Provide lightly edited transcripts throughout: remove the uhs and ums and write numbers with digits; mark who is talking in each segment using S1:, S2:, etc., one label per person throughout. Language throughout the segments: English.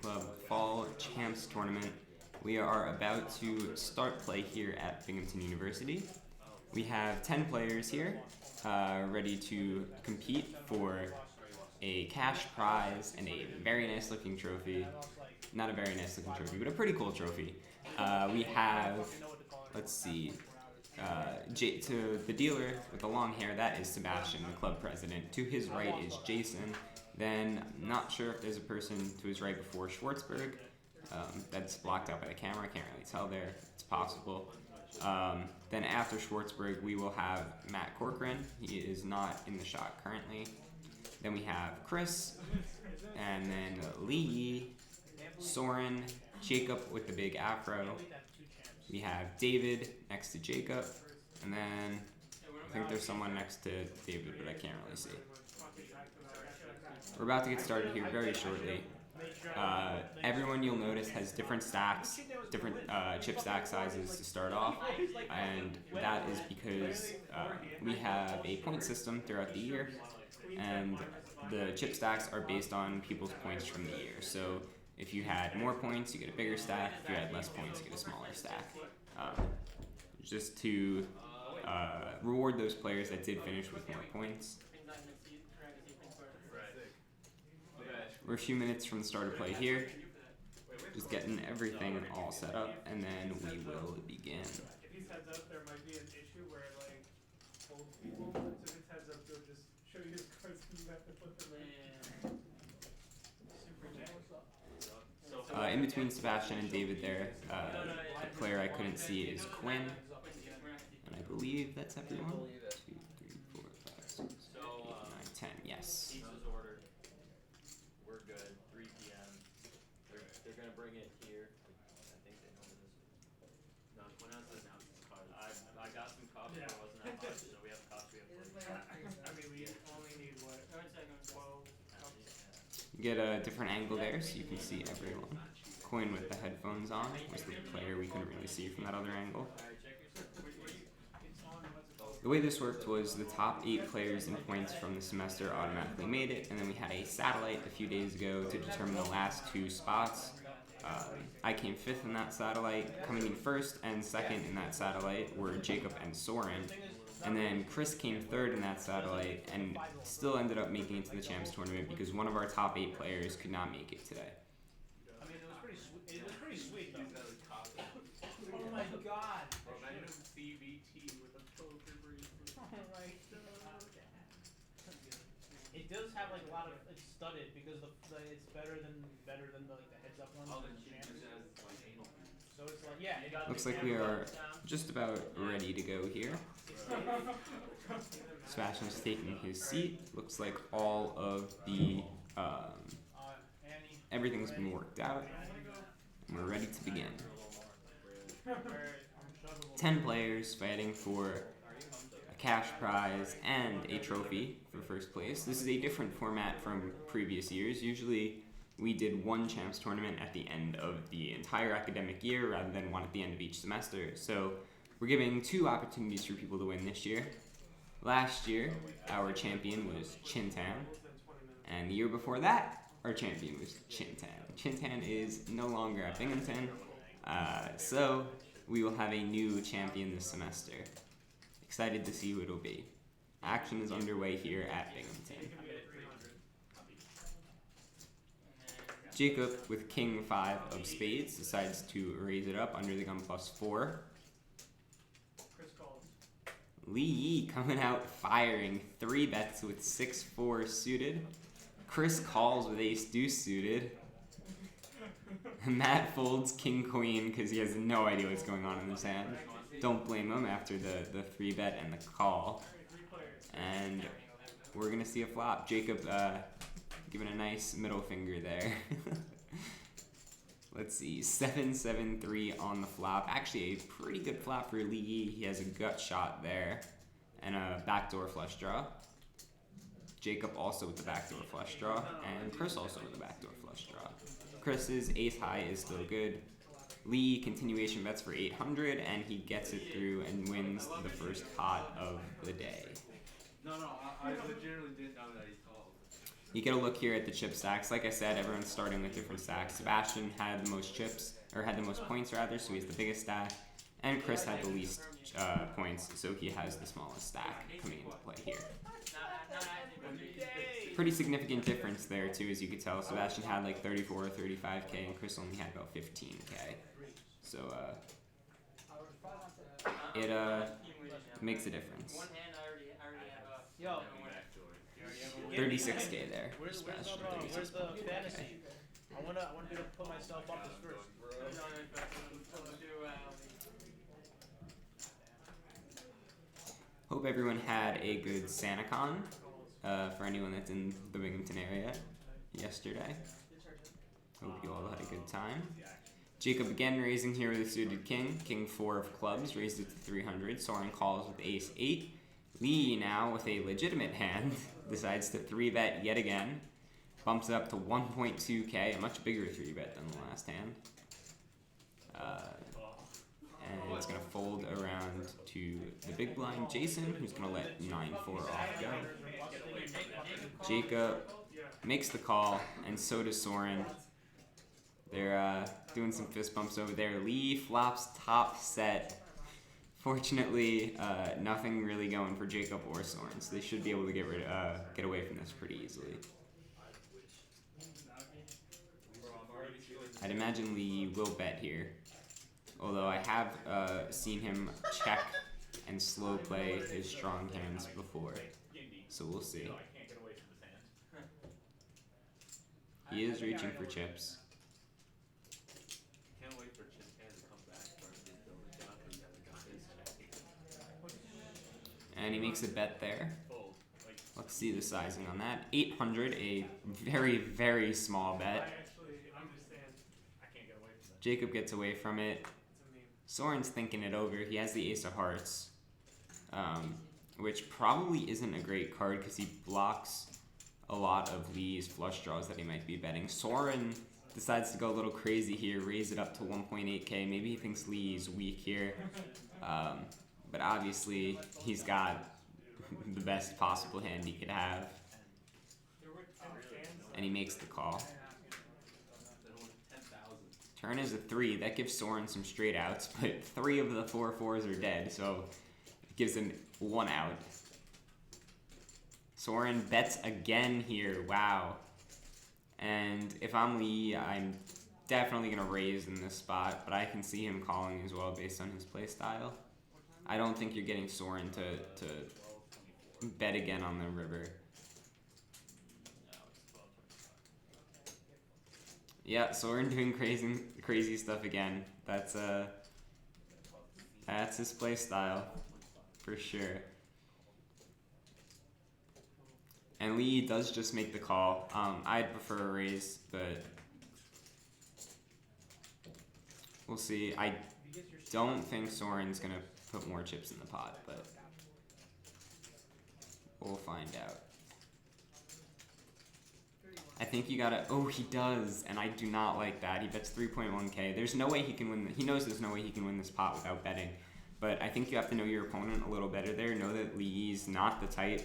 S1: Club Fall Champs Tournament. We are about to start play here at Binghamton University. We have 10 players here ready to compete for a cash prize and a very nice looking trophy. Not a very nice looking trophy, but a pretty cool trophy. We have, let's see, to the dealer with the long hair, that is Sebastian, the club president. To his right is Jason. Then, I'm not sure if there's a person to his right before Schwartzberg. That's blocked out by the camera. I can't really tell there. It's possible. Then after Schwartzberg, we will have Matt Corcoran. He is not in the shot currently. Then we have Chris, and then Lee, Soren, Jacob with the big afro. We have David next to Jacob, and then I think there's someone next to David, but I can't really see. We're about to get started here very shortly. Everyone you'll notice has different stacks, different chip stack sizes to start off, and that is because we have a point system throughout the year, and the chip stacks are based on people's points from the year. So if you had more points, you get a bigger stack. If you had less points, you get a smaller stack. Just to reward those players that did finish with more points. We're a few minutes from the start of play here. Just getting everything all set up, and then we will begin.
S2: If he's heads up, there might be an issue where like old people, so if it's heads up, they'll just show you his cards and you have to put them in.
S1: In between Sebastian and David there, the player I couldn't see is Quinn, and I believe that's everyone. 2, 3, 4, 5, 6, 7, 8, 9, 10. Yes.
S3: Pizza's ordered. We're good. 3 p.m. They're gonna bring it here. I think they know where this is. No, Quinn has to announce his cards. I got some coffee, but it wasn't that much, so we have coffee.
S2: I mean, we only need what? 12 cups.
S1: Get a different angle there so you can see everyone. Quinn with the headphones on was the player we couldn't really see from that other angle. The way this worked was the top 8 players in points from the semester automatically made it, and then we had a satellite a few days ago to determine the last 2 spots. I came 5th in that satellite. Coming in 1st and 2nd in that satellite were Jacob and Soren. And then Chris came 3rd in that satellite and still ended up making it to the Champs tournament because one of our top 8 players could not make it today.
S2: I mean, it was pretty sweet. It was pretty sweet though. Oh my god! Random CVT with a total paper. Oh my god! It does have like a lot of it's studded because it's better than the like the heads up one. So it's like yeah. It got
S1: Looks like we are just about ready to go here. Sebastian's taking his seat. Looks like all of the everything's been worked out, and we're ready to begin. 10 players fighting for a cash prize and a trophy for first place. This is a different format from previous years. Usually we did one Champs tournament at the end of the entire academic year rather than one at the end of each semester. So we're giving 2 opportunities for people to win this year. Last year, our champion was Chintan, and the year before that, our champion was Chintan. Chintan is no longer at Binghamton, so we will have a new champion this semester. Excited to see who it'll be. Action is underway here at Binghamton. Jacob, with King 5 of spades, decides to raise it up under the gun +4. Lee coming out firing 3 bets with 6-4 suited. Chris calls with ace-deuce suited. Matt folds king-queen because he has no idea what's going on in his hand. Don't blame him after the 3-bet and the call. And we're going to see a flop. Jacob giving a nice middle finger there. Let's see, 7-7-3 on the flop. Actually, a pretty good flop for Lee. He has a gut shot there and a backdoor flush draw. Jacob also with the backdoor flush draw, and Chris also with the backdoor flush draw. Chris's ace high is still good. Lee continuation bets for 800, and he gets it through and wins the first pot of the day.
S4: No, I legitimately didn't know that he called.
S1: You get a look here at the chip stacks. Like I said, everyone's starting with different stacks. Sebastian had the most chips, or had the most points rather, so he's the biggest stack. And Chris had the least points, so he has the smallest stack coming into play here. Pretty significant difference there too, as you could tell. Sebastian had like 34 or 35k, and Chris only had about 15k. So it makes a difference. 36k there.
S2: Where's
S1: Sebastian,
S2: where's the
S1: 36k.
S2: fantasy? I wanna be able to put myself up as first, bro.
S1: Hope everyone had a good SantaCon. For anyone that's in the Binghamton area yesterday. Hope you all had a good time. Jacob again raising here with a suited king. King 4 of clubs, raised it to 300. Soren calls with ace 8. Lee now with a legitimate hand decides to 3-bet yet again. Bumps it up to 1.2k, a much bigger 3-bet than the last hand. And it's going to fold around to the big blind Jason, who's going to let 9-4 off go. Jacob makes the call, and so does Soren. They're doing some fist bumps over there. Lee flops top set. Fortunately, nothing really going for Jacob or Soren, so they should be able to get away from this pretty easily. I'd imagine Lee will bet here, although I have seen him check and slow play his strong hands before, so we'll see. He is reaching for chips. And he makes a bet there. Let's see the sizing on that. 800, a very, very small bet. Jacob gets away from it. Soren's thinking it over. He has the ace of hearts, which probably isn't a great card because he blocks a lot of Lee's flush draws that he might be betting. Soren decides to go a little crazy here, raise it up to 1.8k. Maybe he thinks Lee's weak here. But obviously, he's got the best possible hand he could have. And he makes the call. Turn is a 3. That gives Soren some straight outs, but 3 of the 4 4s are dead, so it gives him 1 out. Soren bets again here. Wow. And if I'm Lee, I'm definitely going to raise in this spot, but I can see him calling as well based on his play style. I don't think you're getting Soren to bet again on the river. Yeah, Soren doing crazy stuff again. That's his play style for sure. And Lee does just make the call. I'd prefer a raise, but we'll see. I don't think Soren's gonna put more chips in the pot, but we'll find out. I think you gotta, oh, he does, and I do not like that. He bets 3.1k. There's no way he can win, he knows there's no way he can win this pot without betting, but I think you have to know your opponent a little better there. Know that Lee's not the type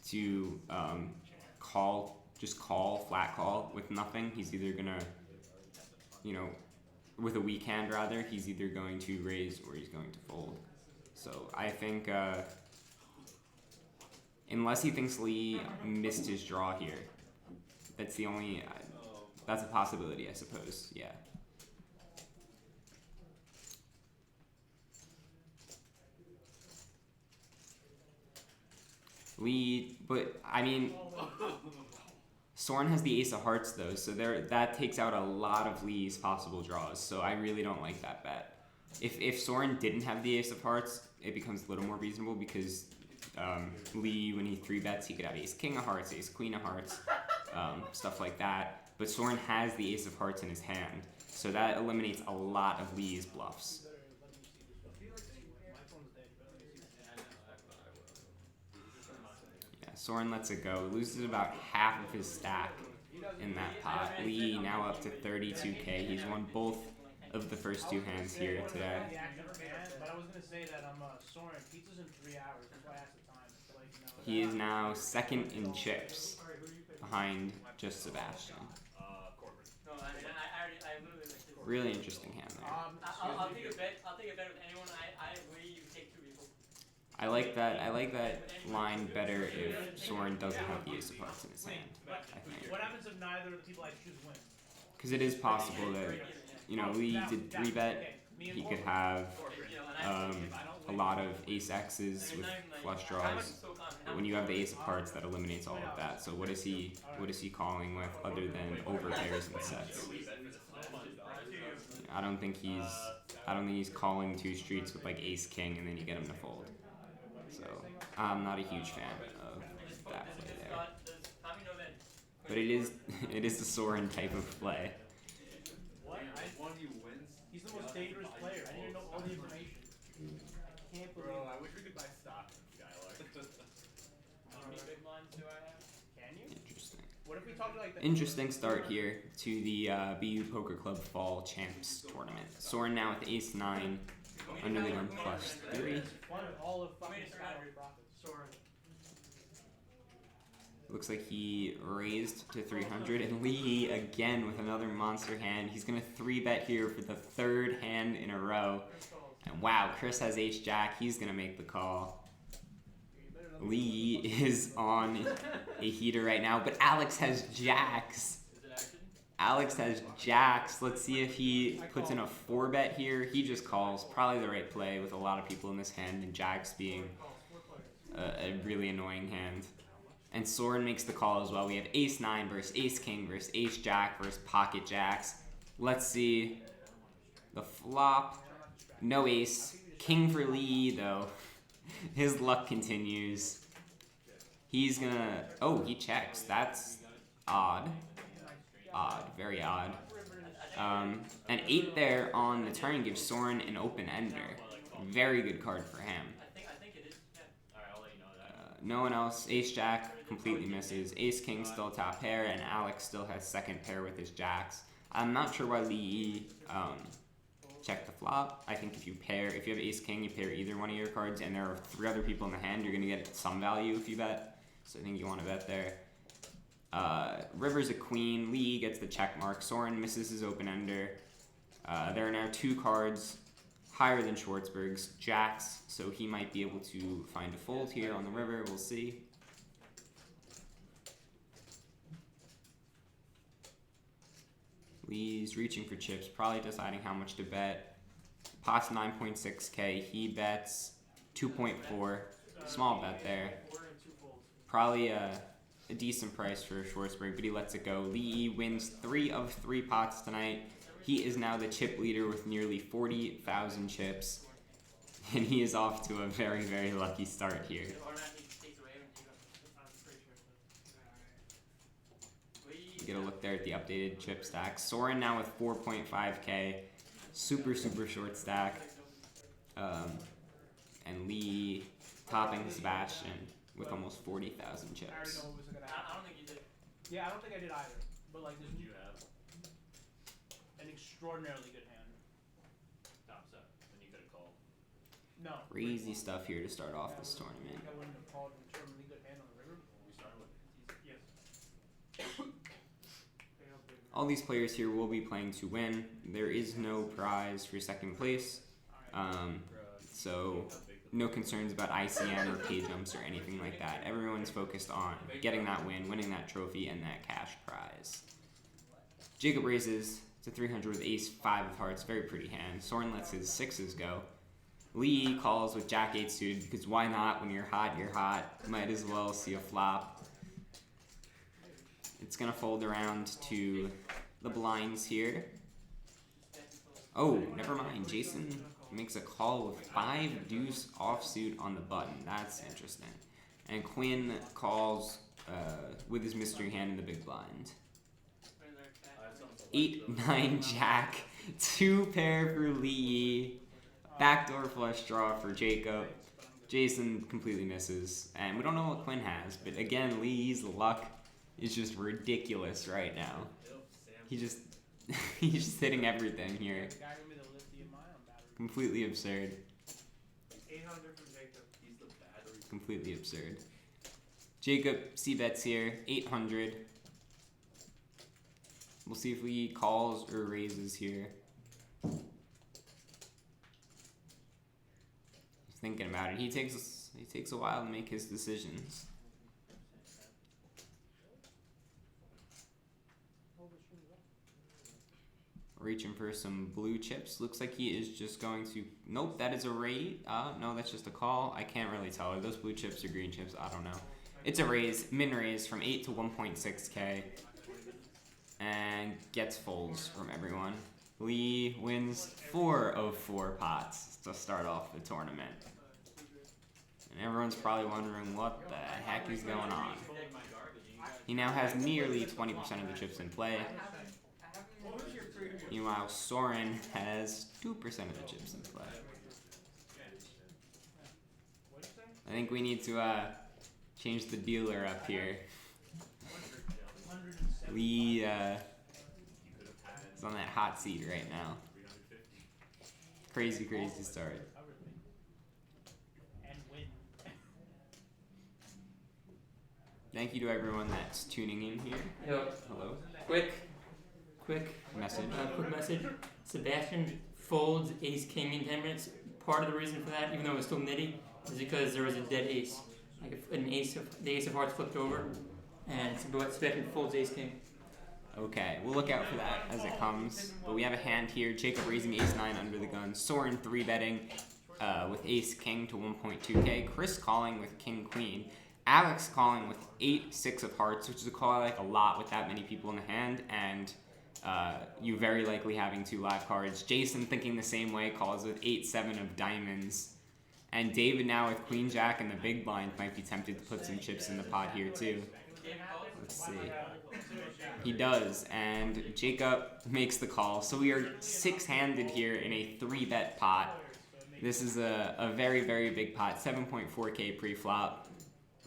S1: to just call, flat call with nothing. He's either gonna, with a weak hand rather, he's either going to raise or he's going to fold. So I think, unless he thinks Lee missed his draw here, that's the only, that's a possibility, I suppose, yeah. Lee, but I mean, Soren has the ace of hearts though, so that takes out a lot of Lee's possible draws, so I really don't like that bet. If Soren didn't have the ace of hearts, it becomes a little more reasonable because Lee, when he 3-bets, he could have ace king of hearts, ace queen of hearts, stuff like that. But Soren has the ace of hearts in his hand, so that eliminates a lot of Lee's bluffs. Yeah, Soren lets it go. Loses about half of his stack in that pot. Lee now up to 32k. He's won both of the first 2 hands here today.
S2: But I was gonna say that I'm Soren. Pizza's in 3 hours. That's why I asked the time.
S1: He is now second in chips. behind just Sebastian.
S3: Corporate.
S4: No, I mean, I literally like this.
S1: Really interesting hand there.
S4: I'll take a bet. I'll take a bet with anyone. I agree. You take 2 people.
S1: I like that line better if Soren doesn't have the ace of hearts in his hand. I think.
S2: What happens if neither of the people I choose win?
S1: Because it is possible that, you know, Lee did 3-bet. He could have a lot of ace X's with flush draws. But when you have the ace of hearts, that eliminates all of that. So what is he calling with other than over pairs and sets? I don't think he's calling 2 streets with like ace king and then you get him to fold. So I'm not a huge fan of that play there. But it is the Soren type of play.
S2: What? He's the most dangerous player. I didn't know all the information. I can't believe.
S3: Bro, I wish we could buy stock in Skylark.
S4: How many big blinds do I have?
S2: Can you?
S1: Interesting.
S2: What if we talk like that?
S1: Interesting start here to the BU Poker Club Fall Champs tournament. Soren now with ace 9, under the gun +3.
S2: One of all of fucking Skylark profits. Soren.
S1: Looks like he raised to 300, and Lee again with another monster hand. He's gonna 3-bet here for the 3rd hand in a row. And wow, Chris has ace-jack. He's gonna make the call. Lee is on a heater right now, but Alex has jacks. Alex has jacks. Let's see if he puts in a 4-bet here. He just calls. Probably the right play with a lot of people in this hand, and jacks being a really annoying hand. And Soren makes the call as well. We have ace 9 versus ace king versus ace jack versus pocket jacks. Let's see the flop. No ace. King for Lee though. His luck continues. He's gonna, oh, he checks. That's odd. Odd, very odd. An 8 there on the turn gives Soren an open ender. Very good card for him. No one else. Ace Jack completely misses. Ace King still top pair, and Alex still has 2nd pair with his jacks. I'm not sure why Lee checked the flop. I think if you have Ace King, you pair either one of your cards, and there are 3 other people in the hand, you're gonna get some value if you bet. So I think you want to bet there. River's a queen. Lee gets the check mark. Soren misses his open ender. There are now 2 cards higher than Schwartzberg's, jacks, so he might be able to find a fold here on the river. We'll see. Lee's reaching for chips, probably deciding how much to bet. Pot's 9.6k. He bets 2.4. Small bet there. Probably a decent price for Schwartzberg, but he lets it go. Lee wins 3 of 3 pots tonight. He is now the chip leader with nearly 40,000 chips, and he is off to a very, very lucky start here. Get a look there at the updated chip stack. Soren now with 4.5k, super short stack, and Lee topping Sebastian with almost 40,000 chips.
S2: I already know what was gonna happen.
S4: I don't think you did.
S2: Yeah, I don't think I did either. But like, there's
S3: You have
S2: an extraordinarily good hand.
S3: top set, and you could have called.
S2: No.
S1: Crazy stuff here to start off this tournament.
S2: I think I wouldn't have called an extraordinarily good hand on the river.
S3: We started with
S2: Yes.
S1: All these players here will be playing to win. There is no prize for 2nd place, so no concerns about ICN or pay jumps or anything like that. Everyone's focused on getting that win, winning that trophy, and that cash prize. Jacob raises to 300 with ace 5 of hearts, very pretty hand. Soren lets his 6s go. Lee calls with jack 8 suited, because why not? When you're hot, you're hot. Might as well see a flop. It's gonna fold around to the blinds here. Oh, never mind. Jason makes a call with 5 deuce offsuit on the button. That's interesting. And Quinn calls with his mystery hand in the big blind. 8, 9, jack. 2 pair for Lee. Backdoor flush draw for Jacob. Jason completely misses. And we don't know what Quinn has. But again, Lee's luck is just ridiculous right now. He's just hitting everything here.
S2: The guy gave me the lithium-ion battery.
S1: Completely absurd.
S2: 800 from Jacob.
S3: He's the battery.
S1: Completely absurd. Jacob c-bets here, 800. We'll see if he calls or raises here. He's thinking about it. He takes a while to make his decisions. Reaching for some blue chips. Looks like he is just going to... Nope, that is a raise. No, that's just a call. I can't really tell. Are those blue chips or green chips? I don't know. It's a raise, min raise from 8 to 1.6k. And gets folds from everyone. Lee wins 4 of 4 pots to start off the tournament. And everyone's probably wondering what the heck is going on. He now has nearly 20% of the chips in play. Meanwhile, Soren has 2% of the chips in play. I think we need to change the dealer up here. Lee is on that hot seat right now. Crazy, crazy start. Thank you to everyone that's tuning in here.
S5: Yep.
S1: Hello.
S5: Quick
S1: Message.
S5: quick message. Sebastian folds ace king in 10 minutes. Part of the reason for that, even though it was still nitty, is because there was a dead ace. Like if the ace of hearts flipped over, and Sebastian folds ace king.
S1: Okay, we'll look out for that as it comes. But we have a hand here. Jacob raising ace-9 under the gun. Soren 3-betting with ace-king to 1.2k. Chris calling with king-queen. Alex calling with 8-6 of hearts, which is a call I like a lot with that many people in the hand, and you very likely having 2 live cards. Jason thinking the same way, calls with 8-7 of diamonds. And David now with queen-jack and the big blind might be tempted to put some chips in the pot here too. Let's see. He does, and Jacob makes the call. So we are 6-handed here in a 3-bet pot. This is a very, very big pot, 7.4k pre-flop.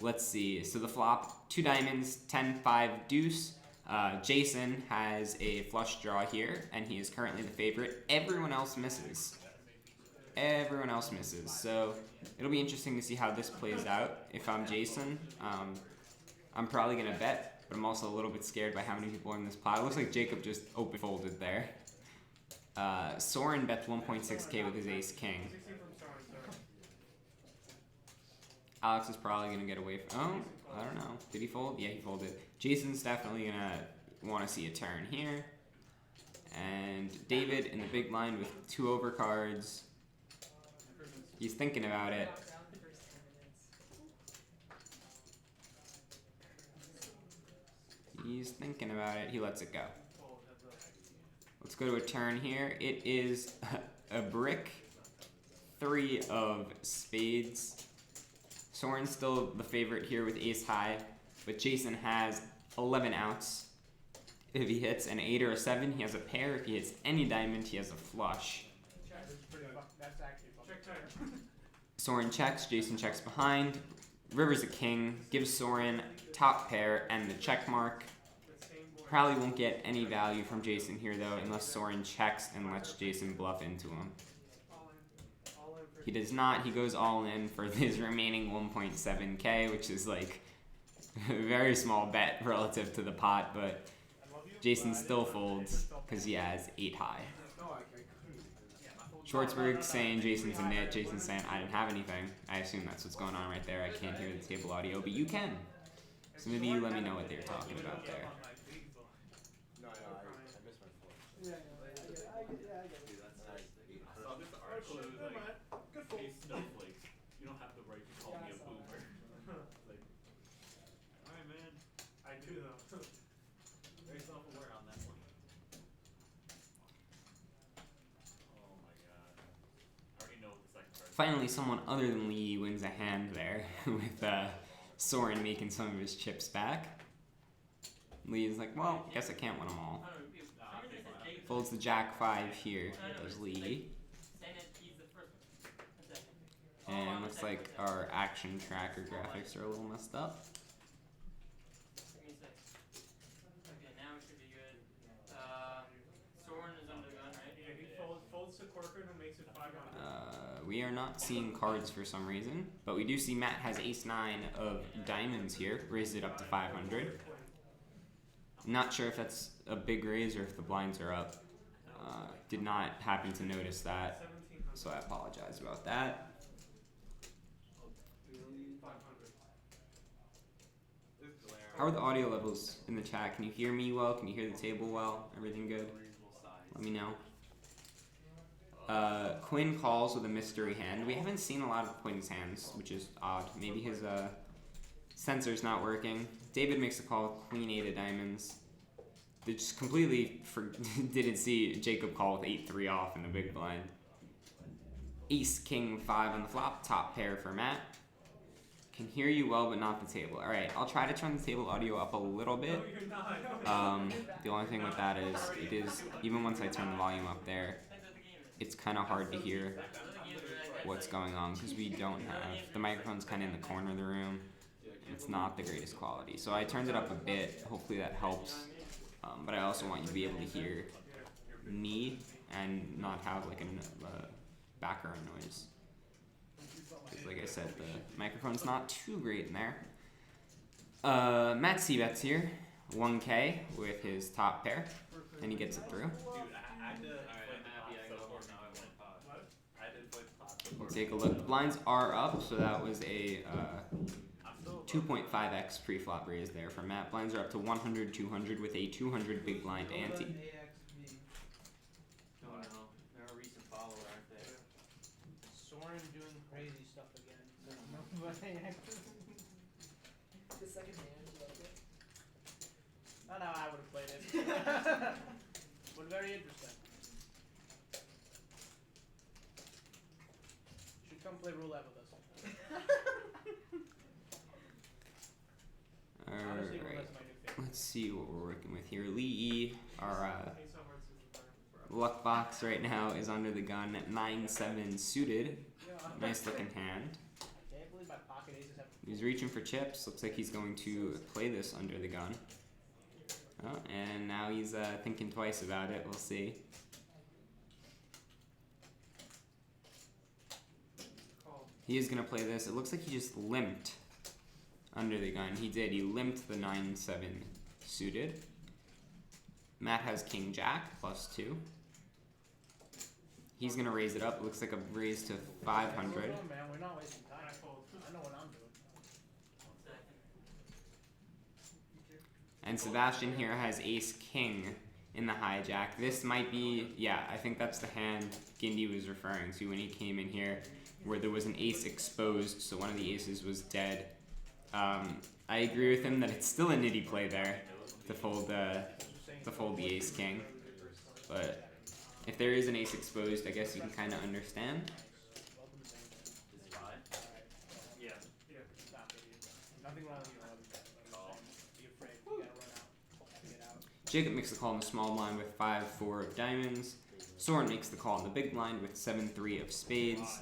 S1: Let's see, so the flop, 2 diamonds, 10-5 deuce. Jason has a flush draw here, and he is currently the favorite. Everyone else misses. Everyone else misses, so it'll be interesting to see how this plays out. If I'm Jason, I'm probably going to bet, but I'm also a little bit scared by how many people are in this pot. It looks like Jacob just open folded there. Soren bets 1.6k with his ace-king. Alex is probably going to get away from... Oh, I don't know. Did he fold? Yeah, he folded. Jason's definitely going to want to see a turn here. And David in the big blind with 2 overcards. He's thinking about it. He's thinking about it. He lets it go. Let's go to a turn here. It is a brick. 3 of spades. Soren's still the favorite here with ace high, but Jason has 11 outs. If he hits an 8 or a 7, he has a pair. If he hits any diamond, he has a flush. Soren checks, Jason checks behind. River's a king, gives Soren top pair and the check mark. Probably won't get any value from Jason here though, unless Soren checks and lets Jason bluff into him. He does not. He goes all in for his remaining 1.7k, which is like a very small bet relative to the pot, but Jason still folds because he has 8 high. Schwartzberg saying Jason's a nit. Jason's saying I didn't have anything. I assume that's what's going on right there. I can't hear the table audio, but you can. So maybe you let me know what they're talking about there.
S3: No, I missed my floor.
S2: Hey, snowflakes, you don't have the right to call me a boomer. Like, alright, man. I do though. Very self-aware on that one. Oh my god. I already know what the second card is.
S1: Finally, someone other than Lee wins a hand there with Soren making some of his chips back. Lee is like, well, guess I can't win them all. Folds the jack 5 here. Does Lee. And looks like our action tracker graphics are a little messed up.
S5: Okay, now it should be good. Soren is under the gun, right?
S2: Yeah, he folds to Corcoran, who makes it 500.
S1: We are not seeing cards for some reason, but we do see Matt has ace-9 of diamonds here, raised it up to 500. Not sure if that's a big raise or if the blinds are up. Did not happen to notice that, so I apologize about that. How are the audio levels in the chat? Can you hear me well? Can you hear the table well? Everything good? Let me know. Quinn calls with a mystery hand. We haven't seen a lot of Quinn's hands, which is odd. Maybe his sensor's not working. David makes a call with Queen 8 of diamonds. They just completely didn't see Jacob call with 8-3 off in the big blind. Ace King 5 on the flop. Top pair for Matt. Can hear you well, but not the table. All right, I'll try to turn the table audio up a little bit. The only thing with that is, it is, even once I turn the volume up there, it's kind of hard to hear what's going on because we don't have, the microphone's kind of in the corner of the room. It's not the greatest quality. So I turned it up a bit. Hopefully that helps. But I also want you to be able to hear me and not have like a background noise. Like I said, the microphone's not too great in there. Matt C-bets here, 1K with his top pair, and he gets it through. We'll take a look. The blinds are up, so that was a 2.5x pre-flop raise there for Matt. Blinds are up to 100, 200 with a 200 big blind ante.
S3: Oh no, they're a recent follower, aren't they?
S6: Soren doing crazy stuff again.
S7: The second hand, you like it?
S6: Not how I would have played it. But very interesting. Should come play roulette with us. Honestly,
S1: Alright,
S6: roulette's my new favorite.
S1: let's see what we're working with here. Lee E, our luck box right now is under the gun at 9-7 suited. Nice looking hand.
S6: I can't believe my pocket aces have.
S1: He's reaching for chips. Looks like he's going to play this under the gun. Oh, and now he's thinking twice about it. We'll see. He is going to play this. It looks like he just limped under the gun. He did. He limped the 9-7 suited. Matt has King Jack +2. He's going to raise it up. It looks like a raise to 500.
S6: Man, we're not wasting time. I know what I'm doing.
S1: And Sebastian here has Ace King in the hijack. This might be, yeah, I think that's the hand Gindy was referring to when he came in here, where there was an ace exposed, so one of the aces was dead. I agree with him that it's still a nitty play there to fold the Ace King, but if there is an ace exposed, I guess you can kind of understand.
S3: Yeah.
S6: Stop, idiot. Nothing wrong with you. Be afraid. You gotta run out. Get out.
S1: Jacob makes the call in the small blind with 5-4 of diamonds. Soren makes the call in the big blind with 7-3 of spades.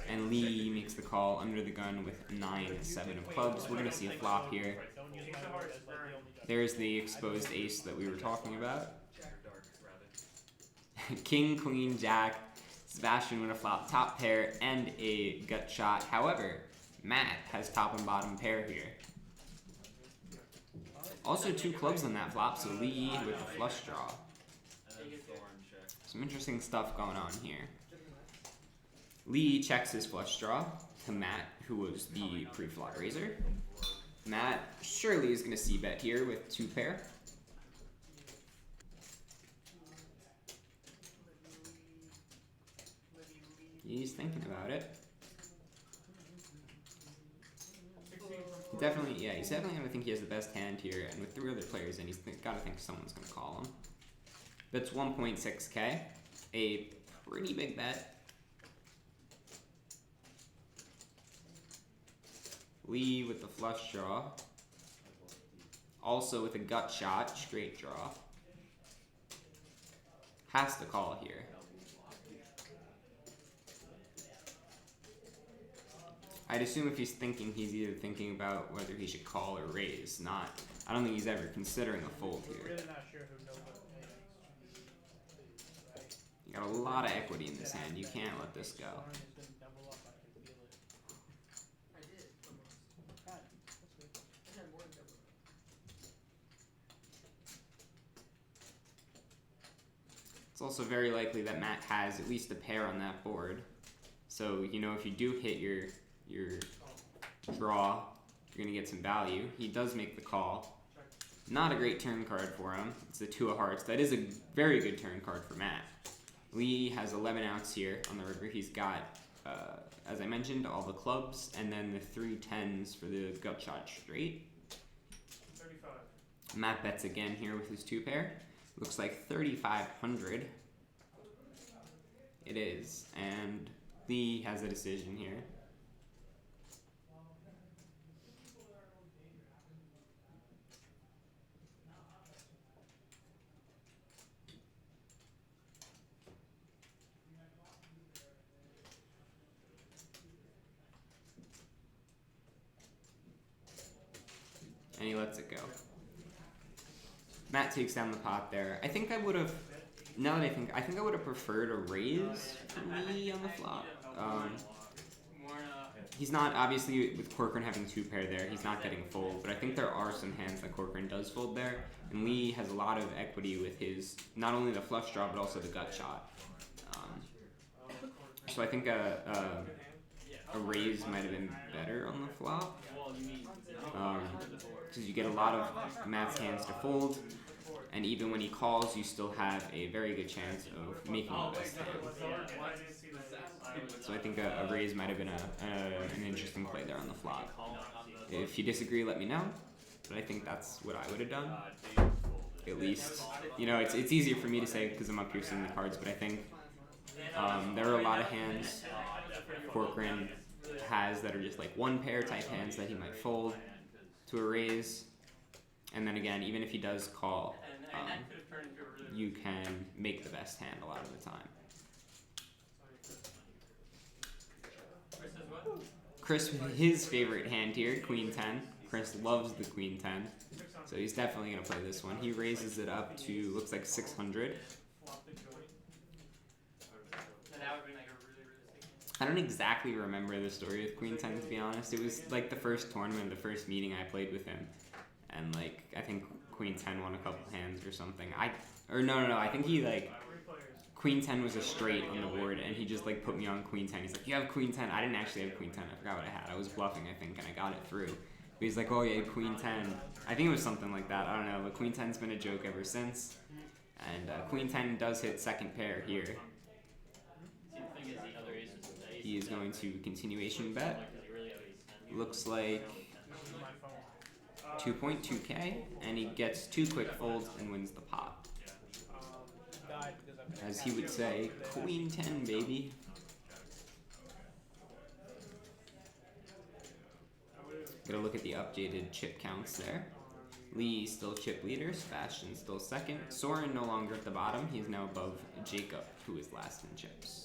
S1: And Lee makes the call under the gun with 9-7 of clubs. We're going to see a flop here.
S6: Don't use my word as like the only judge.
S1: There's the exposed ace that we were talking about. King, Queen, Jack. Sebastian with a flop top pair and a gut shot. However, Matt has top and bottom pair here. Also 2 clubs on that flop, so Lee with the flush draw. Some interesting stuff going on here. Lee checks his flush draw to Matt, who was the pre-flop raiser. Matt surely is going to c-bet here with 2 pair. He's thinking about it. Definitely, yeah, he's definitely going to think he has the best hand here, and with 3 other players in, he's got to think someone's going to call him. That's 1.6k, a pretty big bet. Lee with the flush draw. Also with a gut shot, straight draw. Has to call here. I'd assume if he's thinking, he's either thinking about whether he should call or raise, not. I don't think he's ever considering a fold
S6: We're
S1: here.
S6: really not sure who knows what
S1: You got a lot of equity in this hand. You can't let this go.
S6: Soren is gonna double
S1: also very likely that Matt has at least a pair on that board. So, you know, if you do hit your draw, you're gonna get some value. He does make the call. Not a great turn card for him. It's the 2 of hearts. That is a very good turn card for Matt. Lee has 11 outs here on the river. He's got, as I mentioned, all the clubs, and then the 3 10s for the gut shot straight.
S6: 35.
S1: Matt bets again here with his 2 pair. Looks like 3,500. It is, and Lee has a decision here. And he lets it go. Matt takes down the pot there. I think I would have, now that I think I would have preferred a raise for Lee on the flop. He's not, obviously with Corcoran having 2 pair there, he's not getting fold, but I think there are some hands that Corcoran does fold there, and Lee has a lot of equity with his, not only the flush draw, but also the gut shot. So I think a raise might have been better on the flop. Because you get a lot of Matt's hands to fold, and even when he calls, you still have a very good chance of making the best hand. So I think a raise might have been an interesting play there on the flop. If you disagree, let me know, but I think that's what I would have done. At least, you know, it's easier for me to say because I'm up here seeing the cards, but I think there are a lot of hands Corcoran has that are just like 1 pair type hands that he might fold to a raise, and then again, even if he does call, you can make the best hand a lot of the time. Chris with his favorite hand here, Queen 10. Chris loves the Queen 10, so he's definitely going to play this one. He raises it up to, looks like 600. I don't exactly remember the story with Queen 10, to be honest. It was like the first tournament, the first meeting I played with him, and like I think Queen 10 won a couple hands or something. No, I think he like Queen 10 was a straight on the board, and he just like put me on Queen 10. He's like, "You have Queen 10." I didn't actually have Queen 10. I forgot what I had. I was bluffing, I think, and I got it through. But he's like, "Oh yeah, Queen 10." I think it was something like that. I don't know. But Queen 10's been a joke ever since, and Queen 10 does hit second pair here. He is going to continuation bet. Looks like 2.2k, and he gets 2 quick folds and wins the pot. As he would say, Queen 10, baby. Gotta look at the updated chip counts there. Lee still chip leader, Sebastian still second. Soren no longer at the bottom, he's now above Jacob, who is last in chips.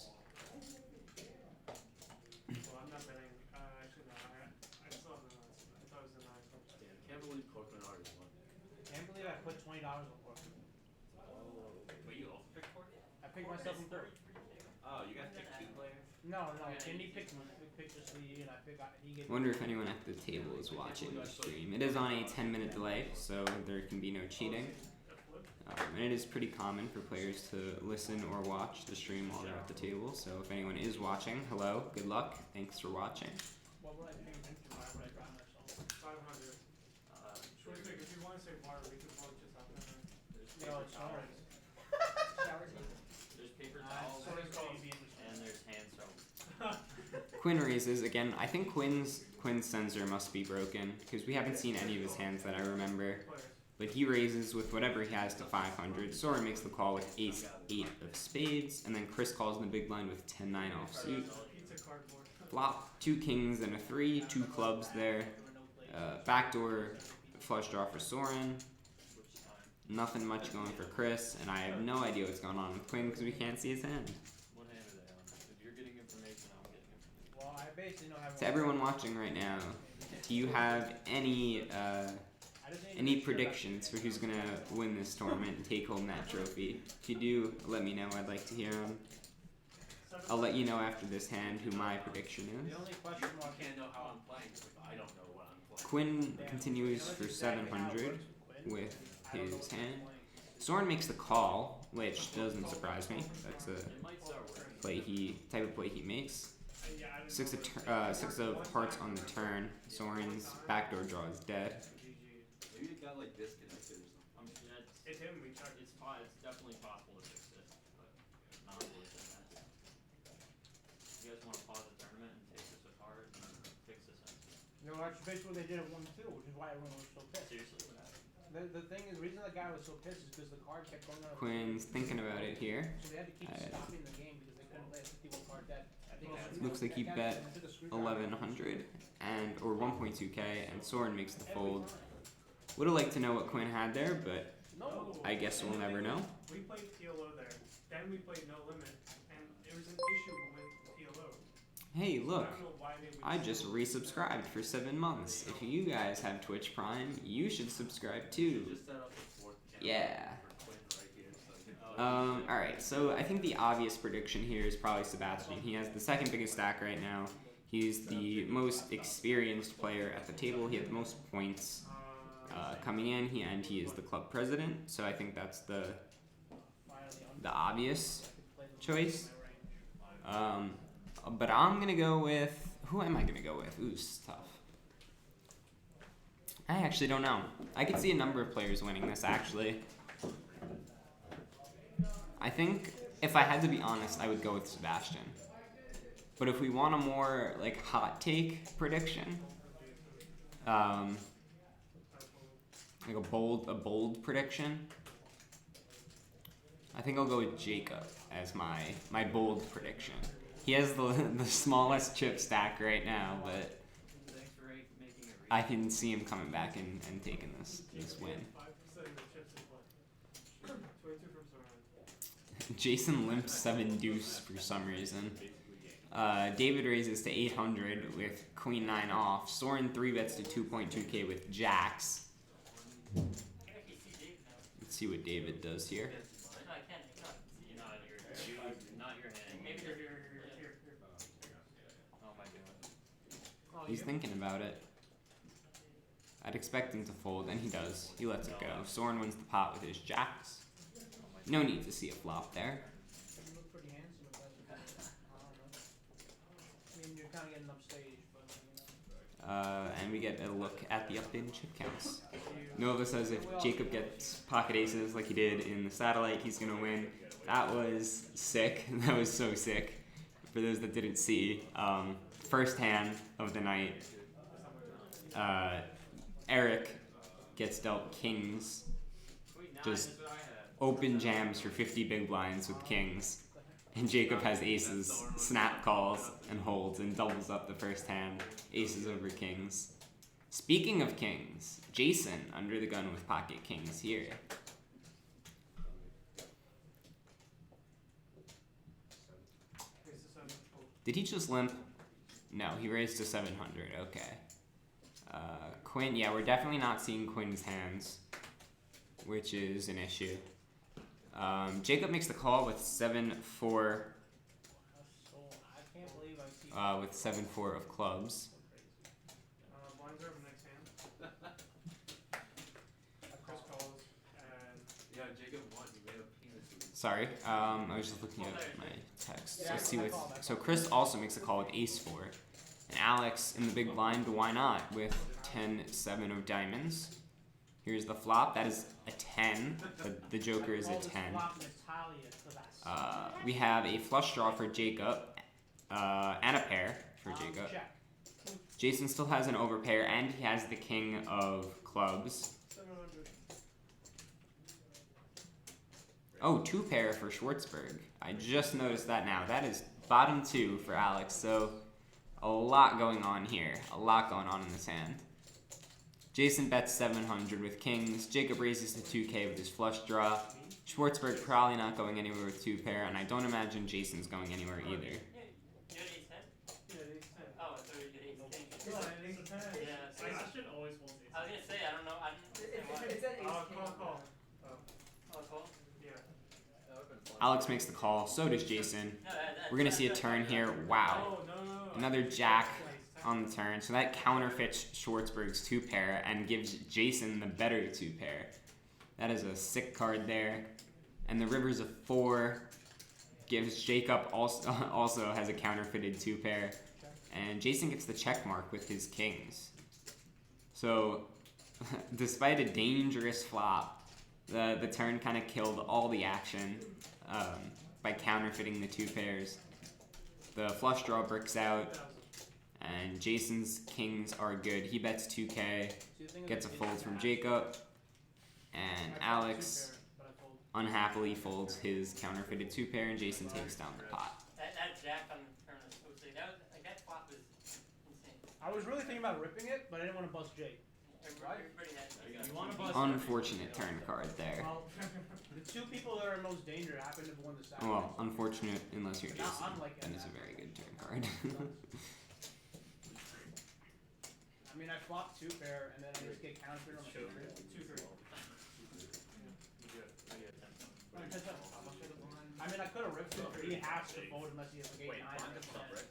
S6: I put $20 on Corcoran.
S4: Wait, you also picked Corcoran?
S6: I picked myself in third.
S3: Oh, you guys picked 2 players?
S6: No, Kenny picked just Lee, and he gave.
S1: Wonder if anyone at the table is watching the stream. It is on a 10-minute delay, so there can be no cheating. And it is pretty common for players to listen or watch the stream while they're at the table. So if anyone is watching, hello, good luck, thanks for watching.
S6: What would I pick? Why would I drop myself? 500. If you want to say bar, we could probably just have that. No, it's Soren.
S3: There's paper towels, and there's hand soap.
S1: Quinn raises again. I think Quinn's sensor must be broken because we haven't seen any of his hands that I remember. But he raises with whatever he has to 500. Soren makes the call with ace 8 of spades, and then Chris calls in the big blind with 10-9 offsuit. Flop 2 kings and a 3, 2 clubs there. Backdoor flush draw for Soren. Nothing much going for Chris, and I have no idea what's going on with Quinn because we can't see his hand.
S3: What hand are they on? If you're getting information, I'm getting information.
S6: Well, I basically don't have.
S1: To everyone watching right now, do you have any predictions for who's gonna win this tournament and take home that trophy? If you do, let me know. I'd like to hear them. I'll let you know after this hand who my prediction is.
S6: The only question mark
S3: I can't know how I'm playing if I don't know what I'm playing.
S1: Quinn continues for 700 with his hand. Soren makes the call, which doesn't surprise me. That's a
S3: It might start working.
S1: type of play he makes.
S6: Yeah, I didn't
S1: Six
S6: know
S1: of six of hearts on the turn. Soren's backdoor draw is dead.
S6: GG.
S8: Maybe it got like disconnected or something.
S3: Yeah,
S6: It's him, we checked.
S3: it's definitely possible to fix this, but not worth it. You guys want to pause the tournament and take this apart and fix this?
S9: No, that's basically what they did at 1-2, which is why everyone was so pissed.
S3: Seriously, what happened?
S9: The thing is, the reason the guy was so pissed is because the card kept going out.
S1: Quinn's thinking about it here.
S9: So they had to keep stopping the game because they couldn't play a 51 card deck. I think that's
S1: Looks like he bet 1100 and or 1.2k, and Soren makes the fold. Would have liked to know what Quinn had there, but
S9: No.
S1: I guess we'll never know.
S6: We played PLO there. Then we played No Limit, and it was an issue with PLO.
S1: Hey, look,
S6: I don't know why they would
S1: I just resubscribed for 7 months. If you guys have Twitch Prime, you should subscribe too.
S8: Just set up the fourth channel
S1: Yeah.
S8: for Quinn right here so I can
S1: Alright, so I think the obvious prediction here is probably Sebastian. He has the second biggest stack right now. He's the most experienced player at the table. He had the most points coming in, and he is the club president. So I think that's the obvious choice. But I'm gonna go with, who am I gonna go with? Ooh, it's tough. I actually don't know. I could see a number of players winning this actually. I think if I had to be honest, I would go with Sebastian. But if we want a more like hot take prediction, like a bold prediction, I think I'll go with Jacob as my bold prediction. He has the smallest chip stack right now, but
S3: Thanks for making it.
S1: I can see him coming back and taking this win.
S6: 5% of the chips in play. 22 from Soren.
S1: Jason limps 7 deuce for some reason. David raises to 800 with queen 9 off. Soren 3 bets to 2.2k with jacks.
S4: I can actually see Dave now.
S1: Let's see what David does here.
S4: No, I can't. I cannot see
S3: Not your hand.
S6: Maybe they're here.
S3: Oh my god.
S1: He's thinking about it. I'd expect him to fold, and he does. He lets it go. Soren wins the pot with his jacks. No need to see a flop there.
S9: You look pretty handsome if that's what I don't know. I mean, you're kind of getting upstage, but you know.
S1: And we get a look at the updated chip counts. Nova says if Jacob gets pocket aces like he did in the satellite, he's gonna win. That was sick. That was so sick. For those that didn't see, first hand of the night, Eric gets dealt kings. Just open jams for 50 big blinds with kings. And Jacob has aces, snap calls, and holds, and doubles up the first hand. Aces over kings. Speaking of kings, Jason under the gun with pocket kings here. Did he just limp? No, he raised to 700. Okay. Quinn, yeah, we're definitely not seeing Quinn's hands, which is an issue. Jacob makes the call with 7-4.
S9: I can't believe I see.
S1: With 7-4 of clubs.
S6: Blinds are over next hand. Chris calls, and
S8: Yeah, Jacob won. He made a penis.
S1: Sorry, I was just looking at my text. Let's see what. So Chris also makes a call with ace-4, and Alex in the big blind. Why not with 10-7 of diamonds? Here's the flop. That is a 10. The joker is a 10. We have a flush draw for Jacob, and a pair for Jacob. Jason still has an overpair, and he has the king of clubs.
S6: 700.
S1: Oh, 2 pair for Schwartzberg. I just noticed that now. That is bottom 2 for Alex, so a lot going on here. A lot going on in this hand. Jason bets 700 with kings. Jacob raises to 2k with his flush draw. Schwartzberg probably not going anywhere with 2 pair, and I don't imagine Jason's going anywhere either.
S4: You had ace 10?
S6: Yeah, ace 10.
S4: Oh, I thought you did ace king.
S6: Come on, ace 10.
S4: Yeah, so
S6: Sebastian always wants ace 10.
S4: I was gonna say, I don't know. I didn't understand why.
S7: It's that ace king.
S6: Call.
S4: Oh, call?
S6: Yeah.
S3: That would've been fun.
S1: Alex makes the call, so does Jason.
S4: No,
S1: We're gonna see a turn here. Wow.
S6: Oh, no.
S1: Another jack on the turn, so that counterfeits Schwartzberg's 2 pair and gives Jason the better 2 pair. That is a sick card there. And the river's a 4. Gives Jacob also has a counterfeited 2 pair. And Jason gets the check mark with his kings. So, despite a dangerous flop, the turn kind of killed all the action by counterfeiting the 2 pairs. The flush draw bricks out, and Jason's kings are good. He bets 2K, gets a fold from Jacob, and Alex unhappily folds his counterfeited 2 pair, and Jason takes down the pot.
S4: That jack on the turn was so sick. That flop was insane.
S9: I was really thinking about ripping it, but I didn't want to bust Jake.
S4: Everybody had
S2: You want to bust?
S1: Unfortunate turn card there.
S9: Well, the 2 people that are in most danger happen to have won the sack.
S1: Well, unfortunate unless you're
S9: But not
S1: Jason.
S9: unlike
S1: Then
S9: that.
S1: it's a very good turn card.
S9: I mean, I flopped 2 pair, and then I just get counterfeit on my 2 3.
S2: 2-3.
S9: I mean, I could have ripped it, but he has to fold unless he has like 8 9 on the
S2: Right.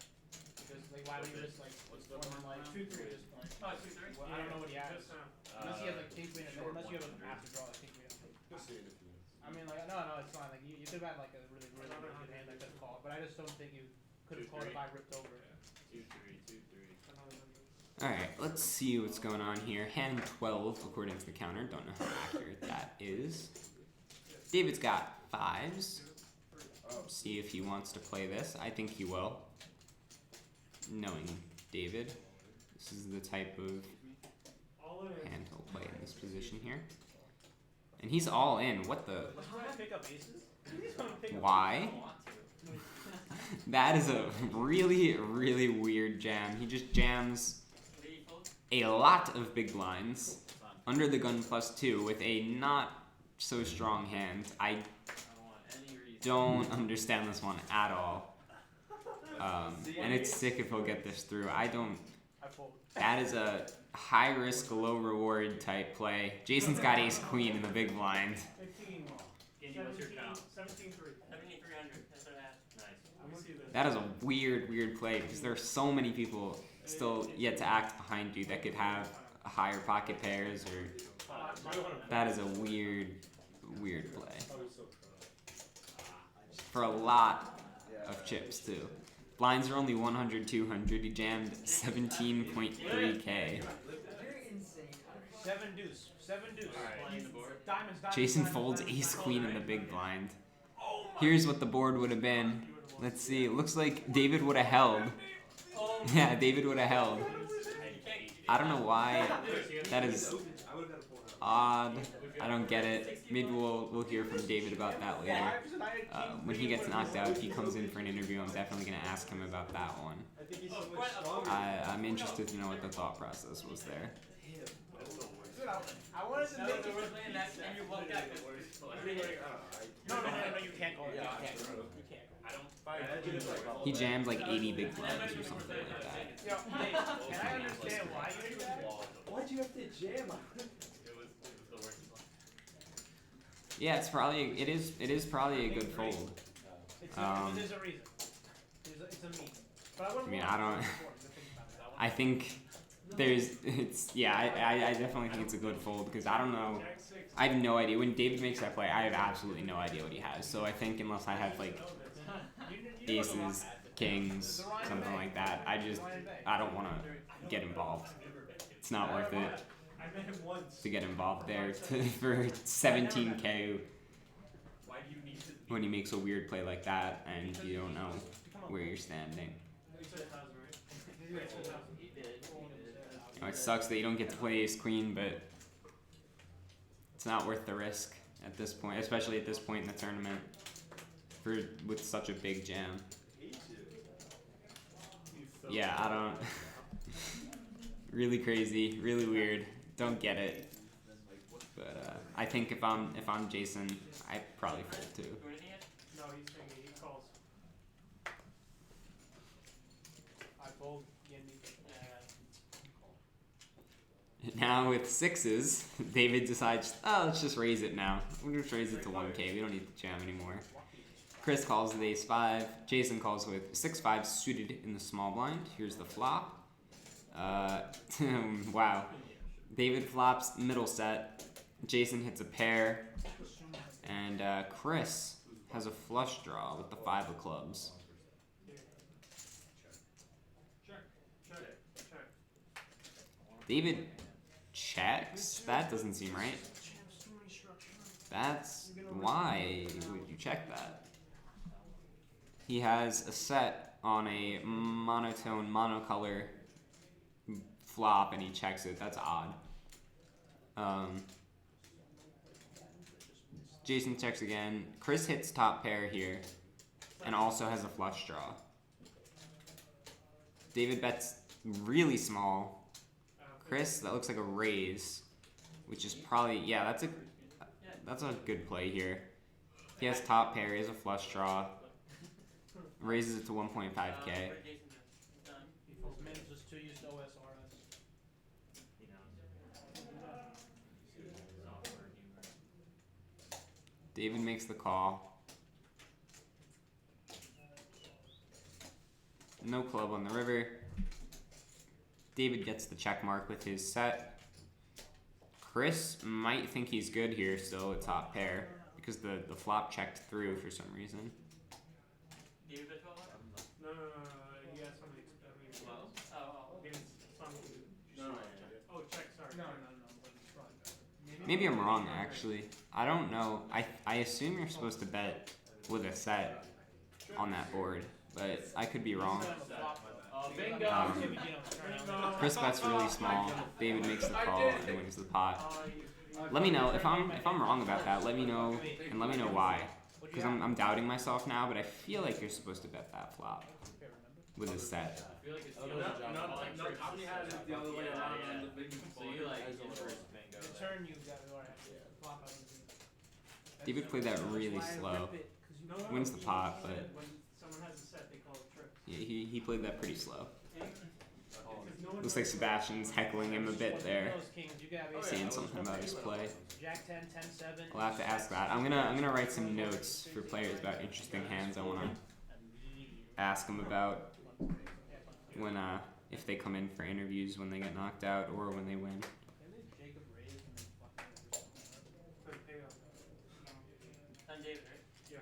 S9: Because like, why would you just like form like 2 3 at this point?
S4: Oh, 2-3?
S9: Well, I don't know what he has.
S2: Just,
S9: Unless he has like king queen, and unless you have an after draw, like king queen. I mean, like no, it's fine. Like you could have had like a really good hand that could have called, but I just don't think you could have called if I ripped over it.
S3: 2-3, 2-3.
S1: Alright, let's see what's going on here. Hand 12, according to the counter. Don't know how accurate that is. David's got 5s. See if he wants to play this. I think he will. Knowing David, this is the type of hand he'll play in this position here. And he's all in. What the?
S9: Let's try to pick up aces. He's gonna pick up
S1: Why? That is a really, really weird jam. He just jams a lot of big blinds under the gun +2 with a not so strong hand. I don't understand this one at all. And it's sick if he'll get this through. I don't. That is a high risk, low reward type play. Jason's got ace queen in the big blind.
S9: 15.
S2: Andy, what's your count?
S9: 17 3.
S4: 7,300. That's what I had.
S2: Nice.
S1: That is a weird play because there are so many people still yet to act behind you that could have higher pocket pairs or. That is a weird play. For a lot of chips too. Blinds are only 100, 200. He jammed 17.3K.
S7: You're insane.
S9: 7 deuce. 7 deuce. Diamonds.
S1: Jason folds ace queen in the big blind. Here's what the board would have been. Let's see. It looks like David would have held. Yeah, David would have held. I don't know why. That is odd. I don't get it. Maybe we'll hear from David about that later. When he gets knocked out, if he comes in for an interview, I'm definitely gonna ask him about that one. I'm interested to know what the thought process was there.
S9: I wanted to make it.
S4: And you walked out.
S9: No, you can't call it. You can't.
S1: He jammed like 80 big blinds or something like that.
S9: Yo, hey, can I understand why you do that?
S7: Why'd you have to jam?
S3: It was the worst one.
S1: Yeah, it is probably a good fold.
S9: There's a reason. It's a meme. But I wouldn't
S1: I mean,
S9: want
S1: I don't.
S9: to think about that.
S1: I think I definitely think it's a good fold because I don't know. I have no idea. When David makes that play, I have absolutely no idea what he has. So I think unless I have like aces, kings, something like that, I don't want to get involved. It's not worth it to get involved there for 17K when he makes a weird play like that and you don't know where you're standing. You know, it sucks that you don't get to play ace queen, but it's not worth the risk at this point, especially at this point in the tournament with such a big jam. Yeah, I don't. Really crazy, really weird. Don't get it. But I think if I'm Jason, I probably fold too.
S6: No, he's thinking, he calls.
S9: I fold.
S1: Now with 6s, David decides, oh, let's just raise it now. We'll just raise it to 1K. We don't need to jam anymore. Chris calls with ace 5. Jason calls with 6-5 suited in the small blind. Here's the flop. Wow. David flops middle set. Jason hits a pair, and Chris has a flush draw with the 5 of clubs.
S6: Check. Check. Check.
S1: David checks? That doesn't seem right. That's why would you check that? He has a set on a monotone, monocolor flop and he checks it. That's odd. Jason checks again. Chris hits top pair here and also has a flush draw. David bets really small. Chris, that looks like a raise, which is probably, yeah, that's a good play here. He has top pair, he has a flush draw. Raises it to 1.5k.
S4: What did Jason do? Done.
S9: He folds mins just 2 used OSRS.
S3: He knows. Software humor.
S1: David makes the call. No club on the river. David gets the check mark with his set. Chris might think he's good here still at top pair because the flop checked through for some reason.
S4: David bet 12?
S6: No. He has something.
S4: Oh.
S6: Against something.
S8: No.
S6: Oh, check. Sorry.
S9: No, but it's probably better.
S1: Maybe I'm wrong actually. I don't know. I assume you're supposed to bet with a set on that board, but I could be wrong.
S3: Oh, bingo!
S1: Chris bets really small. David makes the call and wins the pot. Let me know if I'm wrong about that. Let me know and let me know why. Because I'm doubting myself now, but I feel like you're supposed to bet that flop with a set.
S3: I feel like it's the
S8: No,
S3: other
S8: Tommy had it the other way around on the big
S3: So you like inverse bingo.
S9: The turn you got it alright. Flop out of the
S1: David played that really slow. Wins the pot, but
S6: When someone has a set, they call it trips.
S1: yeah, he played that pretty slow.
S6: Because no one
S1: Looks like Sebastian's heckling him a bit there,
S9: Those kings, you got
S1: saying something about his play.
S9: Jack 10, 10, 7.
S1: I'll have to ask that. I'm gonna write some notes for players about interesting hands I wanna ask them about when if they come in for interviews when they get knocked out or when they win.
S9: Jacob raised and then fucked over.
S6: For the payoff.
S4: Done David, right?
S6: Yeah.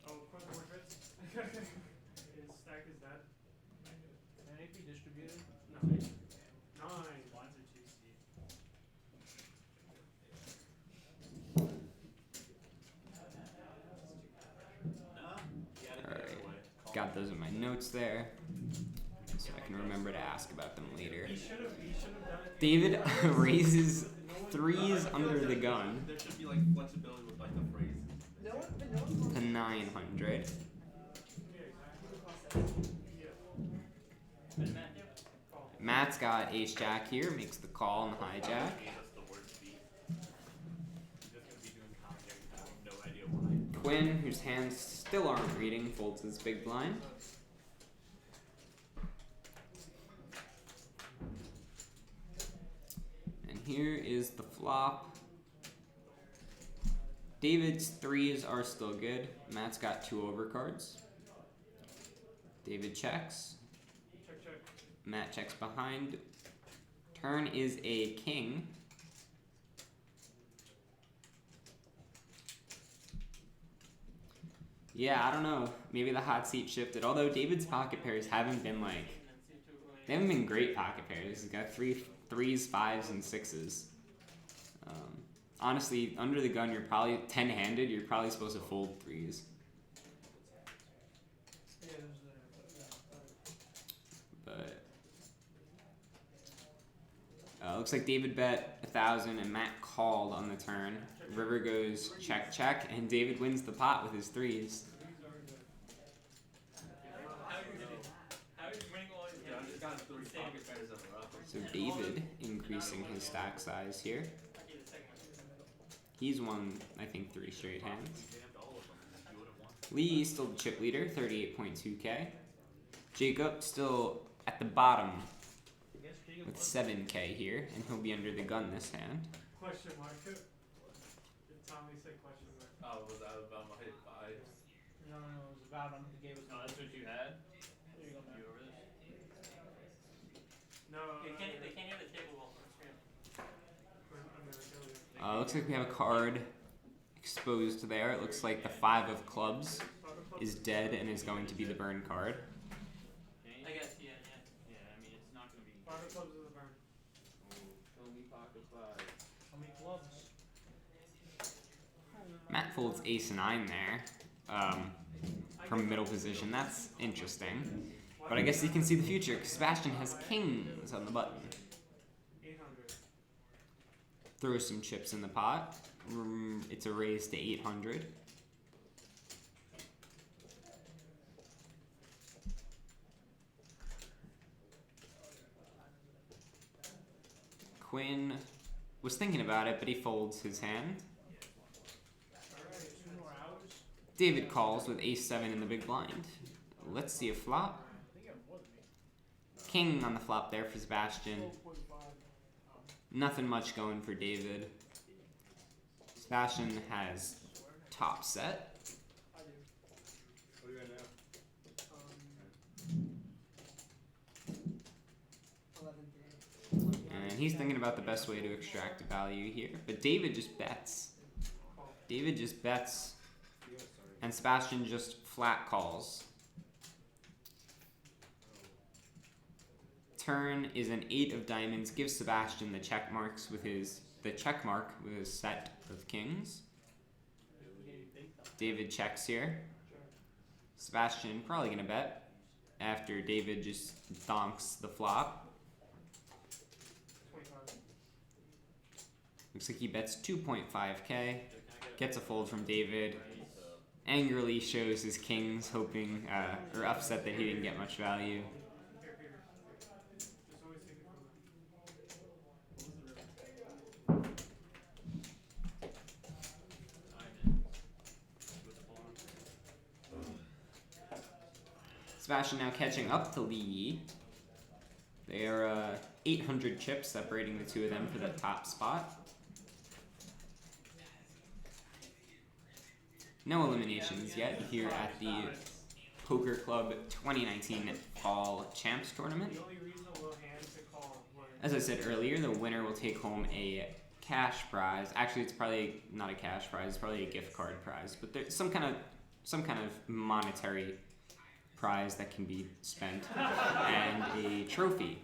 S6: Oh, for the more bits. His stack is that.
S9: And AP distributed.
S6: No. 9.
S2: Lines are too steep.
S1: Alright, got those in my notes there, so I can remember to ask about them later.
S6: He should have done it.
S1: David raises 3s under the gun
S8: There should be like flexibility with like the phrases.
S1: to 900.
S6: Yeah, exactly. Yeah.
S4: Bet Matthew?
S1: Matt's got ace jack here, makes the call on the hijack.
S2: That's the worst beat. He's just gonna be doing commentary and having no idea why.
S1: Quinn, whose hands still aren't reading, folds his big blind. And here is the flop. David's 3s are still good. Matt's got 2 overcards. David checks.
S6: Check.
S1: Matt checks behind. Turn is a king. Yeah, I don't know. Maybe the hot seat shifted. Although David's pocket pairs haven't been like, they haven't been great pocket pairs. He's got 3s, 5s, and 6s. Honestly, under the gun, you're probably 10-handed. You're probably supposed to fold 3s.
S9: Yeah,
S1: But looks like David bet 1,000 and Matt called on the turn. River goes check, and David wins the pot with his 3s.
S4: How is winning all his
S8: Yeah, I just got 3 pocket pairs of rough.
S1: So David increasing his stack size here.
S4: Okay, the second one.
S1: He's won, I think, 3 straight hands.
S2: Jammed all of them. You would've won.
S1: Lee still the chip leader, 38.2k. Jacob still at the bottom with 7k here, and he'll be under the gun this hand.
S6: Question mark. Did Tommy say question mark?
S8: Oh, was that about my 5s?
S9: No, it was about him. He gave us.
S3: Oh, that's what you had?
S9: There you go, man.
S3: You over this?
S6: No.
S4: They can't hear the table well on screen.
S1: Looks like we have a card exposed there. It looks like the 5 of clubs is dead and is going to be the burn card.
S4: I guess, yeah.
S3: Yeah, I mean, it's not gonna be.
S6: 5 of clubs is a burn.
S3: Oh, show me pocket five.
S9: How many clubs?
S1: Matt folds ace 9 there from middle position. That's interesting. But I guess you can see the future because Sebastian has kings on the button.
S6: 800.
S1: Throw some chips in the pot. It's a raise to 800. Quinn was thinking about it, but he folds his hand.
S6: Alright, 2 more hours.
S1: David calls with ace 7 in the big blind. Let's see a flop.
S9: I think you have more than me.
S1: King on the flop there for Sebastian.
S6: 12.5.
S1: Nothing much going for David. Sebastian has top set.
S6: I do.
S8: What are you at now?
S6: 11.
S1: And he's thinking about the best way to extract value here. But David just bets. David just bets. And Sebastian just flat calls. Turn is an 8 of diamonds. Gives Sebastian the check marks with his set of kings. David checks here. Sebastian probably gonna bet after David just donks the flop.
S6: 25.
S1: Looks like he bets 2.5k. Gets a fold from David. Angrily shows his kings, hoping or upset that he didn't get much value.
S6: Here, Peter. Just always take it from
S1: Sebastian now catching up to Lee. They are 800 chips separating the two of them for the top spot. No eliminations yet here at the Poker Club 2019 Fall Champs Tournament.
S6: The only reasonable hand to call was
S1: As I said earlier, the winner will take home a cash prize. Actually, it's probably not a cash prize. It's probably a gift card prize. But there's some kind of monetary prize that can be spent, and a trophy.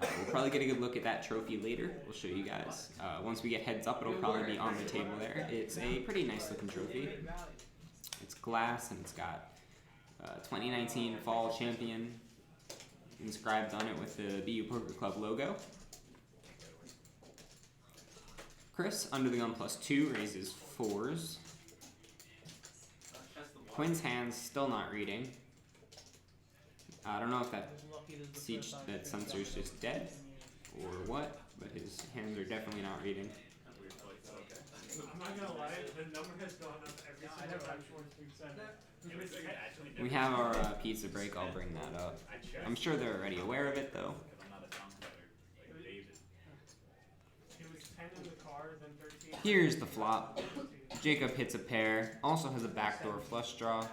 S1: We'll probably get a good look at that trophy later. We'll show you guys. Once we get heads up, it'll probably be on the table there. It's a pretty nice looking trophy. It's glass and it's got 2019 Fall Champion inscribed on it with the BU Poker Club logo. Chris, under the gun +2, raises 4s. Quinn's hands still not reading. I don't know if that sensor's just dead or what, but his hands are definitely not reading.
S6: I'm not gonna lie, the number has gone up every single time Schwartz said it.
S1: We have our pizza break, I'll bring that up. I'm sure they're already aware of it though.
S6: It was 10 in the car, then 13.
S1: Here's the flop. Jacob hits a pair, also has a backdoor flush draw.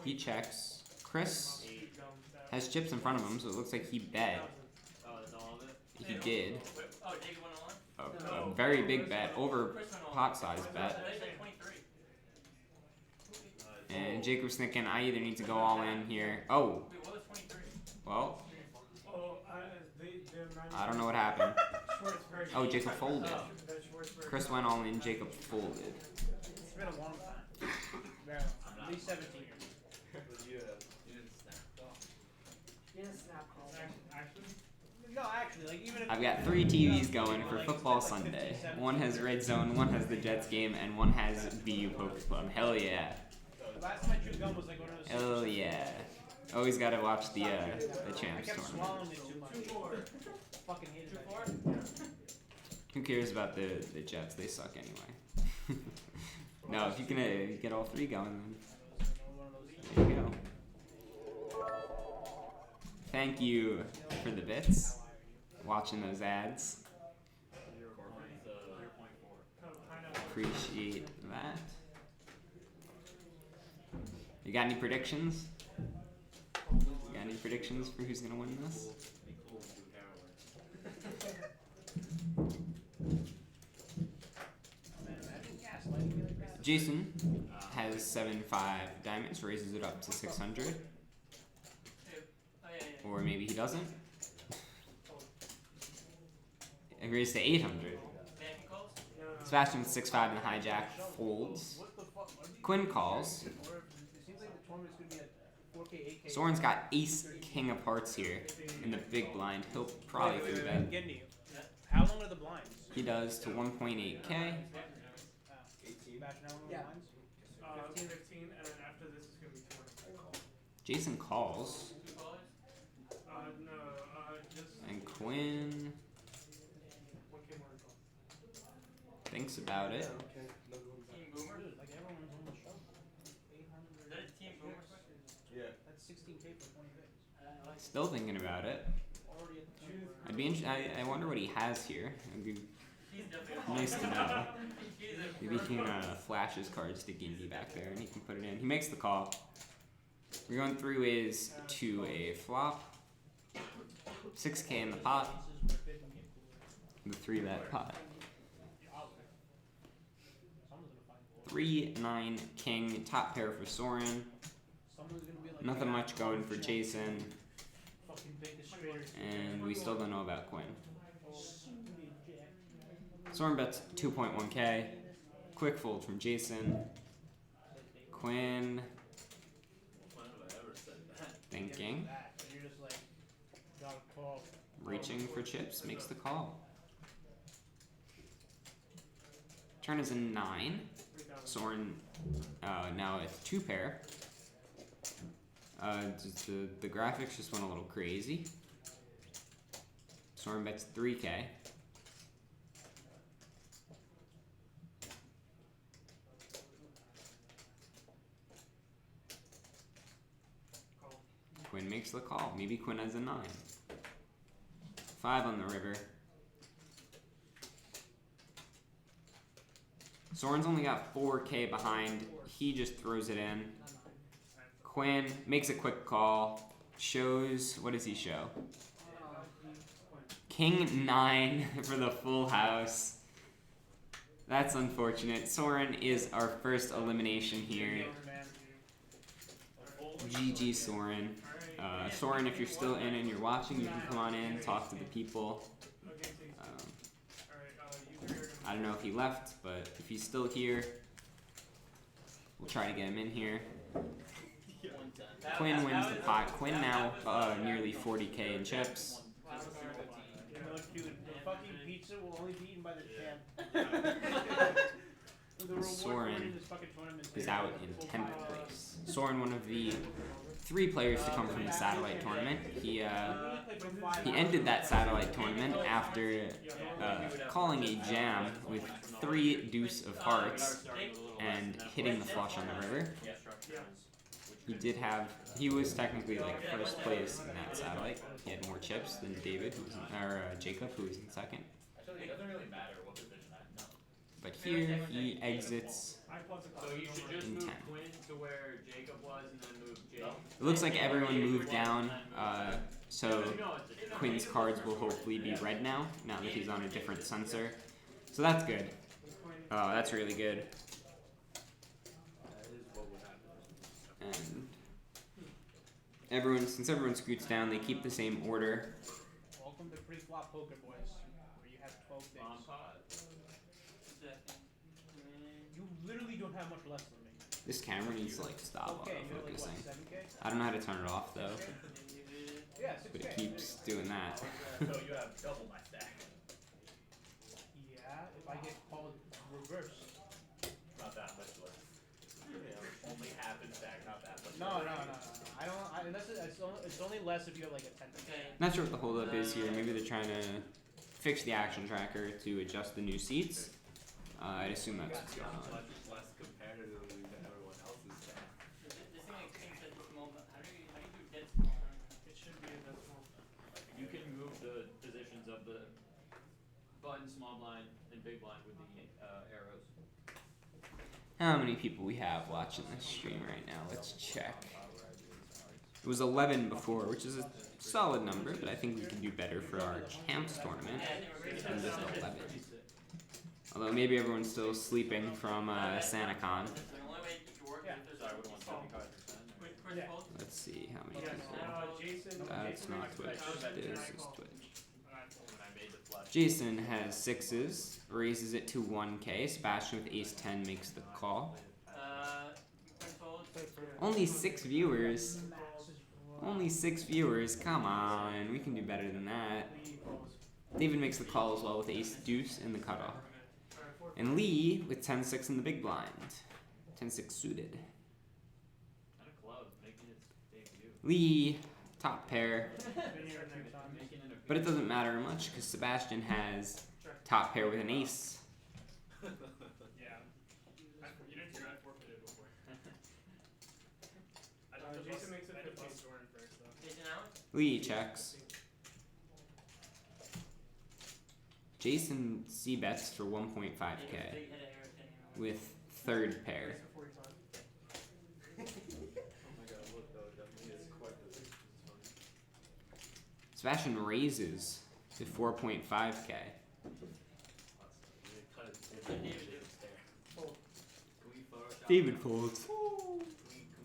S1: He checks. Chris has chips in front of him, so it looks like he bet.
S3: Oh, that's all of it?
S1: He did.
S4: Oh, David went on?
S1: A very big bet, over pot size bet.
S4: I think it's 23.
S1: And Jacob's thinking, I either need to go all in here. Oh,
S4: Wait, what was 23?
S1: well,
S6: Oh,
S1: I don't know what happened.
S6: Schwartz very
S1: Oh, Jacob folded.
S6: that Schwartz very
S1: Chris went all in, Jacob folded.
S9: It's been a long time. Very long. At least 17 years. No, actually, like even if
S1: I've got 3 TVs going for Football Sunday. One has Red Zone, one has the Jets game, and one has BU Poker Club. Hell yeah.
S9: the last time I chewed gum was like one of those.
S1: Hell yeah. Always gotta watch the
S9: I
S1: Champs
S9: kept
S1: tournament.
S9: swallowing it too much. Fucking hated it.
S4: 2-4?
S1: Who cares about the Jets? They suck anyway. No, if you can get all 3 going, then there you go. Thank you for the bits. Watching those ads. Appreciate that. You got any predictions? You got any predictions for who's gonna win this? Jason has 7-5 diamonds, raises it up to 600.
S4: Oh, yeah.
S1: Or maybe he doesn't. It raised to 800.
S4: Backing calls?
S1: Sebastian with 6-5 and hijack folds.
S9: What the fuck? Are these
S1: Quinn calls.
S9: Or it seems like the tournament's gonna be at 4K, 8K.
S1: Soren's got ace king of hearts here in the big blind. He'll probably
S9: Wait,
S1: three
S9: wait,
S1: bet.
S9: wait, getting to you. How long are the blinds?
S1: He does to 1.8k.
S9: Sebastian, how long are the
S7: Yeah.
S9: blinds?
S6: 15, and then after this is gonna be 20.
S1: Jason calls.
S4: Two callers?
S6: No, just
S1: And Quinn
S6: one came on call.
S1: thinks about it.
S4: Team Boomer?
S9: Dude, like everyone's on the show. 800.
S4: Is that a Team Boomer question?
S8: Yeah.
S9: That's 16K for 20 bigs.
S4: I like
S1: Still thinking about it.
S9: Already at the point where-
S1: I'd be I wonder what he has here. It'd be
S4: He's definitely a
S1: nice to know.
S4: He's a
S1: Maybe he can flash his cards to Gindy back there and he can put it in. He makes the call. We're going 3 ways to a flop. 6k in the pot. The 3-bet pot.
S9: Someone's gonna find gold.
S1: 3-9 king, top pair for Soren.
S9: Someone's gonna be like,
S1: Nothing
S9: "Yeah,
S1: much going for Jason,
S9: fucking biggest traders."
S1: and we still don't know about Quinn.
S9: Suited jack.
S1: Soren bets 2.1k. Quick fold from Jason. Quinn
S3: When have I ever said that?
S1: thinking.
S9: That, and you're just like, gotta call.
S1: Reaching for chips, makes the call. Turn is a 9. Soren now it's 2 pair. Just the graphics just went a little crazy. Soren bets 3k. Quinn makes the call. Maybe Quinn has a 9. 5 on the river. Soren's only got 4k behind. He just throws it in. Quinn makes a quick call. Shows, what does he show? King 9 for the full house. That's unfortunate. Soren is our first elimination here. GG Soren. Soren, if you're still in and you're watching, you can come on in, talk to the people. I don't know if he left, but if he's still here, we'll try to get him in here. Quinn wins the pot. Quinn now nearly 40k in chips.
S9: No, dude, the fucking pizza will only be eaten by the champ. The reward for
S1: Soren
S9: winning this fucking tournament
S1: is out in 10th place. Soren, one of the 3 players to come from the satellite tournament. He ended that satellite tournament after calling a jam with 3 deuce of hearts and hitting the flush on the river. He was technically like first place in that satellite. He had more chips than David, Jacob, who was in second.
S3: Actually, it doesn't really matter what position I'm in.
S1: But here he exits.
S3: So you should just
S1: In
S3: move
S1: 10.
S3: Quinn to where Jacob was and then move Jake.
S1: It looks like everyone moved down, so Quinn's cards will hopefully be red now that he's on a different sensor. So that's good. That's really good. And since everyone scoots down, they keep the same order.
S9: Welcome to pre-flop poker, boys, where you have 12 things.
S3: Bomb pot.
S9: You literally don't have much less than me.
S1: This camera needs to like stop
S9: Okay, you're like
S1: focusing.
S9: what, 7K?
S1: I don't know how to turn it off though,
S9: Yeah, 6K.
S1: but it keeps doing that.
S3: So you have double my stack.
S9: Yeah, if I get called reverse.
S3: Not that much less. Only half in stack, not that much.
S9: No. It's only less if you have like a 10%.
S1: Not sure what the holdup is here. Maybe they're trying to fix the action tracker to adjust the new seats. I'd assume that's what's going on.
S8: Much less competitively than everyone else's stack.
S4: This thing like thinks that it's small, but how do you do dead small?
S6: It should be a decimal.
S3: You can move the positions of the button, small blind, and big blind with the arrows.
S1: How many people we have watching this stream right now? Let's check. It was 11 before, which is a solid number, but I think we can do better for our CHAMPS tournament than just 11. Although maybe everyone's still sleeping from SantaCon.
S4: So the only way you can work
S9: Yeah.
S4: is if
S3: So I
S4: there's
S3: would
S4: a
S3: want 75%.
S4: Quick Chris
S9: Yeah.
S4: folds.
S1: Let's see how many
S9: Yes.
S1: people.
S6: Jason.
S1: That's
S6: Jason
S1: not
S6: makes
S1: Twitch.
S6: the thousand,
S1: This
S6: and I
S1: is
S6: call.
S1: Twitch.
S6: And I fold.
S3: When I made the flash.
S1: Jason has 6s, raises it to 1k. Sebastian with ace 10 makes the call.
S4: Chris folds.
S1: Only 6 viewers. Only 6 viewers. Come on, we can do better than that.
S6: Lee folds.
S1: David makes the call as well with ace deuce in the cutoff.
S6: Alright, 4.
S1: And Lee with 10-6 in the big blind. 10-6 suited.
S3: And a club making its debut.
S1: Lee, top pair.
S9: Been here a few times.
S3: Making it a
S1: But it doesn't matter much because Sebastian has top pair with an ace.
S2: Yeah. You didn't hear I forfeited before.
S6: Jason makes it
S2: I
S6: 15.
S2: bust Jordan first though.
S4: Jason out.
S1: Lee checks. Jason C bets for 1.5k with third pair.
S6: Raise for 45.
S3: Oh my god, look though, it definitely is quite this is funny.
S1: Sebastian raises to 4.5k.
S3: Lots of it kind of
S4: David do.
S6: Fold.
S3: Can we Photoshop
S1: David
S3: that?
S1: folds.
S3: Can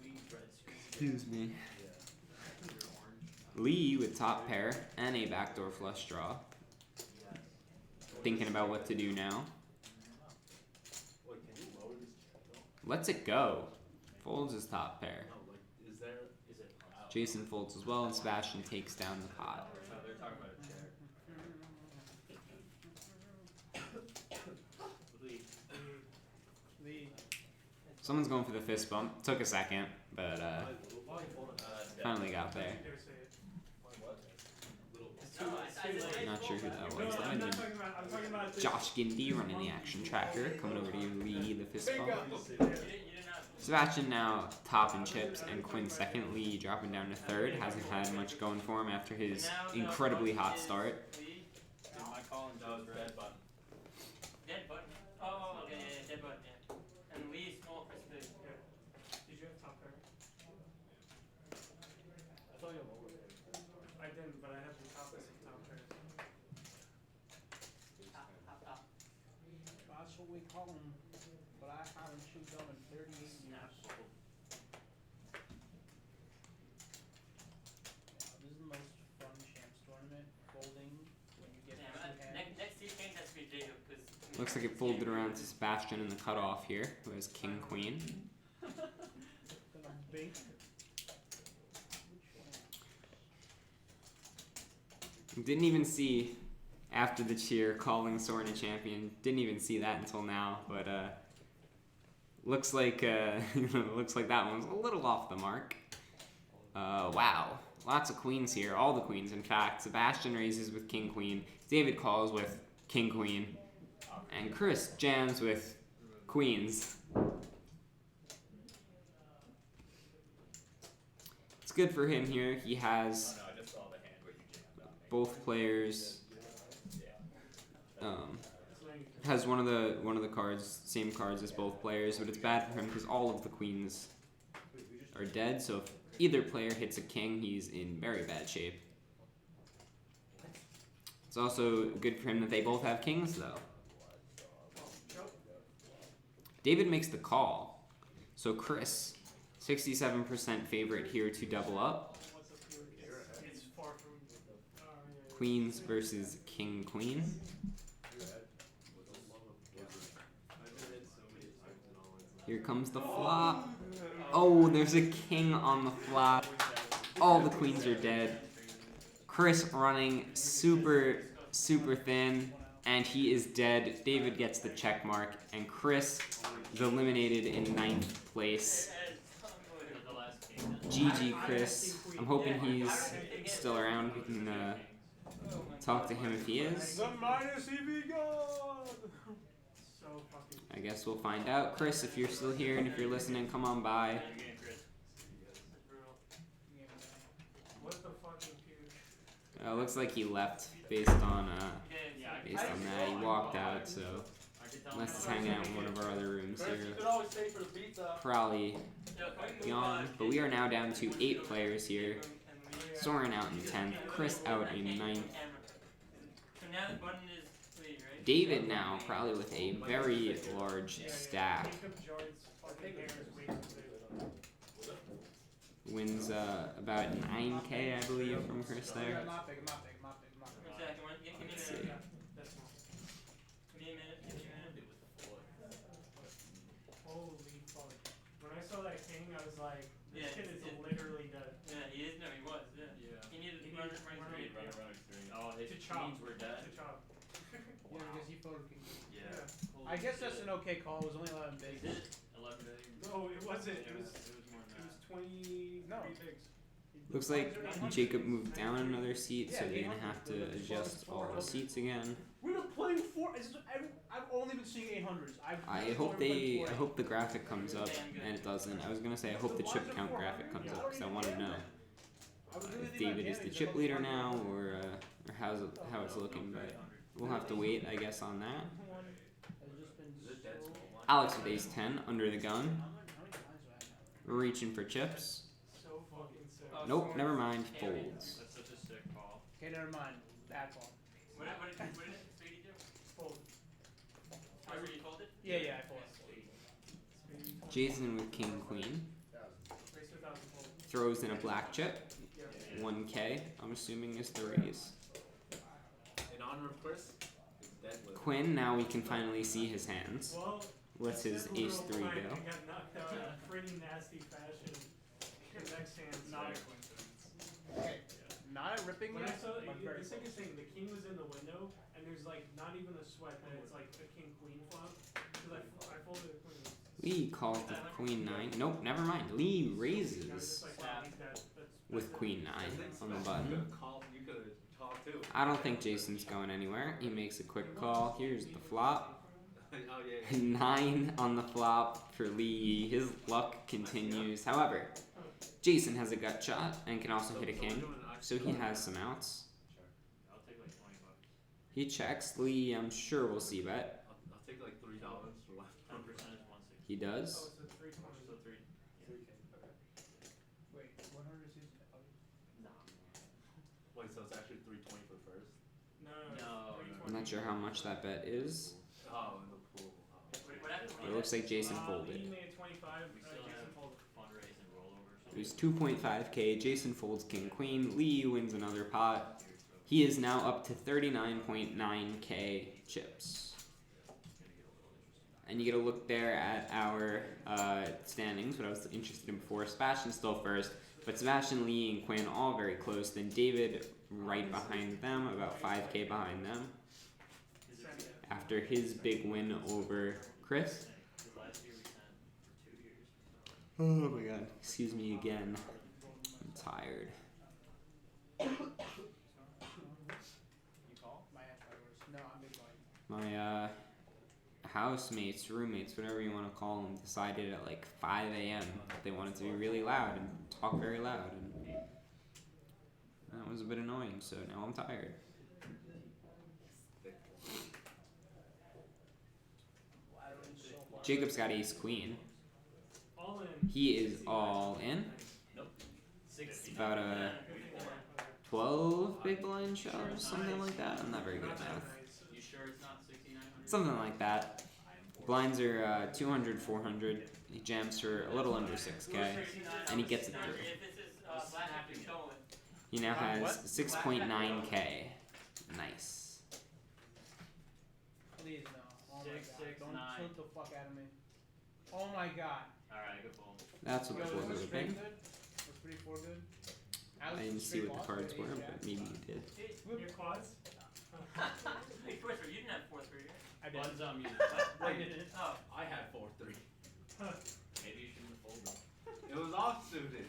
S3: we red screen it?
S1: Excuse me.
S3: Yeah. Your orange.
S1: Lee with top pair and a backdoor flush draw.
S3: Yes.
S1: Thinking about what to do now.
S8: Wait, can you lower this check though?
S1: Lets it go. Folds his top pair.
S8: No, like, is there?
S3: Is it? Wow.
S1: Jason folds as well and Sebastian takes down the pot.
S3: No, they're talking about a chair. Lee.
S9: Lee.
S1: Someone's going for the fist bump. Took a second, but finally got there.
S6: Dare say it.
S4: No, I said
S1: Not sure who that
S6: No,
S1: was. That
S6: I'm
S1: might
S6: not
S1: have
S6: talking about. I'm talking about.
S1: been Josh Gindy running the action tracker. Coming over to you, Lee, the fist bump.
S4: You did not.
S1: Sebastian now top in chips and Quinn second. Lee dropping down to third. Hasn't had much going for him after his incredibly hot start.
S4: Lee.
S3: Did my call and Joe's red button.
S4: Dead button. Oh, okay, yeah, dead button, yeah. And Lee small Chris big.
S6: Did you have top pair?
S8: I thought you lowered it.
S6: I didn't, but I have the top as of top pairs.
S4: Top.
S9: That's what we call them. But I haven't chewed gum in 38 years. This is the most fun champs tournament. Folding when you get
S4: Damn,
S9: two hands.
S4: next seed change has to be Jacob because.
S1: Looks like it folded around to Sebastian in the cutoff here, who has king queen.
S9: Gonna bink.
S1: Didn't even see after the cheer calling Soren a champion. Didn't even see that until now, but looks like looks like that one's a little off the mark. Wow, lots of queens here. All the queens, in fact. Sebastian raises with king queen. David calls with king queen, and Chris jams with queens. It's good for him here. He has
S3: Oh no, I just saw the hand where you jammed on me.
S1: both players.
S3: Yeah.
S1: Has one of the cards, same cards as both players, but it's bad for him because all of the queens are dead. So if either player hits a king, he's in very bad shape. It's also good for him that they both have kings, though. David makes the call, so Chris, 67% favorite here to double up.
S6: What's up here? It's far from. Yeah.
S1: Queens versus king queen. Here comes the flop. Oh, there's a king on the flop. All the queens are dead. Chris running super thin, and he is dead. David gets the check mark, and Chris is eliminated in 9th place.
S3: The last king.
S1: GG, Chris. I'm hoping he's still around. We can talk to him if he is.
S6: The minus EV god. So fucking.
S1: I guess we'll find out. Chris, if you're still here and if you're listening, come on by.
S6: What the fucking puke?
S1: Looks like he left based on that. He walked out, so unless he's hanging out in one of our other rooms here,
S8: You could always stay for the pizza.
S1: probably gone. But we are now down to 8 players here. Soren out in 10th, Chris out in 9th.
S4: So now the button is Lee, right?
S1: David now probably with a very large stack.
S6: Jacob Jard's fucking hair is way too big.
S1: Wins about 9K, I believe, from Chris there.
S9: I'm not big. I'm not big. I'm not big. I'm not big.
S4: Exactly. Give me a
S1: Let's
S4: minute.
S1: see.
S6: That's small.
S4: Give me a minute. Give me a minute.
S6: Holy fuck. When I saw that king, I was like, this
S4: Yeah,
S6: kid is
S4: it-
S6: literally dead.
S4: Yeah, he is. No, he was. Yeah.
S3: Yeah.
S4: He needed
S6: He
S4: run
S6: needed
S4: straight.
S6: run-
S3: Run extreme. Oh, his
S6: To chop.
S3: queens were dead.
S6: To chop.
S9: Yeah, because he folded king.
S3: Yeah.
S9: I guess that's an okay call. It was only 11 bigs.
S3: Is it 11 big?
S6: No, it wasn't. It was
S3: more than
S6: it was
S3: that.
S6: 23
S9: No.
S6: bigs.
S1: Looks like Jacob moved down another seat, so
S9: Yeah,
S1: they're gonna have to adjust all the seats again.
S9: We've been playing four. I've only been seeing 800s.
S1: I hope the graphic comes up, and it doesn't. I was gonna say I hope the chip count graphic comes up because I want to know if David is the chip leader now or how it's looking. But we'll have to wait, I guess, on that. Alex with ace 10 under the gun, reaching for chips.
S6: So fucking sick.
S1: Nope, never mind. Folds.
S3: That's such a sick call.
S9: Okay, never mind. Bad call.
S4: What did Speedy do?
S6: Fold.
S4: Oh, so you folded?
S9: Yeah, I folded.
S1: Jason with king queen
S6: Raise to 1,000 fold.
S1: throws in a black chip.
S6: Yeah.
S1: 1K. I'm assuming is the raise.
S8: In honor of Chris, it's dead with.
S1: Quinn. Now we can finally see his hands.
S6: Well,
S1: Lets his
S6: this
S1: ace
S6: little
S1: 3
S6: prank
S1: go.
S6: got knocked out in a pretty nasty fashion. His next hand's
S9: Not a
S6: coincidence.
S9: Okay, not a ripping
S6: When I
S9: yet,
S6: saw
S9: but very
S6: the thing
S9: close.
S6: is saying the king was in the window and there's like not even a sweat that it's like a king queen flop because I folded a queen.
S1: Lee calls with queen 9. Nope, never mind. Lee
S6: I was
S1: raises
S6: just like, wow, he's dead.
S1: with
S6: That's
S1: queen 9 on the button.
S8: You could have talked too.
S1: I don't think Jason's going anywhere. He makes a quick call. Here's the flop.
S8: Oh yeah.
S1: 9 on the flop for Lee. His luck continues. However, Jason has a gut shot and can also hit a king, so he has some outs.
S3: I'll take like 20 bucks.
S1: He checks. Lee, I'm sure we'll see bet.
S8: I'll take like $3 for left.
S3: 10% is 160.
S1: He
S6: Oh,
S1: does.
S6: it's a 320.
S3: So 3.
S9: Wait, 100 is
S3: Nah.
S8: Wait, so it's actually 320 for first?
S6: No,
S3: No,
S1: I'm not sure how much that bet is,
S8: Oh, in the pool. Oh.
S4: What happened?
S1: but it looks like Jason
S6: Lee
S1: folded.
S6: made 25.
S3: We still
S6: Jason
S3: have
S6: folded.
S3: fundraise and rollover. So
S1: It was 2.5K. Jason folds king queen. Lee wins another pot. He is now up to 39.9K chips. And you get a look there at our standings, what I was interested in before. Sebastian still first, but Sebastian, Lee, and Quinn all very close. Then David right behind them, about 5K behind them. After his big win over Chris.
S3: the last year we sent for 2 years.
S1: Oh my god, excuse me again. I'm tired.
S9: You call? My ass fireworks. No, I'm big blind.
S1: My housemates, roommates, whatever you want to call them, decided at like 5 a.m. that they wanted to be really loud and talk very loud, and that was a bit annoying, so now I'm tired. Jacob's got ace queen.
S6: All in.
S1: He is all in.
S3: Nope.
S1: It's
S3: 60.
S1: about a 12 big blind shove, something like that. I'm not very good at math.
S3: You sure it's not 6,900?
S1: Something like that. Blinds are 200, 400. He jams for a little under 6K, and he gets it through.
S4: If this is black after stolen.
S1: He now has 6.9K. Nice.
S9: Please no. Oh my
S3: 6,
S9: god.
S3: 6,
S9: Don't
S3: 9.
S9: tilt the fuck out of me. Oh my god.
S3: Alright, good pull.
S1: That's what the
S9: Yo,
S1: fours
S9: was
S1: are
S9: straight
S1: looking.
S9: good? Was 3-4 good?
S1: I didn't see what the cards were, but maybe you did.
S6: Your quads?
S4: Hey, Twister, you didn't have 4-3, right?
S9: I did.
S3: Buns on music.
S4: I didn't. Oh.
S8: I had 4-3.
S3: Maybe you shouldn't have folded.
S8: It was offsuited.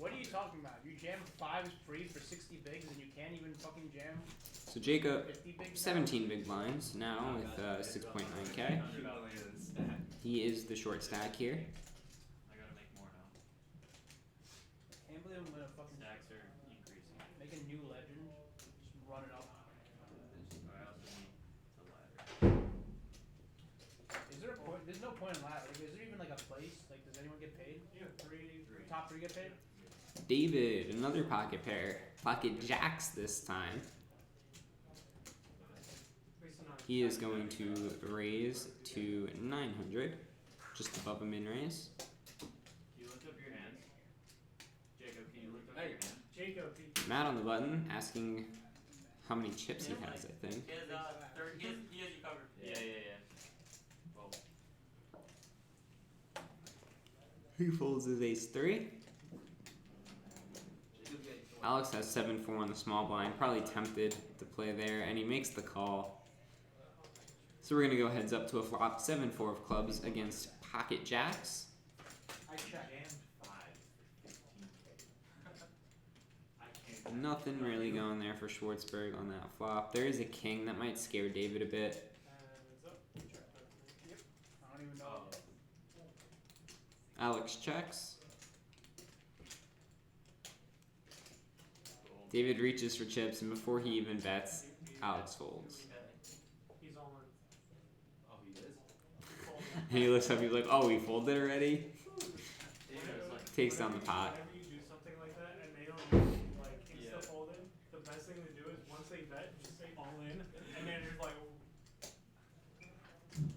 S9: What are you talking about? You jam 5s free for 60 bigs and you can't even fucking jam
S1: So Jacob,
S9: 50 bigs?
S1: 17 big blinds now with 6.9K.
S8: Humiliated stat.
S1: He is the short stack here.
S3: I gotta make more now.
S9: Can't believe I'm gonna fucking
S3: Stacks are increasing.
S9: make a new legend. Just run it up.
S3: I also need the ladder.
S9: Is there a point? There's no point in ladder. Like, is there even like a place? Like, does anyone get paid?
S6: Yeah, 3.
S9: Top 3 get paid?
S1: David, another pocket pair. Pocket jacks this time.
S6: Raise to 9.
S1: He is going to raise to 900, just above a min raise.
S3: Can you lift up your hands? Jacob, can you lift up your hands?
S6: Jacob,
S1: Matt on the button asking how many chips he has, I think.
S4: He has, he has you covered.
S3: Yeah. Well,
S1: He folds his ace 3.
S3: Jacob's getting so much.
S1: Alex has 7-4 on the small blind, probably tempted to play there, and he makes the call. So we're going to go heads up to a flop, 7-4 of clubs against pocket jacks.
S9: I check.
S2: Jammed 5 for 15K. I can't.
S1: Nothing really going there for Schwartzberg on that flop. There is a king that might scare David a bit.
S6: and it's up. Check that.
S9: Yep. I don't even know.
S1: Alex checks.
S3: Cool.
S1: David reaches for chips, and before he even bets, Alex folds.
S6: He's all in.
S3: Oh, he is?
S1: And he looks up, he's like, oh, we folded already?
S3: David is like,
S1: Takes down the pot.
S6: Whenever you do something like that and they don't like
S3: Yeah.
S6: insta fold it, the best thing to do is once they bet, just say all in, and then it's like,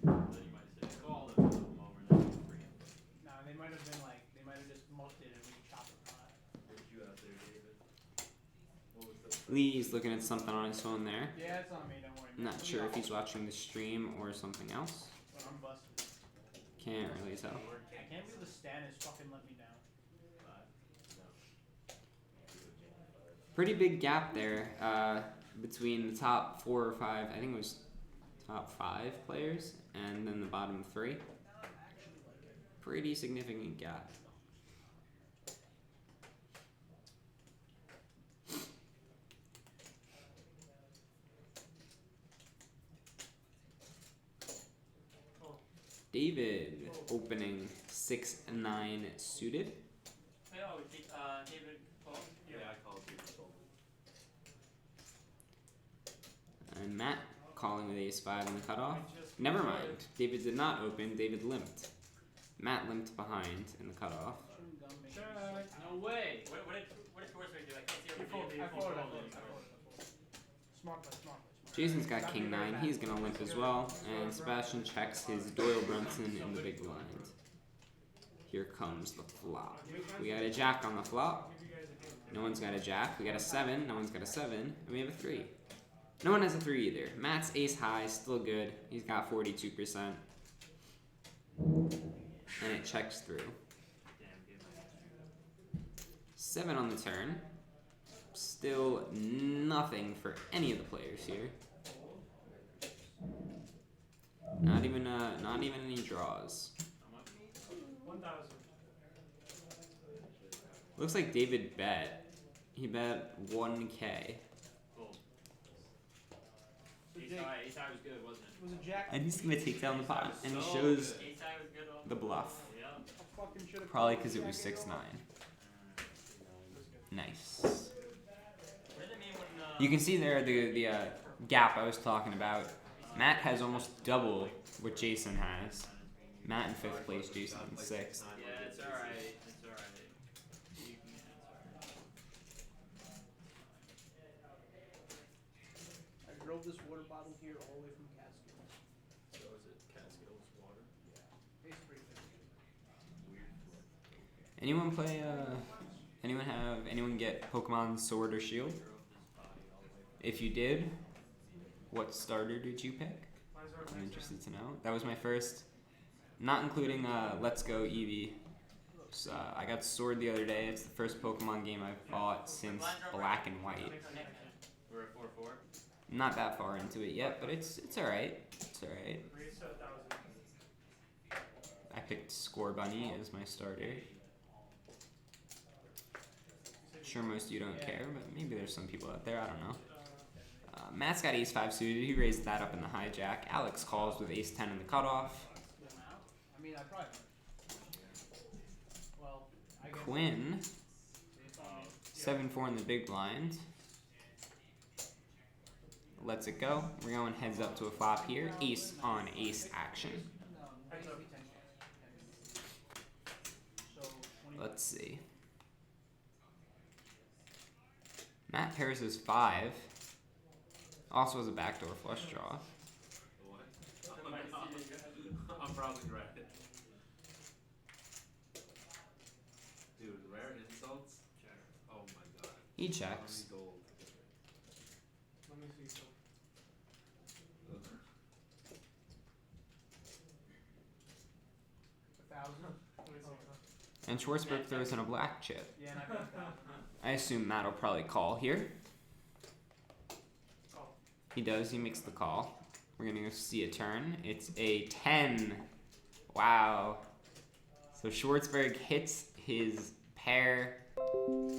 S3: then you might say, call him, flip him over, and then free him.
S9: Nah, they might have been like, they might have just mucked it and we chopped the pot.
S3: What did you have there, David? What was the...
S1: Lee's looking at something on his phone there.
S9: Yeah, it's on me, don't worry.
S1: Not sure if he's watching the stream or something else.
S9: But I'm busted.
S1: Can't really tell.
S9: I can't believe the Stan is fucking let me down.
S1: Pretty big gap there between the top 4 or 5, I think it was top 5 players, and then the bottom 3. Pretty significant gap. David opening 6-9 suited.
S4: Oh, David Paul.
S3: Yeah, I called David fold.
S1: And Matt calling with ace-5 in the cutoff. Never mind. David did not open. David limped. Matt limped behind in the cutoff.
S9: Chewing gum makes me
S6: check.
S9: sick.
S3: No way!
S4: What did Schwartzberg do? I can't see
S6: He
S4: over
S6: folded.
S4: here.
S9: I folded. Smart play, smart play.
S1: Jason's got king 9. He's gonna limp as well. And Sebastian checks his Doyle Brunson in the big blind. Here comes the flop. We got a jack on the flop.
S6: Give you guys a hint.
S1: No one's got a jack. We got a 7. No one's got a 7. And we have a 3. No one has a 3 either. Matt's ace high, still good. He's got 42%. And it checks through.
S3: Damn, give my
S1: 7 on the turn. Still nothing for any of the players here. Not even any draws.
S3: How much?
S6: 1,000.
S1: Looks like David bet. He bet 1K.
S3: Cool.
S9: So
S3: Ace
S9: Jake,
S3: high was good, wasn't it?
S9: it was a jack.
S1: And he's gonna take down the pot, and he
S3: So
S1: shows
S4: Ace high was good.
S1: the bluff.
S3: Yeah.
S9: I fucking should've
S1: Probably
S9: called
S1: because it
S9: jack
S1: was
S9: eight
S1: 6-9.
S9: off.
S1: Nice.
S4: What did it mean when
S1: You can see there the gap I was talking about. Matt has almost double what Jason has. Matt in 5th place, Jason in 6th.
S3: Yeah, it's alright. It's alright. You can, it's alright.
S9: I drove this water bottle here all the way from Catskills.
S3: So is it Catskills water?
S9: Tastes pretty good.
S3: Weird flip.
S1: Anyone play anyone get Pokemon Sword or Shield?
S3: Drove this body all the way from
S1: If you did, what starter did you pick?
S6: Mine's our
S1: I'm
S6: next
S1: interested to know. That was my first, not including Let's Go Eevee. So, I got Sword the other day. It's the first Pokemon game I've bought since Black and White.
S3: We're at 4-4.
S1: Not that far into it yet, but it's alright. It's alright.
S6: Raise to 1,000.
S1: I picked Score Bunny as my starter. Sure, most of you don't care, but maybe there's some people out there. I don't know. Matt's got ace-5 suited. He raised that up in the hijack. Alex calls with ace-10 in the cutoff.
S9: I mean, I probably would. Well, I guess.
S1: Quinn,
S9: Based on me.
S1: 7-4 in the big blind. Lets it go. We're going heads up to a flop here. Ace on ace action.
S9: No, it used to be 10 chance. So, 20.
S1: Let's see. Matt pairs his 5. Also has a backdoor flush draw.
S8: probably right. Dude, rare insults?
S3: Check.
S8: Oh my god.
S1: He
S8: How
S1: checks.
S8: many gold?
S6: Let me see some.
S8: Ugh.
S9: 1,000.
S6: Let me see some.
S1: And Schwartzberg throws in a black chip.
S9: Yeah, and I bet 1,000.
S1: I assume Matt will probably call here.
S6: Call.
S1: He does, he makes the call. We're gonna go see a turn. It's a 10. Wow. So Schwartzberg hits his pair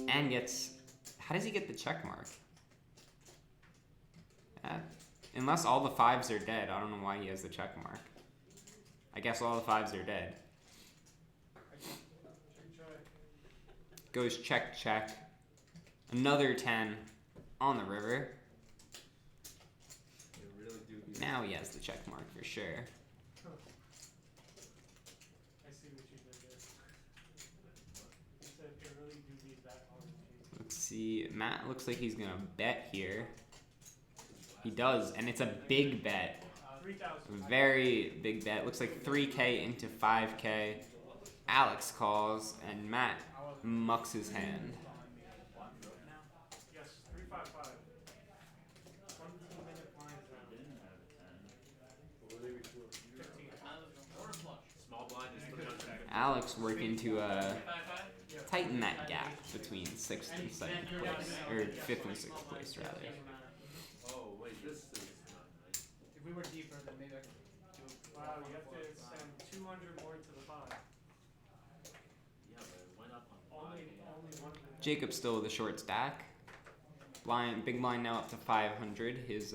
S1: and gets. How does he get the check mark? Unless all the fives are dead, I don't know why he has the check mark. I guess all the fives are dead.
S6: Check, check.
S1: Goes check, check. Another 10 on the river.
S8: They really do be.
S1: Now he has the check mark for sure.
S6: I see what you did there. You said it really do be that RNG.
S1: Let's see. Matt looks like he's gonna bet here. He does, and it's a big bet.
S6: 3,000.
S1: Very big bet. Looks like 3K into 5K. Alex calls, and Matt mucks his hand.
S6: Yes, 355. 20-minute blinds now.
S3: Didn't have a 10.
S8: What were they before?
S6: 15.
S3: Or a flush.
S8: Small blind is 300.
S1: Alex working to
S4: 5-5?
S1: tighten that gap between 6th and 7th place, or 5th and 6th place rather.
S8: Oh, wait, this is not nice.
S9: If we were deeper, then maybe I could do it.
S6: Wow, you have to send 200 more to the 5.
S3: Yeah, but it went up on
S6: Only
S3: 5
S6: one.
S1: Jacob's still with a short stack. Blind, big blind now up to 500. His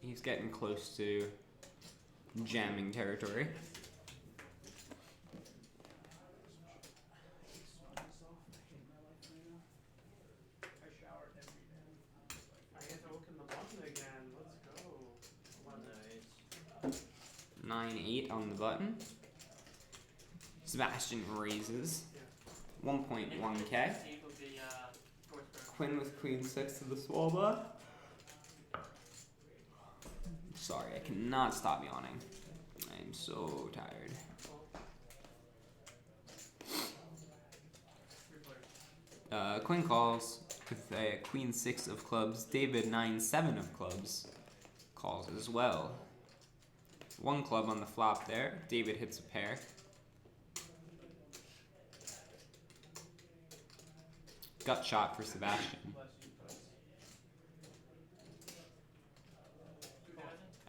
S1: he's getting close to jamming territory.
S9: I shower every day.
S6: I get to open the button again. Let's go.
S3: 1.
S1: 9-8 on the button. Sebastian raises 1.1K. Quinn with Queen 6 to the small blind. Sorry, I cannot stop yawning. I am so tired. Quinn calls with a Queen 6 of clubs. David 9-7 of clubs calls as well. One club on the flop there. David hits a pair. Gut shot for Sebastian.
S9: Bless you, Chris.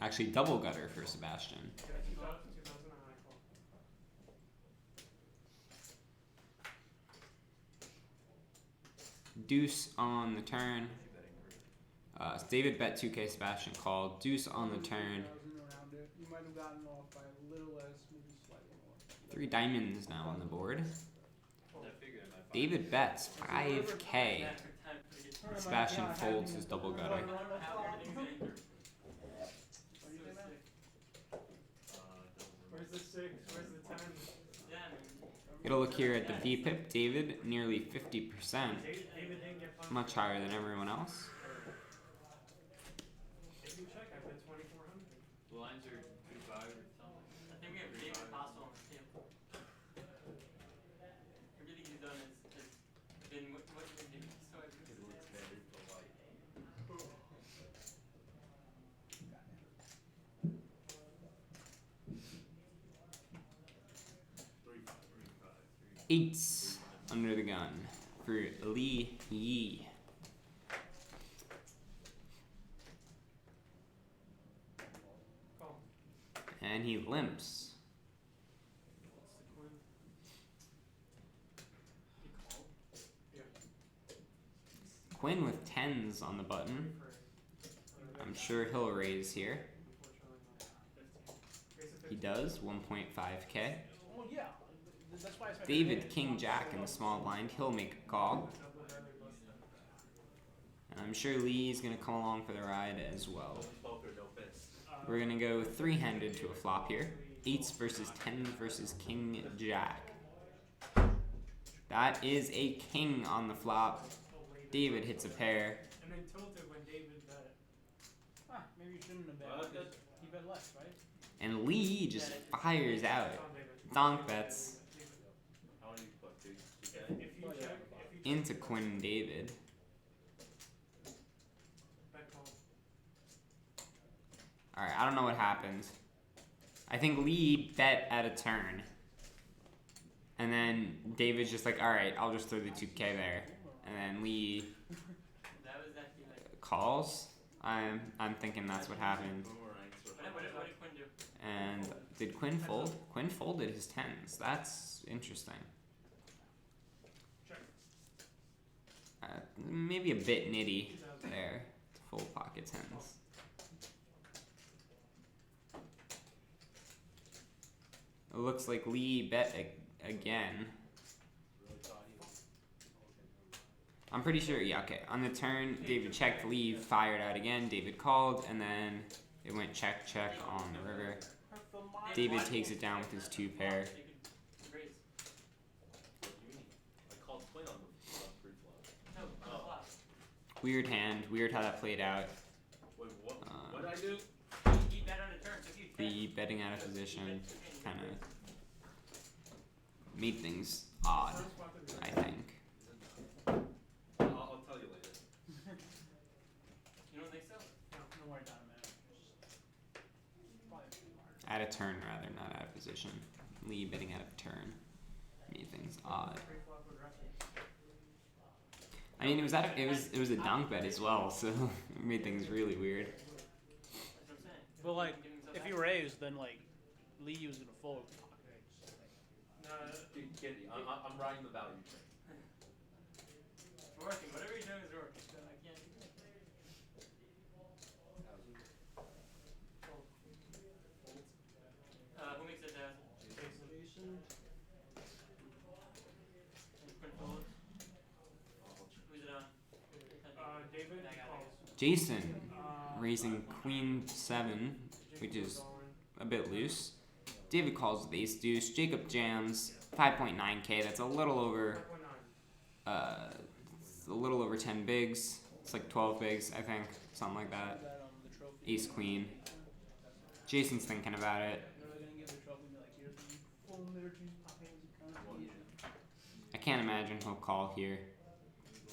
S1: Actually, double gutter for Sebastian.
S6: 2,000 I call.
S1: Deuce on the turn. David bet 2K, Sebastian called. Deuce on the turn.
S9: 1,000 around it. You might have gotten off by a little less, maybe slightly more.
S1: 3 diamonds now on the board.
S3: I figured my 5.
S1: David bets 5K. Sebastian folds his double gutter.
S9: What do you think, man?
S6: Where's the 6? Where's the 10?
S1: Get a look here at the VPIP. David nearly 50%.
S6: David didn't get punched.
S1: Much higher than everyone else.
S6: If you check, I bet 2,400.
S3: Blinds are 2-5 or something.
S4: I think we have David Apostle on the table. Everything he's done has been what you've been doing, so I think
S3: It looks better for white.
S1: Eights under the gun for Lee Yi.
S6: Call.
S1: And he limps.
S6: What's the Quinn? He called? Yeah.
S1: Quinn with 10s on the button. I'm sure he'll raise here. He does, 1.5K.
S9: Oh, yeah. That's why I said
S1: David King Jack in the small blind, he'll make a call. And I'm sure Lee's gonna come along for the ride as well.
S8: Poker, no fist.
S1: We're gonna go 3-handed to a flop here. 8s versus 10s versus King Jack. That is a king on the flop. David hits a pair.
S6: And then tilted when David bet.
S9: Ah, maybe you shouldn't have bet.
S8: Well,
S9: Because he bet less, right?
S1: And Lee just fires out. Donk bets
S8: How many do you put? 2K?
S6: If you check,
S1: into Quinn David.
S6: bet call.
S1: Alright, I don't know what happened. I think Lee bet at a turn. And then David's just like, alright, I'll just throw the 2K there. And then Lee
S4: That was actually like.
S1: calls. I'm thinking that's what happened.
S8: Boomerangs or
S4: What did Quinn do?
S1: And did Quinn fold? Quinn folded his tens. That's interesting.
S6: Check.
S1: Maybe a bit nitty there. Full pocket tens. It looks like Lee bet again. I'm pretty sure, yeah, okay. On the turn, David checked, Lee fired out again, David called, and then it went check, check on the river. David takes it down with his 2 pair.
S4: You could raise.
S8: What do you mean? I called Quinn on the pre-flop.
S4: No, on the flop.
S1: Weird hand, weird how that played out.
S8: Wait, what? What did I do?
S4: He bet on a turn, so if you
S1: The betting out of position kind of made things odd, I think.
S8: I'll tell you later.
S4: You don't think so?
S9: No, don't worry about it, man. Probably
S1: At a turn rather, not out of position. Lee betting out of turn made things odd. I mean, it was a donk bet as well, so it made things really weird.
S4: That's what I'm saying.
S9: But like,
S4: Giving himself
S9: if
S4: back.
S9: you raise, then like, Lee was gonna fold.
S8: Dude, get me. I'm riding the value train.
S4: It's working. Whatever you're doing is working. So I can't do that. Who makes it 1,000? Quinn folds. Who's it on?
S6: David
S4: I got
S6: calls.
S4: it.
S1: Jason raising Queen 7, which is a bit loose. David calls with ace deuce. Jacob jams 5.9k. That's a little over. It's a little over 10 bigs. It's like 12 bigs, I think, something like that.
S9: The trophy.
S1: Ace queen. Jason's thinking about it.
S9: They're really gonna give the trophy and be like, here's the full liturgy popping as
S1: I can't imagine he'll call here.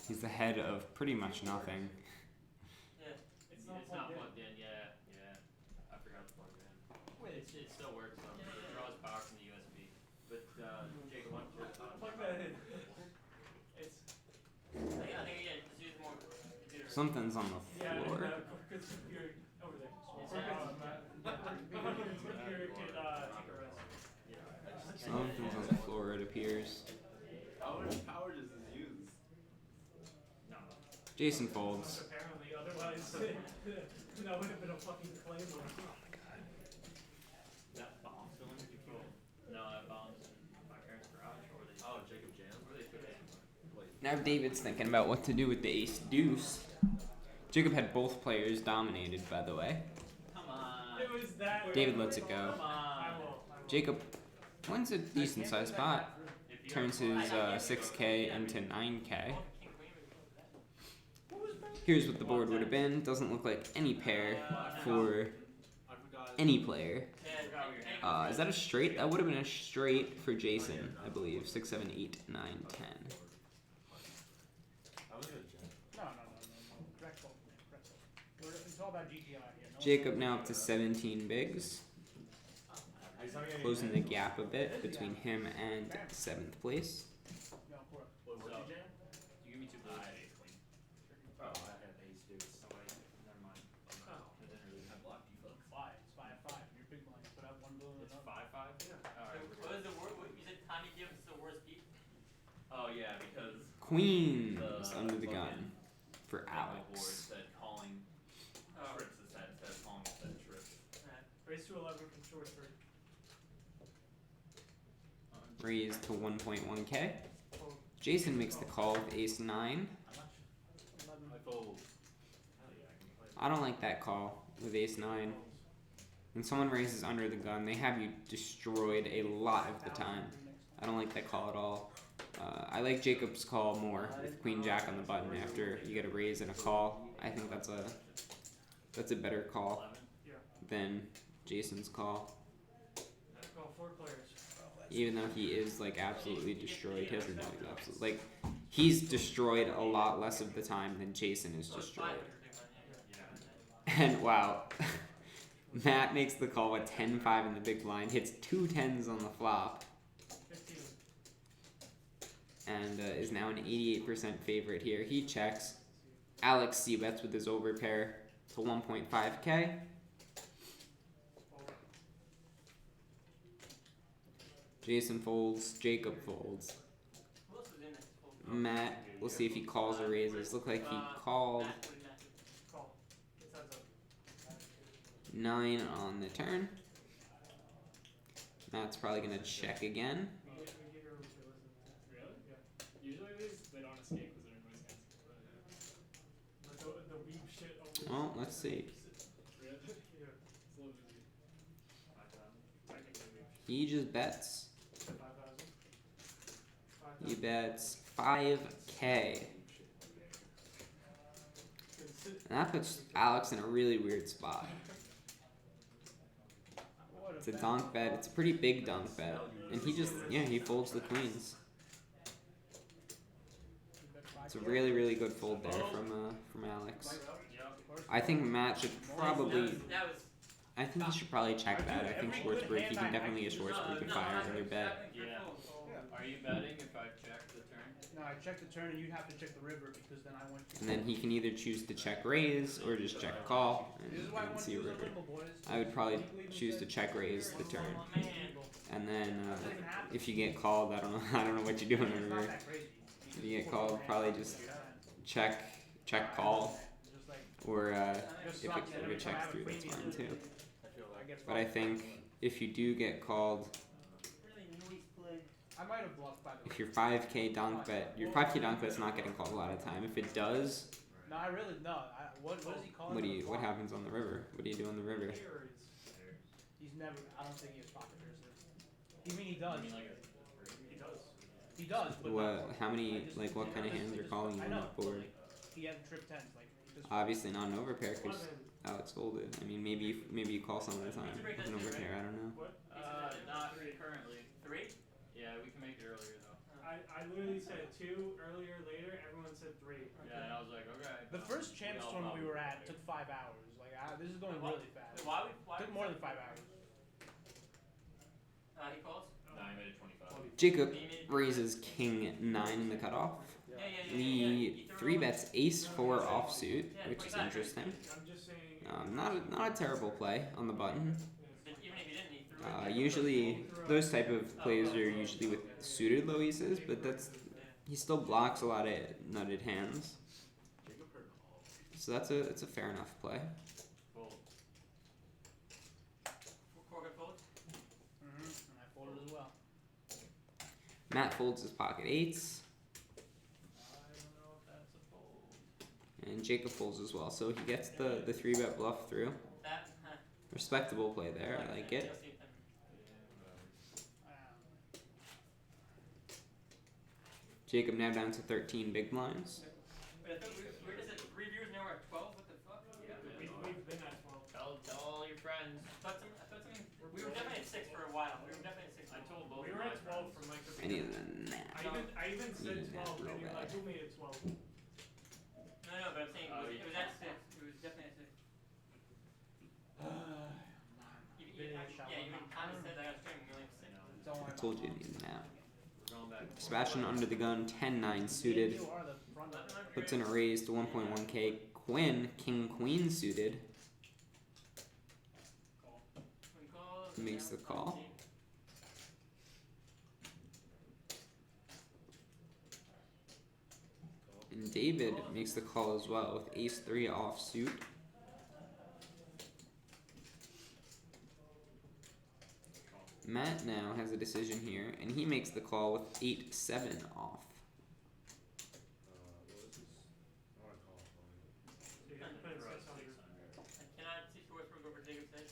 S1: He's the head of pretty much nothing.
S4: Yeah.
S3: It's not plugged in, yeah. I forgot to plug it in. It still works though. It draws power from the USB. But Jacob, why don't you
S6: Plug that in. It's
S4: I think again, just use more computer.
S1: Something's on the
S6: yeah,
S1: floor.
S6: Cork's computer over there.
S4: It's
S6: Computer could take a rest.
S1: Something's on the floor, it appears.
S8: How much power does this use?
S1: Jason folds.
S6: Apparently, otherwise that would have been a fucking claymore.
S3: that bomb still in your phone? No, that bomb's in my parents' garage or they
S8: Jacob Jam?
S3: or they put it somewhere.
S8: Wait.
S1: Now David's thinking about what to do with the ace deuce. Jacob had both players dominated, by the way.
S3: Come on.
S6: It was that.
S1: David lets it go.
S3: Come on.
S6: I will.
S1: Jacob wins a decent sized pot.
S3: If you
S1: Turns his 6k into 9k.
S4: King queen.
S1: Here's what the board would have been. Doesn't look like any pair for
S8: I forgot.
S1: any player.
S4: Yeah,
S1: Is that a straight? That would have been a straight for Jason, I believe. 6, 7, 8, 9, 10.
S8: I was gonna jam.
S9: No. Correct fold, man. Correct fold. It's all about GTI here. No
S1: Jacob now up to 17 bigs. Closing the gap a bit between him and 7th place.
S9: No, Cora.
S8: Wait, what'd you jam?
S3: You give me 2
S8: I
S3: bigs.
S8: had ace queen. Oh, I had ace deuce.
S3: Oh wait, never mind.
S8: Oh.
S3: It didn't really
S8: I blocked you folks.
S9: Five. It's 5-5. You're big blind. Put out one blue and
S3: It's
S9: another.
S3: 5-5?
S8: Yeah.
S3: Alright.
S4: What was the word? What you said? Tommy gives the worst beat.
S3: Oh yeah, because
S1: Queens
S3: the
S1: under the
S3: plug-in
S1: gun for
S3: on my board
S1: Alex.
S3: said calling
S4: Oh.
S3: trips instead of calling instead of trips.
S6: Raise to 11 from short for
S1: Raised to 1.1k. Jason makes the call with ace 9.
S8: How much?
S9: 11.
S8: I fold.
S6: hell yeah, I can play.
S1: I don't like that call with ace 9. When someone raises under the gun, they have you destroyed a lot of the time. I don't like that call at all. I like Jacob's call more with queen jack on the button after you get a raise and a call. I think that's a better call
S3: 11?
S6: Yeah.
S1: than Jason's call.
S6: 4 players.
S1: Even though he is like absolutely destroyed. He doesn't know he's absolutely like he's destroyed a lot less of the time than Jason is
S4: So it's
S1: destroyed.
S4: 500 big blind, yeah.
S3: Yeah.
S1: And wow, Matt makes the call with 10-5 in the big blind, hits 2 10s on the flop,
S6: 15.
S1: and is now an 88% favorite here. He checks. Alex C bets with his overpair to 1.5k. Jason folds. Jacob folds.
S4: Who else was in that?
S1: Matt, we'll see if he calls or raises. Look like he called.
S4: Matt, what did Matt do?
S6: Call. It's heads up.
S1: 9 on the turn. Matt's probably gonna check again.
S6: We give your listen.
S2: Really?
S6: Yeah.
S2: Usually they don't escape because they're in voice hands.
S6: But the weeb shit always.
S1: Well, let's see.
S2: Really?
S6: Yeah.
S2: It's a little busy. 5,000. Technically.
S1: He just bets.
S6: 5,000.
S1: He bets 5k. And that puts Alex in a really weird spot.
S9: What
S1: It's a
S9: bet.
S1: donk bet. It's a pretty big donk bet. And he just, yeah, he folds the queens.
S9: You bet 5K.
S1: It's a really, really good fold there from Alex. I think Matt should probably,
S4: That was
S1: I think he should probably check that. I think Schwartzberg, he can definitely get Schwartzberg to fire another bet.
S3: Yeah. Are you betting if I check the turn?
S9: No, I checked the turn and you'd have to check the river because then I went.
S1: And then he can either choose to check raise or just check call
S9: This is why I
S1: and
S9: want to
S1: see a
S9: use a
S1: river.
S9: limbo, boys.
S1: I would probably choose to check raise the turn.
S4: oh man.
S1: And then if you get called, I don't know what you do in the
S9: It's not
S1: river.
S9: that crazy.
S1: If you get called, probably just check call,
S9: Just like,
S1: or
S9: just
S1: if
S9: sucks that
S1: it
S9: every time I
S1: checks
S9: have a
S1: through, that's
S9: premium,
S1: fine too.
S9: I get
S1: But I
S9: fucked.
S1: think if you do get called,
S4: Really noise play.
S9: I might have bluffed by the way.
S1: if your 5k donk bet, your 5k donk bet's not getting called a lot of time. If it does,
S9: No, I really no. What does he call it?
S1: what happens on the river? What do you do on the river?
S6: Here is.
S9: He's never. I don't think he has pocket pairs there. You mean he does?
S3: I mean, like
S6: He does.
S9: He does, but
S1: What?
S9: not-
S1: How many?
S9: I just-
S1: Like what kind of hands are calling you
S9: I
S1: on
S9: know,
S1: that
S9: but,
S1: board?
S9: like, he had trip tens, like just
S1: Obviously not an overpair
S6: One
S1: because
S6: in.
S1: Alex folded. I mean, maybe you call some of the time with an overpair. I don't know.
S6: What?
S3: not currently.
S4: 3?
S3: Yeah, we can make it earlier though.
S6: I literally said 2 earlier, later. Everyone said 3.
S3: Yeah, and I was like, okay.
S9: the first champs
S3: all
S9: tournament we
S3: probably
S9: were at
S3: do.
S9: took 5 hours. Like this is going
S4: Why-
S9: really fast.
S4: Why we
S9: Took more than 5 hours.
S4: he calls?
S3: No, I made it 25.
S1: Jacob raises king 9 in the cutoff.
S4: Yeah.
S1: He
S4: threw
S1: 3 bets ace 4 offsuit, which is interesting.
S6: I'm just saying.
S1: Not a terrible play on the button.
S4: But even if he didn't, he threw it.
S1: Usually those type of plays are usually with suited low aces, but he still blocks a lot of nutted hands. So it's a fair enough play.
S3: Fold.
S4: Corgan folds.
S9: And I folded as well.
S1: Matt folds his pocket eights,
S3: I don't know if that's a fold.
S1: and Jacob folds as well. So he gets the 3-bet bluff through.
S4: That,
S1: Respectable play there. I like it.
S3: Yeah, whatever.
S1: Jacob now down to 13 big blinds.
S4: But I thought we were just at reviewers now we're at 12. What the fuck?
S3: Yeah, man.
S6: We've been at 12.
S3: Tell all your friends.
S4: I thought something. We were definitely at 6 for a while. We were definitely at 6.
S3: I told both
S6: We
S3: of
S6: were
S3: my
S6: at 12
S3: friends.
S6: from like the
S1: I need
S6: beginning.
S1: a nap.
S6: I even said
S1: Yeah,
S6: 12,
S1: real
S6: and you're like,
S1: bad.
S6: who made it 12?
S4: No, but I'm saying
S3: Oh,
S4: it was at 6. It was definitely at 6. Yeah, you kind of said that I was trying to like 6.
S9: Don't worry
S1: I told you
S9: about
S1: to need a nap.
S3: We're going back.
S1: Sebastian under the gun, 10-9 suited.
S9: You are the front of it.
S1: Puts in a raise to 1.1k. Quinn, king queen suited.
S4: When calls,
S1: Makes the call. And David makes the call as well with ace 3 offsuit. Matt now has a decision here, and he makes the call with 8-7 off.
S6: So you have to put in 600.
S4: I cannot see Schwartzberg over Jacob's head.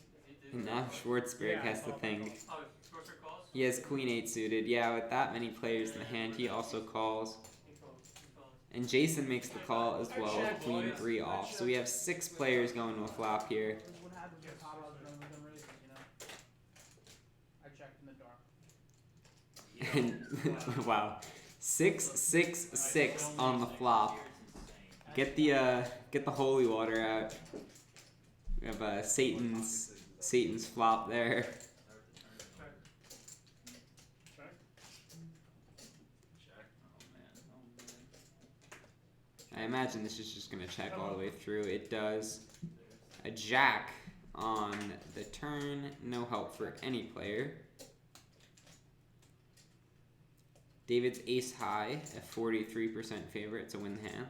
S1: And now Schwartzberg has to think.
S4: Oh, Schwartzberg calls?
S1: He has queen 8 suited. Yeah, with that many players in the hand, he also calls.
S6: He folds.
S4: He calls.
S1: And Jason makes the call as well with queen 3 off. So we have 6 players going to a flop here.
S9: This is what happens when Pablo's done with them races, you know. I checked in the dark.
S1: And wow, 666 on the flop.
S3: Here, it's insane.
S1: Get the holy water out. We have Satan's flop there.
S3: Start the tournament
S6: Check.
S3: over.
S6: Check.
S3: Check. Oh man. Oh man.
S1: I imagine this is just gonna check all the way through. It does. A jack on the turn, no help for any player. David's ace high, a 43% favorite to win the hand.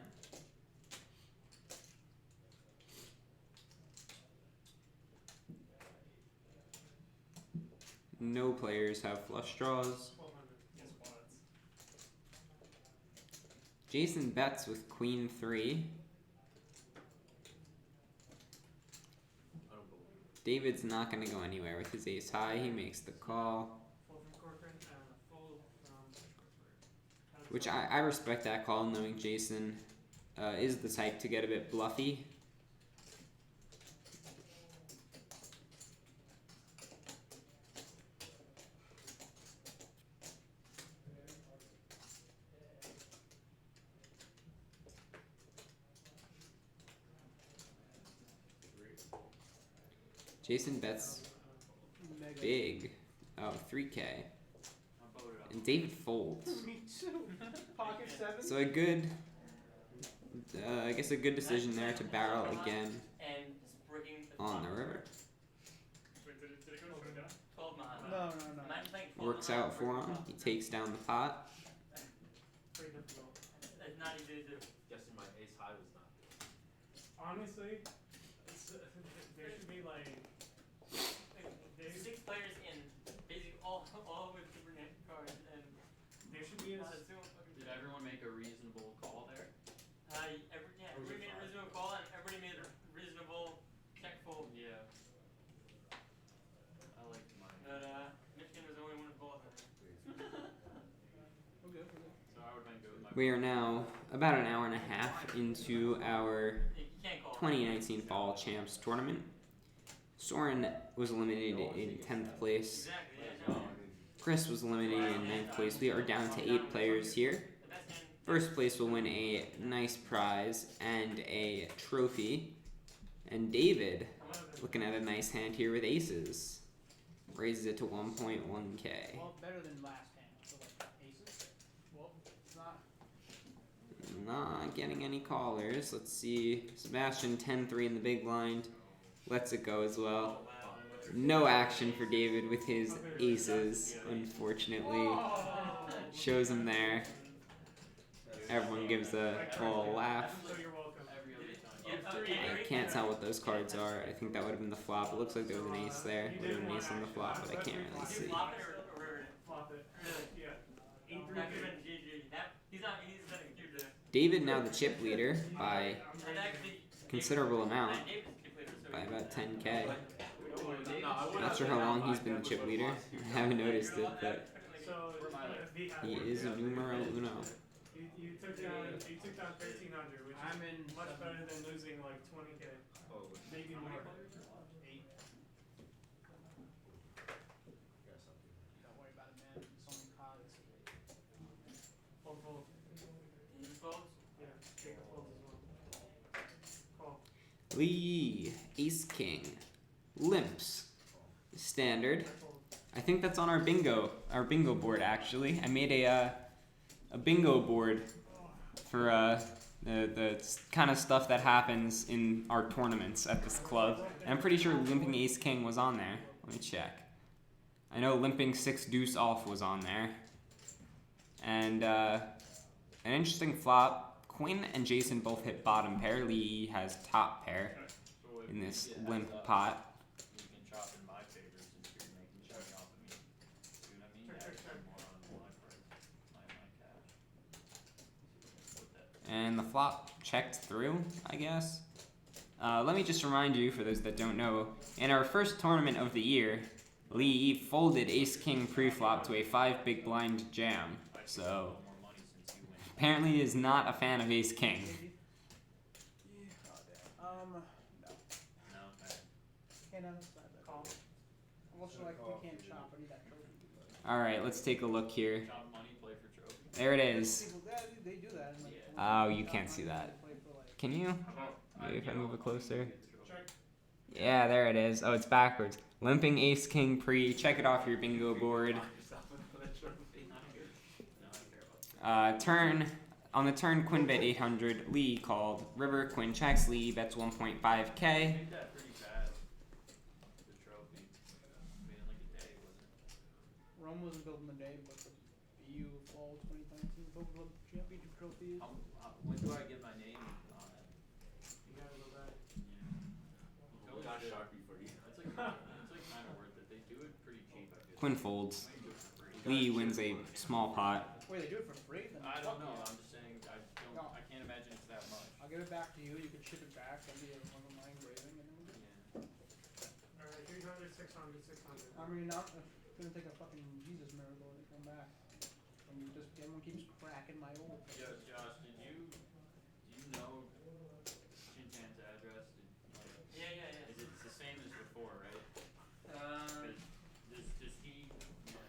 S1: No players have flush draws.
S6: 1200. Yes, quads.
S1: Jason bets with queen 3.
S8: I don't believe it.
S1: David's not going to go anywhere with his ace high. He makes the call,
S6: Full from Corcoran and full from Corcoran.
S1: which I respect that call, knowing Jason is the type to get a bit bluffy. Jason bets
S9: Mega.
S1: big. Oh, 3K.
S3: I voted on
S1: And David folds.
S9: Me too. Pocket 7.
S1: So a good, I guess a good decision there to barrel again
S4: And it's breaking the
S1: on the
S4: top.
S1: river.
S6: Wait, did it go to showdown?
S4: 12 Mahan.
S9: No.
S4: Imagine playing 12
S1: Works
S4: Mahan
S1: out for
S4: breaking
S1: him.
S4: the
S1: He
S4: top.
S1: takes down the pot.
S6: Very difficult.
S4: It's not easy to do.
S8: Guessing my ace high was not good.
S6: Honestly, it's, there should be like. There,
S4: 6 players in basically all with different cards, and
S6: there should be a.
S4: it's so fucking.
S3: Did everyone make a reasonable call there?
S4: Everybody made a reasonable call, and everybody made a reasonable check fold.
S3: Yeah. I like mine.
S4: But Michigan was the only one involved in it.
S9: We're good.
S3: So I would then go with my.
S1: We are now about an hour and a half into our
S4: You can't call.
S1: 2019 Fall Champs tournament. Soren was eliminated in 10th place.
S4: Exactly. Yeah. No.
S1: Chris was eliminated in 9th place. We are down to 8 players here.
S4: The best hand.
S1: First place will win a nice prize and a trophy. And David, looking at a nice hand here with aces, raises it to 1.1k.
S9: Well, better than last hand. So like aces. Well, it's not.
S1: Not getting any callers. Let's see. Sebastian 10-3 in the big blind. Lets it go as well. No action for David with his aces, unfortunately. Shows him there. Everyone gives a little laugh.
S6: So you're welcome.
S3: Every other time.
S4: Yeah,
S1: I can't tell what those cards are. I think that would have been the flop. It looks like there was an ace there. Would have been an ace on the flop, but I can't really
S4: Did you
S1: see.
S4: flop it or river it?
S6: Flop it.
S4: Really?
S6: Yeah. 8-3.
S4: That could have been GG. He's betting huge there.
S1: David now the chip leader by
S4: And actually,
S1: considerable amount,
S4: David's chip leader, so
S1: by
S4: he-
S1: about 10k.
S8: No, I wouldn't
S1: Not sure how long he's been the chip leader. I haven't noticed it, but
S6: So
S1: he is a numero uno.
S6: you took down 1300, which
S9: I'm
S6: is
S9: in
S6: much
S9: 7.
S6: better than losing like 20k,
S8: Oh,
S6: maybe
S3: How many
S6: more.
S3: players?
S6: 8.
S8: got something.
S9: Don't worry about it, man. It's only cogs.
S6: Fold.
S4: He folds.
S6: Yeah, take the folds as well. Call.
S1: Lee, ace king, limps, standard.
S6: Fold.
S1: I think that's on our bingo board actually. I made a bingo board for the kind of stuff that happens in our tournaments at this club. And I'm pretty sure limping ace king was on there. Let me check. I know limping 6 deuce off was on there. And an interesting flop. Quinn and Jason both hit bottom pair. Lee has top pair
S3: So if
S1: in this
S3: it adds
S1: limp
S3: up,
S1: pot.
S3: You can chop in my favor since you're making money off of me. See what I mean? Add more on my part, my cash. Put that.
S1: And the flop checked through, I guess. Let me just remind you, for those that don't know, in our first tournament of the year, Lee folded ace-king pre-flop to a 5 big blind jam. So,
S3: More money since you win.
S1: apparently he is not a fan of ace-king.
S9: No.
S3: No, alright.
S9: Okay, no, that's not bad.
S6: Call.
S9: Also, like, we can't chop. I need that trophy.
S1: Alright, let's take a look here.
S3: Chop money, play for trophy.
S1: There it is.
S9: People, yeah, they do that. And, like,
S3: Yeah.
S1: Oh, you can't see that.
S9: Play for, like,
S1: Can you?
S2: How about
S1: Maybe if I move it closer.
S2: check?
S1: Yeah, there it is. Oh, it's backwards. Limping ace king pre. Check it off your bingo board.
S3: Knock yourself another trophy. No, I don't care about that.
S1: Turn. On the turn, Quinn bet 800. Lee called. River, Quinn checks. Lee bets 1.5k.
S3: I made that pretty bad. The trophy. Made in like a day, wasn't it?
S9: Rome wasn't built in a day, but the EU Fall 2019 Poker Club Championship trophy is.
S3: When do I get my name on it?
S2: You gotta go back.
S3: Yeah.
S8: Well, got Sharpie for you.
S3: It's like kind of worth it. They do it pretty cheap. I feel.
S1: Quinn folds.
S3: They do it for free.
S1: Lee wins a small pot.
S9: Wait, they do it for free? Then
S3: I
S9: fuck
S3: don't know.
S9: yeah.
S3: I'm just saying.
S9: No.
S3: I can't imagine it's that much.
S9: I'll give it back to you. You can ship it back. Send me one of my engraving, and then we're good.
S3: Yeah.
S2: Alright, 300, 600, 600.
S9: I mean, not gonna take a fucking Jesus miracle to come back. And you just everyone keeps cracking my old.
S3: Yo, Josh, do you know Chin-Chan's address?
S4: Yeah.
S3: Is it the same as before, right?
S4: Um,
S3: Does he? Yeah.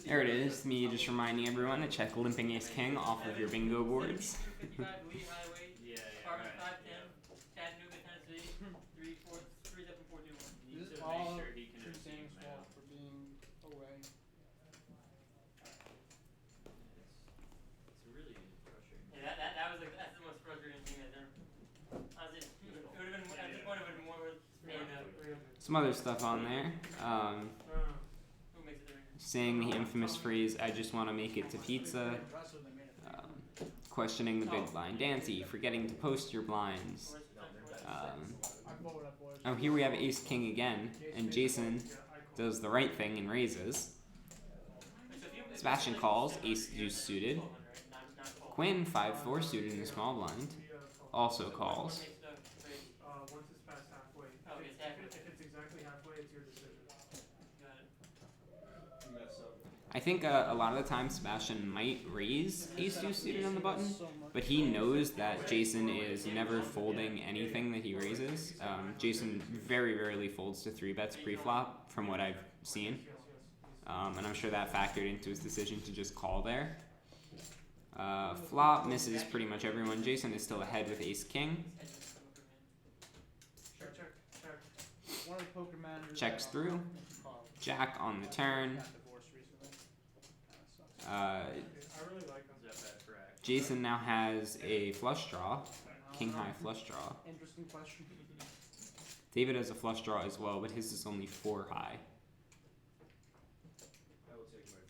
S1: There it is. Me just reminding everyone to check Limping Ace King off of your bingo boards.
S4: 55 Lee Highway,
S3: Yeah,
S4: apartment
S3: right.
S4: 510, Chattanooga, Tennessee, 37421.
S3: Need
S9: This
S3: to
S9: is
S3: make
S9: all
S3: sure he can
S9: Insane's
S3: receive
S9: fault
S3: mail.
S9: for being away.
S3: It's really frustrating.
S4: Yeah, that was like that's the most frustrating thing I've ever. Honestly, it would have been at this point it would have been more worth paying up.
S2: 300.
S1: Some other stuff on there.
S4: Who makes it there?
S1: Saying the infamous phrase, I just want to make it to pizza.
S9: Impressive they made it.
S1: Questioning the big blind Dancy. Forgetting to post your blinds.
S9: I followed up, boys.
S1: Oh, here we have ace king again. And Jason
S2: Yeah, I call.
S1: does the right thing and raises. Sebastian calls, ace deuce suited. Quinn 5-4 suited in the small blind. Also calls.
S2: Once it's past halfway.
S4: Oh, it's halfway.
S2: If it's exactly halfway, it's your decision.
S8: You mess up.
S1: I think a lot of the time Sebastian might raise ace deuce suited on the button, but he knows that Jason is never folding anything that he raises. Jason very rarely folds to 3-bets pre-flop from what I've seen. And I'm sure that factored into his decision to just call there. Flop misses pretty much everyone. Jason is still ahead with ace king.
S2: Check.
S9: One of the poker managers
S1: Checks through. Jack on the turn.
S9: got divorced recently. Sucks.
S2: I really like them.
S3: Is that bad for action?
S1: Jason now has a flush draw. King high flush draw.
S9: Interesting question.
S1: David has a flush draw as well, but his is only 4 high.
S8: I will take my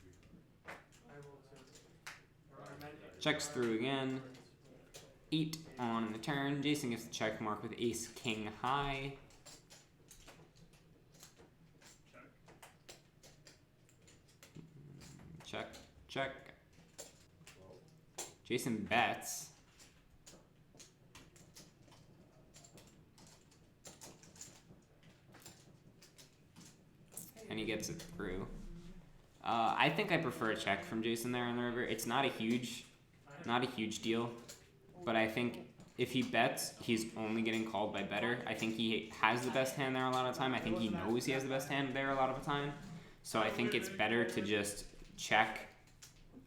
S8: 300.
S2: I will too.
S1: Checks through again. 8 on the turn. Jason gets the check mark with ace king high. Check. Jason bets. And he gets it through. I think I prefer a check from Jason there on the river. It's not a huge deal, but I think if he bets, he's only getting called by better. I think he has the best hand there a lot of the time. I think he knows he has the best hand there a lot of the time. So I think it's better to just check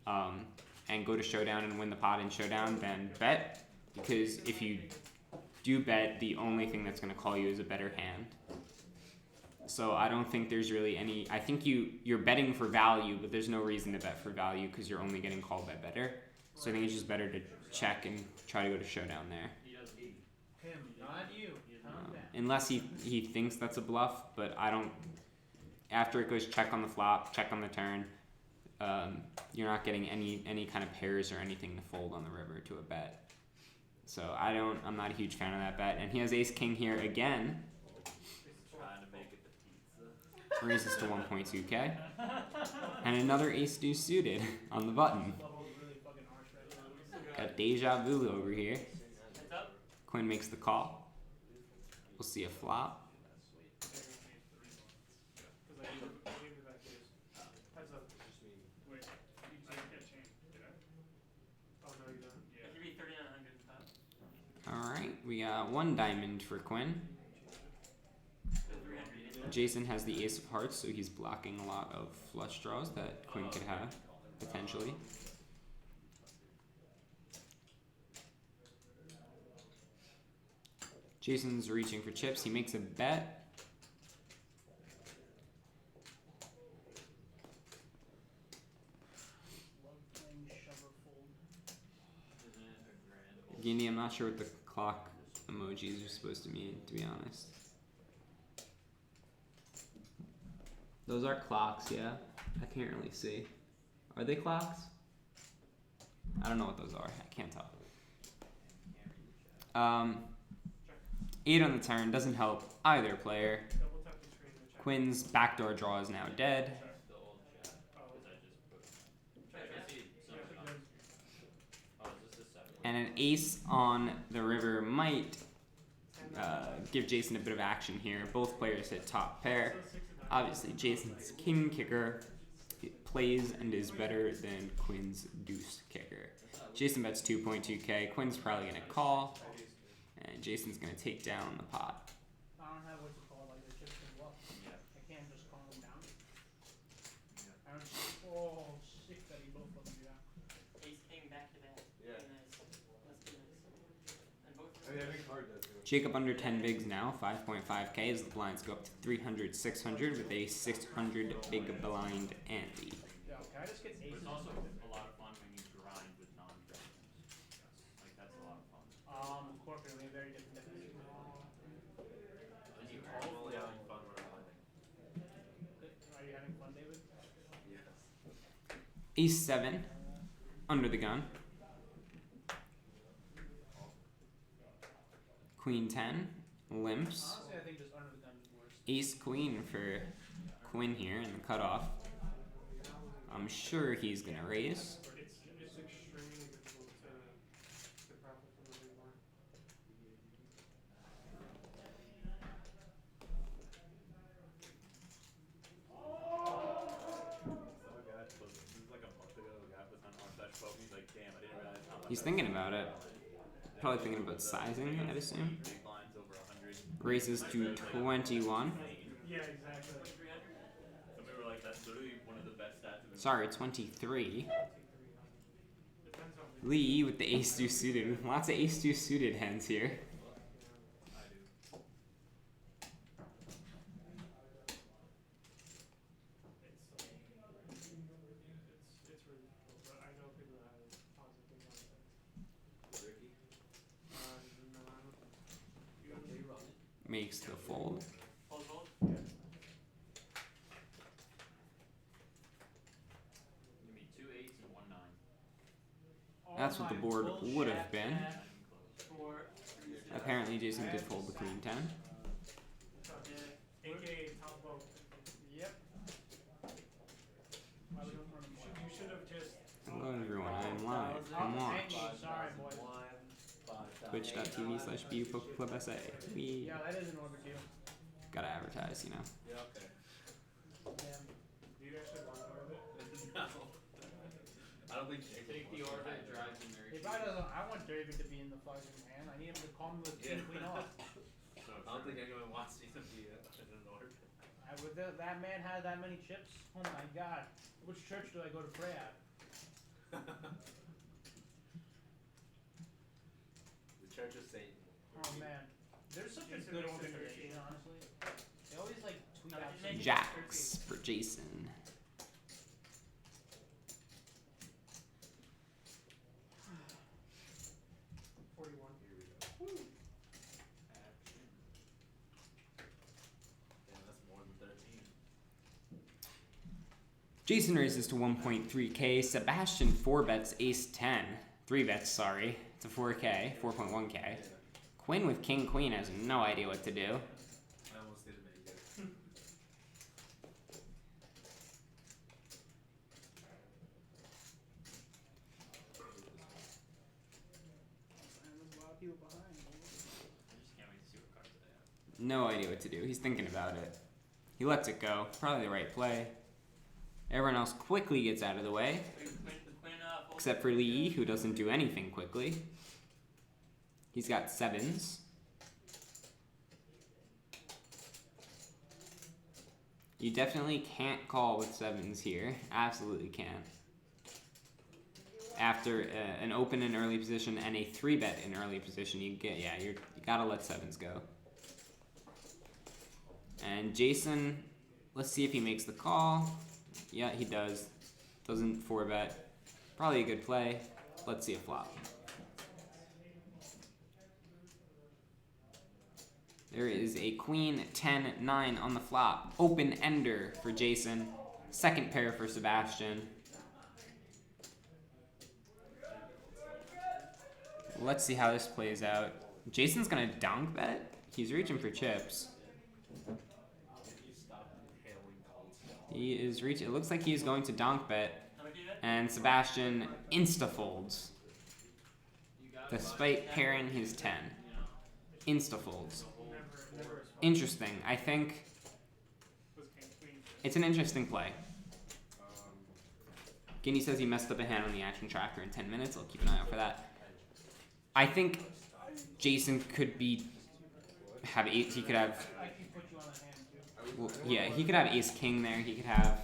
S1: and go to showdown and win the pot in showdown than bet, because if you do bet, the only thing that's going to call you is a better hand. So I don't think there's really any. I think you're betting for value, but there's no reason to bet for value because you're only getting called by better. So I think it's just better to check and try to go to showdown there.
S3: He does eat.
S9: Him, not you. Calm down.
S1: Unless he thinks that's a bluff, but I don't. After it goes check on the flop, check on the turn, you're not getting any kind of pairs or anything to fold on the river to a bet. So I'm not a huge fan of that bet. And he has ace king here again.
S3: Trying to make it to pizza.
S1: Raises to 1.2k. And another ace deuce suited on the button. Got deja vu over here.
S4: Heads up.
S1: Quinn makes the call. We'll see a flop.
S4: It should be 3,900 in top.
S1: Alright, we got 1 diamond for Quinn.
S4: So 300.
S1: Jason has the ace of hearts, so he's blocking a lot of flush draws that Quinn could have, potentially. Jason's reaching for chips. He makes a bet.
S9: Love playing shover fold.
S3: Isn't it a grand old
S1: Gini, I'm not sure what the clock emojis are supposed to mean, to be honest. Those are clocks, yeah? I can't really see. Are they clocks? I don't know what those are. I can't tell. 8 on the turn doesn't help either player.
S6: Double tap the screen to check.
S1: Quinn's backdoor draw is now dead.
S3: the old chat?
S6: Oh,
S3: Because I just put.
S6: check
S3: I
S6: it.
S3: see
S6: Yeah,
S3: something on.
S6: good.
S3: Oh, is this a 7?
S1: And an ace on the river might
S6: 10.
S1: give Jason a bit of action here. Both players hit top pair.
S6: So 6 and 9.
S1: Obviously, Jason's king kicker plays and is better than Quinn's deuce kicker. Jason bets 2.2k. Quinn's probably going to call. And Jason's going to take down the pot.
S9: I don't have what to call like the chips and bluff.
S3: Yeah.
S9: I can't just call them down.
S3: Yeah.
S9: I don't. Oh, sick that he both let me do that.
S4: Ace king back to back.
S8: Yeah.
S4: Very nice. Let's do this. And both.
S8: I mean, every card does it.
S1: Jacob under 10 bigs now, 5.5k as the blinds go up to 300, 600 with a 600 big blind ante.
S9: Yeah, can I just get
S3: But
S9: aces?
S3: it's also a lot of fun when you grind with non-dragons. Like, that's a lot of fun.
S9: Corporate, we have very different definitions.
S3: And you
S8: I'm
S3: call
S8: only having fun when I'm winning.
S9: Are you having fun, David?
S8: Yes.
S1: Ace 7 under the gun. Queen 10 limps.
S9: Honestly, I think just under the gun is worse.
S1: Ace queen for Quinn here in the cutoff. I'm sure he's going to raise.
S6: It's extremely difficult to profit from the big blind.
S8: So a guy posted, this is like a month ago, a guy was on R/slash poke, he's like, damn, I didn't realize how much.
S1: He's thinking about it. Probably thinking about sizing, I'd assume.
S8: Big blinds over 100.
S1: Raises to 21.
S6: Yeah, exactly.
S4: 300?
S8: And we were like, that's literally one of the best stats of
S1: Sorry, 23.
S6: Depends on the
S1: Lee with the ace deuce suited. Lots of ace deuce suited hands here.
S3: I do.
S6: it's really difficult, but I know people that have tons of big blind sets.
S8: Ricky.
S6: No, I don't think so.
S8: Okay, run it.
S1: Makes the fold.
S4: Fold, fold?
S3: Give me 2 8s and 1 9.
S1: That's what the board would have been.
S3: Not even close.
S4: 4.
S1: Apparently Jason did fold the queen 10.
S4: Yeah.
S6: AKA top vote.
S9: Yep. Why we don't run a block?
S6: You should have just.
S1: Hello everyone, I'm live. Come watch.
S9: Sorry, boys.
S1: Twitch.tv/BUPokerClubSA. We
S9: Yeah, that is an orbit too.
S1: gotta advertise, you know.
S8: Yeah, okay.
S9: Damn.
S6: Do you actually want to orbit?
S8: No. I don't think Jake
S3: Take the orbit, drive the Mary
S9: If I doesn't, I want David to be in the fucking hand. I need him to call me with king queen off.
S8: I don't think anyone wants me to be in an orbit.
S9: That man has that many chips. Oh my god. Which church do I go to pray at?
S8: The Church of Satan.
S9: Oh man. There's such a
S6: Jason
S9: good
S6: makes it
S9: organization, honestly. They always like tweet
S4: No,
S9: out
S4: just
S9: some
S4: make it
S1: Jacks for Jason.
S8: Here we go.
S3: action.
S8: Damn, that's more than 13.
S1: Jason raises to 1.3k. Sebastian 4 bets ace 10. 3 bets, sorry. To 4k, 4.1k. Quinn with king queen has no idea what to do.
S8: I almost didn't make it.
S9: There's a lot of people behind.
S3: I just can't wait to see what cards they have.
S1: No idea what to do. He's thinking about it. He lets it go. Probably the right play. Everyone else quickly gets out of the way.
S4: Queen, fold.
S1: Except for Lee, who doesn't do anything quickly. He's got 7s. You definitely can't call with sevens here. Absolutely can't. After an open in early position and a 3-bet in early position, you gotta let sevens go. And Jason, let's see if he makes the call. Yeah, he does. Doesn't 4-bet. Probably a good play. Let's see a flop. There is a queen 10-9 on the flop. Open ender for Jason. Second pair for Sebastian. Let's see how this plays out. Jason's gonna donk bet. He's reaching for chips. He is reaching. It looks like he's going to donk bet, and Sebastian insta folds. Despite pairing his 10, insta folds. Interesting. I think it's an interesting play. Guinea says he messed up a hand on the action tracker in 10 minutes. I'll keep an eye out for that. I think Jason could have eight. He could have. Well, yeah, he could have ace king there. He could have.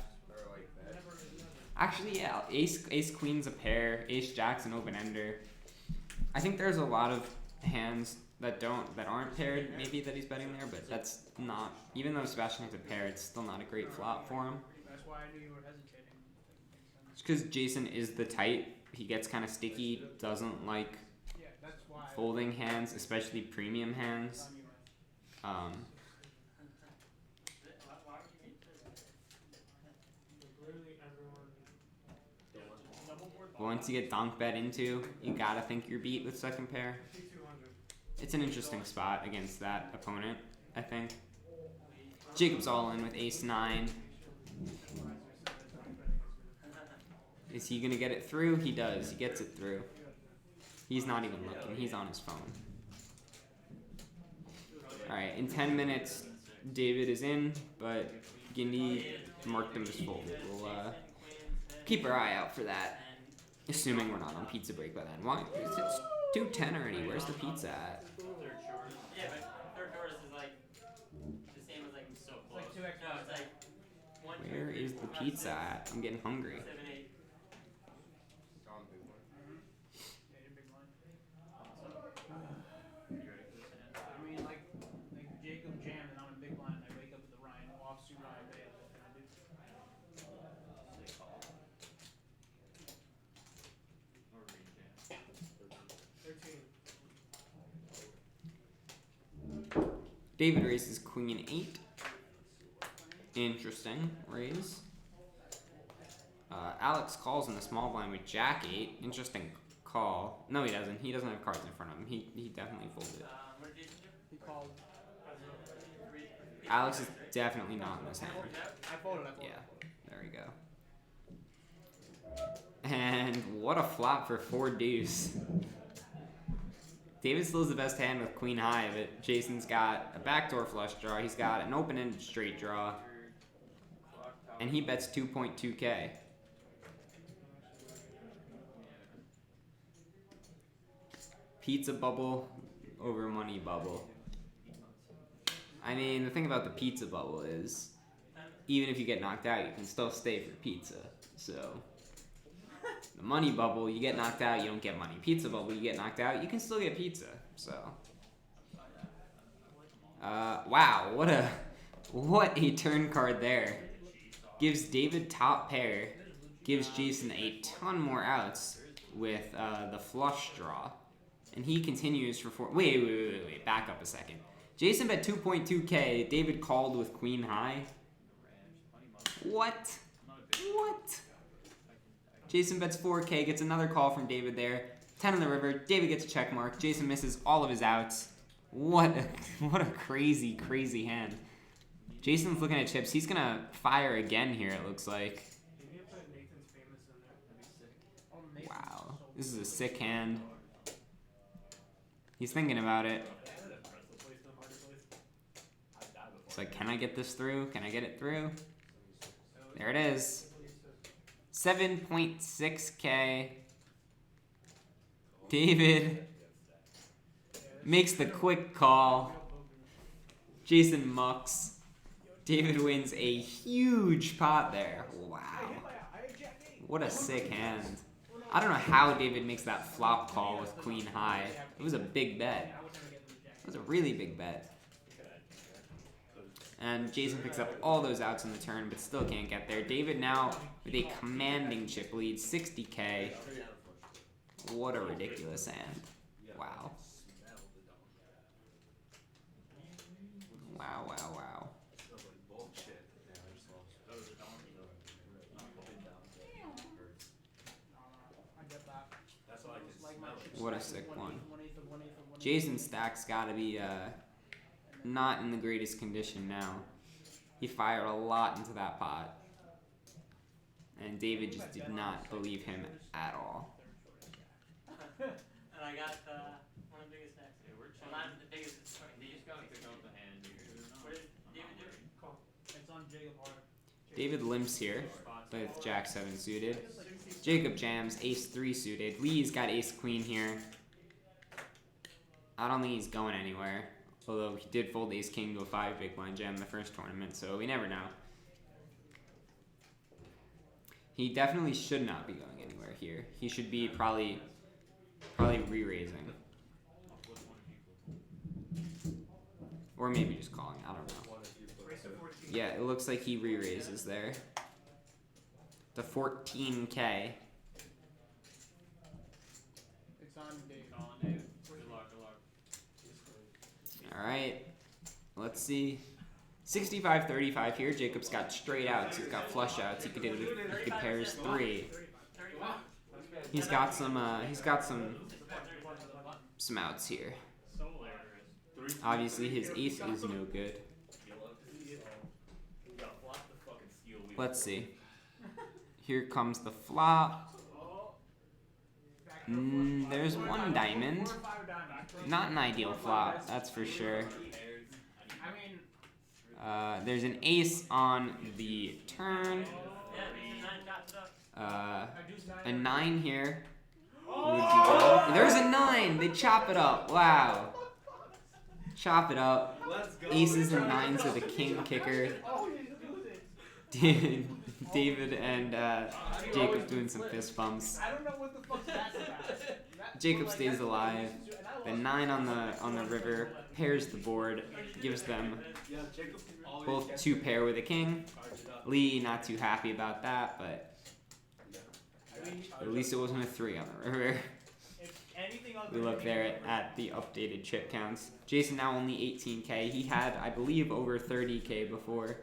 S1: Actually, yeah, ace queen's a pair. Ace jack's an open ender. I think there's a lot of hands that aren't paired. Maybe that he's betting there, but that's not. Even though Sebastian has a pair, it's still not a great flop for him.
S9: That's why I knew you were hesitating.
S1: It's because Jason is the type. He gets kind of sticky. Doesn't like folding hands, especially premium hands. Once you get donk bet into, you gotta think you're beat with second pair. It's an interesting spot against that opponent, I think. Jacob's all in with ace 9. Is he gonna get it through? He does. He gets it through. He's not even looking. He's on his phone. Alright, in 10 minutes, David is in, but Guinea marked him as folded. We'll keep our eye out for that. Assuming we're not on pizza break by then. Why? It's 2:10 already. Where's the pizza at?
S4: Yeah, but third shortest is like the same as like so close.
S9: It's like 2x.
S4: No, it's like 1, 2,
S1: Where
S4: 3,
S1: is
S4: 4,
S1: the
S4: 5,
S1: pizza
S4: 6,
S1: at? I'm getting hungry.
S4: 7, 8.
S9: Yeah, you're big blind. I mean, like Jacob jammed and I'm in big blind. I wake up with the Ryan offsuit Ryan Bailey. What can I do?
S3: Or rejam.
S6: 13.
S1: David raises queen 8. Interesting raise. Alex calls in the small blind with jack 8. Interesting call. No, he doesn't. He doesn't have cards in front of him. He definitely folded.
S4: What did Jason do?
S9: He called.
S1: Alex is definitely not in this hand.
S9: I folded.
S1: Yeah, there we go. And what a flop for 4 deuce. David still has the best hand with queen high, but Jason's got a backdoor flush draw. He's got an open-ended straight draw. And he bets 2.2K. Pizza bubble over money bubble. I mean, the thing about the pizza bubble is, even if you get knocked out, you can still stay for pizza. So, the money bubble, you get knocked out, you don't get money. Pizza bubble, you get knocked out, you can still get pizza. So, wow, what a turn card there. Gives David top pair, gives Jason a ton more outs with the flush draw. And he continues for 4. Wait, back up a second. Jason bet 2.2K, David called with queen high. What? Jason bets 4K, gets another call from David there. 10 on the river, David gets a check mark. Jason misses all of his outs. What a crazy, crazy hand. Jason's looking at chips. He's gonna fire again here, it looks like. Wow, this is a sick hand. He's thinking about it. It's like, can I get this through? Can I get it through? There it is. 7.6K. David makes the quick call. Jason mucks. David wins a huge pot there. Wow. What a sick hand. I don't know how David makes that flop call with queen high. It was a big bet. It was a really big bet. And Jason picks up all those outs in the turn, but still can't get there. David now with a commanding chip lead, 60K. What a ridiculous hand. Wow. Wow, wow, wow.
S8: Smells like bullshit. Yeah, I just lost.
S3: That was a donkey though.
S9: I get that.
S8: That's why I can
S9: Like my
S8: smell it.
S9: chips
S1: What a
S9: stack,
S1: sick one.
S9: 1/8 of 1/8 of 1/8.
S1: Jason's stack's gotta be not in the greatest condition now. He fired a lot into that pot. And David just did not believe him at all.
S4: And I got one of the biggest stacks.
S3: Yeah, we're
S4: Well, not the biggest, it's fine.
S3: You just gotta pick up the hand here.
S4: What did David do?
S9: It's on Jacob Hart.
S1: David limps here with Jack 7 suited. Jacob jams Ace 3 suited. Lee's got Ace Queen here. I don't think he's going anywhere. Although he did fold Ace King to a 5 big blind jam in the first tournament, so we never know. He definitely should not be going anywhere here. He should be probably re-raising. Or maybe just calling, I don't know. Yeah, it looks like he re-raises there. The 14K.
S9: It's on Dave.
S3: Good luck, good luck.
S1: Alright, let's see. 65-35 here. Jacob's got straight outs. He's got flush outs. He could pairs 3. He's got some outs here. Obviously his ace is no good. Let's see. Here comes the flop. There's one diamond. Not an ideal flop, that's for sure. There's an ace on the turn. A 9 here. Would be good. There's a 9! They chop it up. Wow. Chop it up. Aces and 9s are the king kicker. David and Jacob doing some fist bumps.
S9: I don't know what the fuck that's about.
S1: Jacob stays alive. The 9 on the river pairs the board, gives them both 2 pair with a king. Lee not too happy about that, but at least it wasn't a 3 on the river. We look there at the updated chip counts. Jason now only 18K. He had, I believe, over 30K before.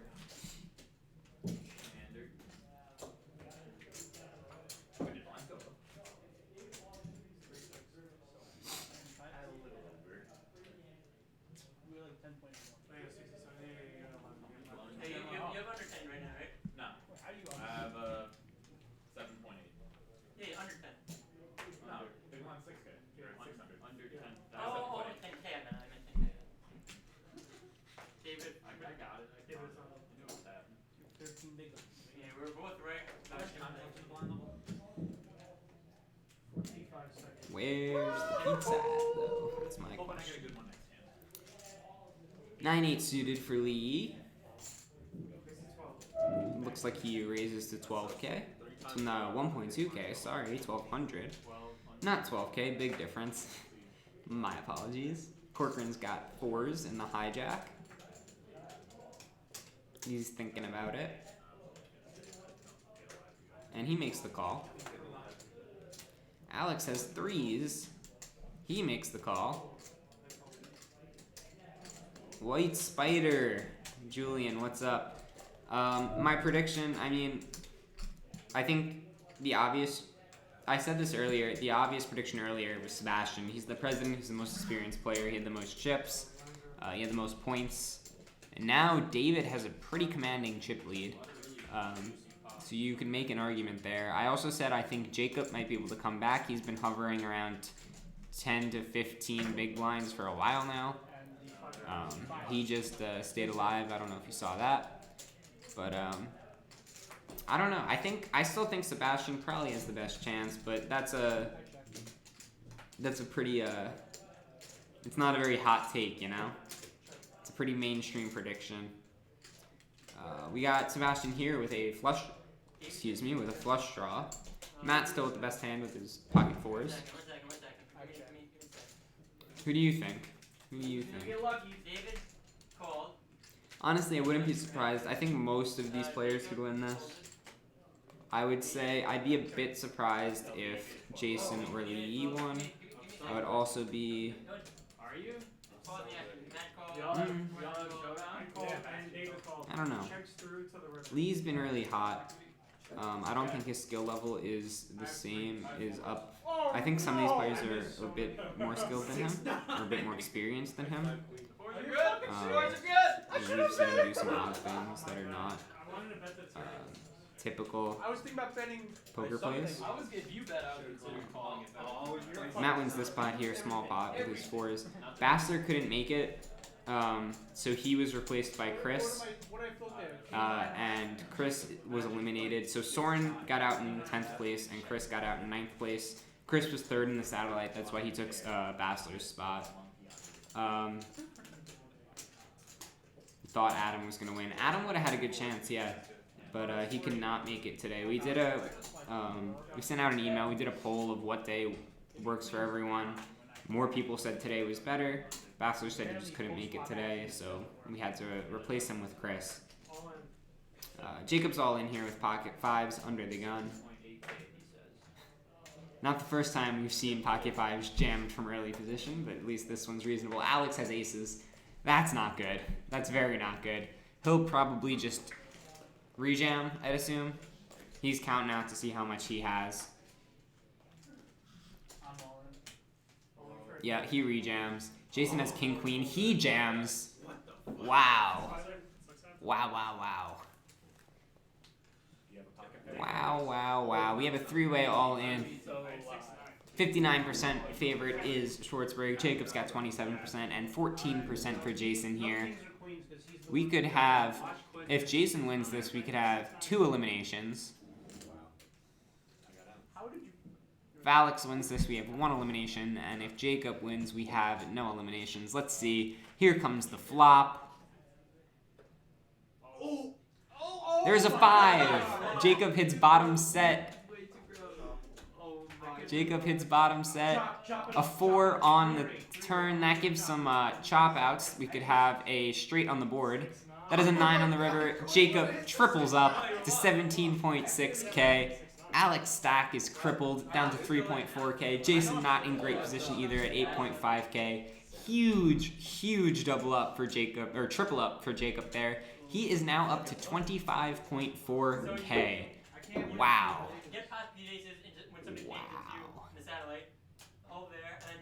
S4: Hey, you have under 10 right now, right?
S3: No. I have 7.8.
S4: Yeah, under 10.
S3: No, big one 6K. Under 10.
S4: Oh, 10K, I meant 10K. David.
S3: I got it. I knew what was happening.
S9: 13 big.
S4: Yeah, we're both right.
S1: Where's the pizza at, though? That's my
S3: Hoping I
S1: question.
S3: get a good one next hand.
S1: 9-8 suited for Lee. Looks like he raises to 12K. No, 1.2K. Sorry, 1200. Not 12K. Big difference. My apologies. Corcoran's got 4s in the hijack. He's thinking about it. And he makes the call. Alex has 3s. He makes the call. White Spider. Julian, what's up? My prediction, I mean, I think the obvious, I said this earlier, the obvious prediction earlier was Sebastian. He's the president, he's the most experienced player, he had the most chips, he had the most points. And now David has a pretty commanding chip lead. So you can make an argument there. I also said I think Jacob might be able to come back. He's been hovering around 10 to 15 big blinds for a while now. He just stayed alive. I don't know if you saw that. But I don't know. I still think Sebastian probably has the best chance, but that's a pretty it's not a very hot take, you know? It's a pretty mainstream prediction. We got Sebastian here with a flush. Excuse me, with a flush draw. Matt's still with the best hand with his pocket fours.
S4: One second. Give me a second.
S1: Who do you think? Who do you think?
S9: Get lucky.
S4: David called.
S1: Honestly, I wouldn't be surprised. I think most of these players could win this. I would say I'd be a bit surprised if Jason or Lee won. I would also be.
S3: Are you?
S4: Called the action. Matt called.
S6: Y'all
S3: have showdown?
S6: I called and David called.
S1: I don't know.
S6: Checks through to the river.
S1: Lee's been really hot. I don't think his skill level is the same. Is up. I think some of these players are a bit more skilled than him, or a bit more experienced than him.
S3: Boys are good.
S1: Um,
S3: Boys are good.
S1: We've seen him do some odd things that are not
S6: I wanted to bet the
S1: typical
S9: I was thinking about betting
S1: poker plays.
S3: I was if you bet, I would consider calling it better.
S1: Matt wins this pot here, small pot with his fours. Bassler couldn't make it, so he was replaced by Chris,
S9: What did I float there?
S1: and Chris was eliminated. So Soren got out in 10th place, and Chris got out in 9th place. Chris was 3rd in the satellite, that's why he took Bassler's spot. Thought Adam was going to win. Adam would have had a good chance, yeah, but he could not make it today. We did we sent out an email, we did a poll of what day works for everyone. More people said today was better. Bassler said he just couldn't make it today, so we had to replace him with Chris. Jacob's all in here with pocket fives under the gun. Not the first time we've seen pocket fives jammed from early position, but at least this one's reasonable. Alex has aces. That's not good. That's very not good. He'll probably just rejam, I'd assume. He's counting out to see how much he has.
S9: I'm all in.
S1: Yeah, he rejams. Jason has king queen. He jams. Wow. Wow, wow, wow. Wow, wow, wow. We have a three-way all in. 59% favorite is Schwartzberg. Jacob's got 27% and 14% for Jason here. We could have, if Jason wins this, we could have 2 eliminations. If Alex wins this, we have 1 elimination, and if Jacob wins, we have no eliminations. Let's see. Here comes the flop. There's a 5. Jacob hits bottom set. Jacob hits bottom set. A 4 on the turn. That gives some chop outs. We could have a straight on the board. That is a 9 on the river. Jacob triples up to 17.6k. Alex stack is crippled down to 3.4k. Jason not in great position either at 8.5k. Huge double up for Jacob, or triple up for Jacob there. He is now up to 25.4k. Wow.
S4: Get past the aces when somebody takes you in the satellite. Hold there, and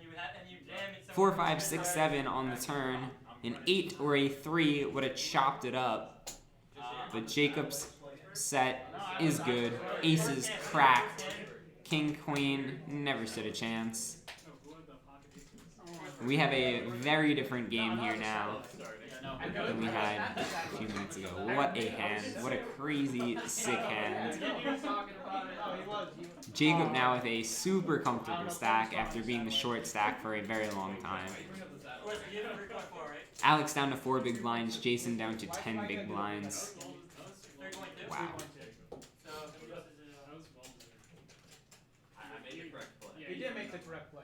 S4: you jam it.
S1: 4, 5, 6, 7 on the turn. An 8 or a 3 would have chopped it up. But Jacob's set is good. Aces cracked. King, queen, never stood a chance. We have a very different game here now than we had a few minutes ago. What a hand. What a crazy, sick hand. Jacob now with a super comfortable stack after being the short stack for a very long time. Alex down to 4 big blinds. Jason down to 10 big blinds. Wow.
S3: I made the correct play.
S9: You did make the correct play.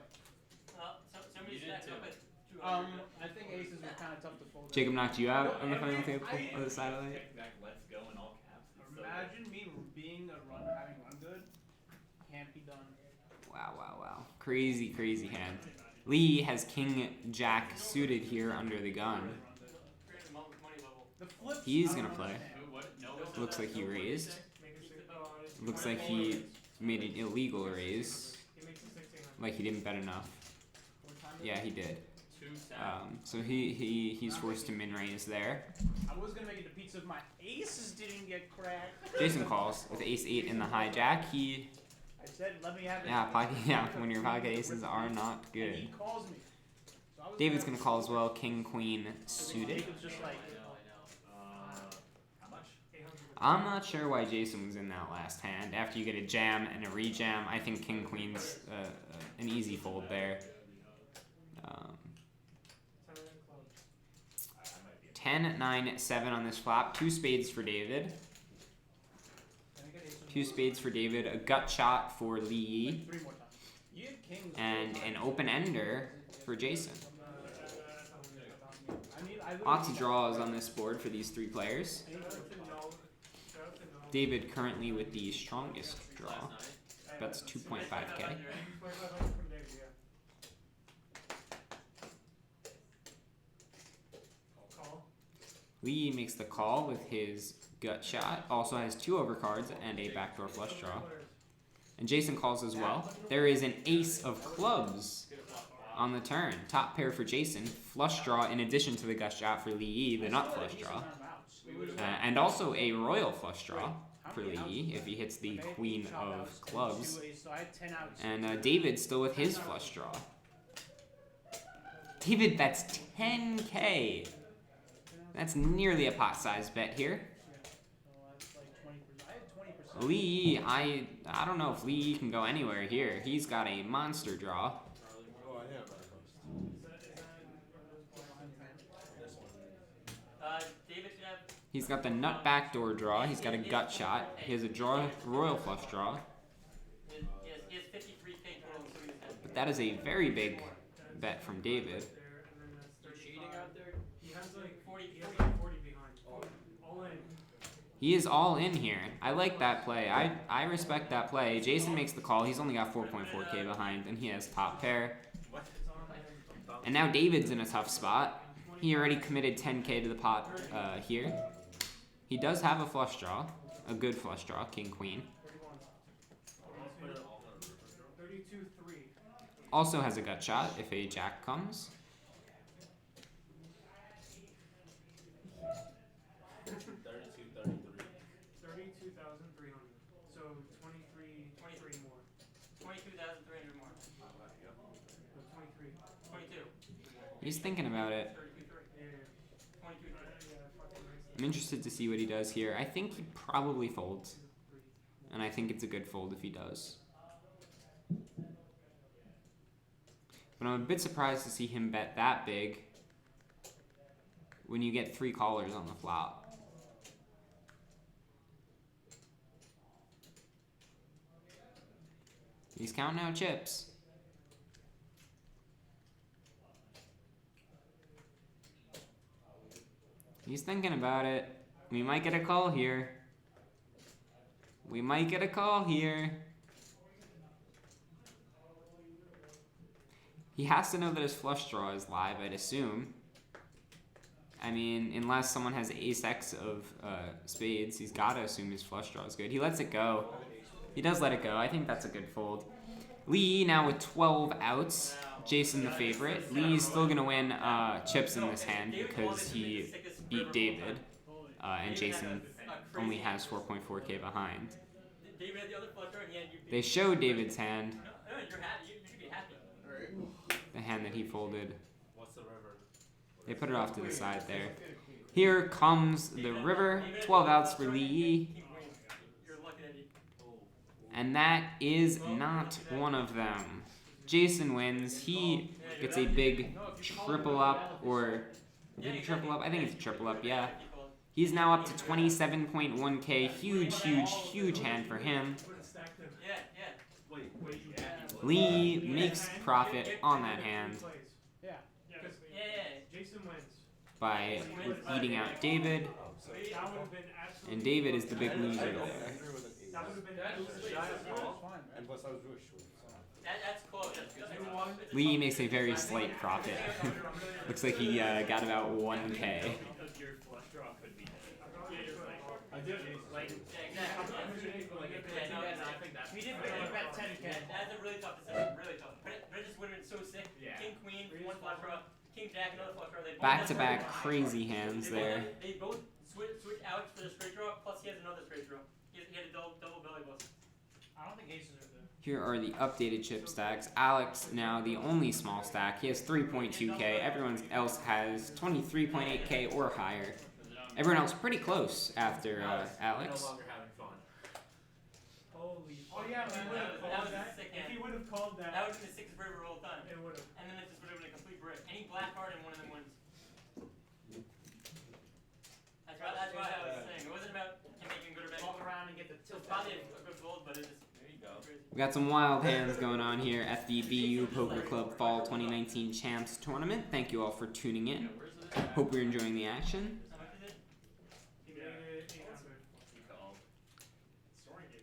S4: Somebody stacked up at 200.
S9: I think aces was kind of tough to fold.
S1: Jacob knocked you out on the final table of the satellite.
S3: Take back, let's go in all caps. It's so
S9: Imagine me being having run good. Can't be done.
S1: Wow, wow, wow. Crazy hand. Lee has king jack suited here under the gun.
S9: The flip.
S1: He's gonna play.
S3: What? No,
S1: Looks like he raised. Looks like he made an illegal raise. Like he didn't bet enough. Yeah, he did. So he's forced to min raise there.
S9: I was gonna make it to pizza if my aces didn't get cracked.
S1: Jason calls with ace 8 in the hijack. He
S9: I said let me have it.
S1: yeah, when your pocket aces are not
S9: And
S1: good.
S9: he calls me. So I was
S1: David's
S9: gonna
S1: gonna call as well. King queen suited.
S9: Jacob's just like.
S3: how much?
S1: I'm not sure why Jason was in that last hand. After you get a jam and a rejam, I think king queen's an easy fold there. 10, 9, 7 on this flop. 2 spades for David.
S9: Can I get ace of
S1: 2 spades for David. A gut shot for Lee Yi.
S9: 3 more times.
S7: You had kings.
S1: And an open ender for Jason.
S9: I literally
S1: Lots of
S9: need
S1: draws on this board for these 3 players.
S6: Shout out to no. Shout out to no.
S1: David currently with the strongest draw.
S3: Last night.
S1: That's 2.5k.
S6: 2500 from David, yeah. Call.
S1: Lee makes the call with his gut shot. Also has 2 overcards and a backdoor flush draw. And Jason calls as well. There is an ace of clubs on the turn. Top pair for Jason. Flush draw in addition to the gut shot for Lee Yi, the nut flush draw. And also a royal flush draw for Lee Yi if he hits the queen of clubs.
S9: So I had 10 outs.
S1: And David still with his flush draw. David, that's 10k. That's nearly a pot-sized bet here.
S9: So that's like 20%. I had 20%.
S1: Lee, I don't know if Lee can go anywhere here. He's got a monster draw.
S8: Oh, I have
S4: David should have.
S1: He's got the nut backdoor draw. He's got a gut shot. He has a draw, royal flush draw.
S4: He has 53k total in his hand.
S1: But that is a very big bet from David.
S3: You're cheating out there?
S6: He has like
S4: 40,
S6: he has like 40 behind. All in.
S1: He is all in here. I like that play. I respect that play. Jason makes the call. He's only got 4.4k behind, and he has top pair. And now David's in a tough spot. He already committed 10k to the pot here. He does have a flush draw, a good flush draw, king queen.
S6: 32-3.
S1: Also has a gut shot if a jack comes.
S6: 32,300. So 23 more.
S4: 22,300 more.
S6: No, 23.
S4: 22.
S1: He's thinking about it.
S4: 32.3.
S6: Yeah.
S4: 22.
S6: Yeah, fucking nice.
S1: I'm interested to see what he does here. I think he probably folds. And I think it's a good fold if he does. But I'm a bit surprised to see him bet that big when you get 3 callers on the flop. He's counting out chips. He's thinking about it. We might get a call here. We might get a call here. He has to know that his flush draw is live, I'd assume. I mean, unless someone has ace-x of spades, he's got to assume his flush draw is good. He lets it go. He does let it go. I think that's a good fold. Lee now with 12 outs. Jason the favorite. Lee's still going to win chips in this hand because he beat David. And Jason only has 4.4k behind.
S4: David had the other flush draw and he had you.
S1: They show David's hand,
S4: No, you're happy. You should be happy.
S1: the hand that he folded.
S8: What's the river?
S1: They put it off to the side there. Here comes the river. 12 outs for Lee Yi.
S4: You're lucky that he.
S1: And that is not one of them. Jason wins. He gets a big triple up, or is it a triple up? I think it's a triple up, yeah. He's now up to 27.1k. Huge, huge, huge hand for him.
S4: Yeah, yeah.
S1: Lee makes profit on that hand
S9: Yeah.
S4: Yeah,
S6: Jason wins.
S1: by eating out David.
S6: That would have been absolutely.
S1: And David is the big loser there.
S6: That would have been absolutely.
S8: And plus I was really short.
S4: That's close. That's
S1: Lee makes a very slight profit. Looks like he got about 1k.
S2: Because your flush draw could be.
S8: I did like
S9: We did bet 10k.
S4: That's a really tough decision. Really tough. But it just would have been so sick.
S2: Yeah.
S4: King, queen, one flush draw. King, jack, another flush draw. They both
S1: Back-to-back crazy hands there.
S4: They both switch out for the straight draw. Plus he has another straight draw. He had a double belly bust.
S9: I don't think aces are good.
S1: Here are the updated chip stacks. Alex now the only small stack. He has 3.2k. Everyone else has 23.8k or higher. Everyone else pretty close after Alex.
S8: no longer having fun.
S6: Holy.
S9: Oh, yeah, man,
S4: That was a sick
S6: If
S4: hand.
S6: he would have called
S4: That
S6: that,
S4: would have been the sickest river of all time.
S6: it would have.
S4: And then it just would have been a complete brick. Any black card and one of them wins. was probably a good fold, but it just
S3: There you go.
S4: crazy.
S1: We got some wild hands going on here at the BU Poker Club Fall 2019 Champs Tournament. Thank you all for tuning in.
S3: Where's this?
S1: Hope you're enjoying the action.
S4: How much is it?
S6: He made it 800.
S3: He called.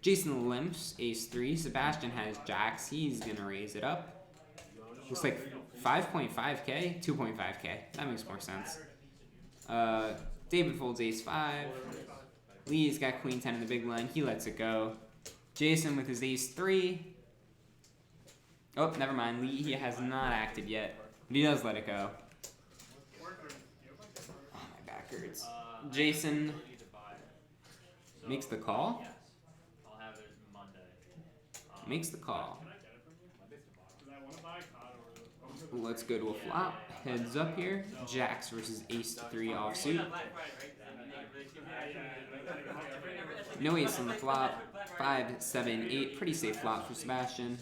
S1: Jason limps ace-3. Sebastian has jacks. He's gonna raise it up. Looks like 5.5k, 2.5k. That makes more sense. David folds ace-5. Lee's got queen 10 in the big blind. He lets it go. Jason with his ace-3. Oh, never mind. Lee, he has not acted yet, but he does let it go. Oh, my back hurts. Jason makes the call.
S3: Yes. I'll have it Monday.
S1: Makes the call.
S6: Can I get it from you? Because I want to buy a COD or
S1: Let's go to a flop. Heads up here. Jacks versus ace-3 offsuit.
S4: Black Friday, right? 'Cause I mean, they really keep it.
S1: No ace on the flop. 5, 7, 8. Pretty safe flop for Sebastian.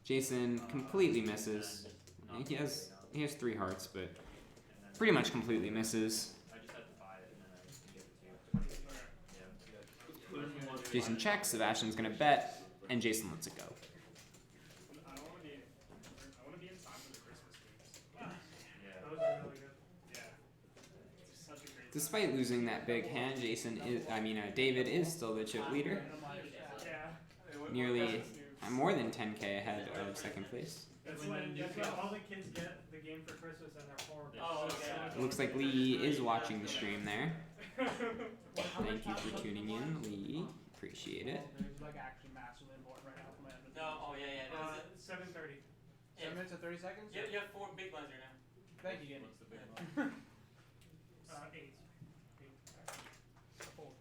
S1: Jason completely misses. He has 3 hearts, but pretty much completely misses.
S3: I just had to buy it and then I can give it to you. Yeah.
S1: Jason checks. Sebastian's gonna bet, and Jason lets it go.
S6: I want to be in time for the Christmas games.
S3: Yeah.
S6: Those are really good. Yeah. It's such a great.
S1: Despite losing that big hand, David is still the chip leader.
S6: Yeah.
S1: Nearly more than 10k ahead of second place.
S6: That's what all the kids get the game for Christmas and they're horrible.
S4: Oh, okay.
S1: It looks like Lee is watching the stream there. Thank you for tuning in, Lee. Appreciate it.
S9: There's like actually massively important right now for my end.
S4: No, oh yeah, yeah. No,
S6: 7:30.
S9: 7 minutes and 30 seconds?
S4: you have 4 big blinds right now.
S9: Thank you, Giddy.
S3: What's the big one?
S6: 8. Fold.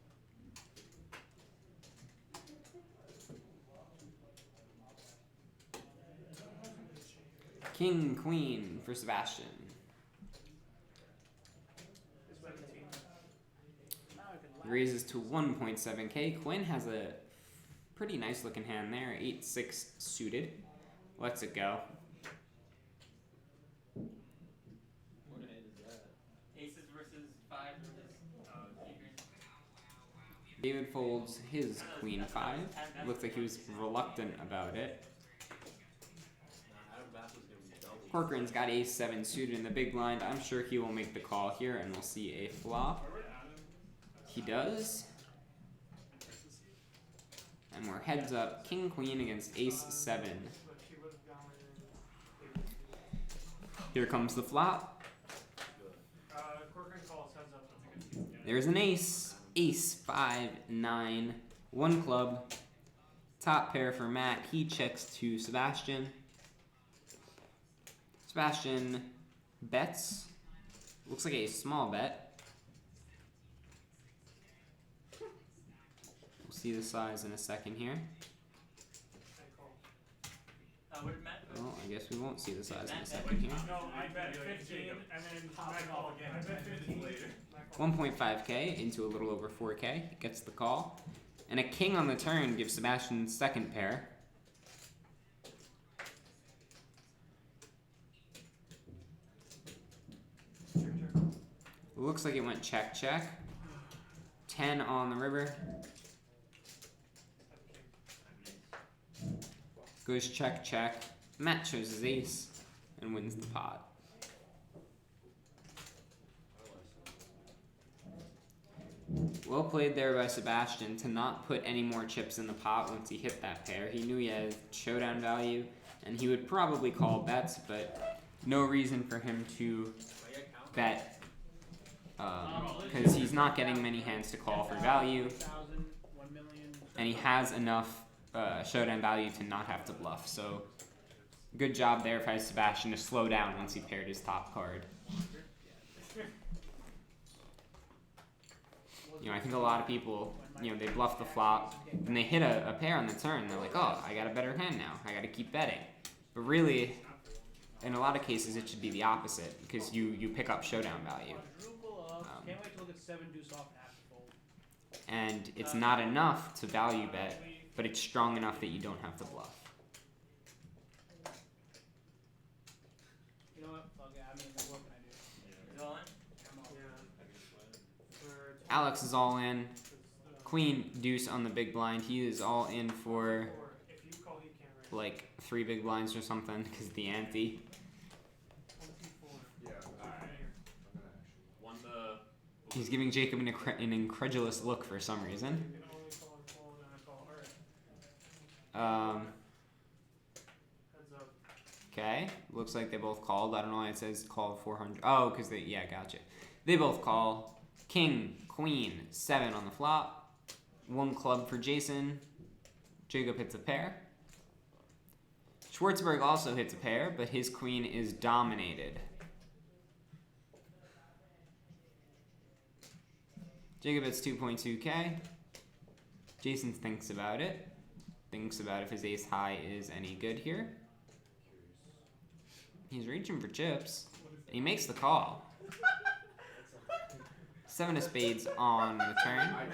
S1: King, queen for Sebastian.
S6: 17.
S9: Now I can laugh.
S1: Raises to 1.7k. Quinn has a pretty nice looking hand there. 8-6 suited. Lets it go.
S3: What hand is that?
S4: Aces versus 5 versus fingers.
S1: David folds his queen 5. Looks like he was reluctant about it.
S3: Adam Bass was gonna be double.
S1: Corcoran's got ace-7 suited in the big blind. I'm sure he will make the call here, and we'll see a flop. He does. And we're heads up. King, queen against ace-7.
S6: But she would have gone.
S1: Here comes the flop.
S6: Corcoran calls heads up. That's a good team.
S1: There's an ace. Ace, 5, 9. 1 club. Top pair for Matt. He checks to Sebastian. Sebastian bets. Looks like a small bet. We'll see the size in a second here.
S4: What did Matt put?
S1: Well, I guess we won't see the size in a second here.
S6: No, I bet 15 and then Matt called again. I bet 15 later.
S1: 1.5k into a little over 4k. Gets the call. And a king on the turn gives Sebastian second pair. Looks like it went check, check. 10 on the river. Goes check, check. Matt shows his ace and wins the pot. Well played there by Sebastian to not put any more chips in the pot once he hit that pair. He knew he had showdown value, and he would probably call bets, but no reason for him to bet because he's not getting many hands to call for value,
S9: 1 million.
S1: and he has enough showdown value to not have to bluff. So good job there by Sebastian to slow down once he paired his top card. I think a lot of people, they bluff the flop, and they hit a pair on the turn. They're like, oh, I got a better hand now. I got to keep betting. But really, in a lot of cases, it should be the opposite because you pick up showdown value.
S9: Can't wait to look at 7 deuce off and have to fold.
S1: And it's not enough to value bet, but it's strong enough that you don't have to bluff.
S9: You know what? Fuck it. I mean, like, what can I do?
S4: Is it all in?
S9: I'm all
S6: Yeah.
S1: Alex is all in. queen deuce on the big blind. He is all in for
S6: Or if you call, he can't raise.
S1: like 3 big blinds or something because the ante.
S6: 24.
S2: Yeah.
S8: Alright.
S2: I'm gonna actually.
S8: Won the.
S1: He's giving Jacob an incredulous look for some reason.
S6: You can only call and fold, and I call. Alright. Heads up.
S1: Okay, looks like they both called. I don't know why it says call 400. Oh, because they, yeah, gotcha. They both call. King, queen, 7 on the flop. 1 club for Jason. Jacob hits a pair. Schwartzberg also hits a pair, but his queen is dominated. Jacob hits 2.2k. Jason thinks about it. Thinks about if his ace high is any good here. He's reaching for chips. He makes the call. 7 of spades on the turn.
S8: I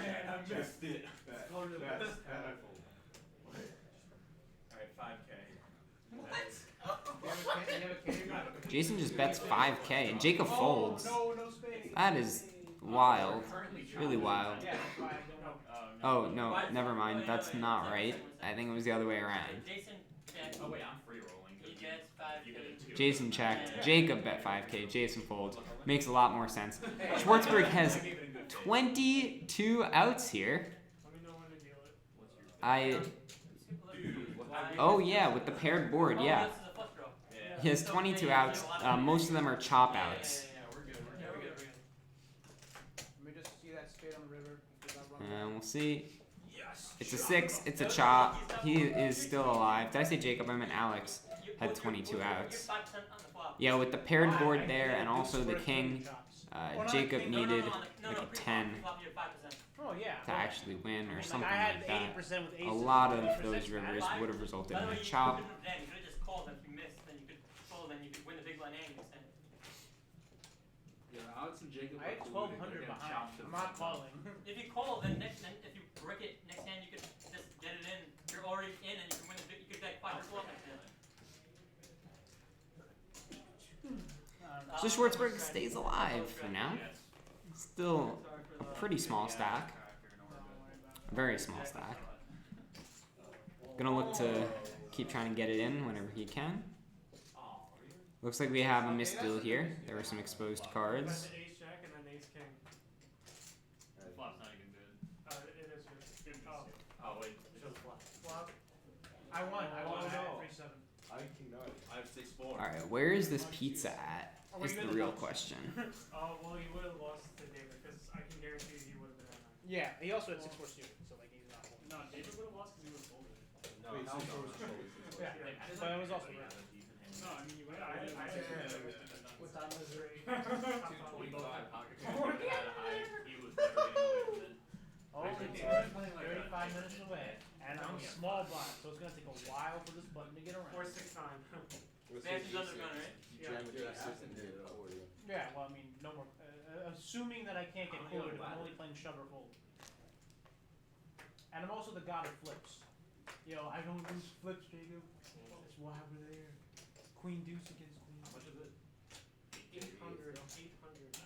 S8: missed it.
S2: Alright, 5K.
S1: Jason just bets 5k and Jacob
S9: Oh,
S1: folds.
S9: no space.
S1: That is wild.
S8: Currently
S1: Really wild.
S9: Yeah, that's why I don't
S1: Oh, no, never mind. That's not right. I think it was the other way around.
S4: Jason checks.
S8: Oh wait, I'm free rolling.
S4: He gets 5K.
S8: You get a 2.
S1: Jason checked. Jacob bet 5k. Jason folds. Makes a lot more sense. Schwartzberg has 22 outs here.
S6: Let me know when to deal it.
S8: What's your
S1: I.
S8: Dude, what happened?
S1: Oh, yeah, with the paired board, yeah.
S4: This is a flush draw.
S8: Yeah.
S1: He has 22 outs. Most of them are chop outs.
S8: Yeah, we're good.
S4: Yeah, we're good.
S9: Let me just see that spade on the river. Because I've run
S1: And we'll see.
S8: Yes.
S1: It's a 6. It's a chop. He is still alive. Did I say Jacob? I meant Alex. Had 22 outs. Yeah, with the paired board there and also the king, Jacob needed like a 10
S9: Oh yeah.
S1: to actually win or something
S9: I had
S1: like that.
S9: 80% with aces.
S1: A lot of
S9: 20%
S1: those rivers would have resulted in a
S4: You
S1: chop.
S4: could have just called, and if you missed, then you could fold, then you could win the big blind and you could
S8: Yeah, Alex and Jacob.
S9: I had 1200 behind. I'm not calling.
S4: If you call, then if you brick it next hand, you could just get it in. You're already in, and you can win the big. You could get quadruple up next hand.
S1: So Schwartzberg stays alive for now. Still pretty small stack. Very small stack. Gonna look to keep trying to get it in whenever he can. Looks like we have a missed deal here. There were some exposed cards.
S6: That's ace jack and then ace king.
S8: Flop's not even good.
S6: It is good. Oh,
S8: Oh wait.
S6: flop.
S9: I won. I won.
S2: Oh,
S9: I had
S2: no.
S9: 3-7.
S2: I King 9.
S8: I have 6-4.
S1: Alright, where is this pizza at? Is the real question.
S6: Oh, well, you would have lost to David because I can guarantee you he would have been at 9.
S9: Yeah, he also had 6-4 suited, so like he's not holding.
S6: No, David would have lost because he would have folded.
S8: No,
S2: Wait,
S8: no,
S2: 6-4
S8: no,
S2: was
S8: no.
S2: folded.
S9: Yeah, but it was also right.
S6: No, I mean, you would have.
S9: What time is it?
S8: 225 pocket cards. He was never getting away from it.
S9: Oh, it's 35 minutes away, and I'm small blind, so it's gonna take a while for this button to get around.
S6: Or 6-9.
S4: Mansion's underground, right?
S2: You jam with your ass and hit it up.
S9: Yeah, well, I mean, no more. Assuming that I can't get cooler, I'm only playing shove or fold. And I'm also the god of flips. Yo, I don't lose flips, Jacob. That's why we're there. Queen deuce against queen.
S8: How much is it?
S6: 800. 800.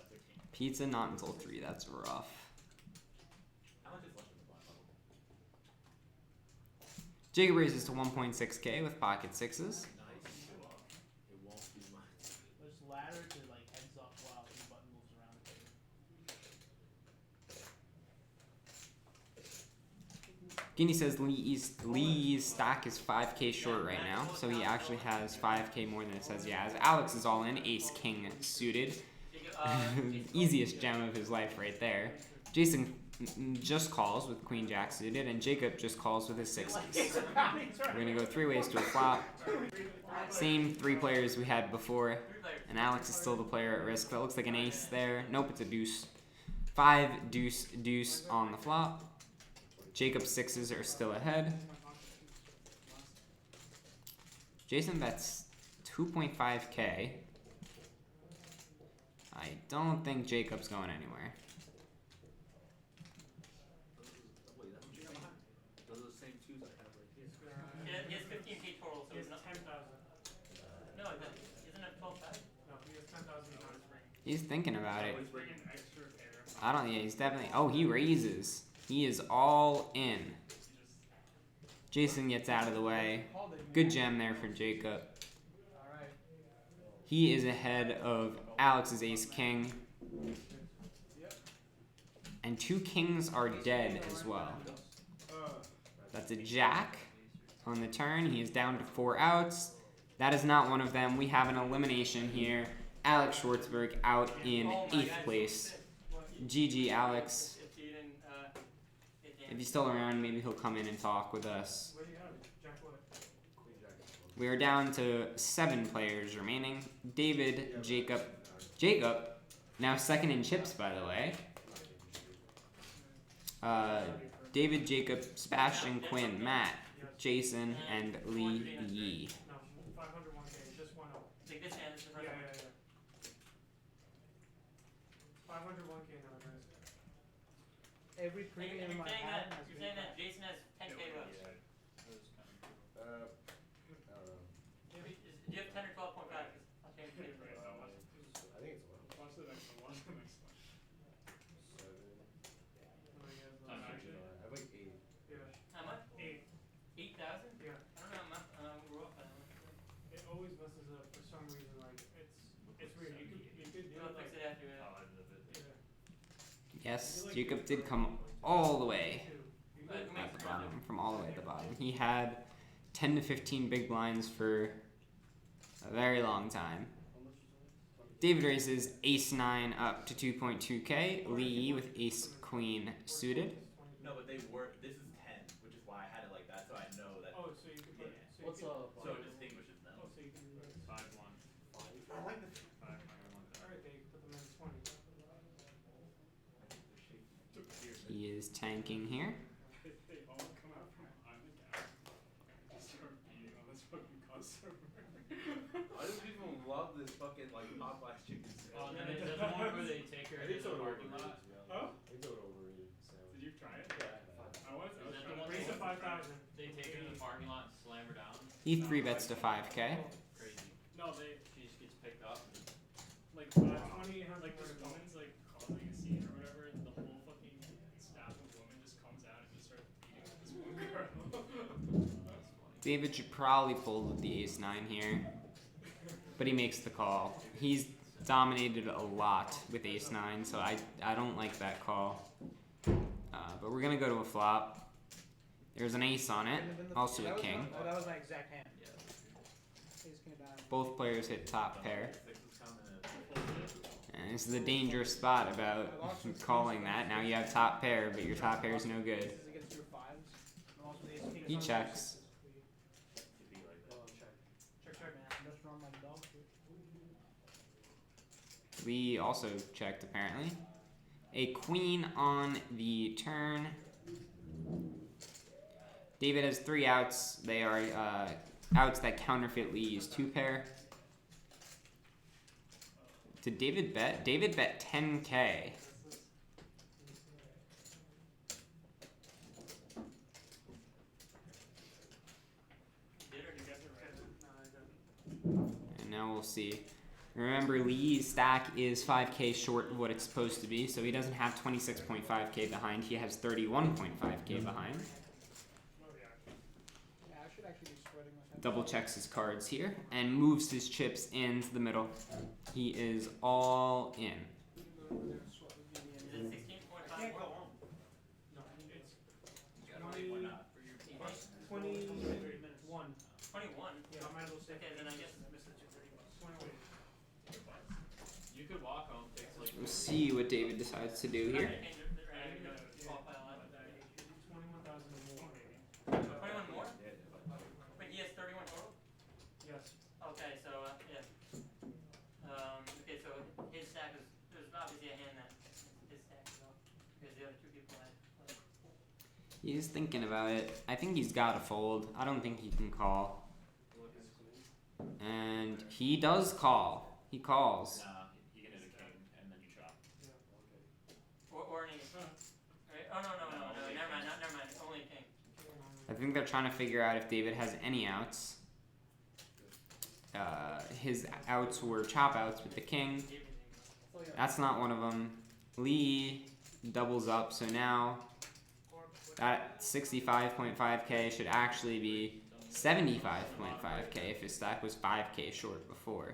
S8: 13.
S1: Pizza not until 3. That's rough.
S8: How much is left in the black bubble?
S1: Jacob raises to 1.6k with pocket 6s.
S8: Nice. It won't be mine.
S9: There's ladder to like heads up while the button moves around the table.
S1: Guinea says Lee's stack is 5k short right now, so he actually has 5k more than it says he has. Alex is all in, ace king suited. Easiest gem of his life right there. Jason just calls with queen jack suited, and Jacob just calls with his 6s. We're gonna go 3 ways to a flop. Same 3 players we had before, and Alex is still the player at risk. That looks like an ace there. Nope, it's a deuce. 5 deuce deuce on the flop. Jacob's 6s are still ahead. Jason bets 2.5k. I don't think Jacob's going anywhere.
S8: Wait, that's what you got behind. Those are the same 2s I have right here.
S4: He has 15k total, so
S6: He
S4: it's
S6: has
S4: not.
S6: 10,000.
S4: No, isn't it 12,000?
S6: No, he has 10,000 behind his ring.
S1: He's thinking about it.
S6: He's bringing extra pair.
S1: I don't. Yeah, he's definitely. Oh, he raises. He is all in. Jason gets out of the way. Good jam there for Jacob.
S9: Alright.
S1: He is ahead of Alex's ace king. And 2 kings are dead as well. That's a jack on the turn. He is down to 4 outs. That is not one of them. We have an elimination here. Alex Schwartzberg out in 8th place. GG, Alex. If he's still around, maybe he'll come in and talk with us.
S6: What do you have? Jack what?
S1: We are down to 7 players remaining. David, Jacob, now second in chips, by the way. David, Jacob, Sebastian, Quinn, Matt, Jason, and Lee Yee.
S6: No, 501k, just 1 0.
S4: Take this hand, this is the first one.
S6: 501k now, guys.
S9: Every
S4: And
S9: premium
S4: you're
S9: I
S4: saying
S9: have
S4: that,
S9: has
S4: you're
S9: been
S4: saying that Jason has 10k votes. Do you have 10 or 12.5? I'll change it.
S2: Watch the next one. Watch the next one. Time action.
S6: Yeah.
S4: How much?
S6: 8.
S4: 8,000?
S6: Yeah.
S4: I don't know, we're off by that one.
S6: It always messes up for some reason. Like it's weird. You could do
S4: We'll
S6: it.
S4: fix
S6: Like,
S4: it after
S2: Oh, I did it.
S6: yeah.
S1: Yes, Jacob did come all the way
S6: You
S4: But
S6: could-
S4: we
S1: at the bottom, from all the way at the bottom. He had 10 to 15 big blinds for a very long time. David raises ace-9 up to 2.2k. Lee with ace-queen suited.
S8: No, but they were. This is 10, which is why I had it like that, so I know that.
S6: Oh, so you could put.
S8: Yeah.
S6: So you
S9: What's
S6: could,
S9: up?
S8: So it distinguishes them.
S6: Oh, so you can do this.
S2: 5-1.
S8: I like the.
S2: 5 1.
S6: Alright, then you can put them in 20.
S1: He is tanking here.
S2: They all come out from behind the gap. Just start beating on this fucking customer.
S8: Why do people love this fucking like Popeye's chicken
S3: Oh, and
S8: sandwich?
S3: then is that the one where they take her into the parking lot?
S6: Huh?
S2: Did you try it? I was
S3: Is that the
S2: trying
S3: one
S6: Raise to
S3: that
S6: 5,000.
S3: they take her to the parking lot and slam her down?
S1: He 3-bets to 5k.
S3: Crazy.
S2: No, they
S3: She just gets picked up.
S2: like
S6: 20
S2: like this woman's like causing a scene or whatever, and the whole fucking staff of women just comes out and just starts beating up this one girl.
S3: That's funny.
S1: David should probably fold with the ace-9 here. But he makes the call. He's dominated a lot with ace-9, so I don't like that call. But we're going to go to a flop. There's an ace on it, also a king.
S9: That was my exact hand.
S3: Yeah.
S9: Ace king of diamonds.
S1: Both players hit top pair.
S8: Six is coming in.
S1: And this is the dangerous spot about calling that. Now you have top pair, but your top pair is no good.
S9: This is against your 5s. And also the ace king
S1: He
S9: is on
S1: checks.
S8: It'd be like that.
S6: Check, check.
S9: Man, just run like dog shit.
S1: Lee also checked, apparently. A queen on the turn. David has 3 outs. They are outs that counterfeit Lee's 2-pair. Did David bet? David bet 10k.
S4: Did or did you
S6: No, I didn't.
S1: And now we'll see. Remember, Lee's stack is 5k short of what it's supposed to be, so he doesn't have 26.5k behind. He has 31.5k behind.
S9: Yeah, I should actually be spreading my hand.
S1: Double checks his cards here and moves his chips into the middle. He is all in.
S4: Is it 16.5
S6: Can't
S4: more?
S6: go on. No, it's
S8: Why not?
S4: For your team?
S6: 21.
S4: 21?
S6: Yeah, I might as well stay.
S4: Okay, then I guess
S6: Missed it to 30 bucks. 21.
S3: You could walk home, takes like.
S1: We'll see what David decides to do here.
S6: 21,000 more, maybe.
S4: 21 more?
S8: Yeah,
S4: Wait, he has 31 total?
S6: Yes.
S4: Okay, so, yeah. Okay, so his stack is, there's obviously a hand that his stack is off, because the other 2 people had.
S1: He's thinking about it. I think he's got to fold. I don't think he can call. And he does call. He calls.
S8: Nah, you can hit a king and then you chop.
S4: Or an ace. Right? Oh, no, never mind, never mind, only a king.
S1: I think they're trying to figure out if David has any outs. His outs were chop outs with the king. That's not one of them. Lee doubles up, so now That 65.5k should actually be 75.5k if his stack was 5k short before.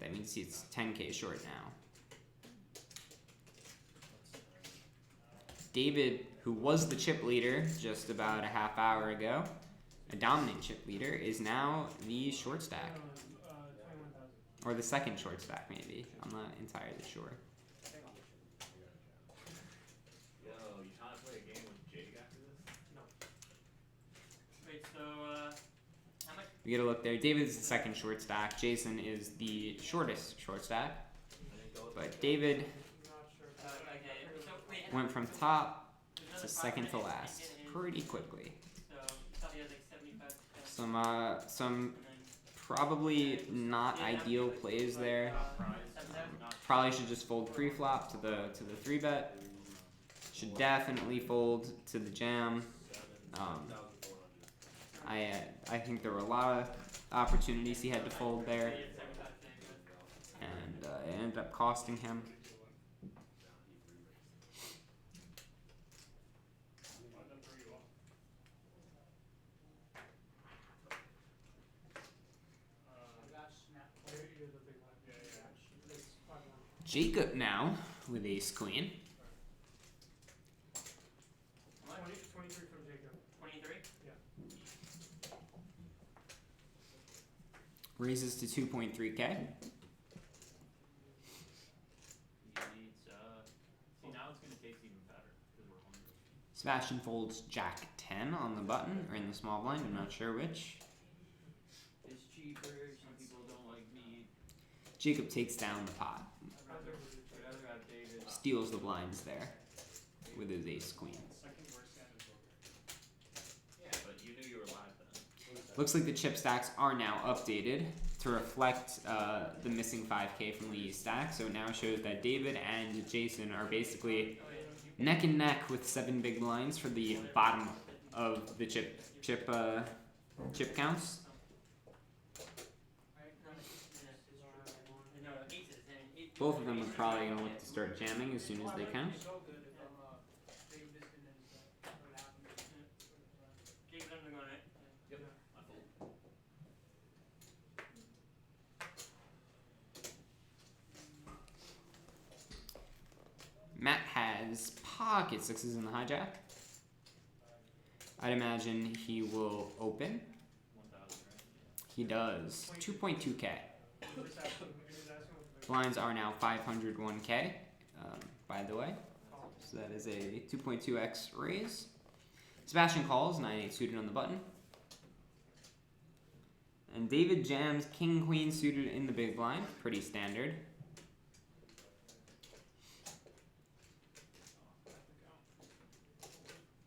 S1: That means it's 10k short now. David, who was the chip leader just about a half hour ago, a dominant chip leader, is now the short stack.
S6: 21,000.
S1: Or the second short stack, maybe. I'm not entirely sure.
S8: Yo, you trying to play a game with Jake after this?
S4: Wait, so, how much?
S1: We get a look there. David is the second short stack. Jason is the shortest short stack. But David
S6: I'm not sure.
S4: Okay, so, wait,
S1: went from top
S4: there's
S1: to
S4: another
S1: second to
S4: five minutes
S1: last
S4: to get in,
S1: pretty quickly.
S4: So, probably has like 75%.
S1: Some
S4: And then,
S1: probably not ideal plays there. Probably should just fold pre-flop to the 3-bet. Should definitely fold to the jam. I think there were a lot of opportunities he had to fold there, and it ended up costing him.
S6: You're the big one. It's 5-1.
S1: Jacob now with ace queen.
S6: 23 from Jacob.
S4: 23?
S1: Raises to 2.3k.
S3: He needs, see now it's gonna taste even better, because we're hungry.
S1: Sebastian folds Jack 10 on the button, or in the small blind, I'm not sure which.
S3: It's cheaper, some people don't like meat.
S1: Jacob takes down the pot.
S3: I'd rather have David.
S1: Steals the blinds there with his ace queen.
S3: Yeah, but you knew you were live then.
S1: Looks like the chip stacks are now updated to reflect the missing 5k from the stack. So it now shows that David and Jason are basically neck and neck with 7 big blinds for the bottom of the chip counts. Both of them are probably going to look to start jamming as soon as they can.
S4: Jake's undergoing it.
S3: Yep, I fold.
S1: Matt has pocket sixes in the hijack. I'd imagine he will open.
S3: 1,000, right?
S1: He does. 2.2k.
S6: He was asking what the
S1: Blinds are now 501k, by the way. So that is a 2.2x raise. Sebastian calls, 9-8 suited on the button. And David jams king queen suited in the big blind, pretty standard.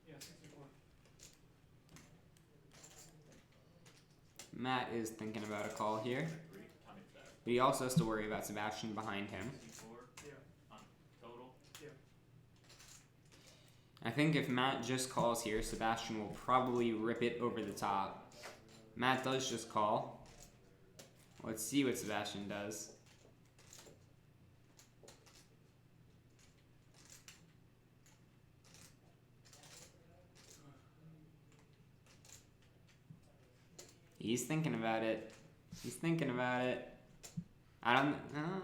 S6: Yeah, 64.
S1: Matt is thinking about a call here,
S3: Three, time it back.
S1: but he also has to worry about Sebastian behind him.
S3: 64
S6: Yeah.
S3: on total.
S1: I think if Matt just calls here, Sebastian will probably rip it over the top. Matt does just call. Let's see what Sebastian does. He's thinking about it. He's thinking about it. I don't know.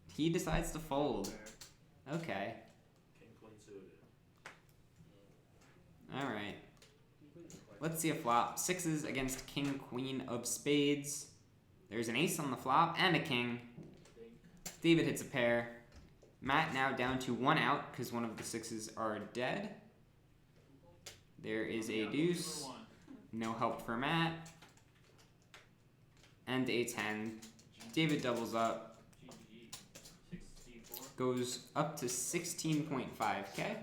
S1: He decides to fold. Okay.
S8: King queen suited.
S1: Alright. Let's see a flop. Sixes against king, queen of spades. There's an ace on the flop and a king. David hits a pair. Matt now down to 1 out because one of the sixes are dead. There is a deuce. No help for Matt. And a 10. David doubles up.
S3: GG. 64.
S1: Goes up to 16.5k.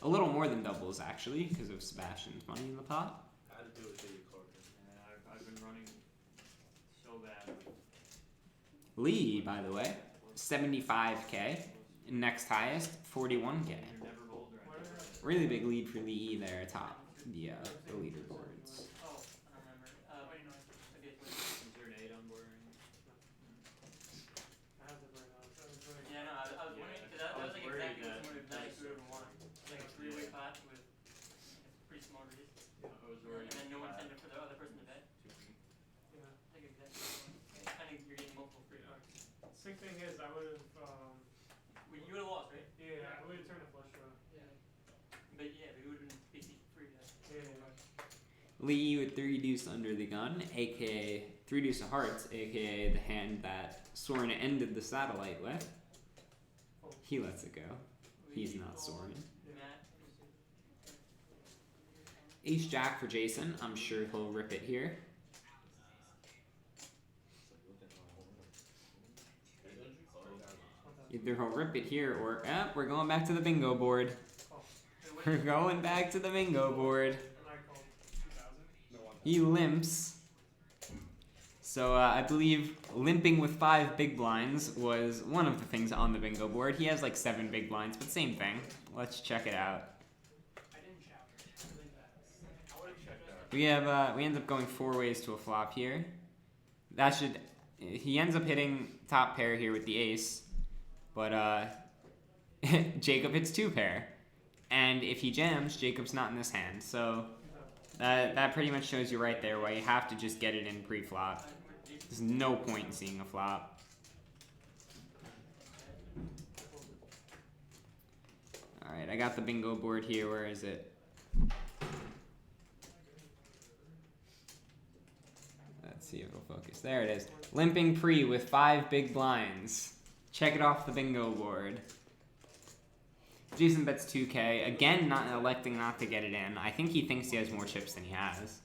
S1: A little more than doubles actually because of Sebastian's money in the pot.
S8: I had to do it to you, Carter.
S3: Yeah, I've been running so bad.
S1: Lee, by the way, 75k. Next highest, 41k.
S3: You're never bold or anything.
S1: Really big lead for Lee there atop the leaderboards.
S4: Oh, I don't remember. Okay,
S3: Is there an 8 on boring?
S6: I have the brain on. I was very
S4: yeah, no, I was wondering, because that was like
S3: worried
S4: exactly what
S3: that
S4: someone would not
S3: dice
S4: would have won. Like a 3-way pot with
S6: Sick thing is, I would have,
S4: You would have lost, right?
S6: yeah, I would have turned a flush draw.
S4: But yeah, but you would have been basically free to.
S6: Yeah.
S1: Lee with 3 deuce under the gun, aka 3 deuce of hearts, aka the hand that Soren ended the satellite with. He lets it go. He's not Soren.
S4: Matt.
S1: Ace jack for Jason. I'm sure he'll rip it here. Either he'll rip it here or we're going back to the bingo board. We're going back to the bingo board.
S6: And I called 2000.
S1: He limps. So I believe limping with 5 big blinds was one of the things on the bingo board. He has like 7 big blinds, but same thing. Let's check it out. We end up going 4 ways to a flop here. He ends up hitting top pair here with the ace, but Jacob hits 2 pair. And if he jams, Jacob's not in this hand. So that pretty much shows you right there why you have to just get it in pre-flop. There's no point in seeing a flop. Alright, I got the bingo board here. Where is it? Let's see if it'll focus. There it is. Limping pre with 5 big blinds. Check it off the bingo board. Jason bets 2K. Again, electing not to get it in. I think he thinks he has more chips than he has.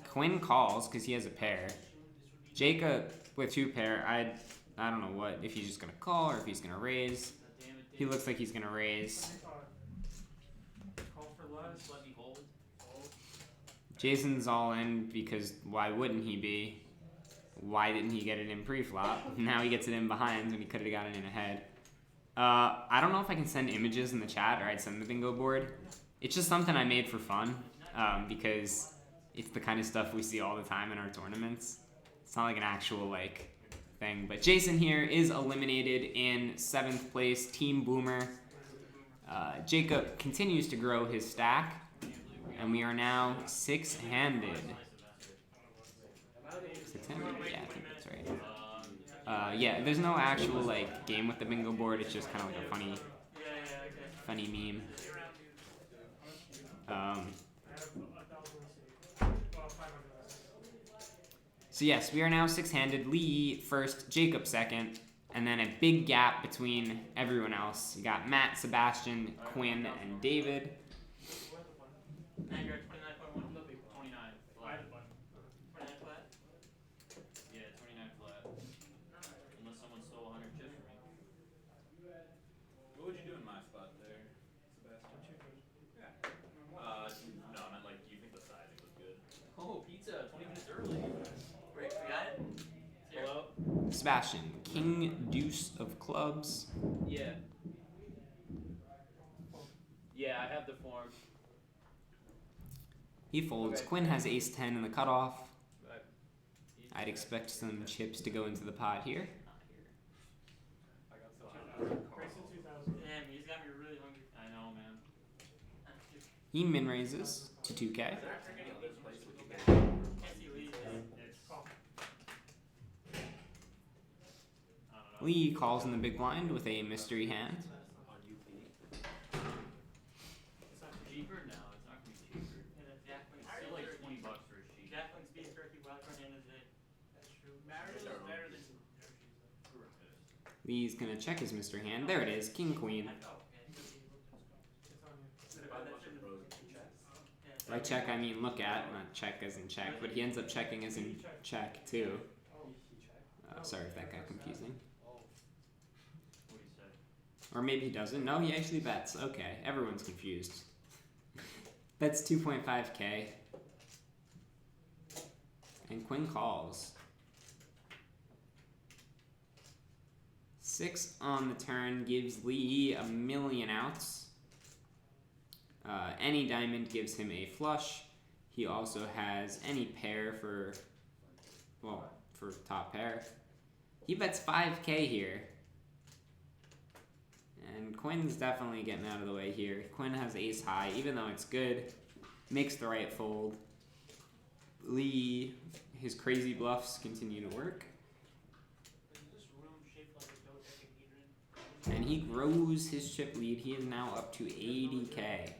S1: Quinn calls because he has a pair. Jacob with 2 pair. I don't know if he's just gonna call or if he's gonna raise. He looks like he's gonna raise.
S6: Call for less.
S3: Let me hold.
S1: Jason's all in because why wouldn't he be? Why didn't he get it in pre-flop? Now he gets it in behind when he could have gotten it in ahead. I don't know if I can send images in the chat or I'd send the bingo board. It's just something I made for fun because it's the kind of stuff we see all the time in our tournaments. It's not like an actual thing. But Jason here is eliminated in 7th place, Team Boomer. Jacob continues to grow his stack, and we are now 6-handed. 6-handed? Yeah, I think that's right. Yeah, there's no actual game with the bingo board. It's just kind of like a funny meme. So yes, we are now 6-handed. Lee first, Jacob second, and then a big gap between everyone else. You got Matt, Sebastian, Quinn, and David.
S4: Matt, you're at 29.1.
S3: 29 flat.
S4: 29 flat.
S3: Yeah, 29 flat. Unless someone stole 100 chips from me.
S8: What would you do in my spot there, Sebastian? No, I meant do you think the sizing was good?
S3: Oh, pizza, 20 minutes early.
S4: Wait, we got it? Here.
S3: Hello?
S1: Sebastian, king, deuce of clubs.
S3: Yeah. Yeah, I have the form.
S1: He folds.
S3: Okay.
S1: Quinn has ace 10 in the cutoff.
S3: Right.
S1: I'd expect some chips to go into the pot here.
S8: I got so high.
S6: Grayson 2000.
S4: Damn, you just got me really hungry.
S3: I know, man.
S1: He min raises to 2K.
S8: Is there any other place we could get?
S4: Can't see Lee.
S3: It's
S6: Call.
S3: I don't know.
S1: Lee calls in the big blind with a mystery hand.
S8: On UP.
S6: It's not
S3: Cheaper? No, it's not gonna be cheaper.
S4: And then Jack Link's
S3: It's still like 20 bucks for a sheet.
S4: Jack Link's being turkey wildcard end of the day.
S6: That's true. Marriage is better than Jerky's though.
S1: Lee's gonna check his mystery hand. There it is, king, queen.
S4: Oh, okay.
S6: It's on you.
S4: Should have bought that shit.
S1: By check, I mean look at, not check as in check, but he ends up checking as in check too. Sorry if that got confusing.
S3: What do you say?
S1: Or maybe he doesn't. No, he actually bets. Okay, everyone's confused. That's 2.5K. And Quinn calls. 6 on the turn gives Lee a million outs. Any diamond gives him a flush. He also has any pair for top pair. He bets 5K here. And Quinn's definitely getting out of the way here. Quinn has ace high, even though it's good. Makes the right fold. Lee, his crazy bluffs continue to work. And he grows his chip lead. He is now up to 80K.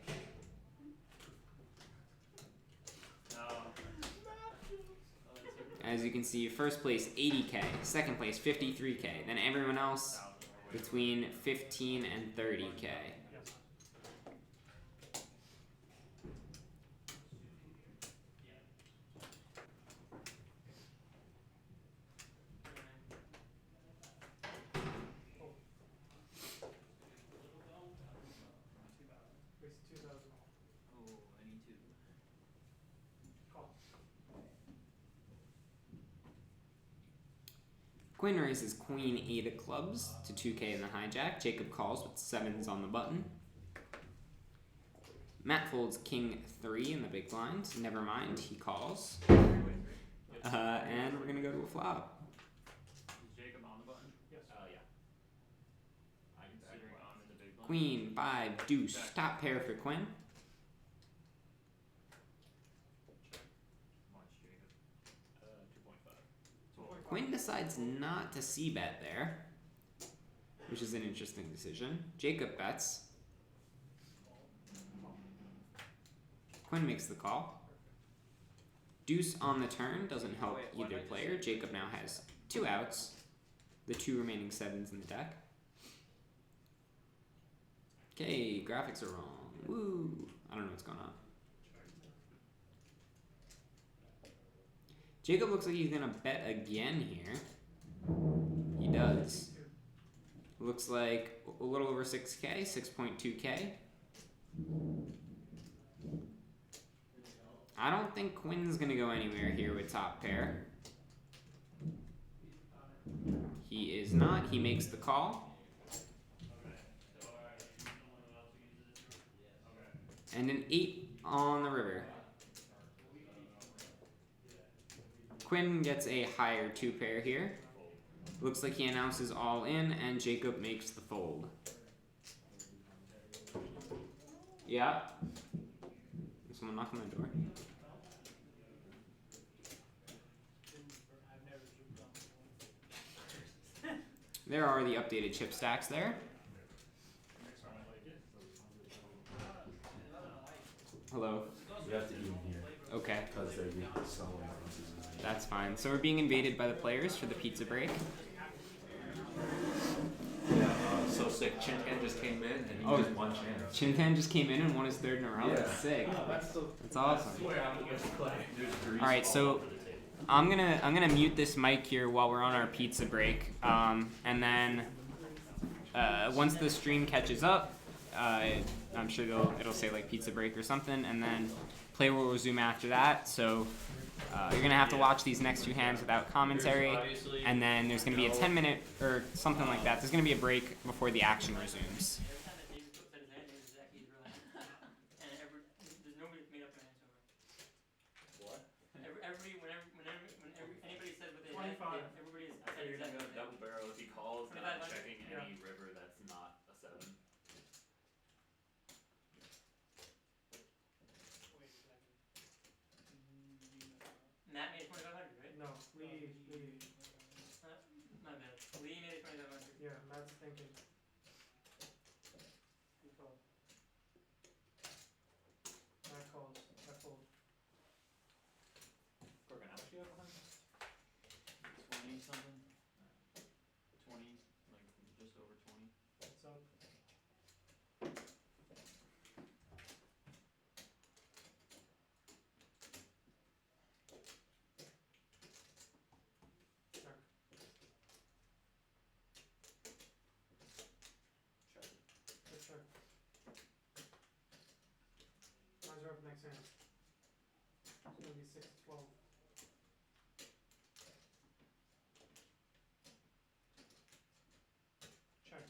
S1: As you can see, first place 80K, second place 53K, then everyone else between 15 and 30K.
S6: Wasted 2,000.
S3: Oh, I need to.
S6: Call.
S1: Quinn raises queen 8 of clubs to 2K in the hijack. Jacob calls with 7s on the button. Matt folds king 3 in the big blind. Never mind, he calls. And we're gonna go to a flop.
S3: Is Jacob on the button?
S6: Yes.
S3: Yeah. Considering I'm in the big blind.
S1: Queen 5 deuce. Top pair for Quinn.
S3: How much, Jacob? 2.5.
S1: Quinn decides not to c-bet there, which is an interesting decision. Jacob bets. Quinn makes the call. Deuce on the turn doesn't help either player. Jacob now has 2 outs. The 2 remaining 7s in the deck. Okay, graphics are wrong. Woo! I don't know what's going on. Jacob looks like he's gonna bet again here. He does. Looks like a little over 6K, 6.2K. I don't think Quinn's gonna go anywhere here with top pair. He is not. He makes the call. And an 8 on the river. Quinn gets a higher 2 pair here. Looks like he announces all in, and Jacob makes the fold. Yeah. There's someone knocking on the door. There are the updated chip stacks there. Hello.
S8: We have to eat in here
S1: Okay,
S8: because they get selling.
S1: that's fine. So we're being invaded by the players for the pizza break.
S8: Yeah, so sick. Chinkan just came in and he
S1: Oh.
S8: just won chance.
S1: Chintan just came in and won his 3rd in a row.
S8: Yeah.
S1: That's sick. That's awesome.
S3: There's grease
S1: All right,
S3: all
S1: so
S3: over the table.
S1: I'm gonna mute this mic here while we're on our pizza break, and then once the stream catches up, I'm sure it'll say like pizza break or something, and then play will resume after that. So you're gonna have to watch these next 2 hands without commentary, and then there's gonna be a 10-minute or something like that. There's gonna be a break before the action resumes.
S4: Every time that David said his hand, it was exactly his real hand. And there's nobody that's made up their hands over.
S3: What?
S4: Whenever anybody says what they
S6: 25.
S4: had, everybody has
S3: I thought
S4: said
S3: you were gonna
S4: exactly
S3: go
S4: the same.
S3: double barrel if he calls, not
S4: 2500?
S3: checking
S6: Yeah.
S3: any river that's not a 7.
S4: Matt made 2,500, right?
S6: No, Lee.
S4: My bad. Lee made 2,500.
S6: Yeah, Matt's thinking. He called. Matt calls. I fold.
S3: Corgan, how much do you have behind? 20 something? 20, like just over 20.
S6: What's up? Check.
S3: Check.
S6: Let's check. Eyes are up next hand. It's gonna be 6-12. Check.
S3: Check.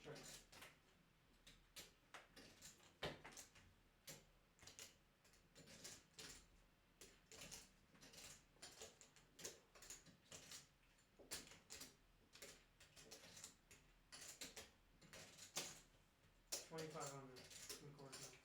S6: Check. $2,500 in quarter time.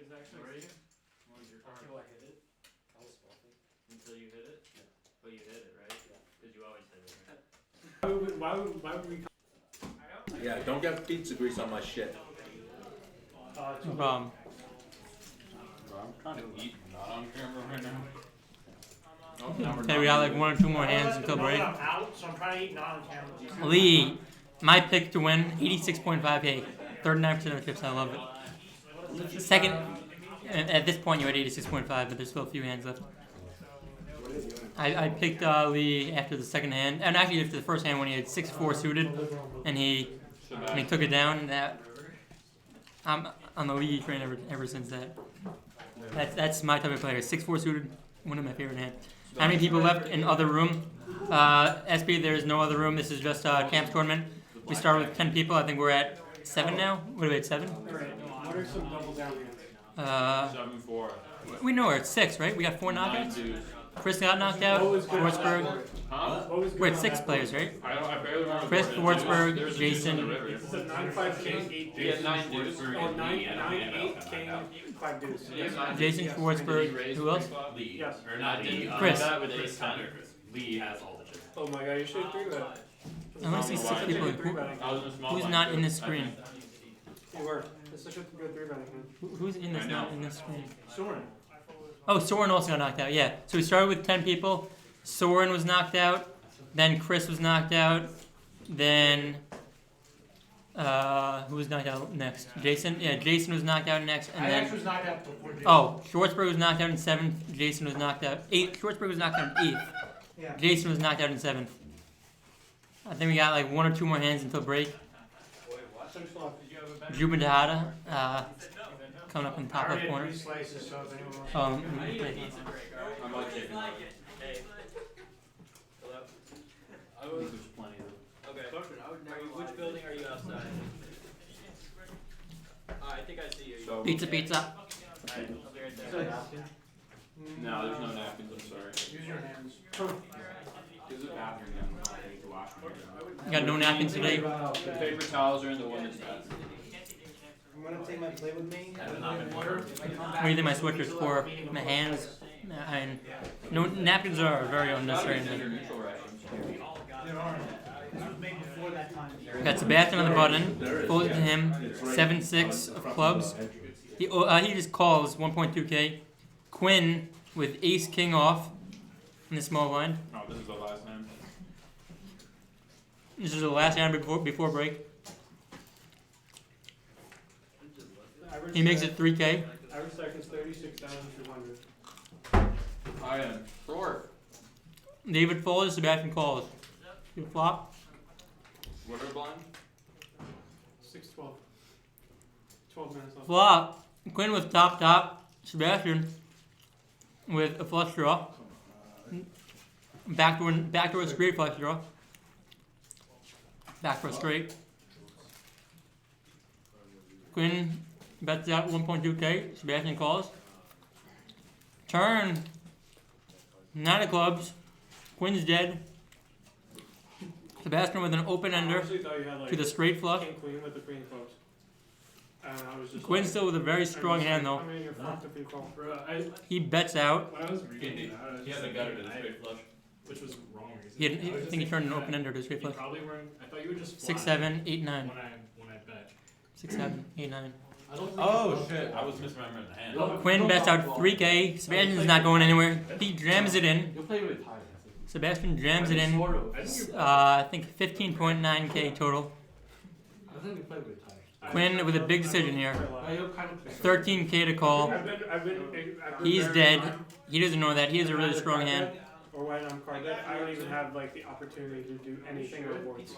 S6: is actually.
S3: Where are you? What was your card?
S6: Until I hit it.
S3: Until you hit it?
S6: Yeah.
S3: But you hit it, right? Because you always hit it, right?
S6: Why would we?
S8: Yeah, don't get pizza grease on my shit.
S5: No problem.
S8: I'm trying to eat, not on camera right now.
S5: Okay, we got like 1 or 2 more hands until break.
S6: I'm out, so I'm trying to eat not on camera.
S5: Lee, my pick to win, 86.5K. 39% of the chips, I love it. Second, at this point you had 86.5, but there's still a few hands left. I picked Lee after the second hand, and actually after the first hand when he had 6-4 suited, and he took it down. I'm on the Lee train ever since that. That's my type of player. 6-4 suited, one of my favorite hands. How many people left in other room? SB, there's no other room. This is just a CHAMPS tournament. We started with 10 people. I think we're at 7 now. What are we at, 7?
S6: What are some double down hands?
S8: 7-4.
S5: We know we're at 6, right? We got 4 knockouts. Chris got knocked out. Forsberg.
S8: Huh?
S5: We're at 6 players, right?
S8: I barely remember.
S5: Chris, Forsberg,
S8: There's a
S5: Jason.
S8: dude in the river.
S6: It's a 9-5 king, 8
S8: He had
S6: deuce.
S8: 9 dudes.
S6: Oh, 9-8 king, 5 deuce.
S5: Jason, Forsberg. Who else?
S8: Lee.
S6: Yes.
S8: Or not Lee.
S5: Chris.
S3: That with ace 10.
S8: Lee has all the chips.
S6: Oh my god, you should agree with that.
S5: I want to see 6 people.
S8: I was in a small
S5: Who's
S8: line
S5: not
S8: too.
S5: in this screen?
S6: You were. This is a good 3-betting hand.
S5: Who's in this?
S8: I know.
S5: Not in this screen?
S6: Soren.
S5: Oh, Soren also got knocked out. Yeah. So we started with 10 people. Soren was knocked out. Then Chris was knocked out. Then who was knocked out next? Jason. Yeah, Jason was knocked out next, and then
S6: was knocked out before Jason.
S5: oh, Schwartzberg was knocked out in 7th. Jason was knocked out 8th. Schwartzberg was knocked out in 8th.
S6: Yeah.
S5: Jason was knocked out in 7th. I think we got like 1 or 2 more hands until break. Jubin Dahada, coming up in the top left corner.
S6: Slices, so if anyone wants
S5: Oh,
S3: I might take it. Hey. Hello?
S8: I think there's plenty of them.
S3: Okay. Which building are you outside? I think I see you.
S8: So,
S5: Pizza, pizza.
S3: Alright, I'll be right there.
S8: no, there's no napkins, I'm sorry.
S6: Use your hands.
S8: There's a bathroom down the hall. I need to wash them.
S5: You got no napkins today?
S8: The paper towels are in the women's bathroom.
S7: I'm gonna take my plate with me.
S3: Have not been water.
S5: What do you think my sweatshirt for? My hands? I mean, no napkins are very unnecessary. in
S8: Your
S5: there.
S8: neutral rations.
S6: There are. This was made before that time.
S5: Got Sebastian on the button. Folded to him. 7-6 of clubs. He just calls 1.2K. Quinn with ace king off in the small blind.
S8: Oh, this is the last hand.
S5: This is the last hand before break. He makes it 3K.
S6: Average seconds 36,200.
S8: I am short.
S5: David folds, Sebastian calls. You flop.
S8: What are blind?
S6: 6-12. 12 minutes left.
S5: Flop. Quinn with top. Sebastian with a flush draw. Backdoor a straight flush draw. Back for a straight. Quinn bets out 1.2K. Sebastian calls. Turn. 9 of clubs. Quinn's dead. Sebastian with an open
S6: I
S5: ender
S6: honestly thought you had like
S5: to the straight flush.
S6: king queen with the queen clubs. And I was just
S5: Quinn
S6: like,
S5: still with a very strong hand though.
S6: I mean, you're fucked if you call.
S5: He bets out.
S6: When I was reading that, I was
S8: He
S6: just
S8: has a
S6: like,
S8: gutter to the straight flush.
S6: which was wrong.
S5: I think he turned an open ender to a straight
S6: You
S5: flush.
S6: probably weren't. I thought you were just
S5: 6,
S6: flat
S5: 7, 8, 9.
S6: when I bet.
S5: 6, 7, 8, 9.
S6: I don't think
S8: Oh shit, I was misremembering the hand.
S5: Quinn bets out 3K. Sebastian's not going anywhere. He jams it in.
S7: You'll play with Tyler.
S5: Sebastian jams it in. I think 15.9K total.
S7: I think we played with Tyler.
S5: Quinn with a big decision here.
S7: You'll kind of play.
S5: 13K to call.
S6: I've been
S5: He's
S6: very
S5: dead.
S6: blind.
S5: He doesn't know that. He has a really strong hand.
S6: Or when I'm card dead, I don't even have like the opportunity to do anything or boards.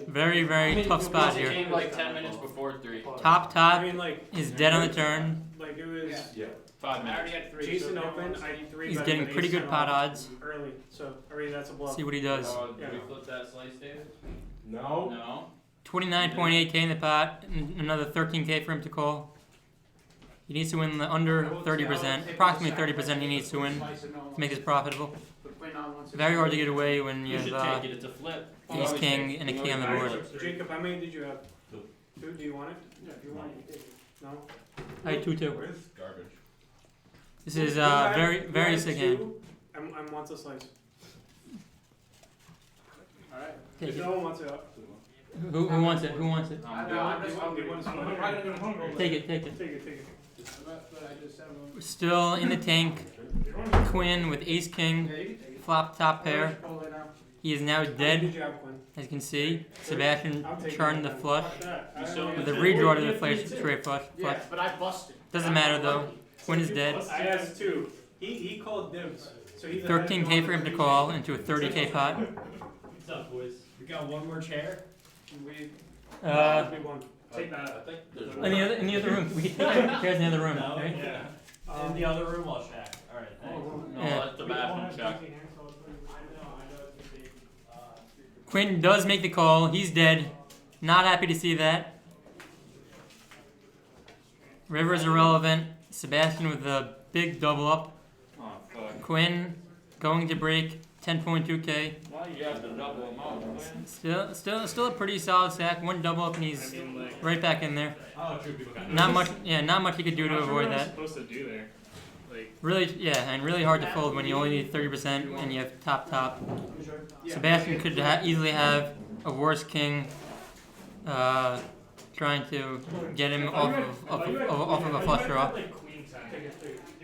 S5: Very, very tough spot
S3: He
S5: here.
S3: came like 10 minutes before 3.
S5: Top
S6: I mean, like
S5: is dead on the turn.
S6: Like it was
S8: Yeah. 5
S3: I
S8: minutes.
S3: already had 3.
S6: Jason open. I 3.
S5: He's getting pretty good pot odds.
S6: early. So already that's a bluff.
S5: See what he does.
S3: Did we flip that slice, David?
S8: No.
S3: No.
S5: 29.8K in the pot. And another 13K for him to call. He needs to win the under 30%. Approximately 30% he needs to win to make this profitable. Very hard to get away when you
S3: You should
S5: have
S3: take it. It's a flip.
S5: ace king and a king on the board.
S6: Jacob, how many did you have?
S8: 2.
S6: 2? Do you want it? Yeah, if you want it. No.
S5: I 2-2.
S8: Where's garbage?
S5: This is
S6: Who had-
S5: very
S6: who
S5: very
S6: had
S5: sick
S6: two
S5: hand.
S6: And wants a slice. Alright.
S5: Take
S6: If
S5: it.
S6: no one wants it.
S5: Who wants it? Who wants it?
S6: I'm just hungry. I'm probably gonna go hungry.
S5: Take it. Take it.
S6: Take it.
S5: We're still in the tank. Quinn with ace king,
S6: Yeah, you can take it.
S5: flop top pair. He is now
S6: Good
S5: dead,
S6: job, Quinn.
S5: as you can see. Sebastian
S6: I'm taking
S5: charting the
S6: it.
S5: flush
S6: Fuck that. I
S8: You
S6: don't
S8: still-
S6: wanna
S5: with
S6: get
S5: a
S6: paid.
S5: redraw to the straight flush.
S7: Yeah, but I busted.
S5: Doesn't matter though. Quinn is dead.
S6: I asked two. He called dibs. So he's
S5: 13K for him to call into a 30K pot.
S2: What's up, boys? We got one more chair.
S6: We won.
S2: Take that.
S8: I think there's
S5: In the other room. We can take chairs in the other room.
S2: No?
S5: Right?
S2: Yeah. In the other room, I'll shack. Alright, thanks.
S8: No,
S5: Yeah.
S8: that's the bathroom check.
S5: Quinn does make the call. He's dead. Not happy to see that. River is irrelevant. Sebastian with a big double up.
S3: Oh, fuck.
S5: Quinn going to break 10.2K.
S3: Why you have to double them out, man?
S5: Still a pretty solid stack. One double up and he's right back in there.
S2: Oh, true, people got
S5: Not much he could do to avoid that.
S2: supposed to do there. Like,
S5: Really, yeah, and really hard to fold when you only need 30% and you have top. Sebastian could easily have a worse king, trying to get him off of a flush draw.
S2: you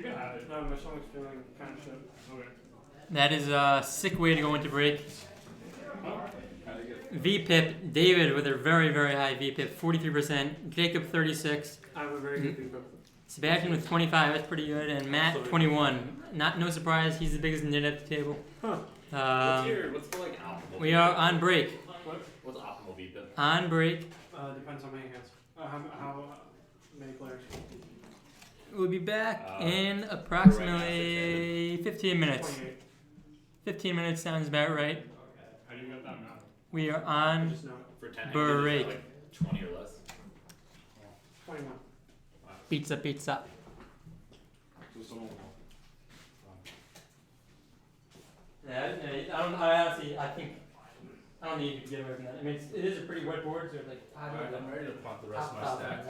S2: can have it.
S6: No, my stomach's feeling kind of shit.
S2: Okay.
S5: That is a sick way to go into break. VPIP, David with a very high VPIP, 43%. Jacob 36.
S6: I have a very good people.
S5: Sebastian with 25, that's pretty good, and Matt 21. No surprise, he's the biggest nit at the table.
S8: What's the like optimal?
S5: We are on break.
S8: What's optimal VPIP?
S5: On break.
S6: Depends on how many hands. How many players.
S5: We'll be back in approximately 15 minutes.
S6: 28.
S5: 15 minutes sounds about right.
S2: How do you got that now?
S5: We are
S6: I
S5: on
S6: just know.
S8: For 10
S5: break.
S8: like 20 or less.
S6: 21.
S5: Pizza. Yeah, I don't need to get away from that. I mean, it is a pretty wet board, so like,
S7: I'm ready to punt the rest of my stack.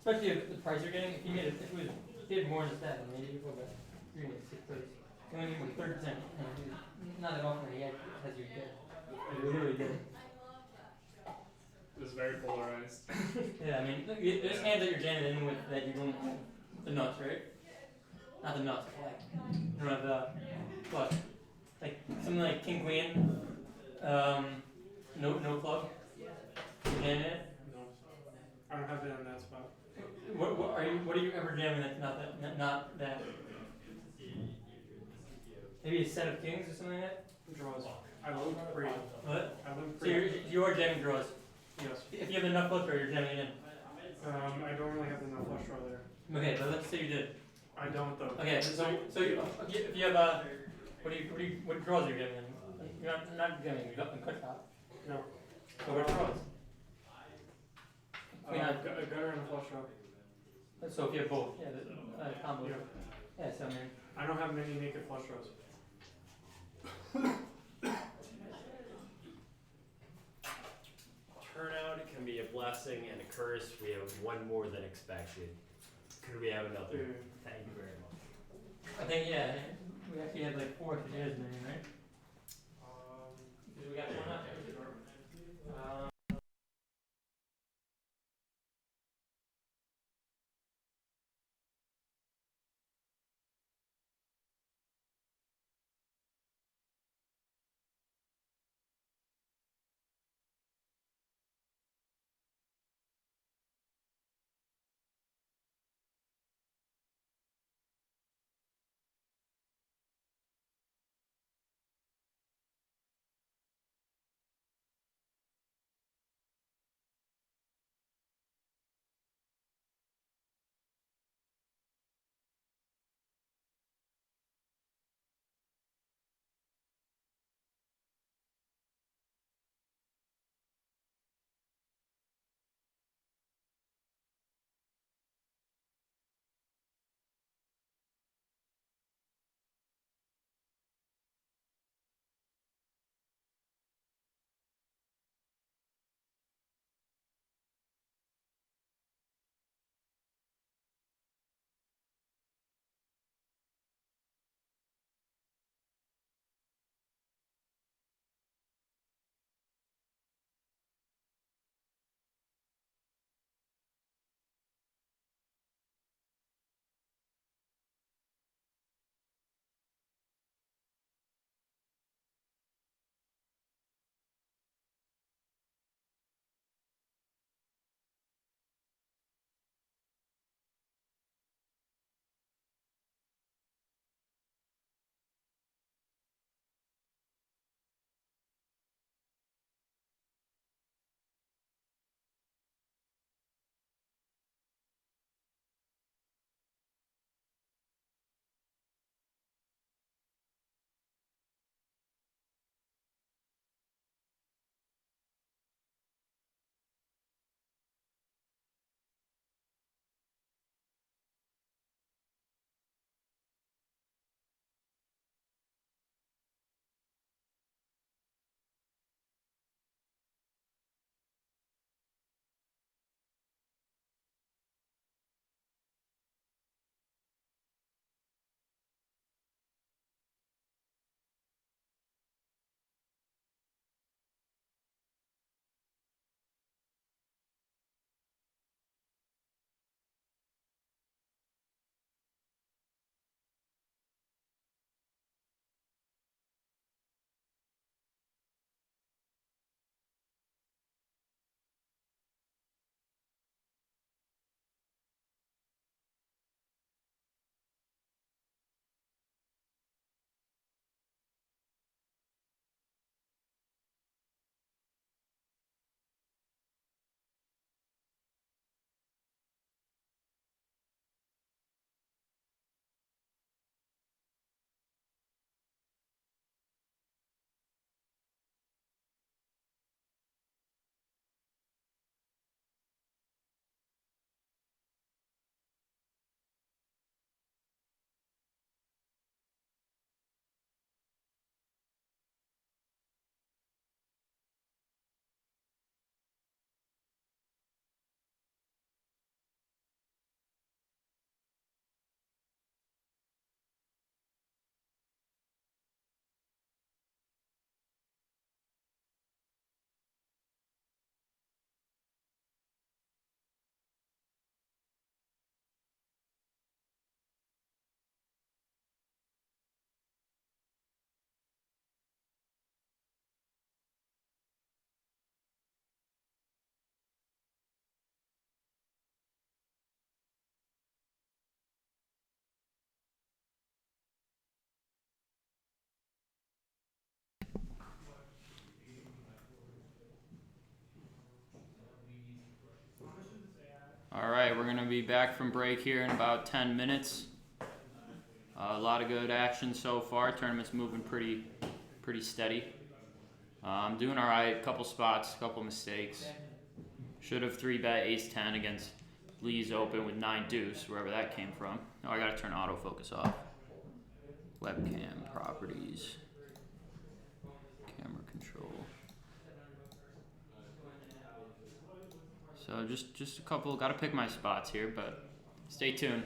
S5: Especially if the price you're getting, if you did more in the stack, maybe you go back. You're gonna get 6th place. You only need like 30%. Not that often he has you dead. You literally did.
S2: It was very polarized.
S5: Yeah, I mean, there's hands that you're jamming in with that you don't have the nuts, right? Not the nuts, but like, you don't have the flush. Like, something like King Queen, no plug. You jamming it?
S6: No. I don't have it on that spot.
S5: What are you ever jamming that's not that? Maybe a set of kings or something like that?
S6: Draws. I load free.
S5: What?
S6: I load
S5: So
S6: free.
S5: you are jamming draws.
S6: Yes.
S5: If you have enough flush draw, you're jamming it
S6: I don't really have enough flush draw there.
S5: in. Okay, but let's say you did.
S6: I don't though.
S5: Okay, so if you have what draws are you jamming in? You're not jamming, you're up in cut top.
S6: No.
S5: So what draws?
S6: A gutter and a flush draw.
S5: So if you have both, yeah, the combo.
S6: Yeah.
S5: Yeah, so I mean,
S6: I don't have many naked flush draws.
S10: Turnout can be a blessing and a curse. We have one more than expected. Could we have another?
S6: Yeah.
S10: Thank you very much.
S5: I think yeah, we actually had like 4 shares in there, right? Because we got one up. All right, we're gonna be back from break here in about 10 minutes. A lot of good action so far. Tournament's moving pretty steady. I'm doing all right. Couple spots, couple mistakes. Should have 3-bet ace-10 against Lee's Open with 9 deuce, wherever that came from. Oh, I gotta turn autofocus off. Webcam properties. Camera control. So just a couple. Gotta pick my spots here, but stay tuned.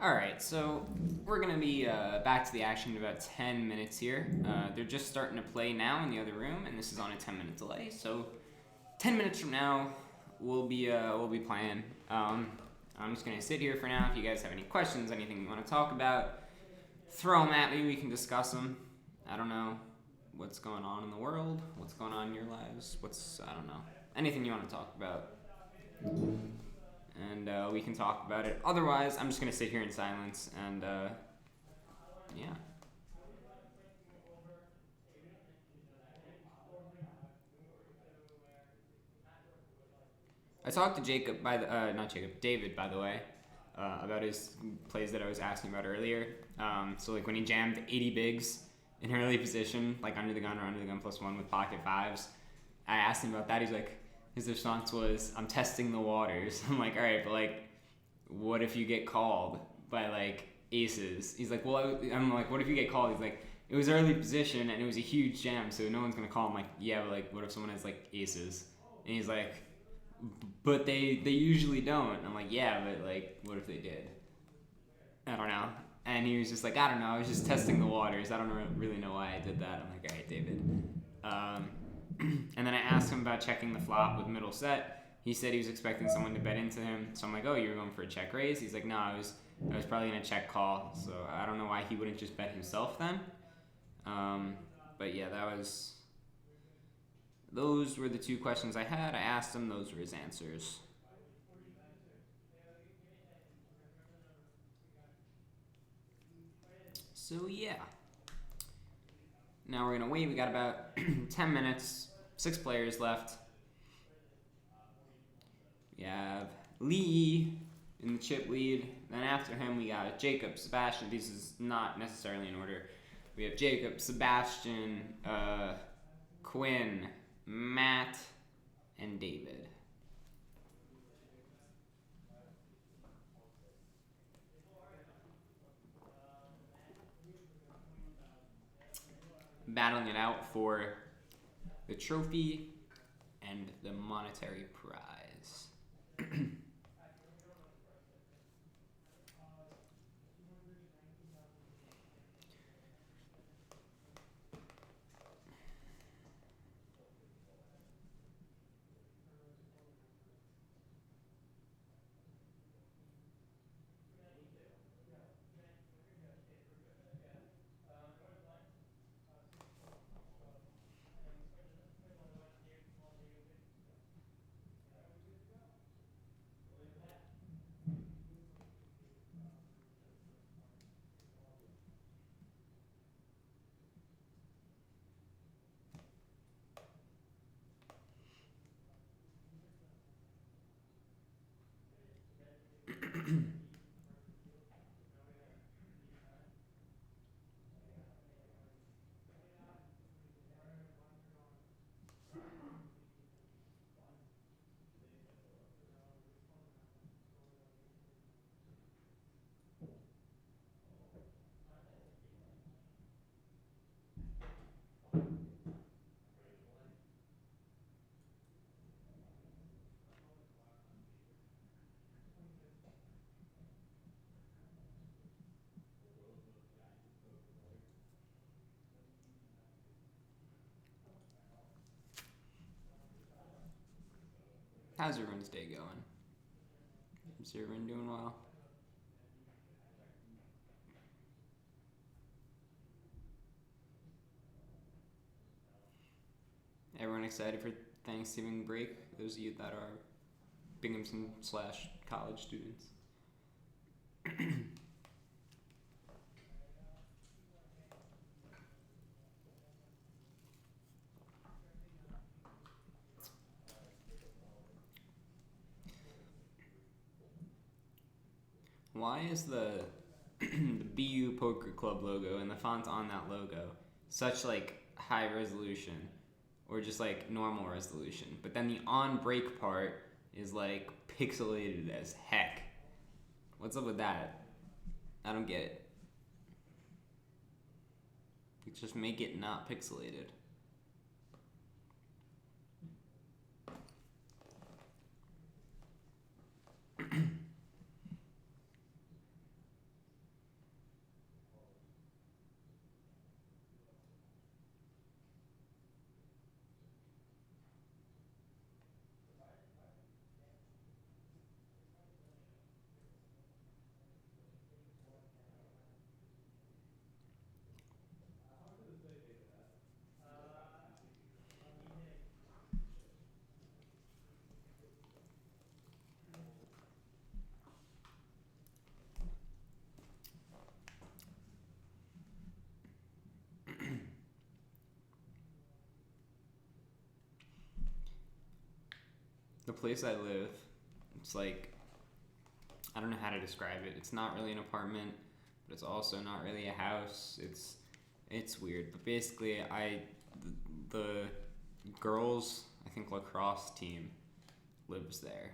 S1: Alright, so we're going to be back to the action in about 10 minutes here. They're just starting to play now in the other room, and this is on a 10-minute delay. So 10 minutes from now, we'll be playing. I'm just going to sit here for now. If you guys have any questions, anything you want to talk about, throw them at me. We can discuss them. I don't know what's going on in the world, what's going on in your lives, I don't know. Anything you want to talk about. And we can talk about it. Otherwise, I'm just going to sit here in silence and, yeah. I talked to David, by the way, about his plays that I was asking about earlier. So, like, when he jammed 80 bigs in an early position, like under the gun or under the gun +1 with pocket fives, I asked him about that. He's like, his response was, I'm testing the waters. I'm like, all right, but, like, what if you get called by, like, aces? He's like, well, I'm like, what if you get called? He's like, it was early position and it was a huge jam, so no one's gonna call him like, yeah, but like, what if someone has like aces? And he's like, but they usually don't. And I'm like, yeah, but like, what if they did? I don't know. And he was just like, I don't know, I was just testing the waters. I don't really know why I did that. I'm like, all right, David. And then I asked him about checking the flop with middle set. He said he was expecting someone to bet into him. So I'm like, oh, you were going for a check raise? He's like, no, I was probably gonna check call. So I don't know why he wouldn't just bet himself then. But yeah, those were the two questions I had. I asked him, those were his answers. So yeah. Now we're gonna wait. We got about 10 minutes, 6 players left. We have Lee in the chip lead. Then after him, we got Jacob, Sebastian. This is not necessarily in order. We have Jacob, Sebastian, Quinn, Matt, and David. Battling it out for the trophy and the monetary prize. How's everyone's day going? Is everyone doing well? Everyone excited for Thanksgiving break? Those of you that are Binghamton/college students. Why is the BU Poker Club logo and the font on that logo such like high resolution or just like normal resolution, but then the on break part is like pixelated as heck? What's up with that? I don't get it. Just make it not pixelated. The place I live, it's like, I don't know how to describe it. It's not really an apartment, but it's also not really a house. It's weird. But basically, the girls, I think lacrosse team lives there.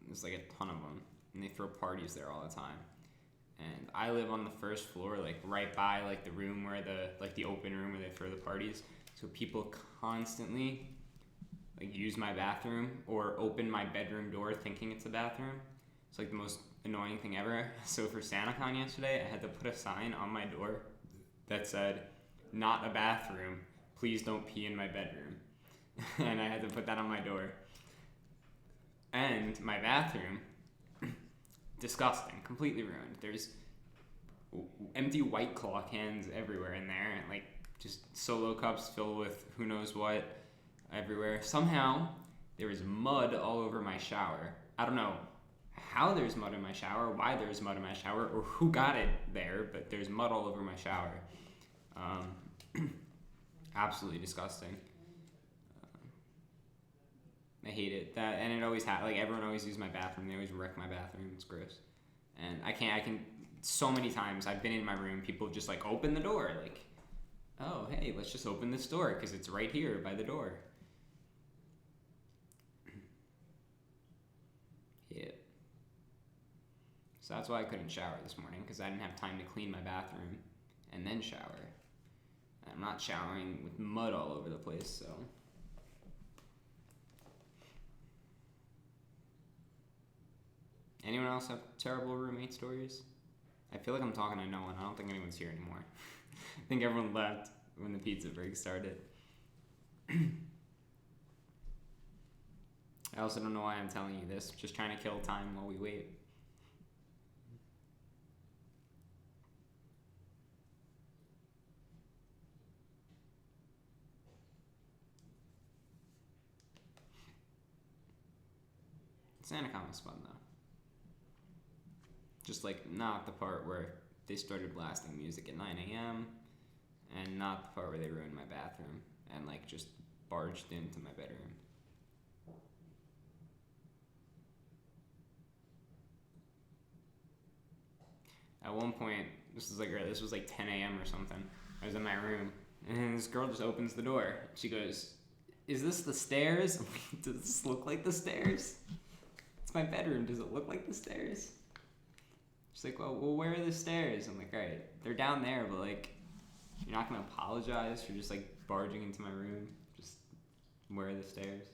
S1: There's like a ton of them, and they throw parties there all the time. and I live on the first floor, like right by like the room where the open room where they throw the parties. So people constantly like use my bathroom or open my bedroom door thinking it's a bathroom. It's like the most annoying thing ever. So for SantaCon yesterday, I had to put a sign on my door that said, "Not a bathroom. Please don't pee in my bedroom." And I had to put that on my door. And my bathroom, disgusting, completely ruined. There's empty White Claw cans everywhere in there, and like just Solo cups filled with who knows what everywhere. Somehow there was mud all over my shower. I don't know how there's mud in my shower, why there's mud in my shower, or who got it there, but there's mud all over my shower. Absolutely disgusting. I hate it. That, and it always like everyone always uses my bathroom. They always wreck my bathroom. It's gross. And I can so many times I've been in my room, people just like open the door, like, oh hey, let's just open this door because it's right here by the door. Hate it. So that's why I couldn't shower this morning, because I didn't have time to clean my bathroom and then shower. I'm not showering with mud all over the place, so. Anyone else have terrible roommate stories? I feel like I'm talking to no one. I don't think anyone's here anymore. I think everyone left when the pizza break started. I also don't know why I'm telling you this. Just trying to kill time while we wait. SantaCon was fun though. Just like not the part where they started blasting music at 9 a.m. and not the part where they ruined my bathroom and like just barged into my bedroom. At one point, this was like 10 a.m. or something. I was in my room and this girl just opens the door. She goes, "Is this the stairs?" I'm like, "Does this look like the stairs? It's my bedroom. Does it look like the stairs?" She's like, well, where are the stairs? I'm like, all right, they're down there, but like, you're not gonna apologize for just like barging into my room. Just where are the stairs?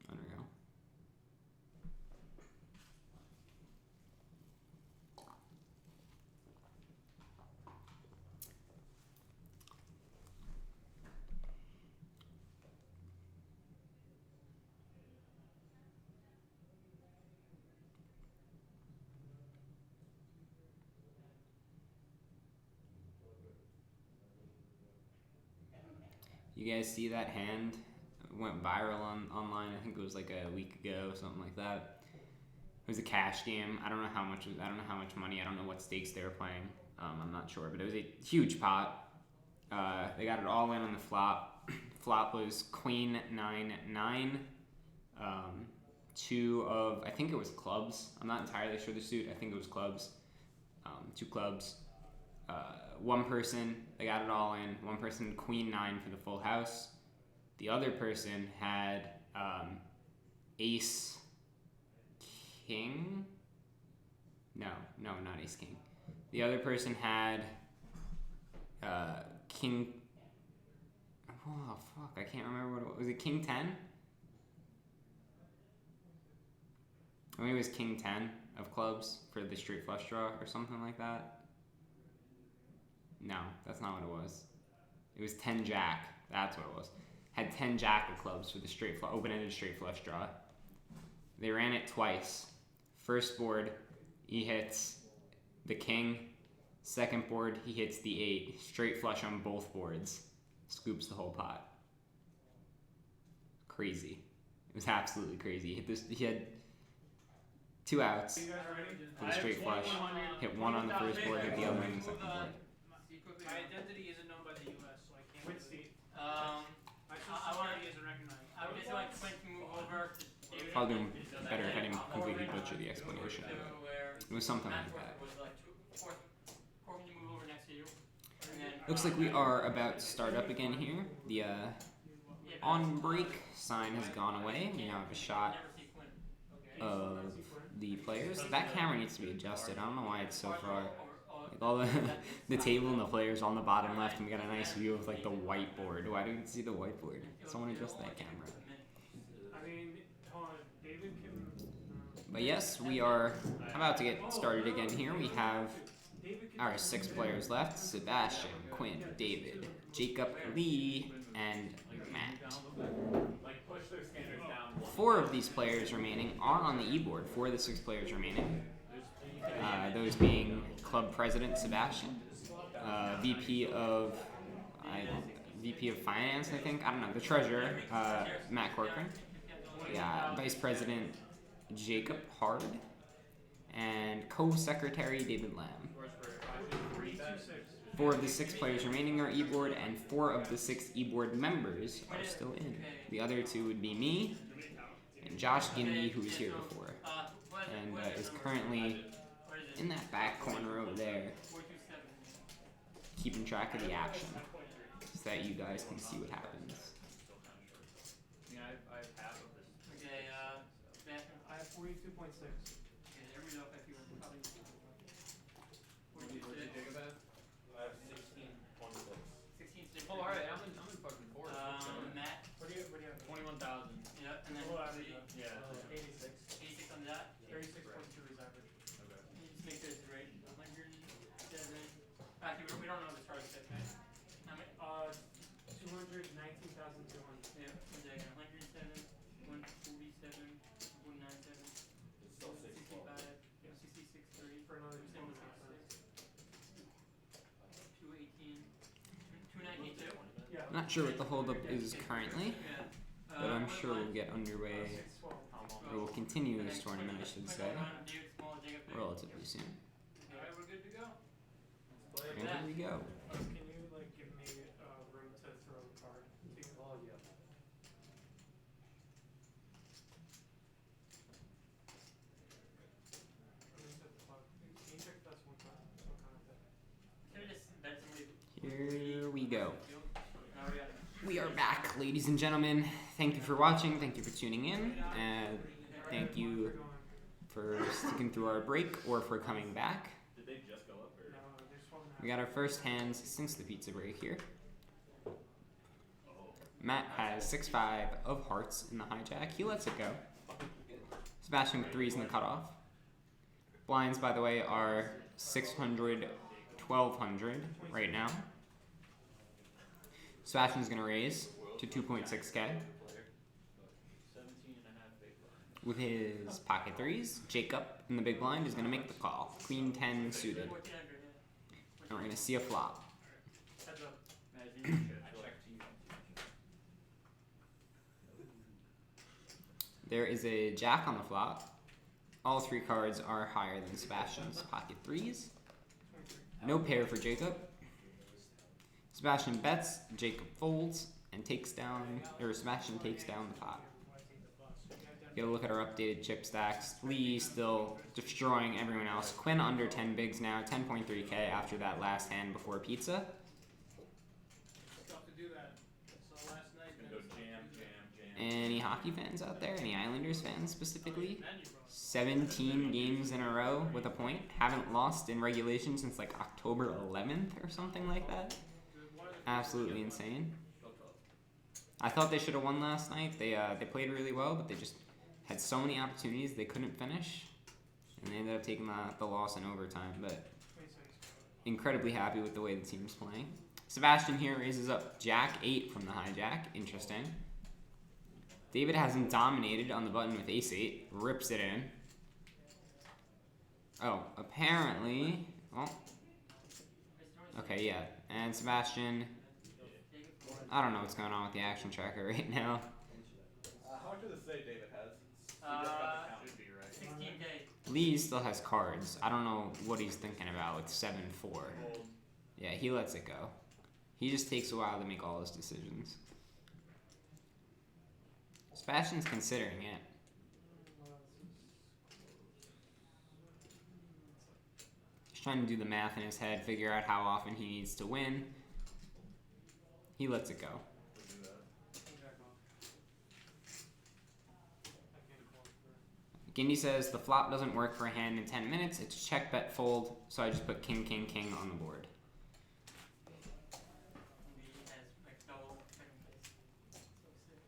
S1: Unreal. You guys see that hand? It went viral online. I think it was like a week ago, something like that. It was a cash game. I don't know how much money. I don't know what stakes they were playing. I'm not sure, but it was a huge pot. They got it all in on the flop. Flop was Queen 9-9. Two of, I think it was clubs. I'm not entirely sure the suit. I think it was clubs. Two clubs. One person, they got it all in. One person, Queen 9 for the full house. The other person had Ace King. No, not Ace King. The other person had King. Oh fuck, I can't remember what it was. Was it King 10? I think it was King 10 of clubs for the straight flush draw or something like that. No, that's not what it was. It was 10 jack. That's what it was. Had 10 jack of clubs for the open-ended straight flush draw. They ran it twice. First board, he hits the king. Second board, he hits the 8. Straight flush on both boards. Scoops the whole pot. Crazy. It was absolutely crazy. He had 2 outs for the straight flush. Hit one on the first board, hit the other one on the second board.
S9: My identity isn't known by the U.S., so I can't.
S6: Which state?
S9: My social security isn't recognized.
S4: I would just like Quinn to move over to David.
S1: Probably doing better if I didn't completely butcher the explanation. It was something like that.
S4: Or can you move over next to you? And then,
S1: Looks like we are about to start up again here. The on break sign has gone away. We now have a shot
S4: never see Quinn.
S1: of the players. That camera needs to be adjusted. I don't know why it's so far. Like all the table and the players on the bottom left, and we got a nice view of like the whiteboard. Why do you see the whiteboard? Someone adjust that camera.
S6: I mean, hold on, David can.
S1: But yes, we are about to get started again here. We have our 6 players left: Sebastian, Quinn, David, Jacob, Lee, and Matt.
S8: Like push their standards down.
S1: 4 of these players remaining are on the e-board. 4 of the 6 players remaining. Those being Club President Sebastian, VP of Finance, I think. I don't know. The Treasurer, Matt Corcoran. Yeah, Vice President Jacob Hard, and Co-Secretary David Lamb. 4 of the 6 players remaining are e-board, and 4 of the 6 e-board members are still in. The other 2 would be me and Josh Gindy, who was here before, and is currently in that back corner over there, keeping track of the action, so that you guys can see what happens.
S3: I have half of this.
S4: Okay, Sebastian.
S6: I have 42.6.
S4: Okay, everybody else, if you want, probably.
S3: What'd you take about?
S8: I have 16.6.
S4: 16, 6.
S3: Oh, alright, I'm in fucking fourth.
S4: Matt.
S6: What do you have?
S3: 21,000.
S4: Yeah, and then
S6: Total average,
S3: Yeah.
S6: 86.
S4: 86 on that.
S6: 36.2 is average.
S3: Okay.
S4: You just make this right. 107. Actually, we don't know the start set, right? How many?
S6: 219,200.
S4: Yeah, one second. 107, 147, 197,
S8: It's still
S4: 65,
S8: 612.
S4: 66, 30,
S6: For another
S4: 276, 218, 292.
S6: Yeah.
S1: Not sure what the holdup is currently,
S4: Yeah.
S1: but I'm sure we'll get underway,
S6: 612.
S1: or we'll continue this tournament, I should say,
S4: David Small, Jacob Big.
S1: relatively soon.
S4: Alright, we're good to go.
S1: And here we go.
S6: Can you like give me room to throw a card to you?
S7: Oh, yeah.
S6: Can you check if that's one card? What kind of deck?
S4: Should've just bet somebody.
S1: Here we go.
S4: Now we got it.
S1: We are back, ladies and gentlemen. Thank you for watching. Thank you for tuning in. And thank you for sticking through our break or for coming back.
S8: Did they just go up or?
S6: No, they're 12 and a half.
S1: We got our first hands since the pizza break here. Matt has 6-5 of hearts in the hijack. He lets it go. Sebastian with 3s in the cutoff. Blinds, by the way, are 600, 1200 right now. Sebastian's going to raise to 2.6k
S3: 17 and a half big blind.
S1: with his pocket 3s. Jacob in the big blind is going to make the call. Queen 10 suited.
S4: 1400, yeah.
S1: And we're going to see a flop.
S6: Heads up.
S3: Matt, you should
S1: There is a jack on the flop. All 3 cards are higher than Sebastian's pocket 3s. No pair for Jacob. Sebastian bets, Jacob folds, and takes down, or Sebastian takes down the pot. Get a look at our updated chip stacks. Lee still destroying everyone else. Quinn under 10 bigs now, 10.3k after that last hand before pizza.
S9: Tough to do that. So last night.
S8: Gonna go jam.
S1: Any hockey fans out there? Any Islanders fans specifically? 17 games in a row with a point. Haven't lost in regulation since like October 11th or something like that. Absolutely insane. I thought they should have won last night. They played really well, but they just had so many opportunities they couldn't finish, and they ended up taking the loss in overtime. But
S6: 26.
S1: incredibly happy with the way the team's playing. Sebastian here raises up Jack 8 from the hijack. Interesting. David hasn't dominated on the button with Ace 8. Rips it in. Oh, apparently. Oh. Okay, yeah. And Sebastian. I don't know what's going on with the action tracker right now.
S8: How much of the say David has?
S3: Should be right.
S4: 16k.
S1: Lee still has cards. I don't know what he's thinking about with 7-4. Yeah, he lets it go. He just takes a while to make all his decisions. Sebastian's considering it. He's trying to do the math in his head, figure out how often he needs to win. He lets it go. Guindy says the flop doesn't work for a hand in 10 minutes. It's check, bet, fold. So I just put king, king, king on the board.
S4: Lee has McDowell second place. So sick.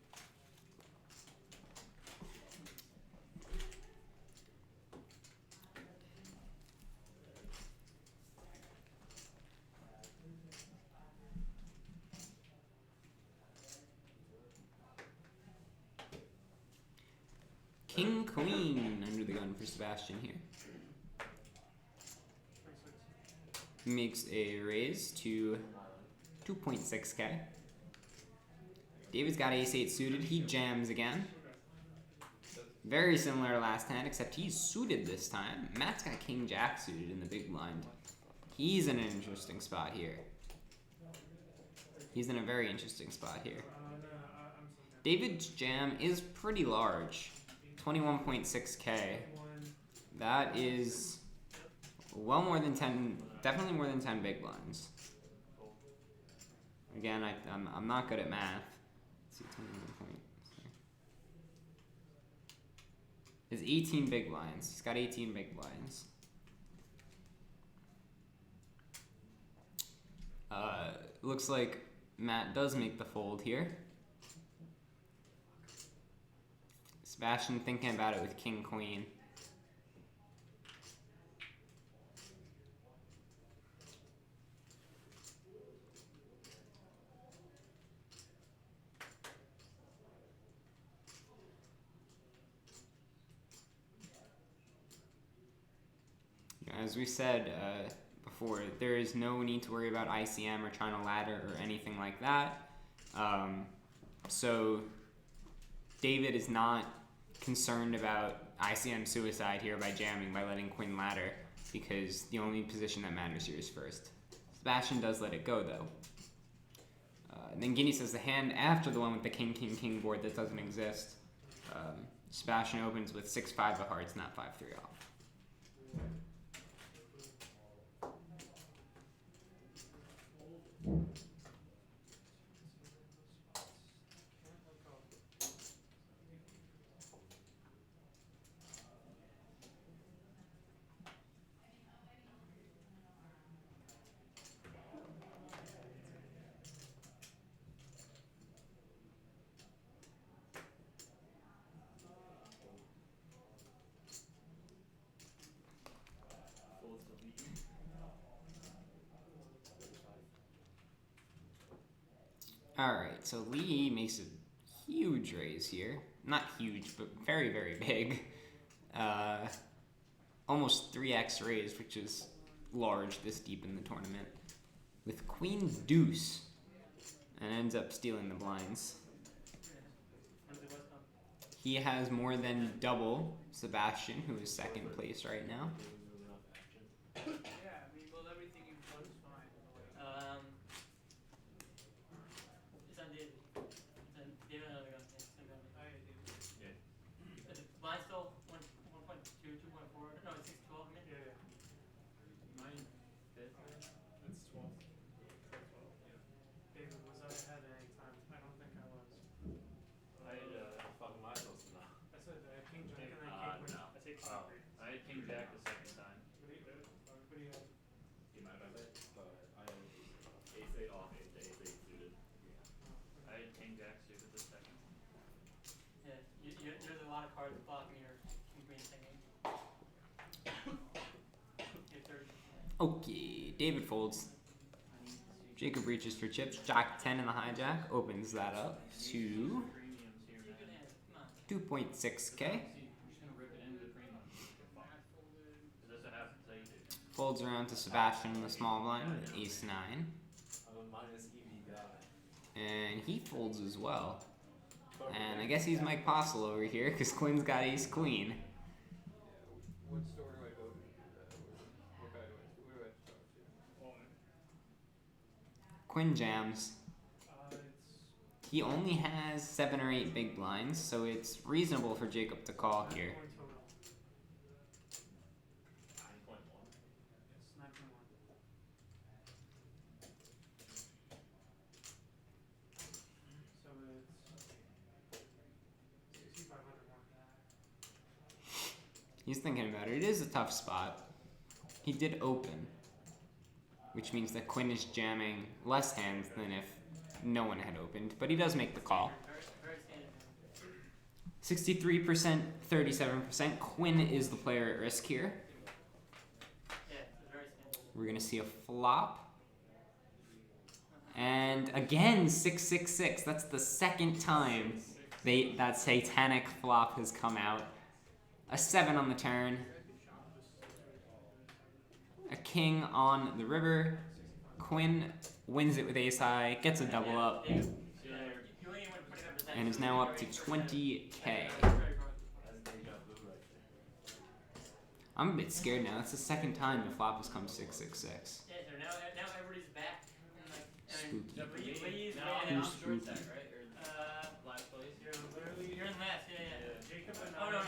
S1: King, queen under the gun for Sebastian here. He makes a raise to 2.6k. David's got ace-8 suited. He jams again. Very similar to last hand, except he's suited this time. Matt's got king-jack suited in the big blind. He's in an interesting spot here. He's in a very interesting spot here. David's jam is pretty large. 21.6k. That is well more than 10, definitely more than 10 big blinds. Again, I'm not good at math. Let's see, 21.6. It's 18 big blinds. He's got 18 big blinds. Looks like Matt does make the fold here. Sebastian thinking about it with king, queen. As we said before, there is no need to worry about ICM or trying to ladder or anything like that. So David is not concerned about ICM suicide here by jamming, by letting queen ladder, because the only position that matters here is first. Sebastian does let it go though. And then Guinea says the hand after the one with the king, king, king board that doesn't exist. Sebastian opens with 6-5 of hearts, not 5-3 off.
S3: Folds to Lee.
S1: Alright, so Lee makes a huge raise here. Not huge, but very, very big. Almost 3x raise, which is large this deep in the tournament. With queen deuce. And ends up stealing the blinds. He has more than double Sebastian, who is second place right now.
S9: Yeah, I mean, well, everything you've done is fine.
S4: It's on David. It's on David another gun. Yeah, same gun.
S9: I did.
S3: Yeah.
S4: Is it blind still 1.2, 2.4? No, it's 6, 12 mid.
S9: Yeah, yeah.
S3: Mine fifth.
S6: It's 12. David, was I ahead at any time? I don't think I was.
S3: I had fuck am I supposed to know?
S6: I said king jack and then king queen.
S3: No.
S6: I say king
S3: Oh,
S6: queen.
S3: I had king jack the second time.
S6: What do you have?
S8: He might have it, but I have ace-8 off, ace-8 suited.
S3: I had king jack suited the second.
S4: Yeah, there's a lot of cards blocking your king queen thinking. Your 30%.
S1: Okay, David folds. Jacob reaches for chips. Jack 10 in the hijack. Opens that up to
S3: Premiums here,
S4: Pretty good
S3: man.
S4: hand. Come on.
S1: 2.6k.
S3: See, I'm just gonna rip it into the premium. Cause that's what happens, how you do.
S1: Folds around to Sebastian in the small blind with ace 9.
S10: I'm a minus EV guy.
S1: And he folds as well. And I guess he's Mike Postle over here, because Quinn's got ace queen.
S8: What store do I go to? What guy do I have to talk to?
S1: Quinn jams.
S6: It's
S1: He only has 7 or 8 big blinds, so it's reasonable for Jacob to call here.
S6: 9 point total.
S8: 9.1.
S6: Yes, 9.1. So it's 6,500 more.
S1: He's thinking about it. It is a tough spot. He did open, which means that Quinn is jamming less hands than if no one had opened, but he does make the call.
S4: Very standard.
S1: 63%, 37%. Quinn is the player at risk here.
S4: Yeah, it's very standard.
S1: We're gonna see a flop. And again, 666. That's the second time that satanic flop has come out. A 7 on the turn. A king on the river. Quinn wins it with ace high, gets a double up,
S4: You only win 25%.
S1: and is now up to 20k.
S3: That's deja vu right there.
S1: I'm a bit scared now. That's the second time the flop has come 666.
S4: Yeah, so now everybody's back. And like, I mean,
S1: Spooky.
S4: Lee's
S3: Now
S4: winning
S3: I'm
S4: out.
S3: short stack, right? Or
S4: Uh,
S3: last place?
S6: You're literally.
S4: You're in last, yeah.
S6: Jacob and
S4: Oh, no.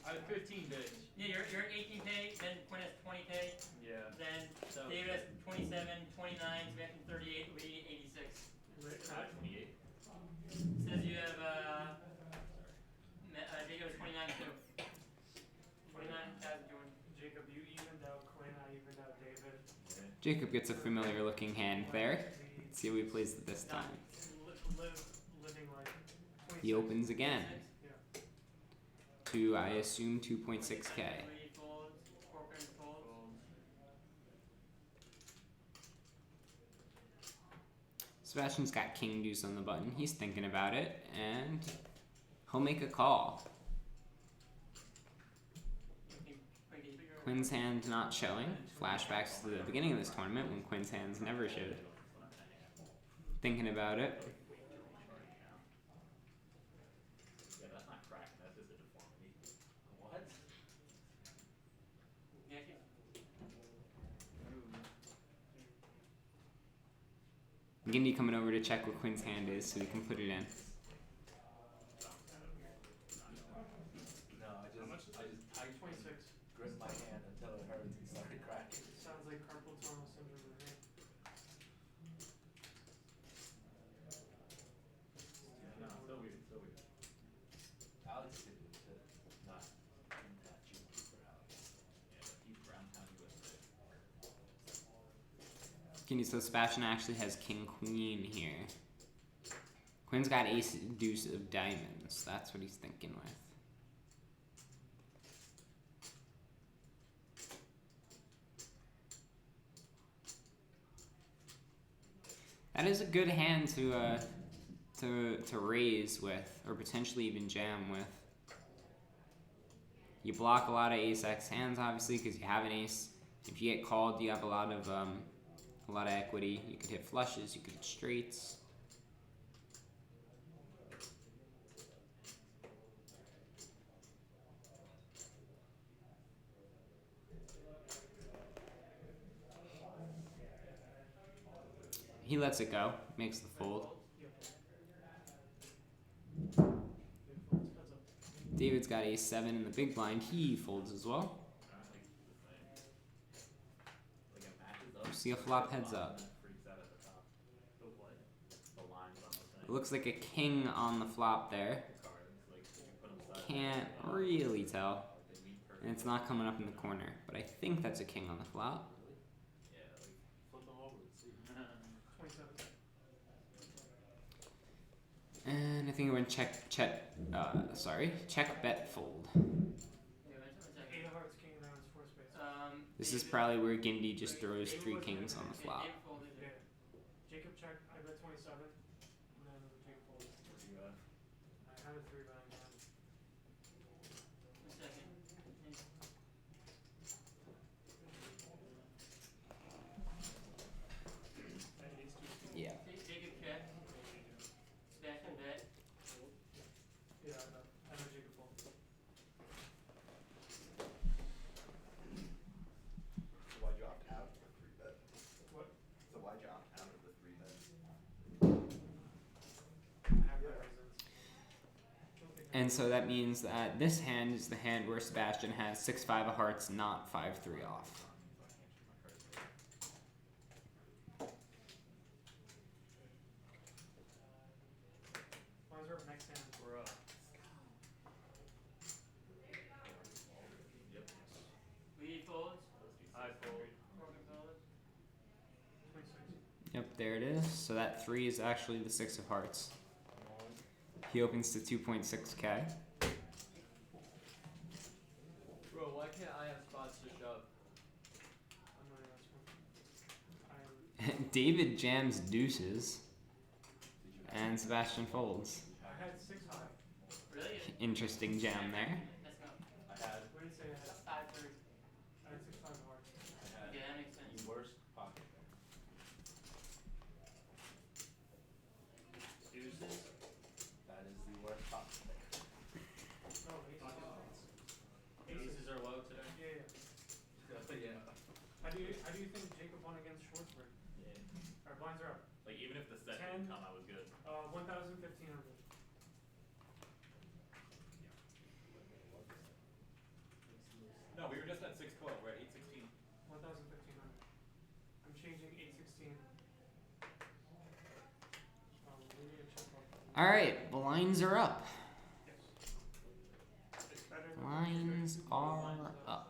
S3: I have 15 days.
S4: Yeah, you're at 18k, then Quinn has 20k,
S3: Yeah.
S4: then
S3: So
S4: David has 27, 29, Sebastian 38, Lee 86.
S3: 28.
S4: Says you have, Jacob has 29 too. 29,000 Jordan.
S6: Jacob, you evened out Quinn, I evened out David.
S3: Yeah.
S1: Jacob gets a familiar looking hand there. Let's see who he plays this time.
S6: Living like 26.
S1: He opens again
S6: Yeah.
S1: to, I assume, 2.6k.
S4: Lee folds, Corcoran folds.
S1: Sebastian's got king deuce on the button. He's thinking about it, and he'll make a call. Quinn's hand not showing. Flashbacks to the beginning of this tournament when Quinn's hands never showed. Thinking about it.
S3: Yeah, that's not cracked. That's just a deformity. What?
S4: Yeah,
S1: Gindy coming over to check what Quinn's hand is so we can put it in.
S3: No, I just tight
S6: 26.
S3: gripped my hand until it hurts and started cracking.
S6: Sounds like carpal tunnel syndrome to me.
S3: Yeah, no, still weird, still weird. Alex did it too. Not in that cheap for Alex. Yeah, but he's Browntown, USA.
S1: Gindy, so Sebastian actually has king queen here. Quinn's got ace deuce of diamonds. That's what he's thinking with. That is a good hand to raise with, or potentially even jam with. You block a lot of ace-x hands, obviously, because you have an ace. If you get called, you have a lot of equity. You could hit flushes, you could hit straights. He lets it go, makes the fold. David's got ace 7 in the big blind. He folds as well.
S3: Like it matches up.
S1: You see a flop heads up.
S3: Freaks out at the top. The what? The lines on the thing.
S1: It looks like a king on the flop there.
S3: The cards, like if you put them side
S1: Can't
S3: by side,
S1: really tell.
S3: like they meet perfectly.
S1: And it's not coming up in the corner, but I think that's a king on the flop.
S3: Yeah, like flip them over and see.
S6: 27.
S1: And I think I went check bet fold.
S4: Yeah, one second.
S6: 8 of hearts, king of diamonds, 4 spades.
S1: This is
S4: David-
S1: probably where Gindy just throws 3 kings on the flop.
S4: David folded
S6: Yeah.
S4: it.
S6: Jacob check, I bet 27. And then Jacob fold.
S3: What do you got?
S6: I have a 3 betting hand.
S4: One second.
S1: Yeah.
S4: Jacob check. Sebastian bet.
S6: Yeah, I know Jacob fold.
S11: So why'd you opt out of the 3 bet?
S6: What?
S11: So why'd you opt out of the 3 bet?
S6: I have my reasons. Don't think I-
S1: And so that means that this hand is the hand where Sebastian has 6-5 of hearts, not 5-3 off.
S6: Mine's our next hand.
S3: We're up.
S1: Yep, there it is. So that 3 is actually the 6 of hearts. He opens to 2.6k.
S3: Bro, why can't I have spots to shove?
S6: I'm not even asking.
S1: David jams deuces. And Sebastian folds.
S6: I had 6 high.
S4: Really?
S1: Interesting jam there.
S4: Messing up.
S3: I had,
S6: What did you say I had?
S4: 5-3.
S6: I had 6 5 hearts.
S3: I had
S4: Okay, that makes sense.
S7: The worst pocket pair.
S3: deuces.
S7: That is the worst pocket pair.
S6: No, aces.
S3: Aces are low today.
S6: Yeah, yeah.
S3: Yeah.
S6: How do you think Jacob won against Schwartzberg?
S2: Yeah.
S6: Our blinds are up.
S2: Like even if the set
S6: 10.
S2: didn't come, I was good.
S6: 1,000, 1,500.
S2: No, we were just at 612. We're at 816.
S6: 1,000, 1,500. I'm changing 816. We need to check off.
S1: Alright, blinds are up.
S6: Yes. It's better than
S1: Blinds are up.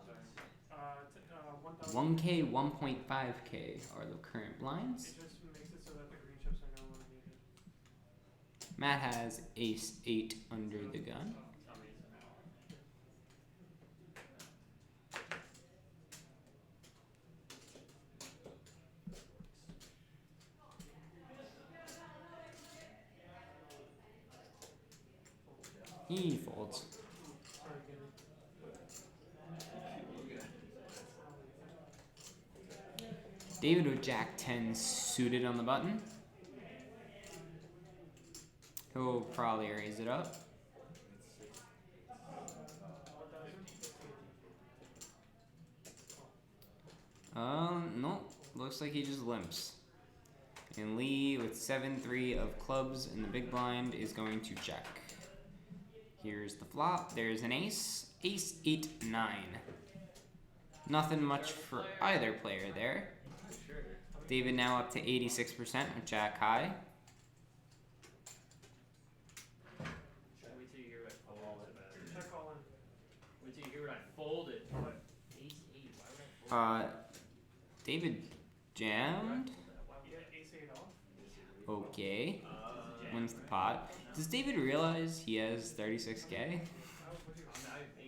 S6: 1,000.
S1: 1k, 1.5k are the current blinds.
S6: It just makes it so that the green chips are no longer needed.
S1: Matt has ace 8 under the gun.
S3: For some reason.
S1: He folds.
S6: Sorry, Gary.
S1: David with Jack 10 suited on the button. He'll probably raise it up.
S6: 1,000.
S1: No. Looks like he just limps. And Lee with 7-3 of clubs in the big blind is going to check. Here's the flop. There's an ace. Ace 8, 9. Nothing much for either player there.
S3: Sure.
S1: David now up to 86% with Jack high.
S3: Wait till you hear what I folded.
S6: Check all in.
S3: Wait till you hear what I folded.
S6: What?
S3: Ace 8. Why would I fold?
S1: David jammed.
S6: You had ace 8 off?
S1: Okay. Wins the pot. Does David realize he has 36k?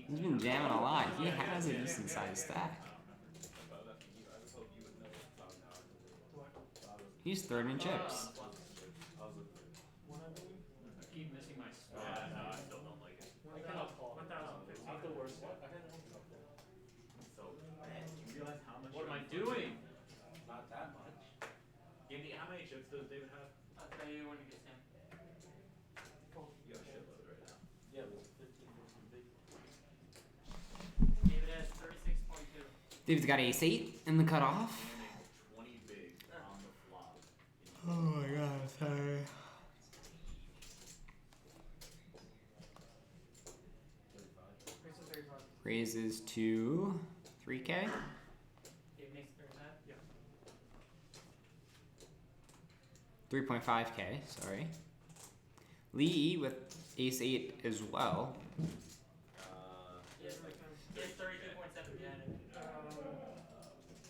S1: He's been jamming a lot. He has a decent sized stack. He's third in chips.
S6: One, I believe.
S3: I keep missing my spot.
S2: Yeah, no, I still don't like it.
S6: 1,000, 1,015.
S7: Not the worst one.
S2: So, man, do you realize how much?
S3: What am I
S2: you're
S3: doing?
S7: Not that much.
S2: Andy, how many chips does David have?
S4: I'll tell you when it gets in.
S2: You got a shitload right now.
S7: Yeah, it was 15 big.
S4: David has 36.2.
S1: David's got ace 8 in the cutoff.
S2: Jamming 20 big on the flop.
S1: Oh my god, sorry.
S7: 35.
S6: Ace of 35.
S1: Raises to 3k.
S4: David makes 35.
S1: 3.5k, sorry. Lee with ace 8 as well.
S4: He has 32.7 behind him.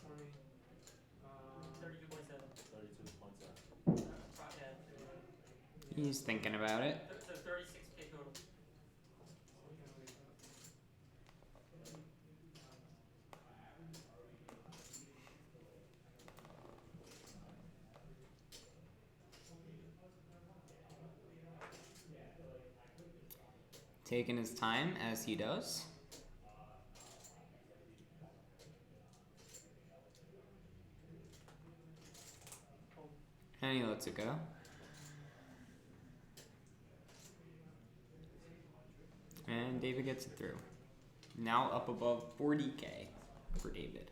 S6: 20.
S4: 32.7.
S7: 32.7.
S4: Yeah.
S1: He's thinking about it.
S4: So 36k total.
S1: Taking his time as he does. And he lets it go. And David gets it through. Now up above 40k for David.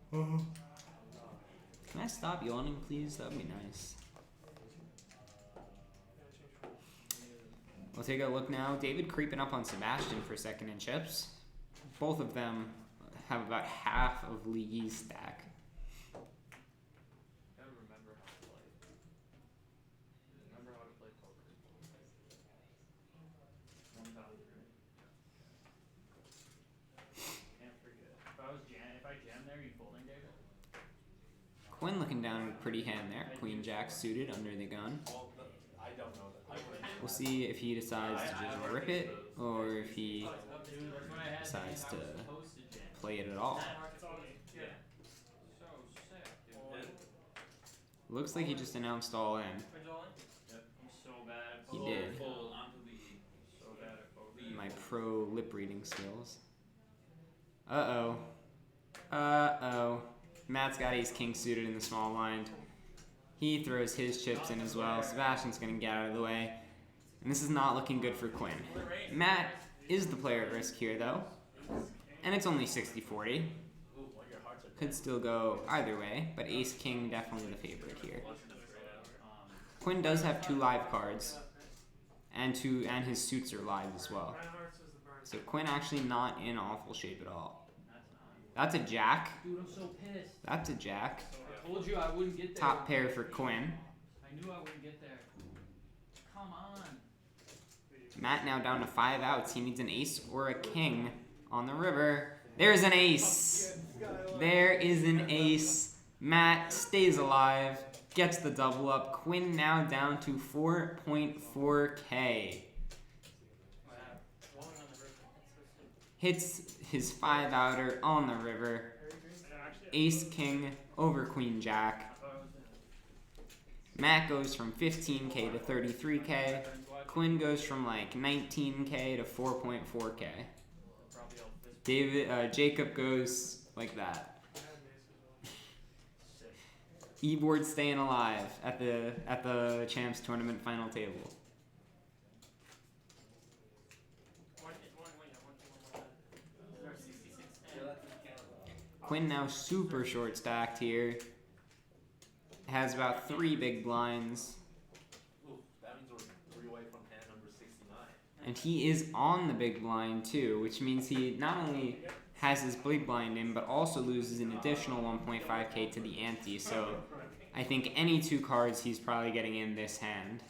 S1: Can I stop yawning, please? That would be nice. We'll take a look now. David creeping up on Sebastian for second in chips. Both of them have about half of Lee's stack.
S3: Gotta remember how to play. Remember how to play poker. 1,000, right? Can't forget. If I jam there, you folding, David?
S1: Quinn looking down a pretty hand there. Queen Jack suited under the gun.
S7: Well, I don't know that. I wouldn't.
S1: We'll see if he decides to just rip it or if he decides to play it at all.
S6: It's all me. Yeah.
S3: So sick, dude.
S1: Looks like he just announced all in.
S4: Quinn's all in?
S3: Yep. I'm so bad at
S1: He
S3: poker.
S1: did.
S2: Full onto lead.
S3: So bad at poker.
S1: My pro lip reading skills. Uh-oh. Uh-oh. Matt's got ace king suited in the small blind. He throws his chips in as well. Sebastian's gonna get out of the way. And this is not looking good for Quinn. Matt is the player at risk here though. And it's only 60-40.
S7: Ooh, well, your hearts are
S1: Could still go either way, but ace king definitely the favorite here. Quinn does have 2 live cards. And his suits are live as well.
S6: Nine hearts is the burn.
S1: So Quinn actually not in awful shape at all. That's a jack.
S3: Dude, I'm so pissed.
S1: That's a jack.
S3: I told you I wouldn't get there.
S1: Top pair for Quinn.
S3: I knew I wouldn't get there. Come on.
S1: Matt now down to 5 outs. He needs an ace or a king on the river. There's an ace. There is an ace. Matt stays alive. Gets the double up. Quinn now down to 4.4K. Hits his 5-outer on the river. Ace king over queen jack. Matt goes from 15K to 33K. Quinn goes from like 19K to 4.4K. Jacob goes like that. E-board staying alive at the Champs tournament final table. Quinn now super short stacked here. Has about 3 big blinds.
S7: Ooh, that means we're 3 away from hand number 69.
S1: And he is on the big blind too, which means he not only has his big blind in, but also loses an additional 1.5K to the ante. So I think any 2 cards he's probably getting in this hand.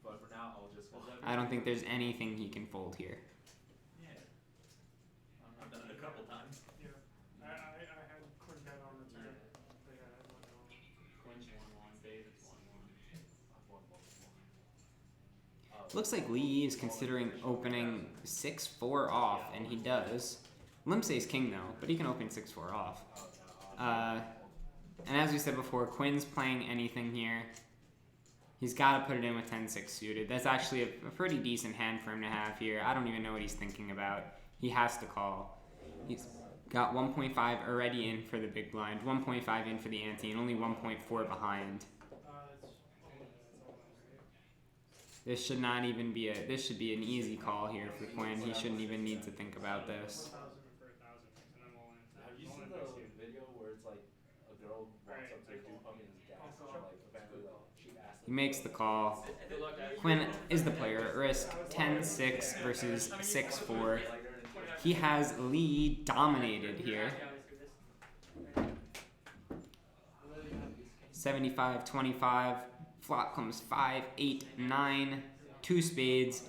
S7: But for now, I'll just.
S1: I don't think there's anything he can fold here.
S2: I've done it a couple times.
S6: Yeah. I had Quinn dead on the turn. But yeah, I had one down.
S3: Quinn's 1-1, David's 1-1.
S1: Looks like Lee is considering opening 6-4 off, and he does. Limps ace king though, but he can open 6-4 off. And as we said before, Quinn's playing anything here. He's got to put it in with 10-6 suited. That's actually a pretty decent hand for him to have here. I don't even know what he's thinking about. He has to call. He's got 1.5 already in for the big blind, 1.5 in for the ante, and only 1.4 behind. This should not even be this should be an easy call here for Quinn. He shouldn't even need to think about this.
S7: Have you seen the video where it's like a girl walks up to a dude pumping his gas and like apparently like she asked
S1: He makes the call. Quinn is the player at risk. 10-6 versus 6-4. He has Lee dominated here. 75-25. Flop comes 5, 8, 9. 2 spades.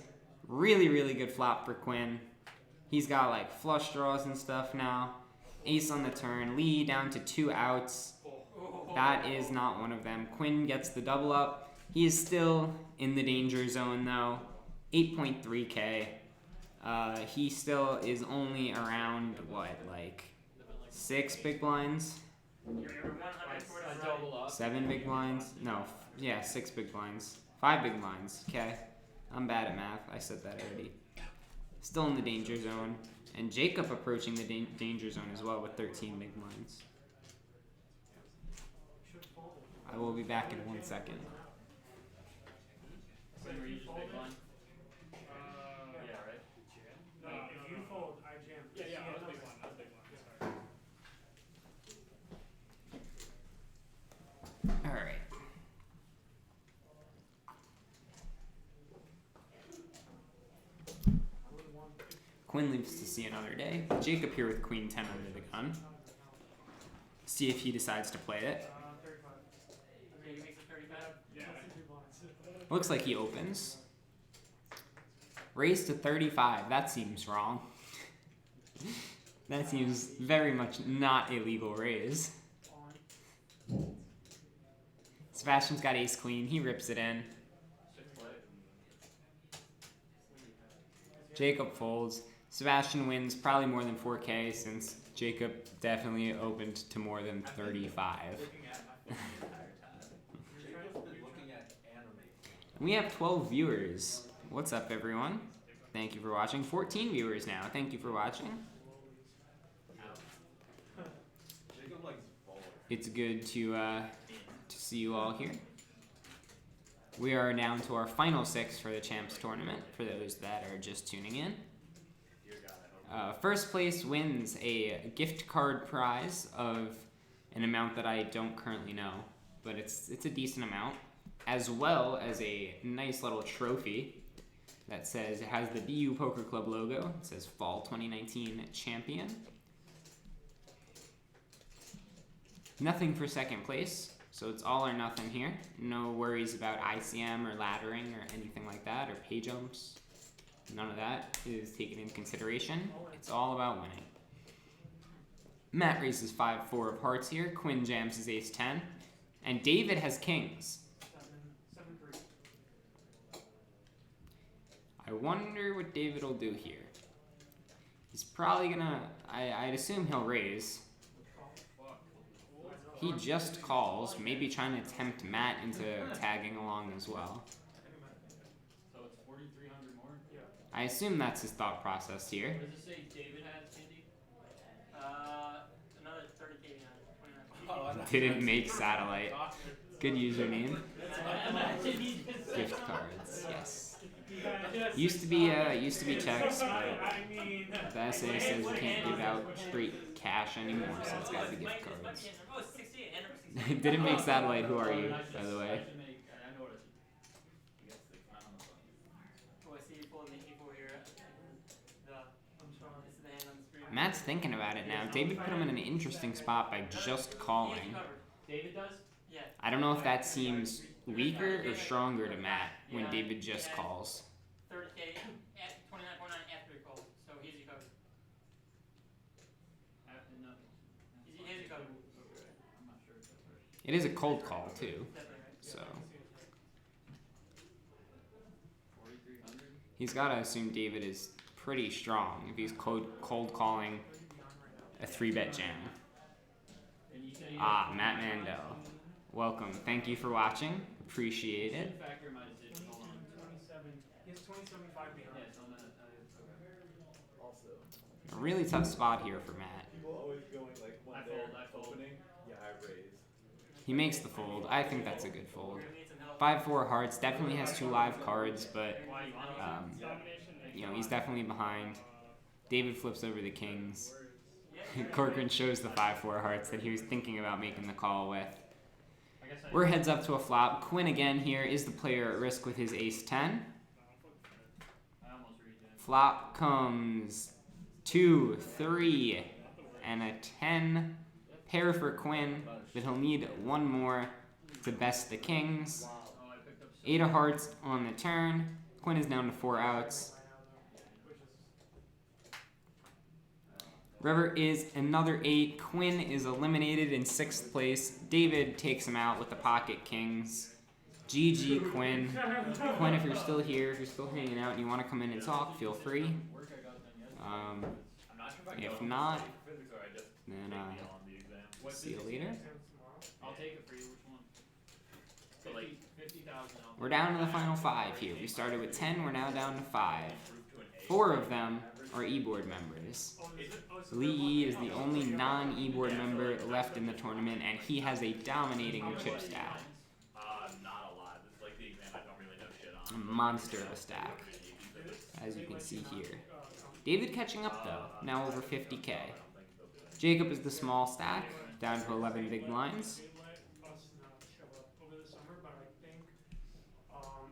S1: Really, really good flop for Quinn. He's got like flush draws and stuff now. Ace on the turn. Lee down to 2 outs. That is not one of them. Quinn gets the double up. He is still in the danger zone though. 8.3K. He still is only around, what, like 6 big blinds? 7 big blinds? No, yeah, 6 big blinds. 5 big blinds, okay. I'm bad at math, I said that already. Still in the danger zone. And Jacob approaching the danger zone as well with 13 big blinds. I will be back in 1 second.
S3: Were you just big blind?
S6: Yeah,
S3: right?
S6: No, if you fold, I jam.
S2: Yeah, I was big one. Sorry.
S1: Alright. Quinn lives to see another day. Jacob here with queen 10 under the gun. See if he decides to play it.
S6: 35.
S4: Okay, he makes it 35.
S6: Yeah. 2 blinds.
S1: Looks like he opens. Raise to 35. That seems wrong. That seems very much not a legal raise. Sebastian's got ace queen. He rips it in.
S3: Six play.
S1: Jacob folds. Sebastian wins probably more than 4K since Jacob definitely opened to more than 35.
S7: Looking at my phone the entire time. Jacob's been looking at anime.
S1: We have 12 viewers. What's up, everyone? Thank you for watching. 14 viewers now. Thank you for watching.
S7: Jacob likes bowler.
S1: It's good to see you all here. We are down to our final 6 for the Champs tournament, for those that are just tuning in. First place wins a gift card prize of an amount that I don't currently know, but it's a decent amount, as well as a nice little trophy that says, it has the BU Poker Club logo. It says Fall 2019 Champion. Nothing for second place, so it's all or nothing here. No worries about ICM or laddering or anything like that, or pay jumps. None of that is taken into consideration. It's all about winning. Matt raises 5-4 of hearts here. Quinn jams his ace-10. And David has kings.
S6: 7-3.
S1: I wonder what David will do here. He's probably gonna... I'd assume he'll raise. He just calls, maybe trying to tempt Matt into tagging along as well.
S3: So it's 4,300 more?
S6: Yeah.
S1: I assume that's his thought process here.
S3: What does it say David has, Cindy?
S4: Another 30K, 29.
S1: Didn't make satellite. Good username. Gift cards, yes. Used to be checks, but
S6: I mean,
S1: the SA says we can't give out straight cash anymore, so it's gotta be gift cards.
S4: Oh, 68, and number 68.
S1: Didn't make satellite. Who are you, by the way?
S3: I know what I should. You got 6 9 on the phone.
S4: Oh, I see you pulling the E4 here. This is the hand on the screen.
S1: Matt's thinking about it now. David put him in an interesting spot by just calling.
S4: David does? Yeah.
S1: I don't know if that seems weaker or stronger to Matt when David just calls.
S4: 30K at 29.9 after he calls, so he's you covered.
S3: No.
S4: He's you covered.
S3: I'm not sure if that's right.
S1: It is a cold call too,
S4: Definitely right.
S1: so
S3: 4,300.
S1: he's got to assume David is pretty strong if he's cold calling a 3-bet jam.
S3: And you say
S1: Matt Mandel. Welcome. Thank you for watching. Appreciate it.
S3: factor my decision. Hold on.
S6: 27. He has 27.5 behind.
S3: Yeah, so I'm gonna. Okay.
S7: Also,
S1: A really tough spot here for Matt.
S7: people always going like when
S3: I
S7: they're
S3: fold.
S7: opening. Yeah, I raise.
S1: He makes the fold. I think that's a good fold. 5-4 hearts. Definitely has 2 live cards, but you know, he's definitely behind. David flips over the kings. Corcoran shows the 5-4 hearts that he was thinking about making the call with. We're heads up to a flop. Quinn again here is the player at risk with his ace-10.
S3: I almost reject.
S1: Flop comes 2, 3, and a 10. Pair for Quinn, but he'll need one more to best the kings.
S3: Oh, I picked up
S1: 8 of hearts on the turn. Quinn is down to 4 outs. River is another 8. Quinn is eliminated in 6th place. David takes him out with the pocket kings. GG, Quinn. Quinn, if you're still here, if you're still hanging out and you want to come in and talk, feel free.
S3: work I got done yesterday.
S7: I'm not sure if I
S1: If
S7: go
S1: not,
S7: physics or I just
S1: then
S7: take me on the exam.
S3: What
S1: see you
S3: physics
S1: later.
S3: I'll take it for you. Which one? So like 50,000.
S1: We're down to the final 5 here. We started with 10, we're now down to 5. 4 of them are e-board members. Lee Yi is the only non-e-board member left in the tournament, and he has a dominating chip stack.
S7: Not a lot. It's like the exam I don't really know shit on.
S1: A monster of a stack, as you can see here. David catching up though, now over 50K. Jacob is the small stack, down to 11 big blinds.
S6: Us not show up over the summer, but I think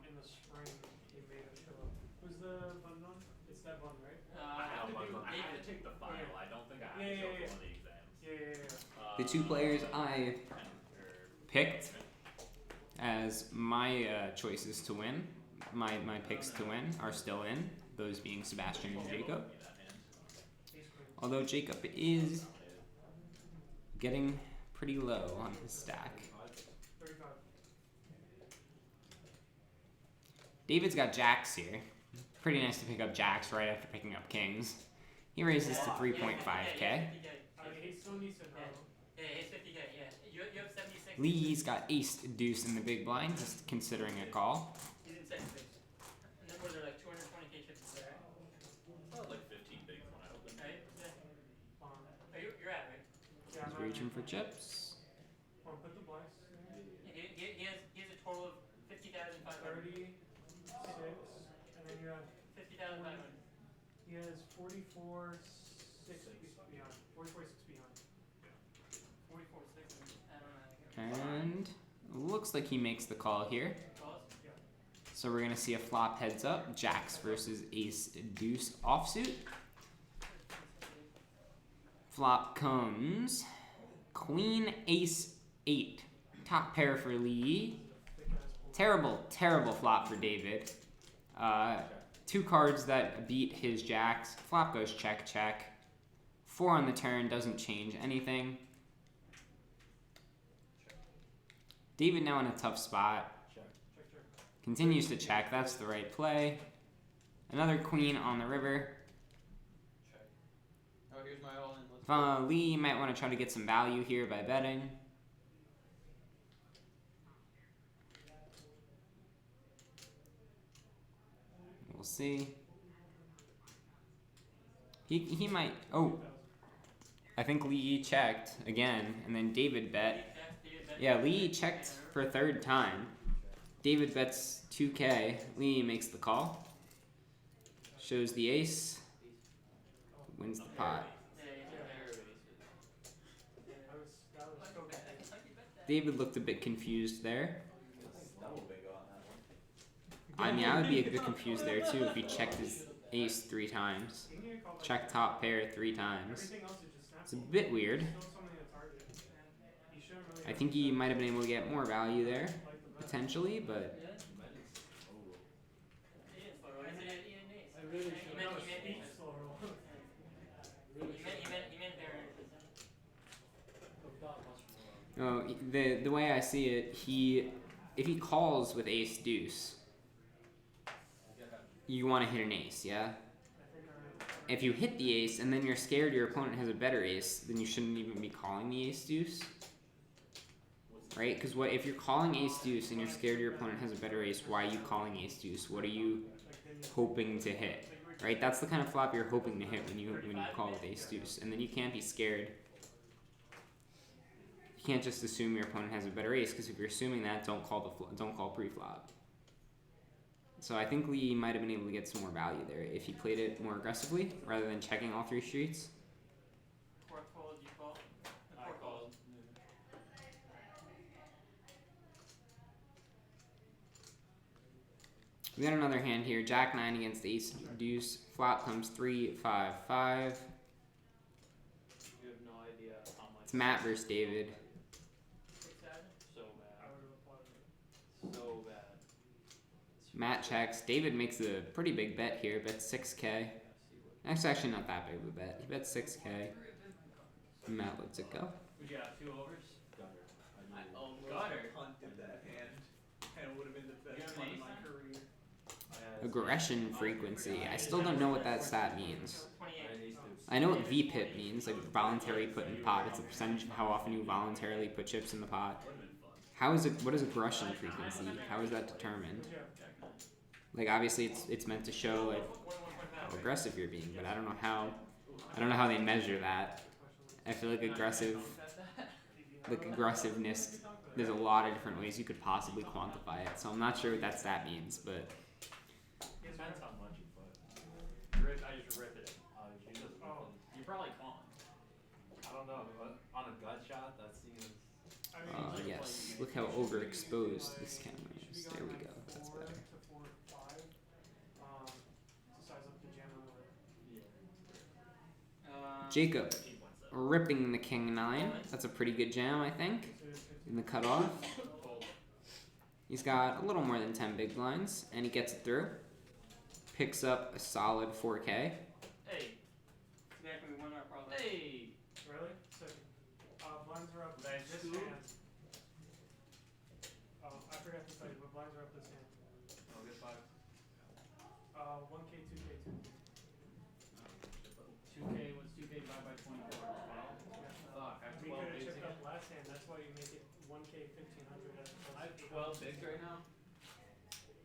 S6: in the spring he may have show up. Who's the fun one? It's that one, right?
S7: I have to take the final. I don't think I have to show up for one of the exams.
S6: Yeah.
S1: The 2 players I picked as my choices to win, my picks to win, are still in, those being Sebastian and Jacob. Although Jacob is getting pretty low on his stack.
S6: 35.
S1: David's got jacks here. Pretty nice to pick up jacks right after picking up kings. He raises to 3.5k.
S6: He still needs to know.
S4: Yeah, he's 50k, yeah. You have 76.
S1: Lee's got ace deuce in the big blind, just considering a call.
S4: He's in second place. And then were there like 220k chips there, right?
S2: Like 15 bigs when I opened.
S4: Right? Yeah. Oh, you're at, right?
S6: Yeah,
S1: He's reaching for chips.
S6: Put the blinds.
S4: He has a total of 50,500.
S6: 36, and then you have
S4: 50,500.
S6: he has 44, 6 beyond. 44, 6 beyond.
S4: 44, 6. I don't know.
S1: And looks like he makes the call here.
S4: Calls?
S6: Yeah.
S1: So we're gonna see a flop heads up. Jacks versus ace deuce offsuit. Flop comes queen ace 8. Top pair for Lee. Terrible, terrible flop for David. 2 cards that beat his jacks. Flop goes check, check. 4 on the turn, doesn't change anything. David now in a tough spot. Continues to check, that's the right play. Another queen on the river.
S8: Oh, here's my all in.
S1: Lee might want to try to get some value here by betting. We'll see. He might. Oh, I think Lee checked again, and then David bet. Yeah, Lee checked for a 3rd time. David bets 2k. Lee makes the call. Shows the ace. Wins the pot. David looked a bit confused there. I mean, I would be a bit confused there too if he checked his ace 3 times. Check top pair 3 times. It's a bit weird. I think he might have been able to get more value there, potentially, but... No, the way I see it, if he calls with ace deuce, you want to hit an ace, yeah? If you hit the ace and then you're scared your opponent has a better ace, then you shouldn't even be calling the ace deuce. Right? Because if you're calling ace deuce and you're scared your opponent has a better ace, why are you calling ace deuce? What are you hoping to hit? Right? That's the kind of flop you're hoping to hit when you call with ace deuce. And then you can't be scared. You can't just assume your opponent has a better ace, because if you're assuming that, don't call pre-flop. So I think Lee might have been able to get some more value there if he played it more aggressively rather than checking all 3 streets.
S4: Fold, you call?
S3: I called.
S1: We got another hand here. Jack 9 against ace deuce. Flop comes 3, 5, 5.
S3: You have no idea how much.
S1: It's Matt versus David.
S3: So bad. So bad.
S1: Matt checks. David makes a pretty big bet here. Bets 6k. That's actually not that big of a bet. He bets 6k. Matt lets it go.
S3: Would you have 2 overs?
S11: I almost punted that hand, and it would have been the best punt of my career.
S1: Aggression frequency. I still don't know what that stat means. I know what VPIP means, like voluntary put in pot. It's a percentage of how often you voluntarily put chips in the pot. What is aggression frequency? How is that determined? Like obviously it's meant to show like how aggressive you're being, but I don't know how they measure that. I feel like aggressiveness, there's a lot of different ways you could possibly quantify it. So I'm not sure what that stat means, but
S3: Depends how much you put. I just rip it. You probably can't.
S7: I don't know, but on a gut shot, that seems.
S1: yes. Look how overexposed this camera is. There we go. That's better. Jacob ripping the king 9. That's a pretty good jam, I think. In the cutoff. He's got a little more than 10 big blinds, and he gets it through. Picks up a solid 4k.
S3: Hey.
S4: Exactly, we won our problem.
S3: Hey.
S6: Really? Second. Blinds are up
S3: Nice
S6: this
S3: scoop.
S6: hand. Oh, I forgot to tell you, but blinds are up this hand.
S3: Oh, good 5.
S6: 1K, 2K, 2K.
S11: 2K, what's 2K divided by 24? 12? Fuck, I have
S6: We
S11: 12
S6: could have
S11: bigs
S6: chipped
S11: again.
S6: up last hand. That's why you make it 1K, 1500 as opposed
S11: I have
S6: to
S11: 12 bigs right now.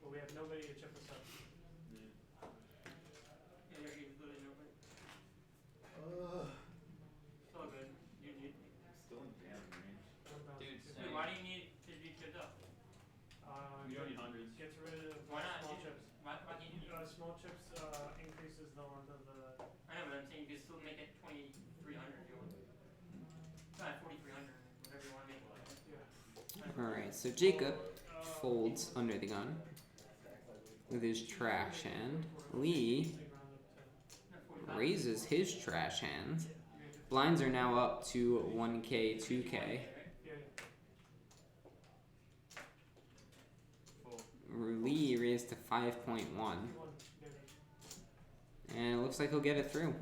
S6: But we have nobody to chip us up.
S4: Yeah, there is literally nobody. It's all good. You
S3: Still in jam range.
S11: Dude,
S4: Wait,
S11: same.
S4: why do you need to be chipped up?
S11: You don't need hundreds.
S6: Gets rid of
S4: Why not?
S6: small
S4: Dude,
S6: chips.
S4: why can't you?
S6: Small chips increases the length of the.
S4: I know, but I'm saying you can still make it 2300 if you want. Not 4300, whatever you want to make it.
S6: Yeah.
S1: Alright, so Jacob folds under the gun with his trash hand. Lee raises his trash hand. Blinds are now up to 1K, 2K.
S6: Yeah, yeah.
S1: Lee raised to 5.1. And it looks like he'll get it through.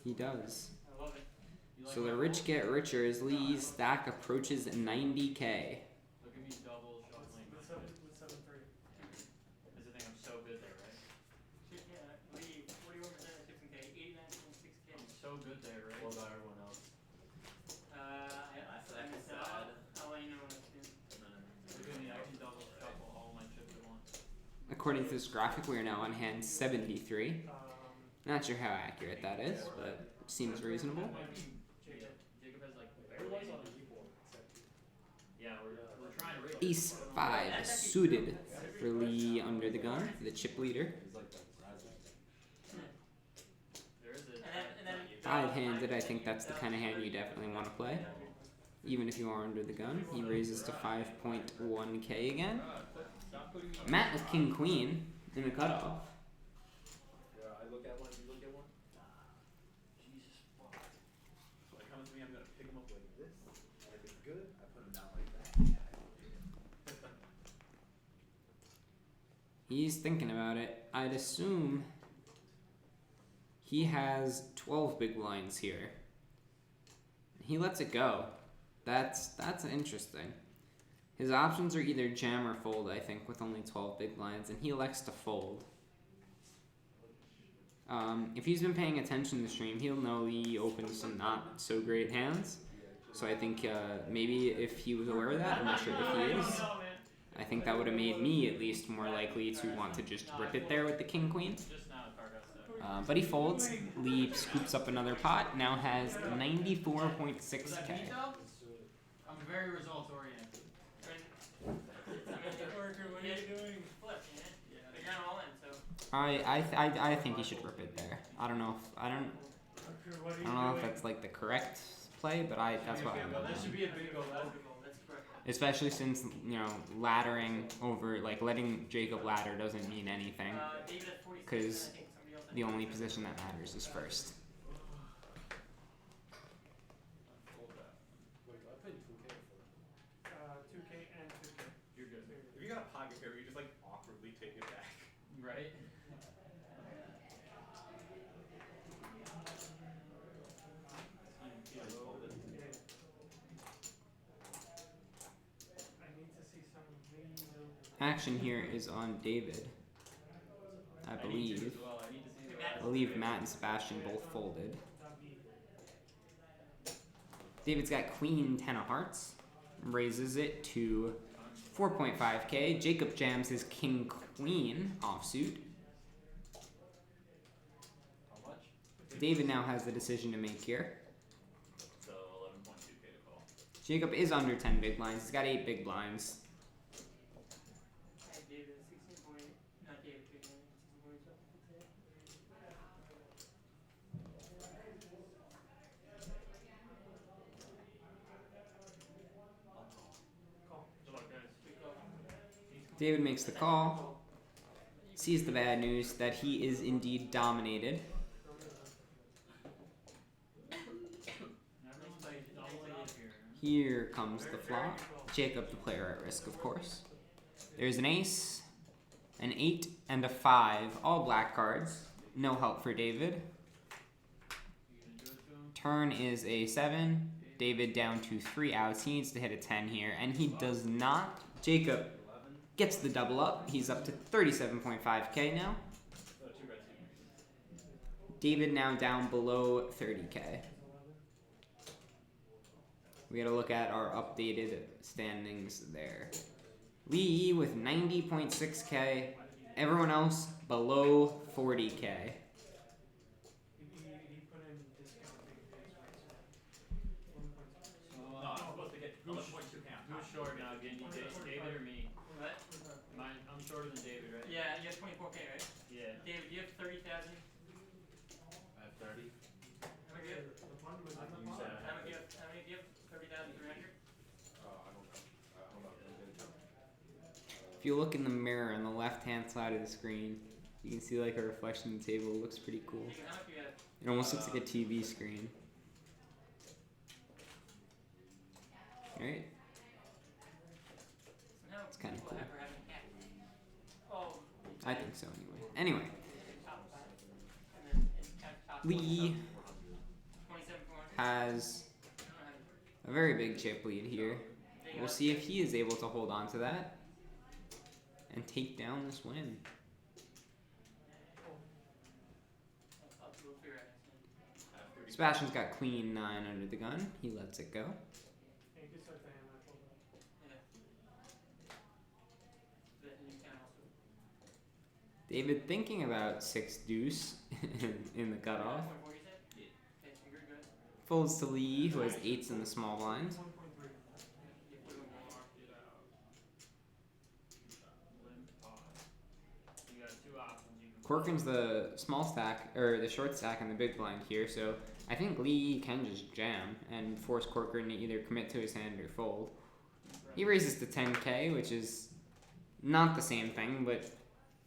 S1: He does.
S4: I love it.
S1: So the rich get richer as Lee's stack approaches 90K.
S11: Look at me double shuffling.
S6: With 7-3.
S11: Is the thing I'm so good there, right?
S4: Shit, yeah. Lee, 41% of chips and K, 89.6K.
S11: I'm so good there, right?
S3: What about everyone else?
S4: I missed out. I'll let you know when it's in.
S11: Look at me, I can double shuffle all my chips at once.
S1: According to this graphic, we are now on hand 73. Not sure how accurate that is, but seems reasonable.
S11: Jacob has like barely any. Yeah, we're trying to raise.
S1: Ace 5 suited for Lee under the gun, the chip leader.
S11: There is a.
S4: And then
S1: 5-handed, I think that's the kind of hand you definitely want to play. Even if you are under the gun. He raises to 5.1K again. Matt with King Queen in the cutoff.
S7: Yeah, I look at one, you look at one. Jesus fuck. So like comes to me, I'm gonna pick him up like this. And if it's good, I put him down like that.
S1: He's thinking about it. I'd assume he has 12 big blinds here. He lets it go. That's interesting. His options are either jam or fold, I think, with only 12 big blinds, and he elects to fold. If he's been paying attention to the stream, he'll know he opens some not so great hands. So I think maybe if he was aware of that, I'm not sure if he is. I think that would have made me at least more likely to want to just rip it there with the king queen. But he folds. Lee scoops up another pot. Now has 94.6K.
S11: I'm very results oriented.
S6: What are you doing?
S4: Flip, yeah. But you're not all in, so.
S1: I think he should rip it there. I don't know if that's like the correct play, but that's what I
S11: That
S1: would
S11: should be a big goal.
S4: That's correct.
S1: Especially since, you know, laddering over, like letting Jacob ladder doesn't mean anything,
S4: David at 46,
S1: because
S4: I think somebody else
S1: the only position that matters is first.
S7: Wait, I played 2K before.
S6: 2K and 2K.
S11: You're good.
S7: If you got a pocket pair, you just like awkwardly take it back.
S11: Right?
S6: I need to see some video.
S1: Action here is on David, I believe. I believe Matt and Sebastian both folded. David's got queen 10 of hearts, raises it to 4.5K. Jacob jams his king queen offsuit.
S3: How much?
S1: David now has the decision to make here.
S3: So 11.2K to call.
S1: Jacob is under 10 big blinds. He's got 8 big blinds.
S4: David at 16 point, not David, 16 point something.
S1: David makes the call, sees the bad news that he is indeed dominated. Here comes the flop. Jacob, the player at risk, of course. There's an ace, an 8, and a 5. All black cards. No help for David. Turn is a 7. David down to 3 outs. He needs to hit a 10 here, and he does not. Jacob gets the double up. He's up to 37.5k now.
S3: Oh, 2 red, 2 green.
S1: David now down below 30k. We gotta look at our updated standings there. Lee with 90.6k. Everyone else below 40k.
S6: He put in discounting his race. 1.2.
S3: No,
S11: I'm supposed to get 11.2k on
S3: Who's
S11: top.
S3: short now? David or me?
S4: What?
S3: I'm shorter than David, right?
S4: Yeah, you have 24k, right?
S3: Yeah.
S4: David, do you have 30,000?
S7: I have 30.
S4: How many do you have?
S6: The fund was in the
S3: You
S6: fund.
S3: said
S4: How many do you have? How many do you have? 30,300?
S7: I don't know. Hold on. I'm gonna tell.
S1: If you look in the mirror on the left-hand side of the screen, you can see like a reflection in the table. It looks pretty cool.
S4: How much do you have?
S1: It almost looks like a TV screen. Right?
S4: No,
S1: It's kinda
S4: people
S1: cool.
S4: ever have an hack. Oh.
S1: I think so anyway.
S4: Top 5. And then it's top
S1: Lee
S4: 27,400.
S1: has a very big chip lead here. We'll see if he is able to hold on to that and take down this win.
S4: We'll figure it out soon.
S1: Sebastian's got queen 9 under the gun. He lets it go.
S6: Yeah, you could start the hand match over.
S4: Yeah. But you can also.
S1: David thinking about 6 deuce in the cutoff.
S4: What you said?
S11: Yeah.
S4: Okay, so you're good.
S1: Folds to Lee, who has 8s in the small blind.
S6: 1.3.
S4: You put them more.
S3: Get out. Limp pause. You got 2 options. You can
S1: Corcoran's the small stack, or the short stack in the big blind here, so I think Lee can just jam and force Corcoran to either commit to his hand or fold. He raises to 10k, which is not the same thing, but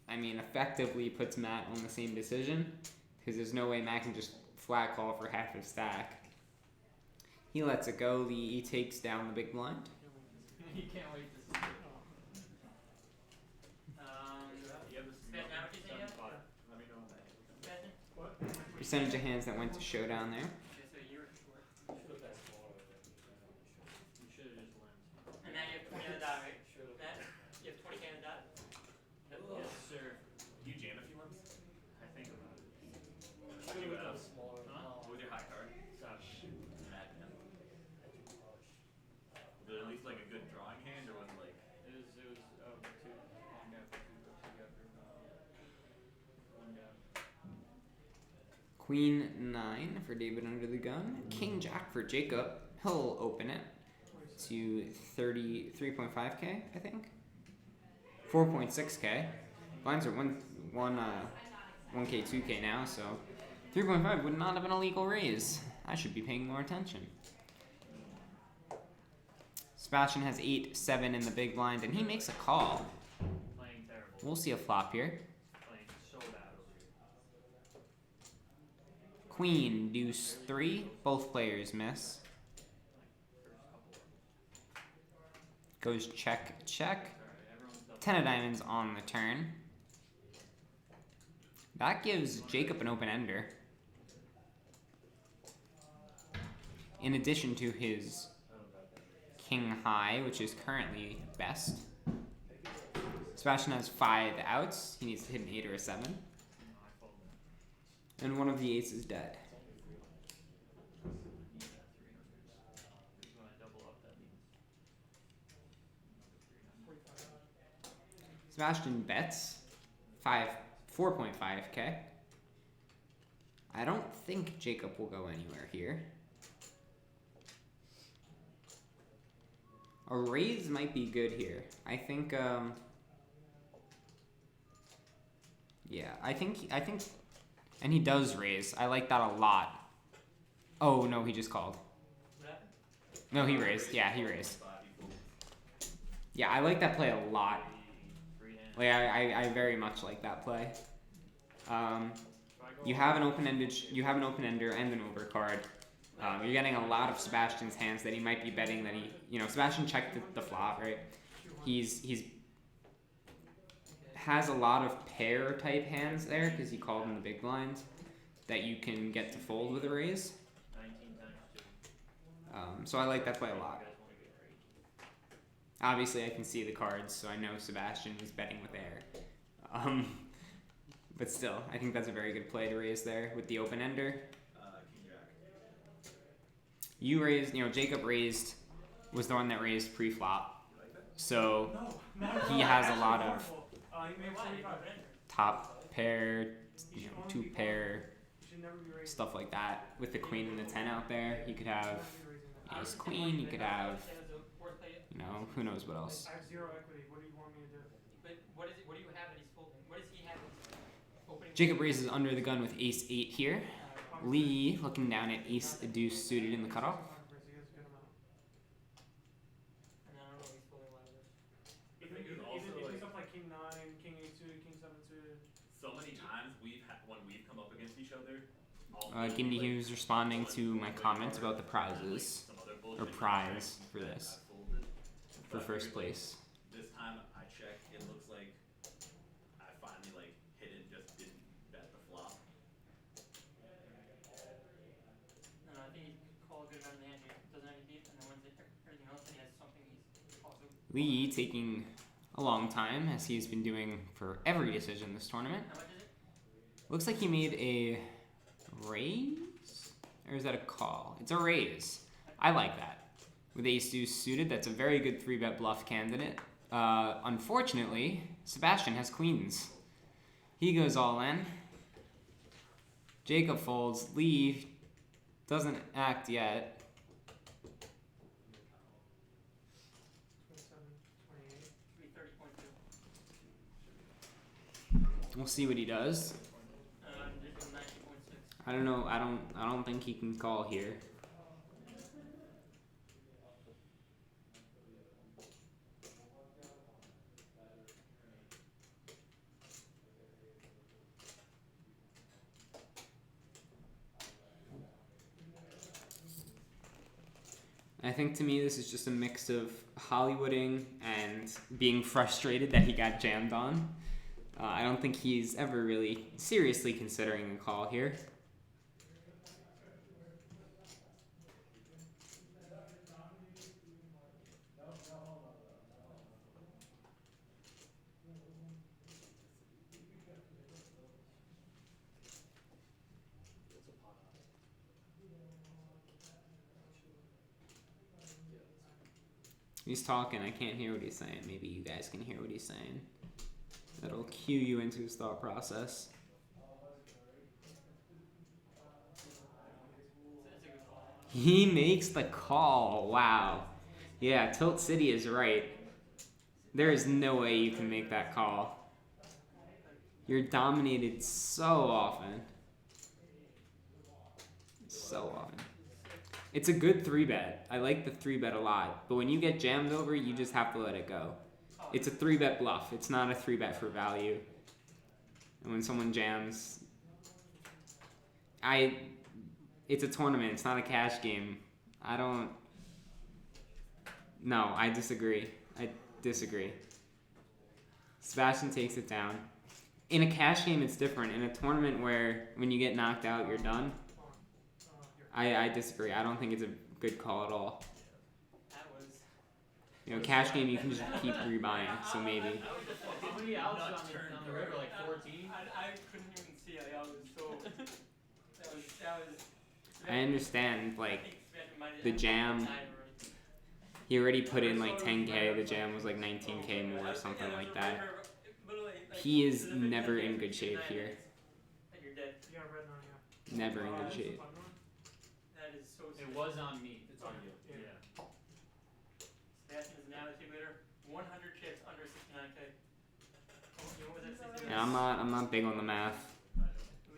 S1: I mean effectively puts Matt on the same decision, because there's no way Matt can just flat call for half his stack. He lets it go. Lee takes down the big blind.
S3: You can't wait to see it. You have
S4: Sebastian, how much you say you have?
S3: 7-5.
S7: Let me know on that.
S4: Sebastian?
S6: What?
S1: Percentage of hands that went to showdown there.
S4: Okay, so you're short.
S3: You should have just limped.
S4: And now you have 20 on the dot, right? Matt? You have 20k on the dot?
S3: Yes, sir.
S11: Do you jam if you limps?
S3: I think about it.
S11: What do you have?
S3: Huh?
S11: What was your high card?
S3: 7.
S11: Mad man. Was it at least like a good drawing hand, or was it like?
S3: It was 2. Long gap for 2 books together. 1 gap.
S1: Queen 9 for David under the gun. King Jack for Jacob. He'll open it to 33.5k, I think. 4.6k. Blinds are 1k, 2k now, so 3.5 would not have been a legal raise. I should be paying more attention. Sebastian has 8, 7 in the big blind, and he makes a call.
S3: Playing terrible.
S1: We'll see a flop here.
S3: Playing so bad over here.
S1: Queen, deuce 3. Both players miss. Goes check, check.
S3: Alright, everyone's double.
S1: 10 of diamonds on the turn. That gives Jacob an open ender. In addition to his king high, which is currently best. Sebastian has 5 outs. He needs to hit an 8 or a 7.
S3: I fold that.
S1: And one of the 8s is dead.
S3: Need that 300. When I double up, that means another 300.
S1: Sebastian bets 4.5k. I don't think Jacob will go anywhere here. A raise might be good here. I think yeah, I think and he does raise. I like that a lot. Oh no, he just called.
S4: What happened?
S1: No, he raised. Yeah, he raised. Yeah, I like that play a lot.
S3: Free hand.
S1: Like I very much like that play. You have an open-ended, you have an open-ender and an overcard. You're getting a lot of Sebastian's hands that he might be betting that Sebastian checked the flop, right? He's has a lot of pair type hands there because he called in the big blinds that you can get to fold with a raise.
S3: 19 times 2.
S1: So I like that play a lot.
S3: You guys want to get crazy.
S1: Obviously, I can see the cards, so I know Sebastian was betting with air. But still, I think that's a very good play to raise there with the open ender.
S7: King Jack.
S1: You raised, Jacob raised, was the one that raised pre-flop.
S7: You like that?
S1: So
S6: No,
S1: he has a lot of
S6: he made 45.
S1: top pair,
S6: You should only
S1: two
S6: be
S1: pair,
S6: You should never be raising.
S1: stuff like that. With the queen and the 10 out there, you could have
S6: I
S1: ace queen, you could have, who knows what else.
S6: have 0 equity. What do you want me to do?
S5: But what is it? What do you have that he's folding? What does he have that he's opening?
S1: Jacob raises under the gun with ace 8 here. Lee looking down at ace deuce suited in the cutoff.
S6: He has a good amount.
S5: And I don't know if he's folding a lot of this.
S6: Even,
S2: thing is
S6: even,
S2: also,
S6: even
S2: like-
S6: stuff like king 9, king 8 suited, king 7 suited.
S2: So many times when we've come up against each other.
S1: Gimby Hughes responding to my comments about the prizes, or prize for this, for first place.
S2: This time I checked, it looks like I finally like hit it and just didn't bet the flop.
S5: No, I think he called a good amount of the hand. He doesn't have any beat, and then once everything else, then he has something he's also.
S1: Lee taking a long time, as he's been doing for every decision this tournament.
S5: How much is it?
S1: Looks like he made a raise? Or is that a call? It's a raise. I like that. With ace deuce suited, that's a very good 3-bet bluff candidate. Unfortunately, Sebastian has queens. He goes all in. Jacob folds. Lee doesn't act yet.
S6: 27, 28.
S5: 330.2.
S1: We'll see what he does.
S5: This is 90.6.
S1: I don't know. I don't think he can call here. I think to me this is just a mix of Hollywooding and being frustrated that he got jammed on. I don't think he's ever really seriously considering a call here. He's talking, I can't hear what he's saying. Maybe you guys can hear what he's saying. That'll cue you into his thought process.
S5: It's a good call.
S1: He makes the call. Wow. Yeah, Tilt City is right. There is no way you can make that call. You're dominated so often. So often. It's a good 3-bet. I like the 3-bet a lot. But when you get jammed over, you just have to let it go. It's a 3-bet bluff. It's not a 3-bet for value. And when someone jams... It's a tournament. It's not a cash game. No, I disagree. I disagree. Sebastian takes it down. In a cash game, it's different. In a tournament where when you get knocked out, you're done. I disagree. I don't think it's a good call at all.
S5: That was.
S3: Cash game you can just keep rebuying, so maybe.
S11: How many outs on the river? Like 14?
S5: I couldn't even see. Like, I was so. That was.
S1: I understand,
S5: I
S1: like,
S5: think Sebastian might have
S1: the
S5: had
S1: jam.
S5: time already.
S1: He already put in like 10K, the jam was like 19K more or something like that. He is never in good shape here.
S5: Like you're dead.
S6: Yeah, red 9, yeah.
S1: Never in good shape.
S5: That is so
S11: It
S5: sick.
S11: was on me.
S2: It's on you.
S6: Yeah.
S5: Sebastian is now the chip leader. 100 chips under 69K. What was that? 69?
S1: Yeah, I'm not big on the math.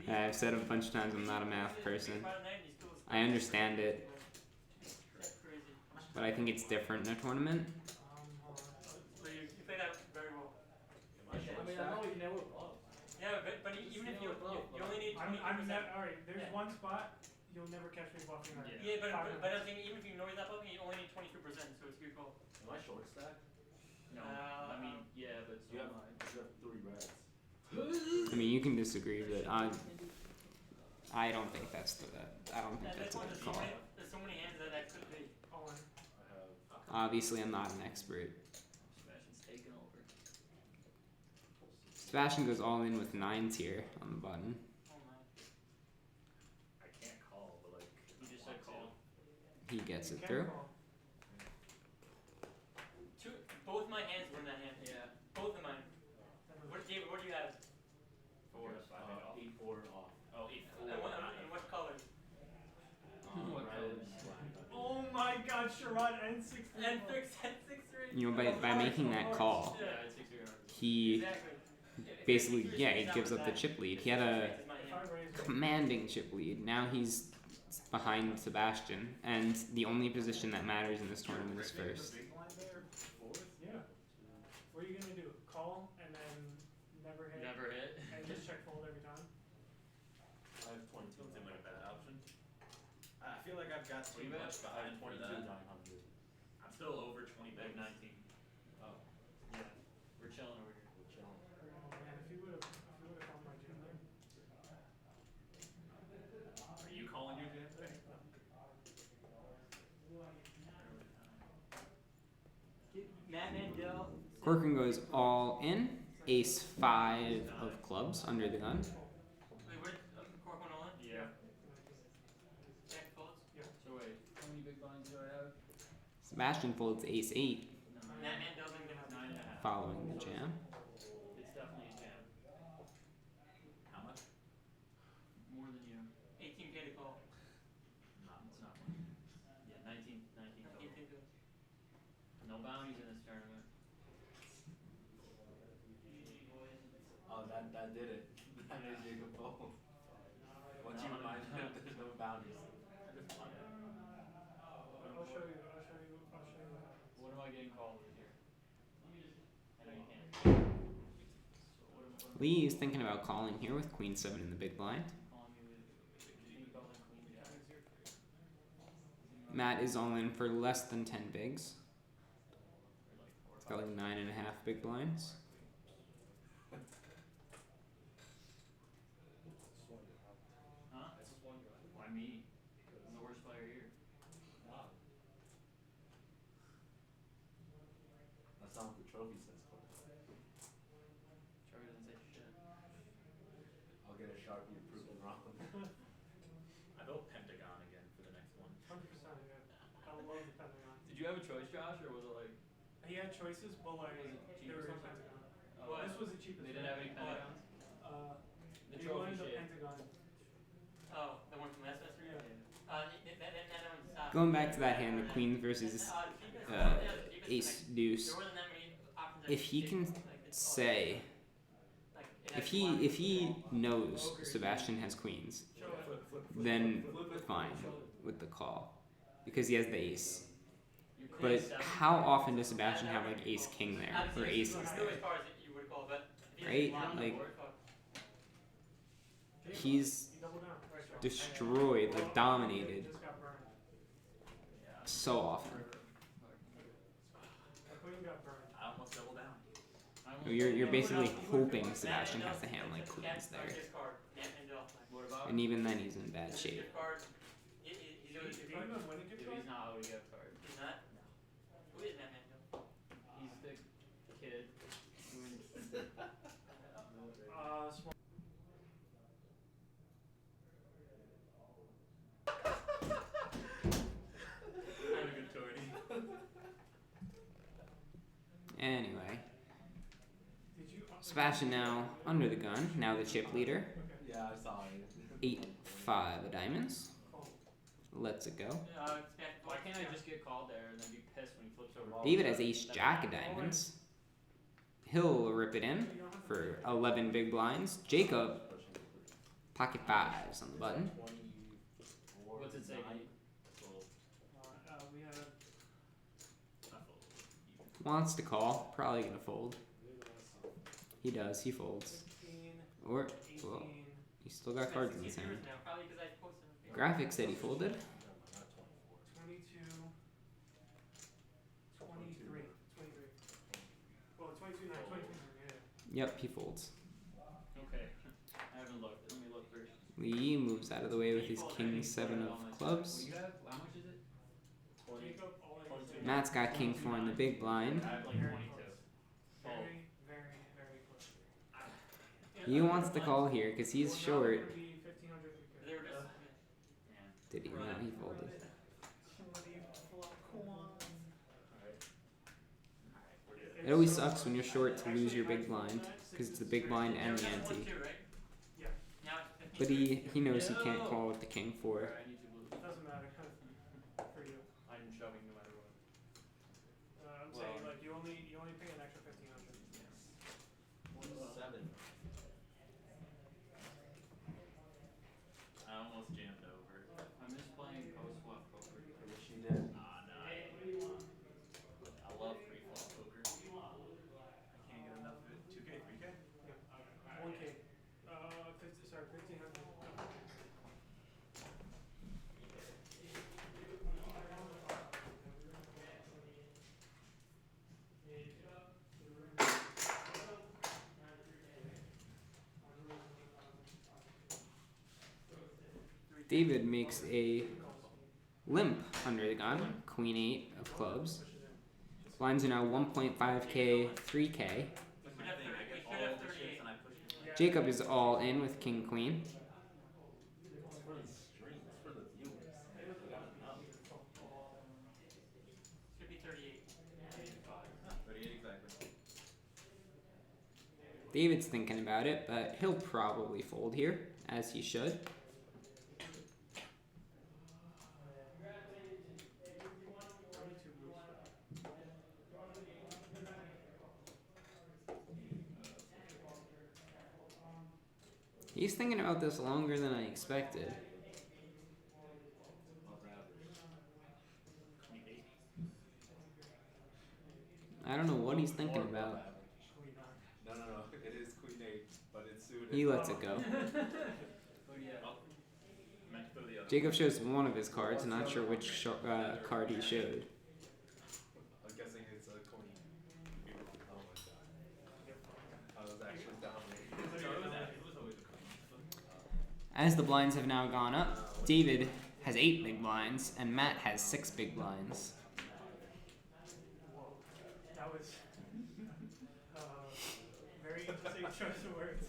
S1: I've said it a bunch of times I'm not a math person. I understand it,
S5: That's crazy.
S1: but I think it's different in a tournament.
S6: Hold on.
S5: So you play that very well.
S11: I mean, I know you never bluff.
S5: Yeah, but even if you only need 20%.
S6: Alright, there's
S5: Yeah.
S6: one spot you'll never catch me bluffing that.
S5: Yeah, but
S6: Five
S5: I'm
S6: minutes.
S5: saying even if you know he's not bluffing, you only need 22%, so it's a good call.
S3: Am I short stack?
S11: No.
S5: I
S11: I mean, yeah, but
S3: You have,
S11: mine.
S3: you have 3 reds.
S1: I mean, you can disagree, but I don't think that's I don't think that's a good call.
S5: There's so many hands that could be.
S6: All in.
S3: I have.
S1: Obviously, I'm not an expert. Sebastian goes all in with 9s here on the button.
S4: Oh my.
S2: I can't call, but like.
S3: You just
S2: I
S3: said
S2: call.
S1: He gets
S6: You
S1: it
S6: can
S1: through.
S6: call.
S4: Both my hands were in that hand.
S3: Yeah.
S4: Both of mine. What, David, what do you have?
S2: 4 is 5 big off.
S10: 8-4 off.
S2: Oh, 8-4.
S4: And what colors?
S3: What
S10: Red,
S3: colors?
S10: black.
S6: Oh my god, Sherrod and 6-3.
S4: And fix at 6-3.
S1: You know, by making that call,
S3: Yeah, it's 6 yards.
S1: he
S4: Exactly.
S1: basically, yeah, he gives up the chip lead. He had a
S6: If I raise it,
S1: commanding chip lead. Now he's behind Sebastian, and the only position that matters in this tournament is first.
S7: Big blind there, fourth.
S6: yeah. What are you gonna do? Call and then never hit?
S3: Never hit.
S6: And just check fold every time?
S10: I have 22.
S2: Doesn't seem like a bad option.
S7: I feel like I've got
S3: What
S7: too
S3: do you
S7: much
S3: bet?
S7: behind for
S10: 22
S7: that.
S10: 900.
S2: I'm still over 20
S3: Big
S2: bigs.
S3: 19.
S10: Oh,
S3: Yeah. We're chilling over here.
S10: we're chilling.
S6: Oh man, if you would've called my jam there.
S2: Are you calling your jam today?
S4: Matt Mandel.
S1: Corcoran goes all in. Ace 5 of clubs under the gun.
S4: Wait, where Cork went all in?
S3: Yeah.
S4: Jack folds?
S3: So wait, how many big blinds do I have?
S1: Sebastian folds ace 8
S4: Matt Mandel then gonna have
S3: 9.5.
S1: following the jam.
S3: It's definitely a jam.
S2: How much?
S3: More than you.
S4: 18K to call.
S3: It's not one. Yeah, 19 total.
S4: 18 to
S3: No bounties in this tournament.
S4: GG boys.
S10: Oh, that did it. That made Jacob fold. Once you remind him there's no boundaries.
S6: I'll show you what happens.
S3: What am I getting called with here? I know you can't. So what am
S1: Lee is thinking about calling here with queen 7 in the big blind.
S3: calling me with? Can you call them queen jack?
S1: Matt is all in for less than 10 bigs.
S3: Or like 4 or
S1: He's got like 9.5 big blinds.
S3: Huh? Why me? I'm the worst player here.
S10: That's not what the trophy says, Corey.
S3: Trevor doesn't say shit.
S10: I'll get a Sharpie to prove him wrong.
S2: I vote Pentagon again for the next one.
S6: 100%, yeah. I love the Pentagon.
S3: Did you have a choice, Josh, or was it like?
S6: He had choices, but like,
S3: Was it
S6: there was no
S3: cheaper?
S6: Pentagon.
S3: Oh,
S6: This was the cheapest.
S3: They didn't have any
S6: one, but,
S3: pentagons. The
S6: he
S3: trophy
S6: wanted the
S3: shape.
S6: Pentagon.
S4: Oh, the one from last semester?
S6: Yeah.
S4: That one's stopped.
S1: Going back to that hand, the queen versus ace deuce.
S4: There wasn't that many options.
S1: If he can say,
S4: Like, it
S1: if
S4: had
S1: he knows Sebastian has queens, then fine with the call, because he has the ace.
S3: Your
S1: But
S3: queen 7.
S1: how often does Sebastian have like ace king there or aces
S4: There
S1: there?
S4: was cards that you would call, but if you
S1: Right?
S4: had
S1: Like
S4: fuck.
S1: he's
S6: You double down. Right, Josh.
S1: destroyed, like dominated
S6: Just got burned.
S3: Yeah.
S1: so often.
S6: The queen got burned.
S2: I almost double down.
S3: I almost
S1: You're
S3: doubled down.
S1: basically hoping
S4: Matt
S1: Sebastian
S4: Mandel
S1: has the hand like
S4: said
S1: queens
S4: Jack-
S1: there,
S4: his card, Matt Mandel.
S3: What about?
S1: and even then he's in bad shape.
S4: Gift card. He's
S6: Do
S4: always
S6: you
S4: gift card.
S6: even win a gift
S3: If
S6: card?
S3: he's not out, we get a card.
S4: He's not? Who is Matt Mandel?
S3: He's the kid who
S6: Small.
S2: I'm a good tourney.
S1: Anyway,
S6: Did you?
S1: Sebastian now under the gun, now the chip leader.
S6: Okay.
S10: Yeah, I saw it.
S1: 8-5 of diamonds.
S6: Cool.
S1: Lets it go.
S3: Why can't I just get called there and then be pissed when he flips over?
S1: David has ace jack of diamonds. He'll rip it in for 11 big blinds. Jacob, pocket fives on the button.
S10: 24.
S3: What's it say?
S10: 9.
S6: We had
S2: I fold.
S1: Wants to call, probably gonna fold. He does, he folds.
S6: 15,
S1: Or,
S6: 18.
S1: well, he's still got cards in his hand.
S4: Now, probably because I posted on Facebook.
S1: Graphic said he folded.
S10: Not 24.
S6: 22, 23, 23. Well, 22, 9, 22, yeah.
S1: Yep, he folds.
S3: Okay. I haven't looked. Let me look first.
S1: Lee moves out of the way with his king 7 of clubs.
S3: What do you have? How much is it?
S10: 20.
S6: Jacob, all I can say.
S1: Matt's got king 4 in the big blind.
S3: I have like 22. Fold.
S6: Very, very, very close.
S1: He wants to call here because he's
S6: Well, now
S1: short.
S6: it would be 1500 PK.
S4: They were just.
S3: Man.
S1: Did he? No, he folded.
S11: 20 flop coins.
S3: Alright. Alright, we're good.
S1: It always sucks when you're short to lose your big blind because it's the big blind and the
S4: There was
S1: ante.
S4: 1-2, right?
S6: Yeah.
S4: Now it's 15.
S1: But he knows he can't call with the king four.
S3: Alright, I need to blue.
S6: Doesn't matter for you.
S3: I'm shoving no matter what.
S6: I'm
S3: Well,
S6: saying like you only pay an extra 1500.
S3: 7. I almost jammed over. I miss playing post flop poker.
S10: I wish you did.
S3: Ah, no, I don't really want. I love free flop poker. I can't get enough of it. 2K, 3K?
S6: 1k. 1500.
S1: David makes a limp under the gun. Queen 8 of clubs. Blinds are now 1.5k, 3k.
S3: That's my thing. I get all the chips and I push it.
S1: Jacob is all in with king queen.
S10: It's for the stream. It's for the viewers. We gotta know.
S4: Should be 38.
S3: 38 exactly.
S1: David's thinking about it, but he'll probably fold here, as he should. He's thinking about this longer than I expected. I don't know what he's thinking about.
S7: No, it is Queen 8, but it's suited.
S1: He lets it go. Jacob shows one of his cards, not sure which card he showed.
S7: I'm guessing it's a queen. Oh my god. I was actually dominating.
S1: As the blinds have now gone up, David has 8 big blinds, and Matt has 6 big blinds.
S6: That was very interesting choice of words.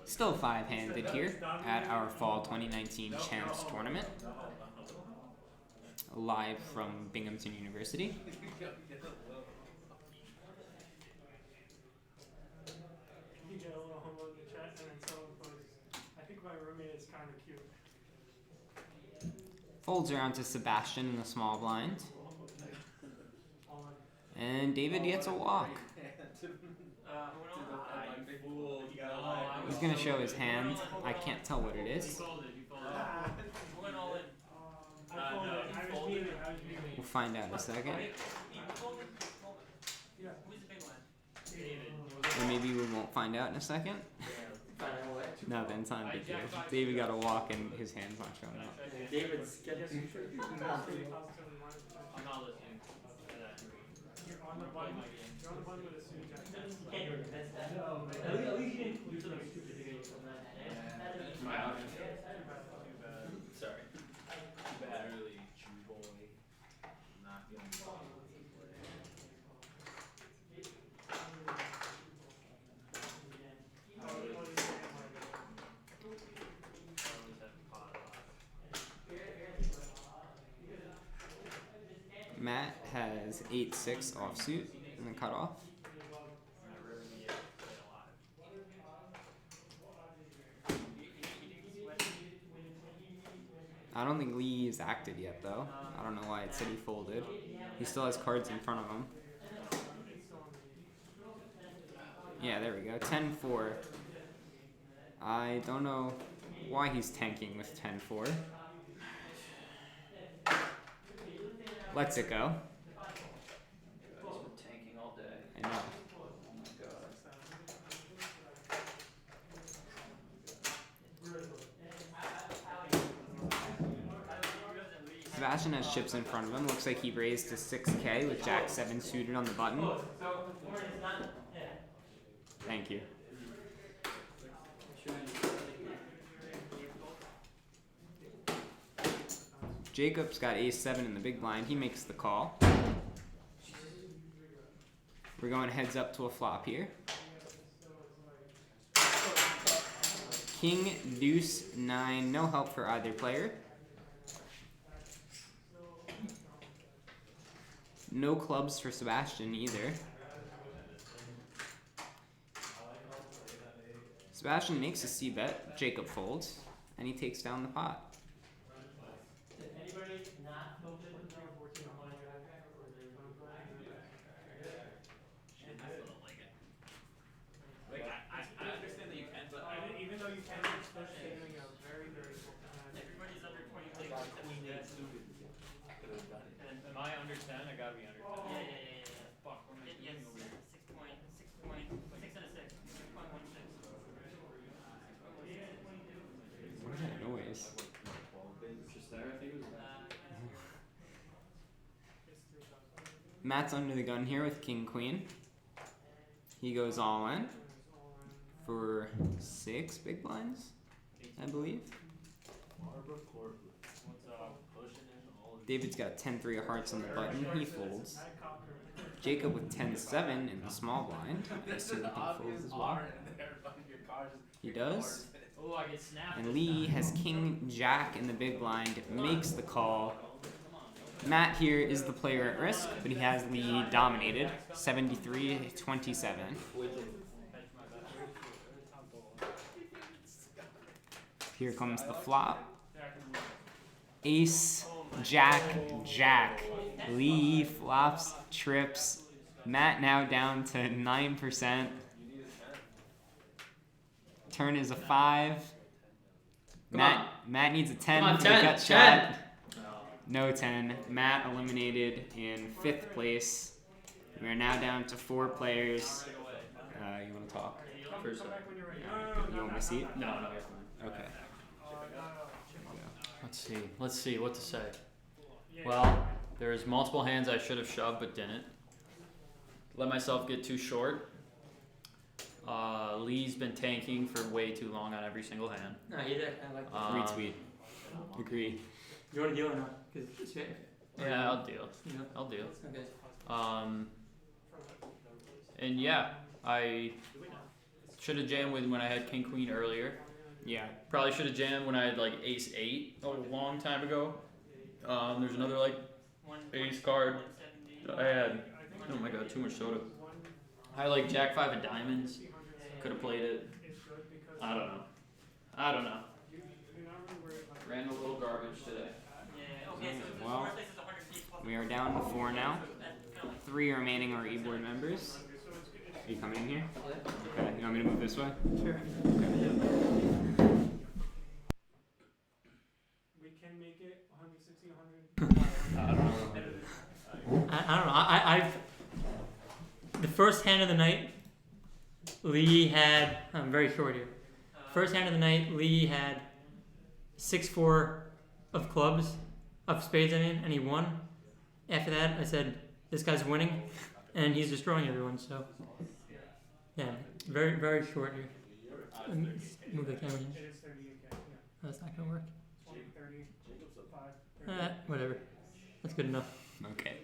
S1: Still 5-handed here at our Fall 2019 CHAMPS tournament, live from Binghamton University.
S6: You get a little humble in the chat, and then someone posts, I think my roommate is kind of cute.
S1: Folds around to Sebastian in the small blind.
S6: All in.
S1: And David gets a walk. He's gonna show his hand. I can't tell what it is.
S4: Who went all in?
S6: I folded. I was meaning.
S1: We'll find out in a second.
S4: You folded?
S6: Yeah.
S4: Who's the big one?
S1: Or maybe we won't find out in a second. No, then it's not a big deal. David got a walk and his hand's not showing up.
S5: David's getting.
S4: I'm not listening to that.
S6: You're on the button. You're on the button with a suit jacket.
S5: At least you didn't do something stupid to get you from that.
S3: Sorry. Too bad. Literally, Chew Boy. Not feeling
S1: Matt has 8-6 offsuit in the cutoff. I don't think Lee is active yet though. I don't know why it said he folded. He still has cards in front of him. Yeah, there we go. 10-4. I don't know why he's tanking with 10-4. Lets it go.
S11: Tanking all day.
S1: I know.
S11: Oh my god.
S1: Sebastian has chips in front of him. Looks like he raised to 6k with Jack 7 suited on the button. Thank you. Jacob's got ace-7 in the big blind. He makes the call. We're going heads up to a flop here. King, deuce, 9. No help for either player. No clubs for Sebastian either. Sebastian makes a C bet. Jacob folds, and he takes down the pot.
S5: Did anybody not filter the number 14 on your backtrack, or is it
S11: Like, I understand that you can, but
S6: Even though you can, it's still saving a very, very important hand.
S4: Everybody's under 20
S7: I
S4: plays.
S7: got
S4: except
S7: queen eight
S4: Sebastian.
S7: suited. Could have done it.
S4: And
S8: Am I under 10? I gotta be under 10.
S4: yeah.
S8: Fuck, what am I
S4: Yes,
S8: doing over here?
S4: 6 and a 6. 6.16.
S1: What is that noise?
S3: Just there, I think it was.
S1: Matt's under the gun here with king queen. He goes all in for 6 big blinds, I believe.
S3: Barbara Corporate. What's up? Pushing in all of
S1: David's got 10-3 of hearts on the button. He folds. Jacob with 10-7 in the small blind. I assume he folds as well. He does.
S8: Oh, I get snapped.
S1: And Lee has king jack in the big blind, makes the call. Matt here is the player at risk, but he has Lee dominated, 73-27. Here comes the flop. Ace, jack, jack. Lee flops, trips. Matt now down to 9%. Turn is a 5. Matt needs a 10
S5: Come on,
S1: for the
S5: 10,
S1: gut
S5: 10.
S1: shot. No 10. Matt eliminated in 5th place. We are now down to 4 players. You want to talk?
S6: For a second.
S1: You want my seat?
S8: No, you're fine.
S1: Okay.
S8: Let's see what to say. Well, there's multiple hands I should have shoved but didn't. Let myself get too short. Lee's been tanking for way too long on every single hand.
S5: No, he did. I like that.
S1: Retweet. Agree.
S5: You want to deal or not? Because it's fair.
S8: Yeah, I'll deal.
S5: You know?
S8: I'll deal.
S5: Okay.
S8: And yeah, I should have jammed with when I had king queen earlier.
S1: Yeah.
S8: Probably should have jammed when I had like ace 8 a long time ago. There's another like ace card that I had. Oh my god, too much soda. I had like jack 5 of diamonds. Could have played it. I don't know. Ran a little garbage today.
S1: Well, we are down to 4 now. 3 remaining are e-board members. Are you coming in here? Okay. You want me to move this way?
S5: Sure.
S6: We can make it 160, 100.
S5: I don't know. I've the first hand of the night. Lee had. I'm very short here. First hand of the night, Lee had 6-4 of clubs, of spades. I mean, and he won. After that, I said, "This guy's winning," and he's destroying everyone. So, yeah, very very short here. Let me move the camera.
S6: It is 38K. Yeah.
S5: That's not gonna work.
S6: 20, 30, 5.
S5: Whatever. That's good enough.
S1: Okay.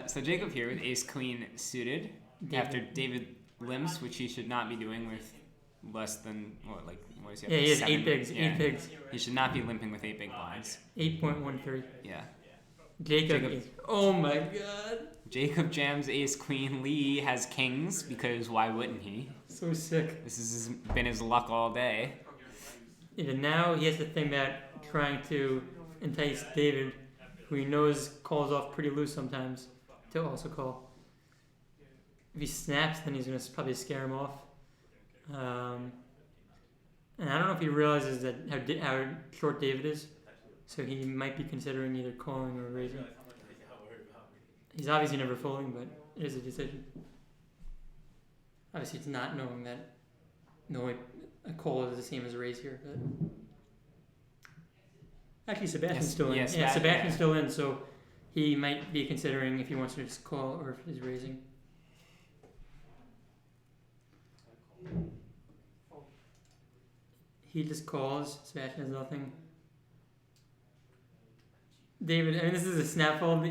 S1: So Jacob here with ace queen suited after David limps, which he should not be doing with less than what is he?
S5: Yeah, he has
S1: 7?
S5: 8 bigs.
S1: Yeah.
S5: 8 bigs.
S1: He should not be limping with 8 big blinds.
S5: 8.13.
S1: Yeah.
S5: Jacob is. Oh my god.
S1: Jacob jams ace queen. Lee has kings because why wouldn't he?
S5: So sick.
S1: This has been his luck all day.
S5: Yeah, now he has to think about trying to entice David, who he knows calls off pretty loose sometimes, to also call. If he snaps, then he's going to probably scare him off. And I don't know if he realizes that how short David is, so he might be considering either calling or raising. He's obviously never folding, but it is a decision. Obviously, it's not knowing that a call is the same as a raise here, but actually Sebastian's still in.
S1: Yes,
S5: yeah, Sebastian's still in, so he might be considering if he wants to just call or if he's raising. He just calls. Sebastian has nothing. David, I mean, this is a snap fold.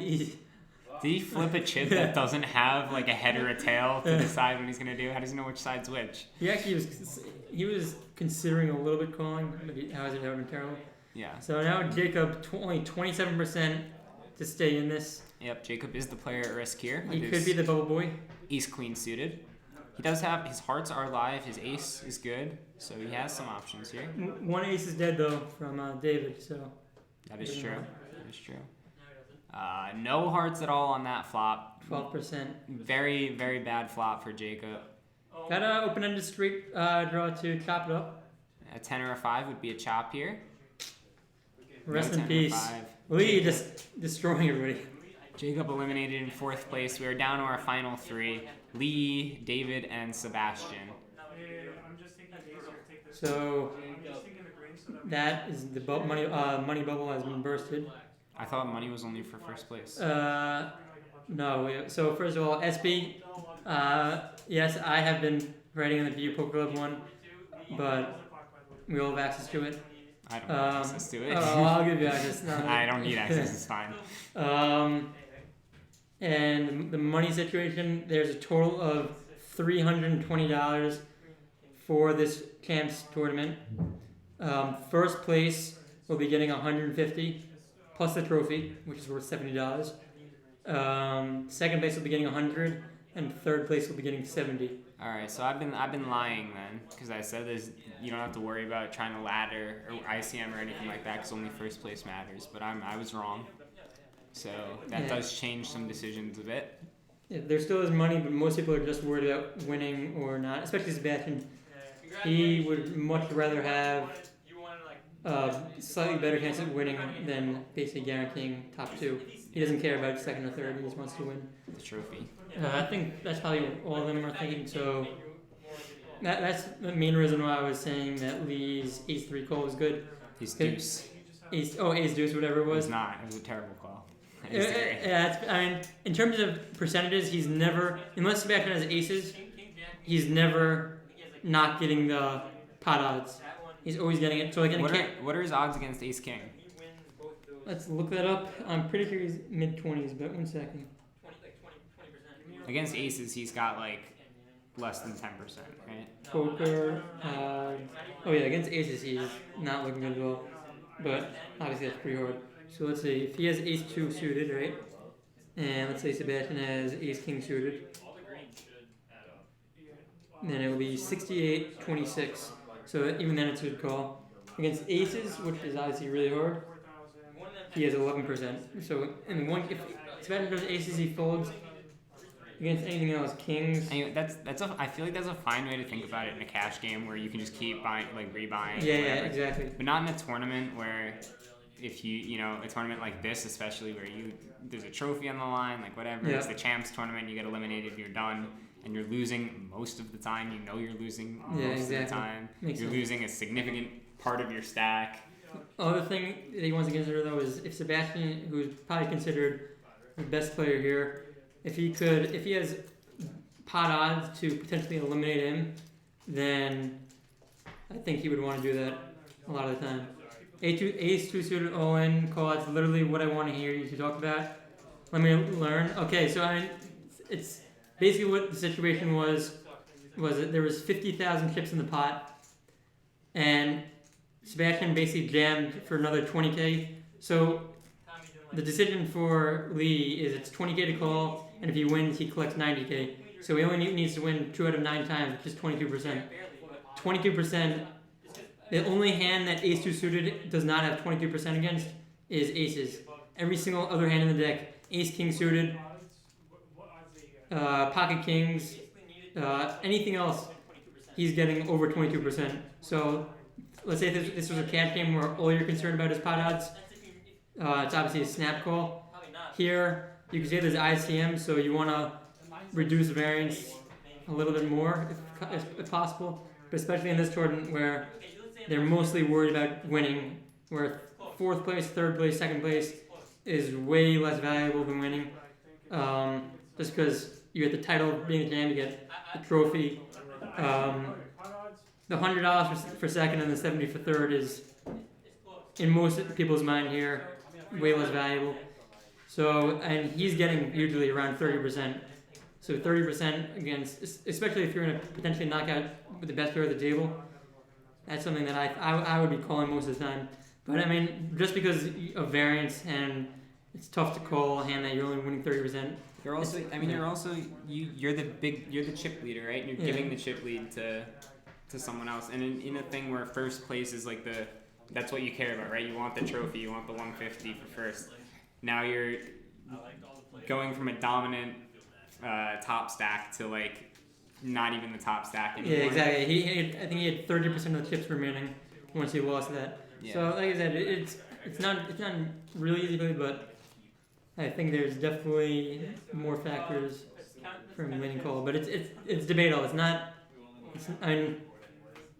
S1: Did he flip a chip that doesn't have like a head or a tail to decide what he's gonna do? How does he know which side's which?
S5: He actually was considering a little bit calling, but he hasn't been terrible.
S1: Yeah.
S5: So now Jacob only 27% to stay in this.
S1: Yep, Jacob is the player at risk here.
S5: He could be the bubble boy.
S1: Ace queen suited. He does have his hearts are live. His ace is good, so he has some options here.
S5: One ace is dead though from David. So
S1: that is true. That is true. No hearts at all on that flop.
S5: 12%.
S1: Very, very bad flop for Jacob.
S5: Got an open-ended straight draw to chop it up.
S1: A 10 or a 5 would be a chop here.
S5: Rest
S1: No
S5: in
S1: 10 or
S5: peace.
S1: 5.
S5: Lee just destroying everybody.
S1: Jacob eliminated in 4th place. We are down to our final 3. Lee, David, and Sebastian.
S6: I'm just thinking easier to take this.
S5: So
S6: I'm just thinking the green so
S5: that is the money bubble has been bursted.
S1: I thought money was only for 1st place.
S5: No. So first of all, SB. Yes, I have been writing on the View Poker Club one, but we all have access to it.
S1: I don't have access to it.
S5: Oh, I'll give you access. No.
S1: I don't need access. It's fine.
S5: And the money situation, there's a total of $320 for this CHAMPS tournament. First place will be getting $150 plus the trophy, which is worth $70. Second place will be getting $100, and third place will be getting $70.
S1: All right, so I've been lying then, because I said you don't have to worry about trying to ladder or ICM or anything like that, because only 1st place matters. But I was wrong. So that does change some decisions a bit.
S5: Yeah, there still is money, but most people are just worried about winning or not, especially Sebastian. He would much rather have a slightly better chance at winning than basically guaranteeing top 2. He doesn't care about 2nd or 3rd, he just wants to win.
S1: The trophy.
S5: I think that's probably what all of them are thinking, so that's the main reason why I was saying that Lee's ace-3 call was good.
S1: His deuce.
S5: Ace-deuce, whatever it was.
S1: It was not. It was a terrible call.
S5: I mean, in terms of percentages, he's never, unless Sebastian has aces, he's never not getting the pot odds. He's always getting it. So like
S1: what are his odds against ace king?
S5: Let's look that up. I'm pretty sure he's mid-20s, but 1 second.
S1: Against aces, he's got like less than 10%, right?
S5: Poker. Oh yeah, against aces, he's not looking good at all. But obviously that's pretty hard. So let's see, if he has ace-2 suited, right? And let's say Sebastian has ace-king suited. Then it will be 68-26. So even then it's a good call. Against aces, which is obviously really hard, he has 11%. So if Sebastian does aces, he folds. Against anything else, kings.
S1: I feel like that's a fine way to think about it in a cash game where you can just keep buying, like rebuying.
S5: Yeah, exactly.
S1: But not in a tournament where, if a tournament like this, especially where there's a trophy on the line, like whatever.
S5: Yeah.
S1: It's the champs tournament. You get eliminated, you're done, and you're losing most of the time. You know you're losing most of the time.
S5: Makes
S1: you're
S5: sense.
S1: losing a significant part of your stack.
S5: Other thing that he wants to consider though is if Sebastian, who's probably considered the best player here, if he has pot odds to potentially eliminate him, then I think he would want to do that a lot of the time. Ace-2 suited all-in call. That's literally what I want to hear you to talk about. Let me learn. Okay, so it's basically what the situation was that there was 50,000 chips in the pot, and Sebastian basically jammed for another 20K. So the decision for Lee is it's 20K to call, and if he wins, he collects 90K. So he only needs to win 2 out of 9 times, which is 22%. 22%. The only hand that ace-2 suited does not have 22% against is aces. Every single other hand in the deck, ace-king suited, pocket kings, anything else, he's getting over 22%. So let's say this was a cash game where all you're concerned about is pot odds. It's obviously a snap call. Here, you can say there's ICM, so you want to reduce variance a little bit more if possible. But especially in this tournament where they're mostly worried about winning, where 4th place, 3rd place, 2nd place is way less valuable than winning. Just because you get the title of being a champ, you get the trophy. The $100 for 2nd and the $70 for 3rd is, in most people's mind here, way less valuable. So, and he's getting usually around 30%. So 30% against, especially if you're going to potentially knock out with the best player at the table, that's something that I would be calling most of the time. But I mean, just because of variance and it's tough to call a hand that you're only winning 30%.
S1: You're also, you're the chip leader, right? And you're giving the chip lead to someone else. And in a thing where first place is like that's what you care about, right? You want the trophy, you want the 150 for first. Now you're going from a dominant top stack to like not even the top stack anymore.
S5: Yeah, exactly. I think he had 30% of the chips remaining once he lost that. Yeah. So like I said, it's not really easy to play, but I think there's definitely more factors from winning call. But it's debatable. It's not. I mean,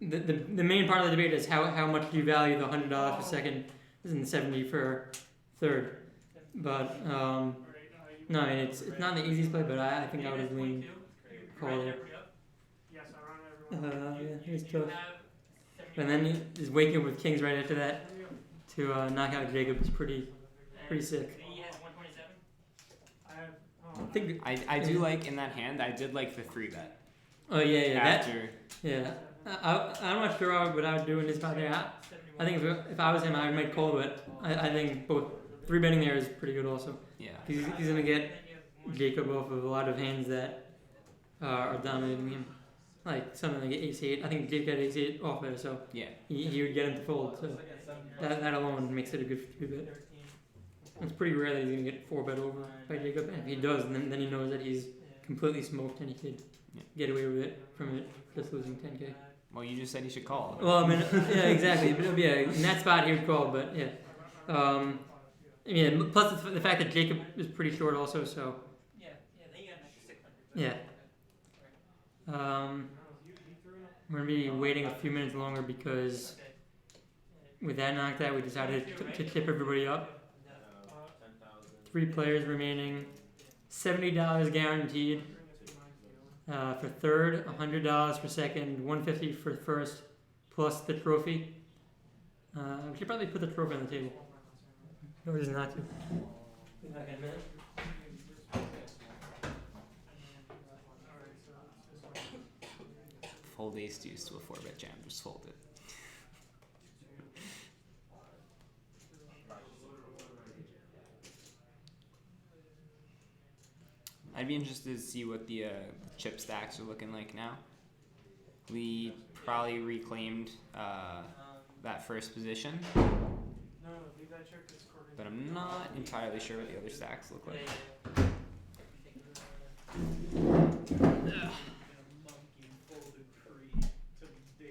S5: the main part of the debate is how much do you value the $100 for second, and $70 for third. But no, I mean it's not the easiest play, but I think I would have leaned call there. Yeah, it's tough. And then he's waking up with kings right after that to knock out Jacob is pretty sick.
S1: I do like in that hand. I did like the 3-bet.
S5: Oh yeah.
S1: After.
S5: I'm not sure what I would do in this spot there. I think if I was him, I would make call, but I think both 3-betting there is pretty good also.
S1: Yeah.
S5: He's gonna get Jacob off of a lot of hands that are dominating him, like something like ace-8. I think Jacob got ace-8 off there, so
S1: yeah,
S5: he would get him to fold. So that alone makes it a good 3-bet. It's pretty rare that he's gonna get 4-bet over by Jacob, and if he does, then he knows that he's completely smoked and he could get away with it from it just losing 10K.
S1: Well, you just said he should call.
S5: Well, I mean, yeah, exactly. But yeah, in that spot he would call, but yeah. Plus the fact that Jacob is pretty short also, so.
S4: Yeah, then you got an extra 600.
S5: Yeah. We're gonna be waiting a few minutes longer because with that knocked out, we decided to tip everybody up. 3 players remaining, $70 guaranteed. For third, $100 for second, $150 for first, plus the trophy. We should probably put the trophy on the table. No reason not to.
S1: Fold ace-deuce to a 4-bet jam. Just fold it. I'd be interested to see what the chip stacks are looking like now. We probably reclaimed that first position, but I'm not entirely sure what the other stacks look like.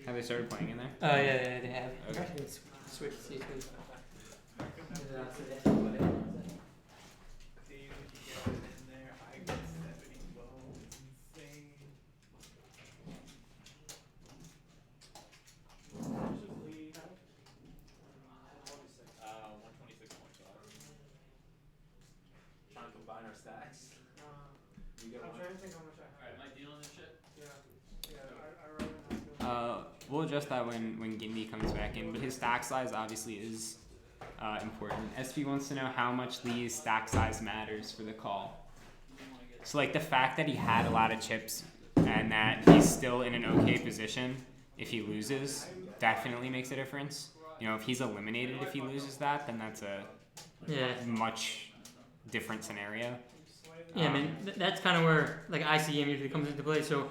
S1: Have they started playing in there?
S5: Yeah, they have.
S1: Okay.
S5: Switch seats.
S1: We'll adjust that when Gindy comes back in, but his stack size obviously is important. SP wants to know how much the stack size matters for the call. So like the fact that he had a lot of chips and that he's still in an okay position if he loses definitely makes a difference. You know, if he's eliminated if he loses that, then that's a much different scenario.
S5: Yeah, I mean, that's kind of where like ICM usually comes into play. So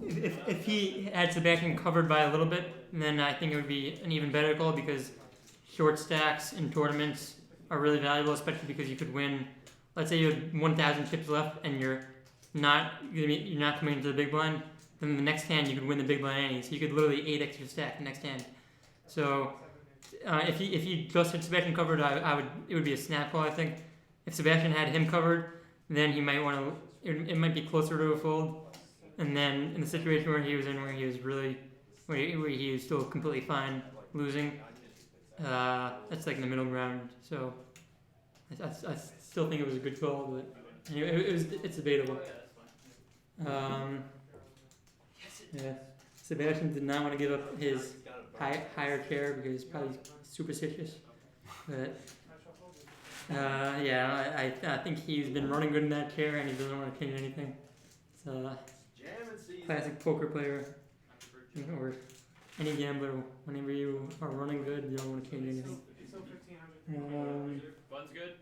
S5: if he had Sebastian covered by a little bit, then I think it would be an even better call because short stacks in tournaments are really valuable, especially because you could win. Let's say you had 1,000 chips left and you're not coming into the big blind. Then the next hand you could win the big blind anyway, so you could literally 8 extra stack the next hand. So if he just had Sebastian covered, it would be a snap call. I think if Sebastian had him covered, then he might want to. It might be closer to a fold. And then in the situation where he was in, where he was still completely fine losing, that's like in the middle ground. So I still think it was a good call, but anyway, it's debatable. Yeah, Sebastian did not want to give up his higher chair because he's probably superstitious. But Yeah, I think he's been running good in that chair and he doesn't want to change anything. It's a
S7: Jamming season.
S5: classic poker player, or any gambler. Whenever you are running good, you don't want to change anything.
S6: So 1500.
S8: Fun's good.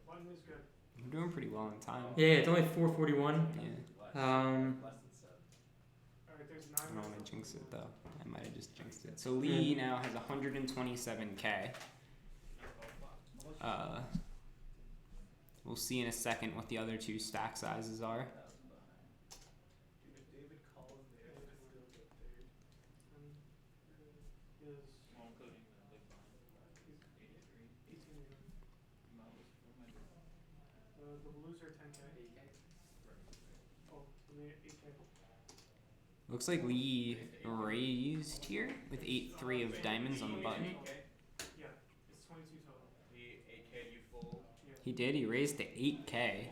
S6: One is good.
S1: We're doing pretty well in time.
S5: Yeah, it's only 4:41.
S1: Yeah.
S7: Less than 7.
S6: Alright, there's
S1: I
S6: 9
S1: don't want
S6: minutes
S1: to jinx
S6: left.
S1: it though. I might have just jinxed it. So Lee now has 127k. We'll see in a second what the other two stack sizes are.
S11: Dude, if David calls there, I could still get third.
S6: Is
S3: Well, including the big blind. 83.
S6: 18 million. The blues are 10k. Oh, let me 8k.
S1: Looks like Lee raised here with 8-3 of diamonds on the button.
S6: Yeah, it's 22 total.
S7: The 8K you fold.
S1: He did. He raised to 8k.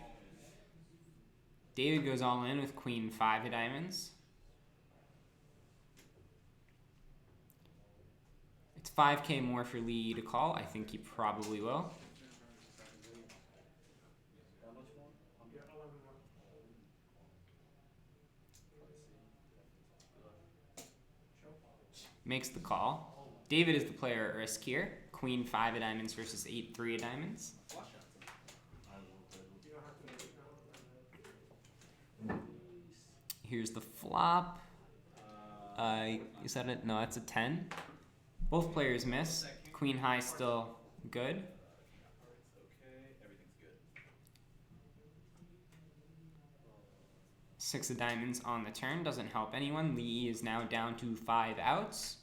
S1: David goes all in with queen 5 of diamonds. It's 5k more for Lee to call. I think he probably will.
S7: How much more?
S6: Yeah, 11 more.
S1: Makes the call. David is the player at risk here. Queen 5 of diamonds versus 8-3 of diamonds.
S6: You don't have to make it now.
S1: Here's the flop. Is that it? No, that's a 10. Both players miss. Queen high still good.
S7: Hearts okay. Everything's good.
S1: 6 of diamonds on the turn doesn't help anyone. Lee is now down to 5 outs.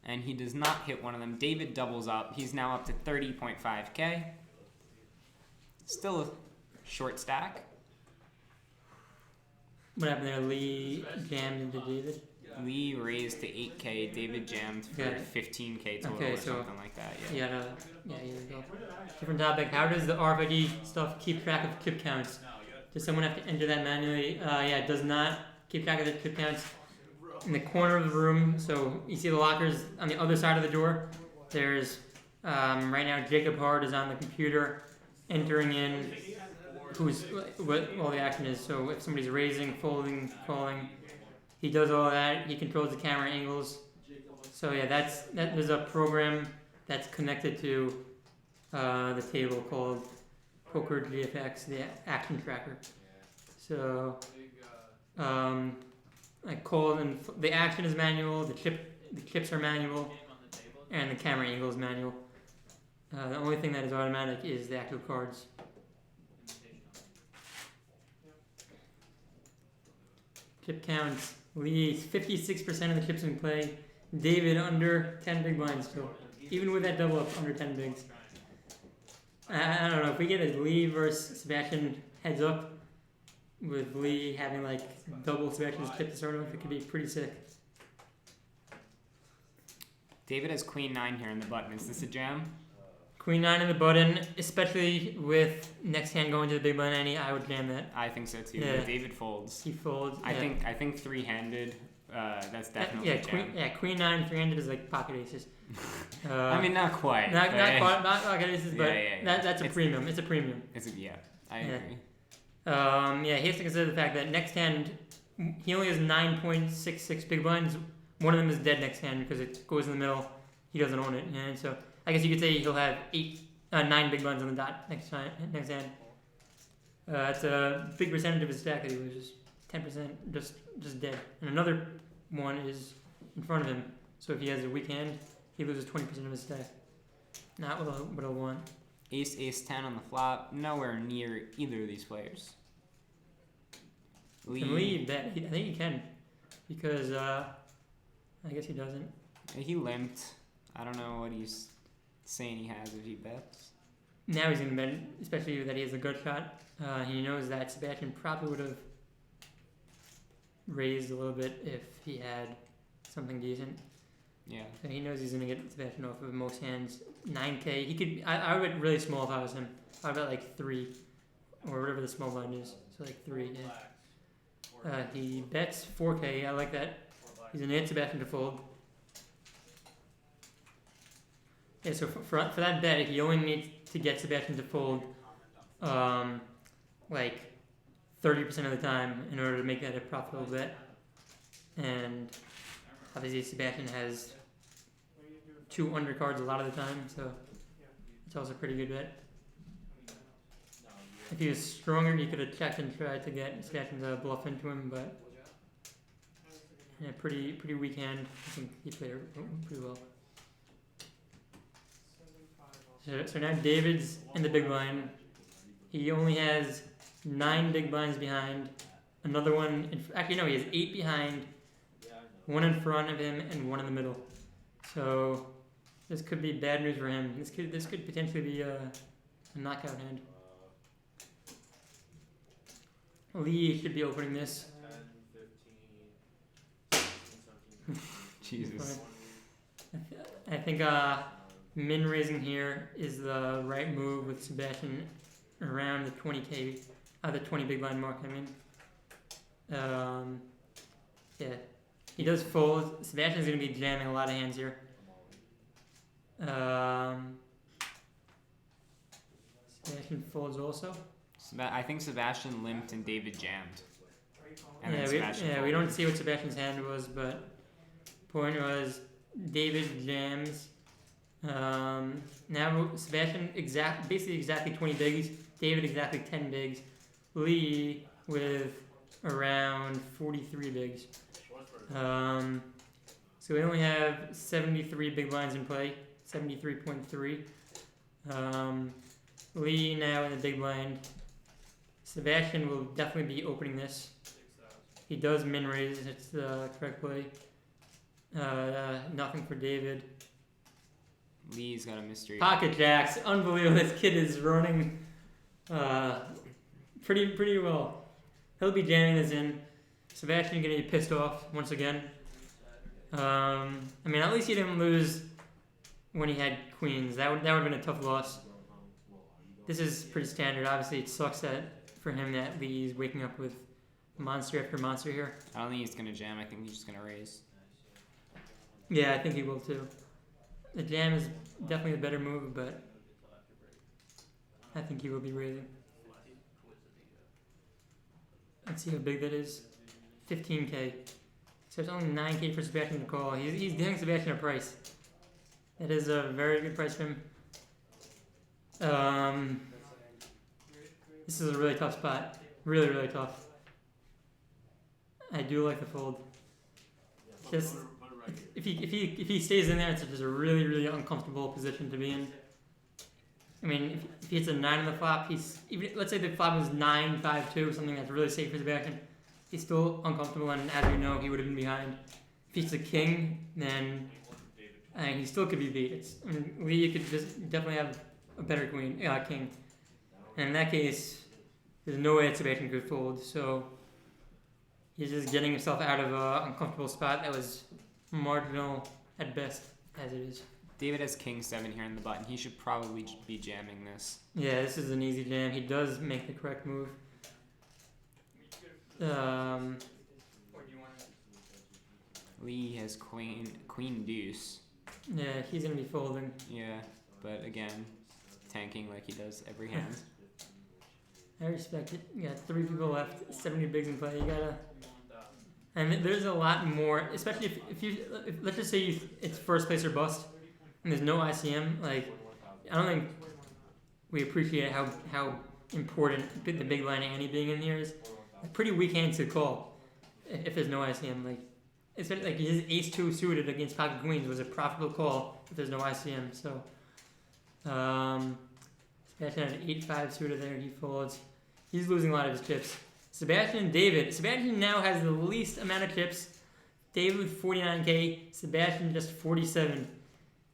S1: And he does not hit one of them. David doubles up. He's now up to 30.5k. Still a short stack.
S5: What happened there? Lee jammed into David.
S1: Lee raised to 8k. David jammed for
S5: Yeah.
S1: 15k total
S5: Okay,
S1: or
S5: so
S1: something like that. Yeah.
S5: Yeah, here we go. Different topic. How does the RFID stuff keep track of chip counts? Does someone have to enter that manually? Yeah, it does not keep track of the chip counts. In the corner of the room, so you see the lockers on the other side of the door. There's right now Jacob Hard is on the computer entering in what all the action is. So if somebody's raising, folding, calling, he does all of that. He controls the camera angles. So yeah, there's a program that's connected to the table called Poker GFX, the action tracker. So I called and the action is manual, the chips are manual, and the camera angle is manual. The only thing that is automatic is the actual cards. Chip counts. Lee 56% of the chips in play. David under 10 big blinds still. Even with that double up, under 10 bigs. I don't know, if we get a Lee versus Sebastian heads up, with Lee having like double Sebastian's chip to start with, it could be pretty sick.
S1: David has queen 9 here in the button. Is this a jam?
S5: Queen 9 in the button, especially with next hand going to the big blind ante, I would jam that.
S1: I think so too.
S5: Yeah.
S1: David folds.
S5: He folds.
S1: I think three-handed. That's definitely a jam.
S5: Queen 9 3-handed is like pocket aces.
S1: I mean, not quite.
S5: Not pocket aces, but
S1: yeah.
S5: that's a premium. It's a premium.
S1: I agree.
S5: Yeah, he has to consider the fact that next hand, he only has 9.66 big blinds. One of them is dead next hand because it goes in the middle. He doesn't own it, and so I guess you could say he'll have 9 big blinds on the dot next hand. That's a big percentage of his stack that he loses. 10% just dead. And another one is in front of him. So if he has a weak hand, he loses 20% of his stack. Not what I'll want.
S1: Ace, ace 10 on the flop. Nowhere near either of these players.
S5: Can Lee bet? I think he can. Because, I guess he doesn't.
S1: He limped. I don't know what he's saying he has if he bets.
S5: Now he's going to bet, especially that he has a gut shot. He knows that Sebastian probably would have raised a little bit if he had something decent.
S1: Yeah.
S5: So he knows he's going to get Sebastian off of most hands. 9k. He could. I would bet really small if I was him. I would bet like 3. Or whatever the small blind is. So like 3, yeah. He bets 4k. I like that. He's going to hit Sebastian to fold. Yeah, so for that bet, he only needs to get Sebastian to fold, like 30% of the time in order to make that a profitable bet. And obviously Sebastian has 2 undercards a lot of the time, so it's also a pretty good bet. If he was stronger, he could have checked and tried to get Sebastian to bluff into him, but yeah, pretty weak hand. I think he played it pretty well. So now David's in the big blind. He only has 9 big blinds behind. Another one, actually no, he has 8 behind, 1 in front of him, and 1 in the middle. So this could be bad news for him. This could potentially be a knockout hand. Lee should be opening this.
S3: 10, 15, 16, 17,
S1: Jesus.
S5: I think min raising here is the right move with Sebastian around the 20k, the 20 big blind mark. I mean, yeah, he does fold. Sebastian's gonna be jamming a lot of hands here. Sebastian folds also.
S1: I think Sebastian limped and David jammed. And then
S5: Yeah,
S1: Sebastian
S5: we
S1: folded.
S5: don't see what Sebastian's hand was, but point was David jams. Now Sebastian basically exactly 20 bigs. David exactly 10 bigs. Lee with around 43 bigs. So we only have 73 big blinds in play. 73.3. Lee now in the big blind. Sebastian will definitely be opening this. He does min raise. It's the correct play. Nothing for David.
S1: Lee's got a mystery.
S5: Pocket jacks, unbelievable. This kid is running pretty well. He'll be jamming this in. Sebastian gonna be pissed off once again. I mean, at least he didn't lose when he had queens. That would have been a tough loss. This is pretty standard. Obviously, it sucks for him that Lee's waking up with monster after monster here.
S1: I don't think he's gonna jam. I think he's just gonna raise.
S5: Yeah, I think he will too. The jam is definitely the better move, but I think he will be raising. Let's see how big that is. 15k. So it's only 9k for Sebastian to call. He's giving Sebastian a price. That is a very good price for him. This is a really tough spot. Really tough. I do like the fold. Just if he stays in there, it's just a really uncomfortable position to be in. I mean, if he hits a 9 on the flop, let's say the flop was 9-5-2, something that's really safe for Sebastian. He's still uncomfortable, and as we know, he would have been behind. If he's a king, then he still could be beat. Lee could just definitely have a better king. And in that case, there's no way that Sebastian could fold. So he's just getting himself out of an uncomfortable spot that was marginal at best, as it is.
S1: David has king 7 here in the button. He should probably be jamming this.
S5: Yeah, this is an easy jam. He does make the correct move.
S1: Lee has queen deuce.
S5: Yeah, he's gonna be folding.
S1: Yeah, but again, tanking like he does every hand.
S5: I respect it. You got 3 people left, 70 bigs in play. You gotta, and there's a lot more. Especially if let's just say it's first place or bust, and there's no ICM. Like, I don't think we appreciate how important the big blind ante being in here is. A pretty weak hand to call if there's no ICM. Like, especially like his ace-2 suited against pocket queens was a profitable call if there's no ICM. So, Sebastian had an 8-5 suited there. He folds. He's losing a lot of his chips. Sebastian and David. Sebastian now has the least amount of chips. David with 49k. Sebastian just 47.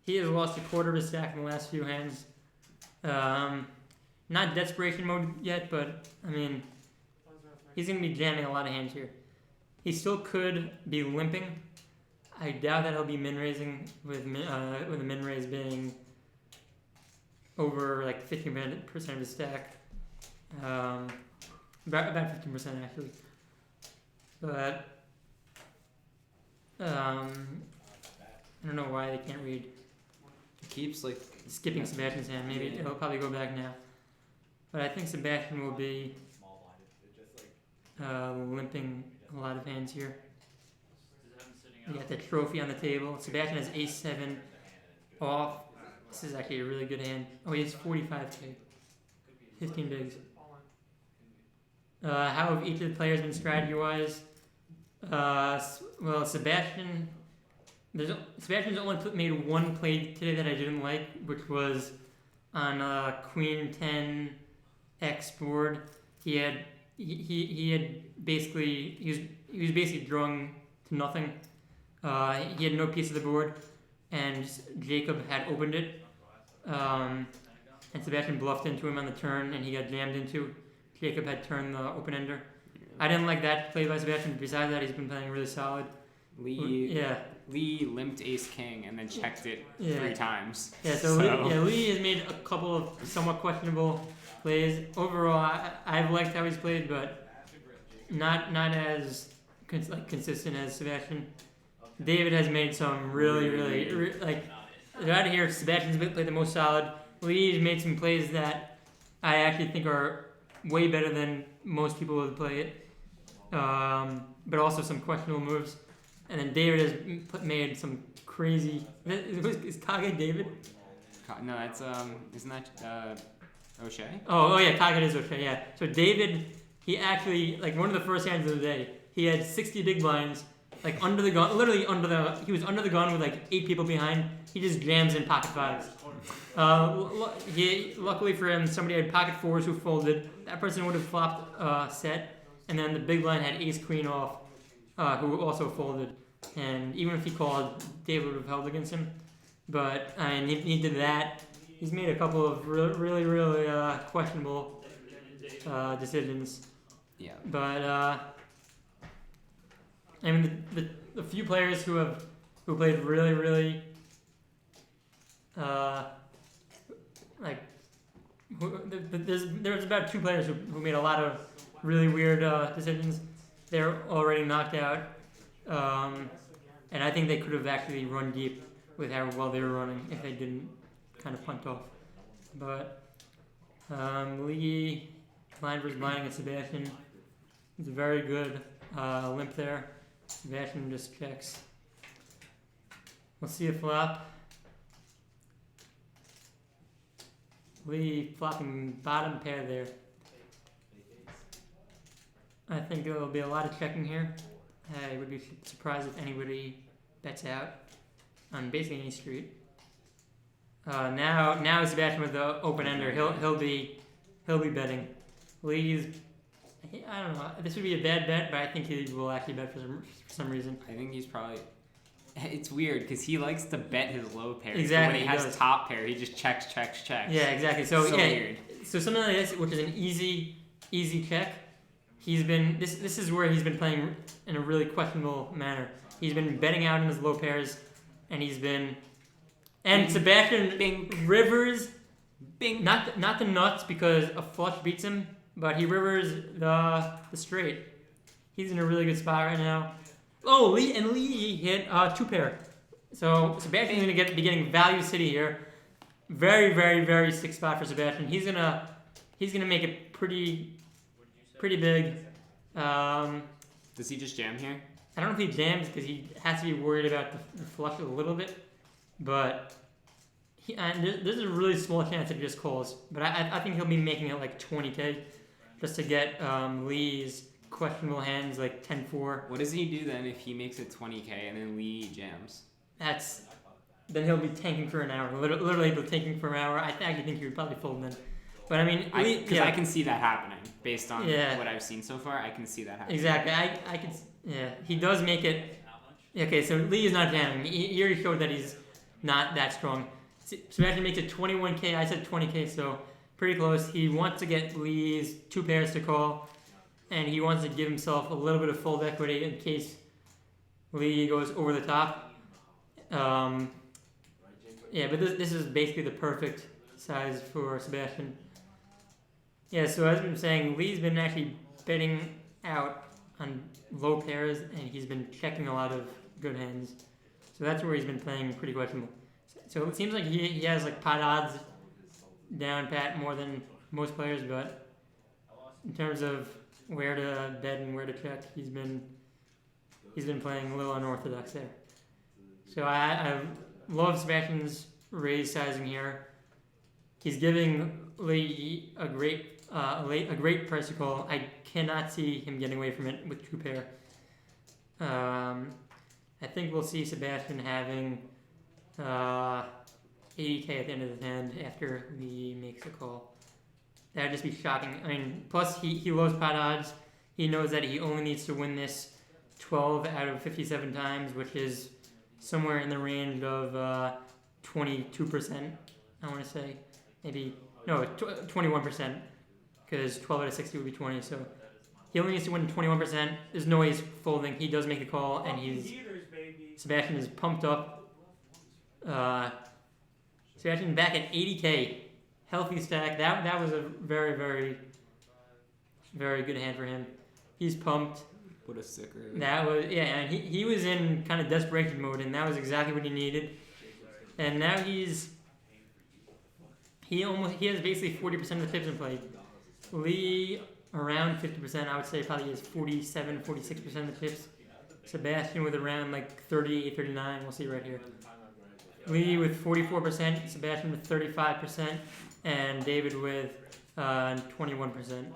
S5: He has lost a quarter of his stack in the last few hands. Not desperation mode yet, but I mean, he's going to be jamming a lot of hands here. He still could be limping. I doubt that he'll be min raising with the min raise being over like 15% of his stack. About 15% actually. But I don't know why they can't read.
S1: keeps like
S5: skipping Sebastian's hand. Maybe
S1: Yeah.
S5: it'll probably go back now. But I think Sebastian will be limping a lot of hands here.
S3: Just have him sitting
S5: You
S3: out.
S5: got the trophy on the table. Sebastian has ace-7 off. This is actually a really good hand. Oh, he has 45k. 15 bigs. How have each of the players been strategy-wise? Well, Sebastian's only made one play today that I didn't like, which was on Queen 10 X board. He was basically drawing to nothing. He had no piece of the board, and Jacob had opened it. And Sebastian bluffed into him on the turn, and he got jammed into. Jacob had turned the open ender. I didn't like that play by Sebastian. Besides that, he's been playing really solid. Lee
S1: limped ace king and then checked it 3 times.
S5: Yeah, so Lee has made a couple of somewhat questionable plays. Overall, I've liked how he's played, but not as consistent as Sebastian. David has made some really out of here. Sebastian's played the most solid. Lee's made some plays that I actually think are way better than most people would play it, but also some questionable moves. And then David has made some crazy. Is Kage David?
S1: No, that's isn't that O'Shea?
S5: Oh yeah, Kage is O'Shea. Yeah. So David, he actually one of the first hands of the day. He had 60 big blinds, under the gun, literally under the. He was under the gun with 8 people behind. He just jams in pocket 5s. Luckily for him, somebody had pocket 4s who folded. That person would have flopped set, and then the big blind had ace queen off, who also folded. And even if he called, David would have held against him. But he did that. He's made a couple of really questionable decisions.
S1: Yeah.
S5: But the few players who played really there's about 2 players who made a lot of really weird decisions. They're already knocked out, and I think they could have actually run deep with how well they were running if they didn't kind of punt off. But Lee blind versus blind against Sebastian. It's a very good limp there. Sebastian just checks. We'll see a flop. Lee flopping bottom pair there. I think there will be a lot of checking here. I would be surprised if anybody bets out on basically any street. Now Sebastian with the open ender. He'll be betting. Lee's. I don't know. This would be a bad bet, but I think he will actually bet for some reason.
S1: I think he's probably. It's weird because he likes to bet his low pairs.
S5: Exactly.
S1: When he has top pair, he just checks.
S5: Yeah, exactly. So
S1: weird.
S5: So something like this, which is an easy check. He's been this is where he's been playing in a really questionable manner. He's been betting out in his low pairs, and Sebastian rivers, not the nuts because a flush beats him, but he rivers the straight. He's in a really good spot right now. Oh, Lee hit 2 pair. So Sebastian's gonna be getting value city here. Very sick spot for Sebastian. He's gonna make it pretty big.
S1: Does he just jam here?
S5: I don't know if he jams because he has to be worried about the flush a little bit, but there's a really small chance that he just calls. But I think he'll be making it 20k just to get Lee's questionable hands 10-4.
S1: What does he do then if he makes it 20k and then Lee jams?
S5: Then he'll be tanking for an hour. Literally tanking for an hour. I actually think he would probably fold then. But
S1: I can see that happening based on what I've seen so far. I can see that happening.
S5: Exactly. I can. Yeah, he does make it. Okay, so Lee is not jamming. He already showed that he's not that strong. Sebastian makes it 21k. I said 20k, so pretty close. He wants to get Lee's 2 pairs to call, and he wants to give himself a little bit of fold equity in case Lee goes over the top. Yeah, but this is basically the perfect size for Sebastian. Yeah, so as I've been saying, Lee's been actually betting out on low pairs, and he's been checking a lot of good hands. So that's where he's been playing pretty questionable. So it seems like he has like pot odds down pat more than most players, but in terms of where to bet and where to check, he's been playing a little unorthodox there. So I love Sebastian's raise sizing here. He's giving Lee a great price to call. I cannot see him getting away from it with two pair. I think we'll see Sebastian having 80K at the end of the hand after Lee makes a call. That'd just be shocking. I mean, plus he loves pot odds. He knows that he only needs to win this 12 out of 57 times, which is somewhere in the range of 22%, I want to say. Maybe, no, 21%, because 12 out of 60 would be 20, so he only needs to win 21%. There's no way he's folding. He does make the call, and Sebastian is pumped up. Sebastian back at 80K. Healthy stack. That was a very, very, very good hand for him. He's pumped.
S1: What a sicker.
S5: That was, yeah, and he was in kind of desperation mode, and that was exactly what he needed. And now he has basically 40% of the tips in play. Lee around 50%, I would say probably is 47, 46% of the tips. Sebastian with around like 38, 39, we'll see right here. Lee with 44%, Sebastian with 35%, and David with 21%.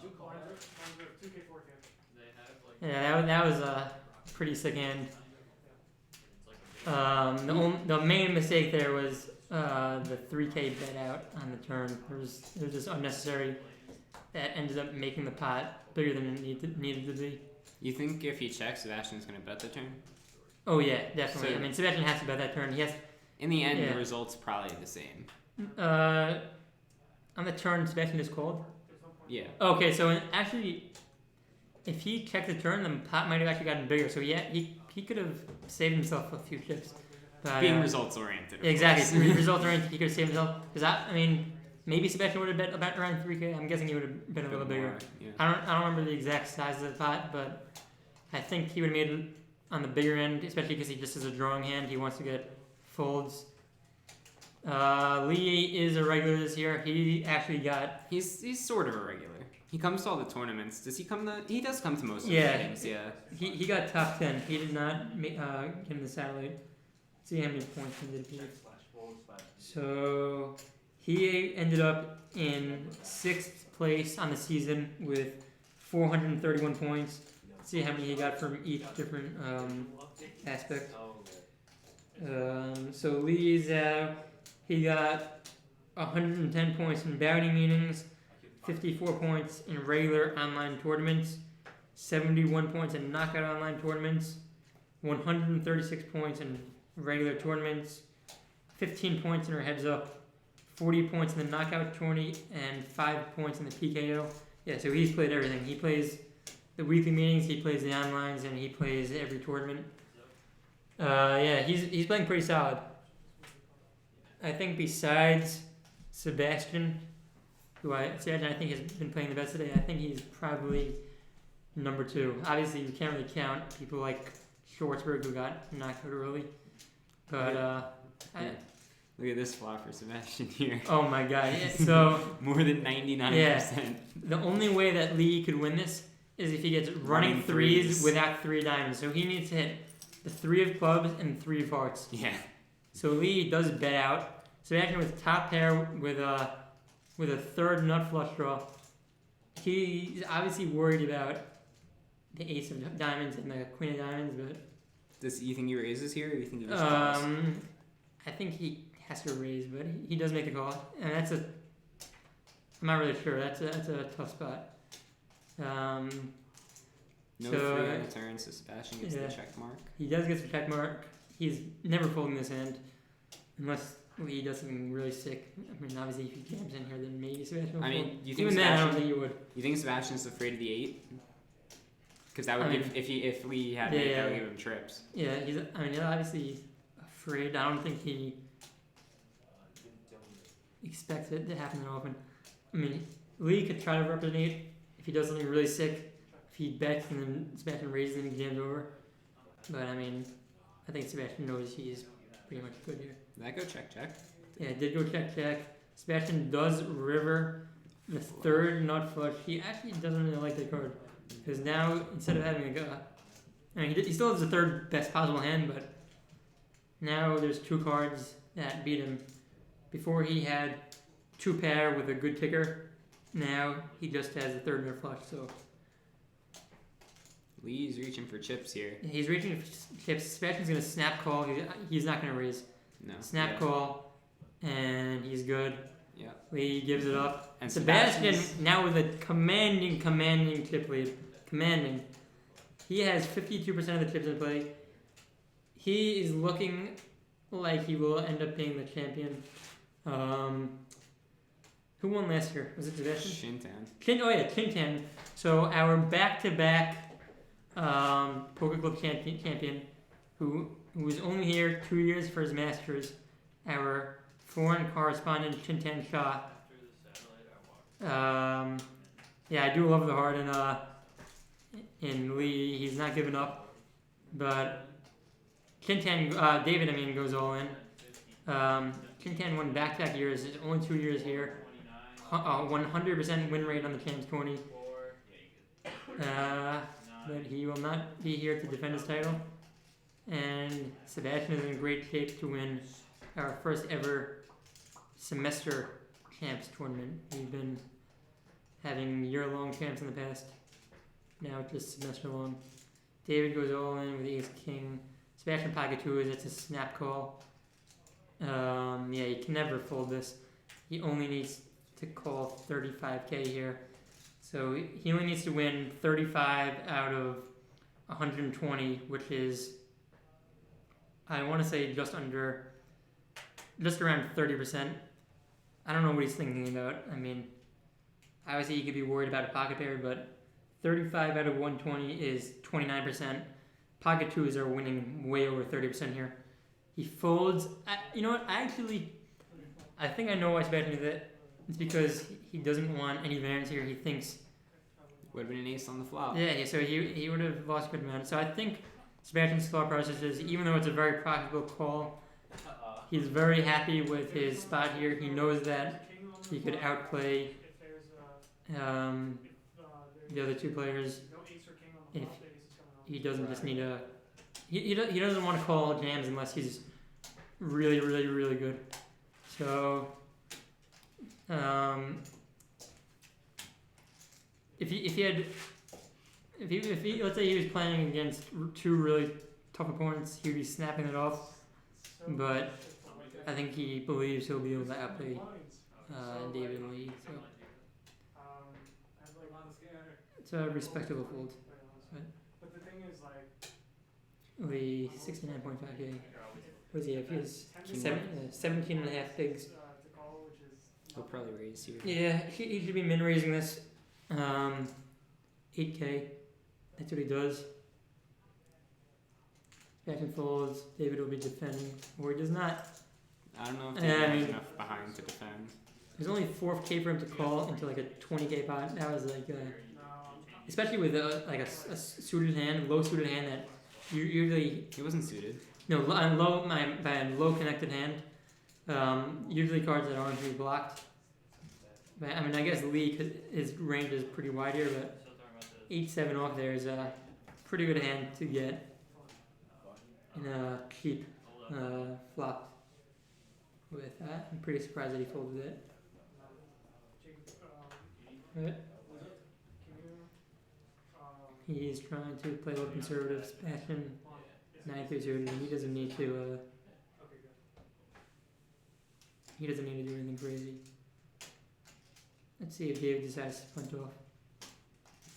S5: Yeah, that was a pretty sick hand. The main mistake there was the 3K bet out on the turn. It was just unnecessary. That ended up making the pot bigger than it needed to be.
S1: You think if he checks, Sebastian's going to bet the turn?
S5: Oh yeah, definitely.
S1: So,
S5: I mean, Sebastian has to bet that turn. He has.
S1: In the end, the result's probably the same.
S5: On the turn, Sebastian just called?
S1: Yeah.
S5: Okay, so actually, if he checked the turn, the pot might have actually gotten bigger. So yeah, he could have saved himself a few chips. But,
S1: being results oriented.
S5: Exactly, results oriented. He could have saved himself. Because I mean, maybe Sebastian would have bet about around 3K. I'm guessing he would have been a little bigger.
S1: Yeah.
S5: I don't remember the exact size of the pot, but I think he would have made it on the bigger end, especially because he just has a drawing hand. He wants to get folds. Lee is a regular this year. He actually got.
S1: He's sort of a regular. He comes to all the tournaments. Does he come to? He does come to most of the
S5: Yeah.
S1: meetings. Yeah.
S5: He got top 10. He did not get in the satellite. Let's see how many points he did here. So he ended up in 6th place on the season with 431 points. Let's see how many he got from each different aspect. So Lee's he got 110 points in bounty meetings, 54 points in regular online tournaments, 71 points in knockout online tournaments, 136 points in regular tournaments, 15 points in her heads up, 40 points in the knockout tourney, and 5 points in the PKO. Yeah, so he's played everything. He plays the weekly meetings, he plays the onlines, and he plays every tournament. Yeah, he's playing pretty solid. I think besides Sebastian, who I think has been playing the best today, I think he's probably number 2. Obviously, you can't really count people like Schwartzberg who got knocked out early. But
S1: look at this flop for Sebastian here.
S5: Oh my god! Yeah, so
S1: more than 99%.
S5: Yeah, the only way that Lee could win this is if he gets running threes without 3 diamonds. So he needs to hit the 3 of clubs and 3 of hearts.
S1: Yeah.
S5: So Lee does bet out. Sebastian with top pair with a 3rd nut flush draw. He's obviously worried about the ace of diamonds and the queen of diamonds, but.
S1: You think he raises here, or you think he just calls?
S5: I think he has to raise, but he does make the call, and I'm not really sure. That's a tough spot.
S1: No 3 on the turn, so Sebastian gets the check mark.
S5: He does get the check mark. He's never folding this hand, unless Lee does something really sick. I mean, obviously, if he jams in here, then maybe Sebastian will fold.
S1: Do you think
S5: Even then, I don't think you would.
S1: You think Sebastian's afraid of the 8? Because that would give, if we had that would give him trips.
S5: Yeah, he's obviously afraid. I don't think he expects it to happen that often. I mean, Lee could try to represent if he does something really sick. If he bets and then Sebastian raises and he jams over. But I mean, I think Sebastian knows he's pretty much good here.
S1: Did that go check check?
S5: Yeah, it did go check check. Sebastian does river the third nut flush. He actually doesn't really like that card because now instead of having I mean, he still has the third best possible hand, but now there's two cards that beat him. Before he had two pair with a good ticker. Now he just has the third nut flush. So
S1: Lee's reaching for chips here.
S5: he's reaching for chips. Sebastian's gonna snap call. He's not gonna raise.
S1: No.
S5: Snap call, and he's good.
S1: Yeah.
S5: Lee gives it up.
S1: And
S5: Sebastian now with a commanding chip lead. Commanding. He has 52% of the chips in play. He is looking like he will end up being the champion. Who won last year? Was it Sebastian?
S1: Shintan.
S5: Chintan. So our back-to-back poker club champion, who was only here 2 years for his masters, our foreign correspondent Chintan Shah. Yeah, I do love the heart in Lee. He's not giving up, but Chintan David goes all in. Chintan won back-to-back years. It's only 2 years here. 100% win rate on the Champs 20. But he will not be here to defend his title. And Sebastian is in great shape to win our first ever semester Champs tournament. We've been having year-long champs in the past. Now it's just semester long. David goes all in with Ace King. Sebastian pocket two is it's a snap call. Yeah, you can never fold this. He only needs to call 35k here. So he only needs to win 35 out of 120, which is, I want to say just around 30%. I don't know what he's thinking about. I mean, obviously he could be worried about a pocket pair, but 35 out of 120 is 29%. Pocket twos are winning way over 30% here. He folds. You know what? I think I know why Sebastian did that. It's because he doesn't want any variance here. He thinks
S1: would have been an ace on the flop.
S5: Yeah, so he would have lost a good amount. So I think Sebastian's thought process is, even though it's a very profitable call, he's very happy with his spot here. He knows that he could outplay the other two players if he doesn't just need a... He doesn't want to call jams unless he's really, really, really good. So... If he let's say he was playing against two really tough opponents, he'd be snapping it off. But I think he believes he'll be able to outplay David and Lee. So it's a respectable fold.
S6: But the thing is, like,
S5: Lee 69.5k. What does he have? He has 17.5 bigs.
S1: He'll probably raise here.
S5: Yeah, he should be min raising this. 8k. That's what he does. Back and folds. David will be defending, or he does not.
S1: I don't know if David has enough behind to defend.
S5: There's only 4k for him to call into like a 20k pot. That was like, especially with like a suited hand, low suited hand that usually
S1: he wasn't suited.
S5: No, on low connected hand. Usually cards that aren't really blocked. But, I mean, I guess Lee, his range is pretty wide here, but 8-7 off there is a pretty good hand to get in a cheap flop with that. I'm pretty surprised that he folded it. Right. He's trying to play a little conservative. Sebastian 9-3-0. He doesn't need to. He doesn't need to do anything crazy. Let's see if David decides to punt off.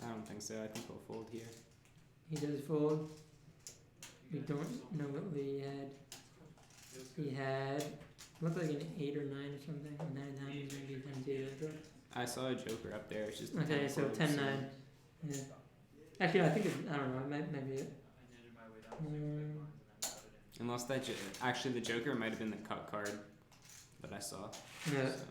S1: I don't think so. I think he'll fold here.
S5: He does fold. We don't know what Lee had. He had looked like an 8 or 9 or something. 9 times maybe 10
S1: I saw a joker up there. It's just
S5: okay. So 10-9. Yeah. Actually, I think I don't know. It might be it.
S1: Unless that actually the joker might have been the cut card that I saw.
S5: Yeah.
S1: So.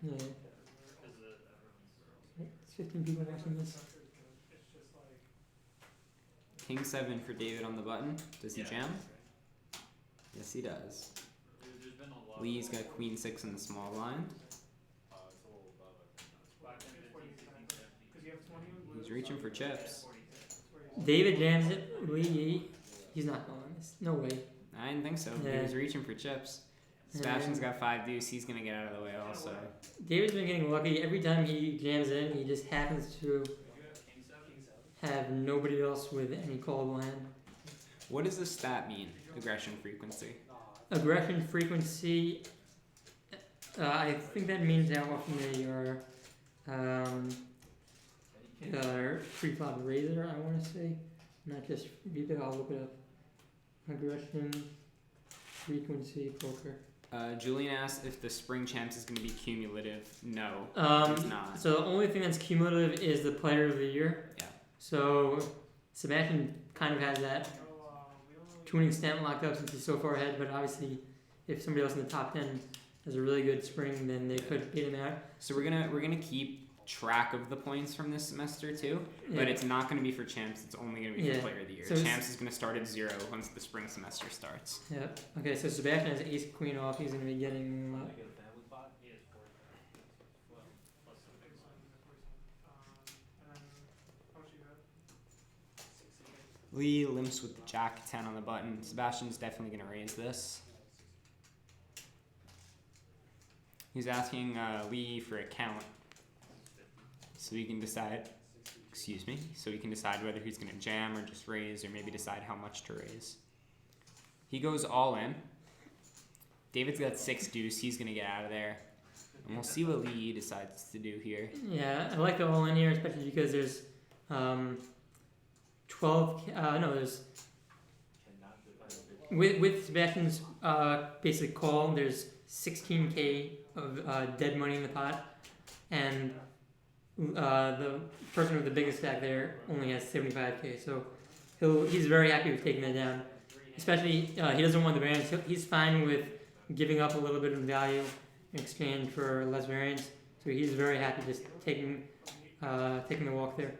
S5: Yeah. It's 15 people watching this.
S1: King 7 for David on the button. Does he
S3: Yeah.
S1: jam? Yes, he does.
S3: There's been a lot.
S1: Lee's got Queen 6 in the small blind.
S3: It's a little above, I think.
S6: 5, 10, 15, 16, 17. Because you have 20 with
S1: He's reaching for chips.
S5: David jams it. Lee, he's not going this. No way.
S1: I didn't think so. He
S5: Yeah.
S1: was reaching for chips. Sebastian's got 5 deuce. He's gonna get out of the way also.
S5: David's been getting lucky. Every time he jams in, he just happens to have nobody else with any callable hand.
S1: What does this stat mean? Aggression frequency.
S5: Aggression frequency, I think that means how often they are pre-flop razor, I want to say. Not just read I'll look it up. Aggression frequency poker.
S1: Julian asked if the spring champs is gonna be cumulative. No, it's not.
S5: So the only thing that's cumulative is the player of the year.
S1: Yeah.
S5: So Sebastian kind of has that tuning stamp locked up since he's so far ahead, but obviously if somebody else in the top 10 has a really good spring, then they could beat him out.
S1: So we're gonna keep track of the points from this semester too, but it's not gonna be for champs. It's only gonna be for player of the year.
S5: So
S1: champs is gonna start at 0 once the spring semester starts.
S5: Yep. Okay, so Sebastian has ace queen off. He's gonna be getting.
S2: He has 4. Well, plus some big one.
S6: And then, how much you got?
S1: Lee limps with the jack 10 on the button. Sebastian's definitely gonna raise this. He's asking Lee for a count, so he can decide. Excuse me. So he can decide whether he's gonna jam or just raise, or maybe decide how much to raise. He goes all in. David's got 6 deuce. He's gonna get out of there, and we'll see what Lee decides to do here.
S5: Yeah, I like the all in here, especially because there's 12. No, there's with Sebastian's basic call. There's 16K of dead money in the pot, and the person with the biggest stack there only has 75K. So he's very happy with taking that down. Especially he doesn't want the variance. He's fine with giving up a little bit of value in exchange for less variance. So he's very happy just taking the walk there.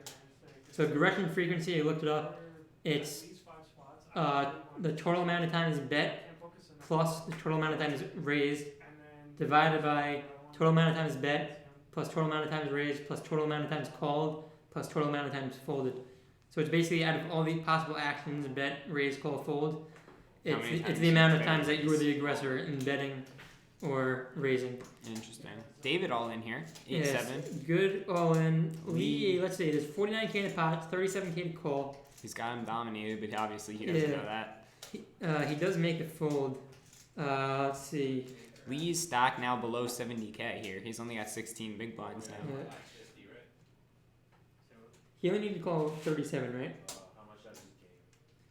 S5: So aggression frequency, I looked it up. It's the total amount of times bet plus the total amount of times raised divided by total amount of times bet plus total amount of times raised plus total amount of times called plus total amount of times folded. So it's basically out of all the possible actions, bet, raise, call, fold, it's the amount of times that you were the aggressor in betting or raising.
S1: Interesting. David all in here. 8-7.
S5: Good all in. Lee, let's see, there's 49K in the pot, 37K to call.
S1: He's got him dominated, but obviously he doesn't know that.
S5: He does make the fold. Let's see.
S1: Lee's stack now below 70K here. He's only got 16 big blinds now.
S5: Yeah. He only needed to call 37, right?
S3: How much that is game?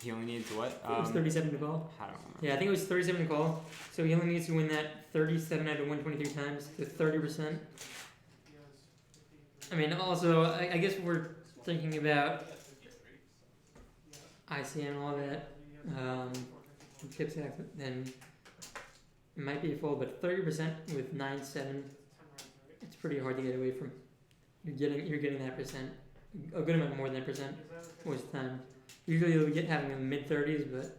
S1: He only needs what?
S5: It was 37 to call.
S1: I don't remember.
S5: Yeah, I think it was 37 to call. So he only needs to win that 37 out of 123 times to 30%. I mean, also, I guess we're thinking about ICM and all that. Chip stack, then it might be a fold, but 30% with 9-7, it's pretty hard to get away from. You're getting that percent, a good amount more than that percent most of the time. Usually you'll get having in the mid-30s, but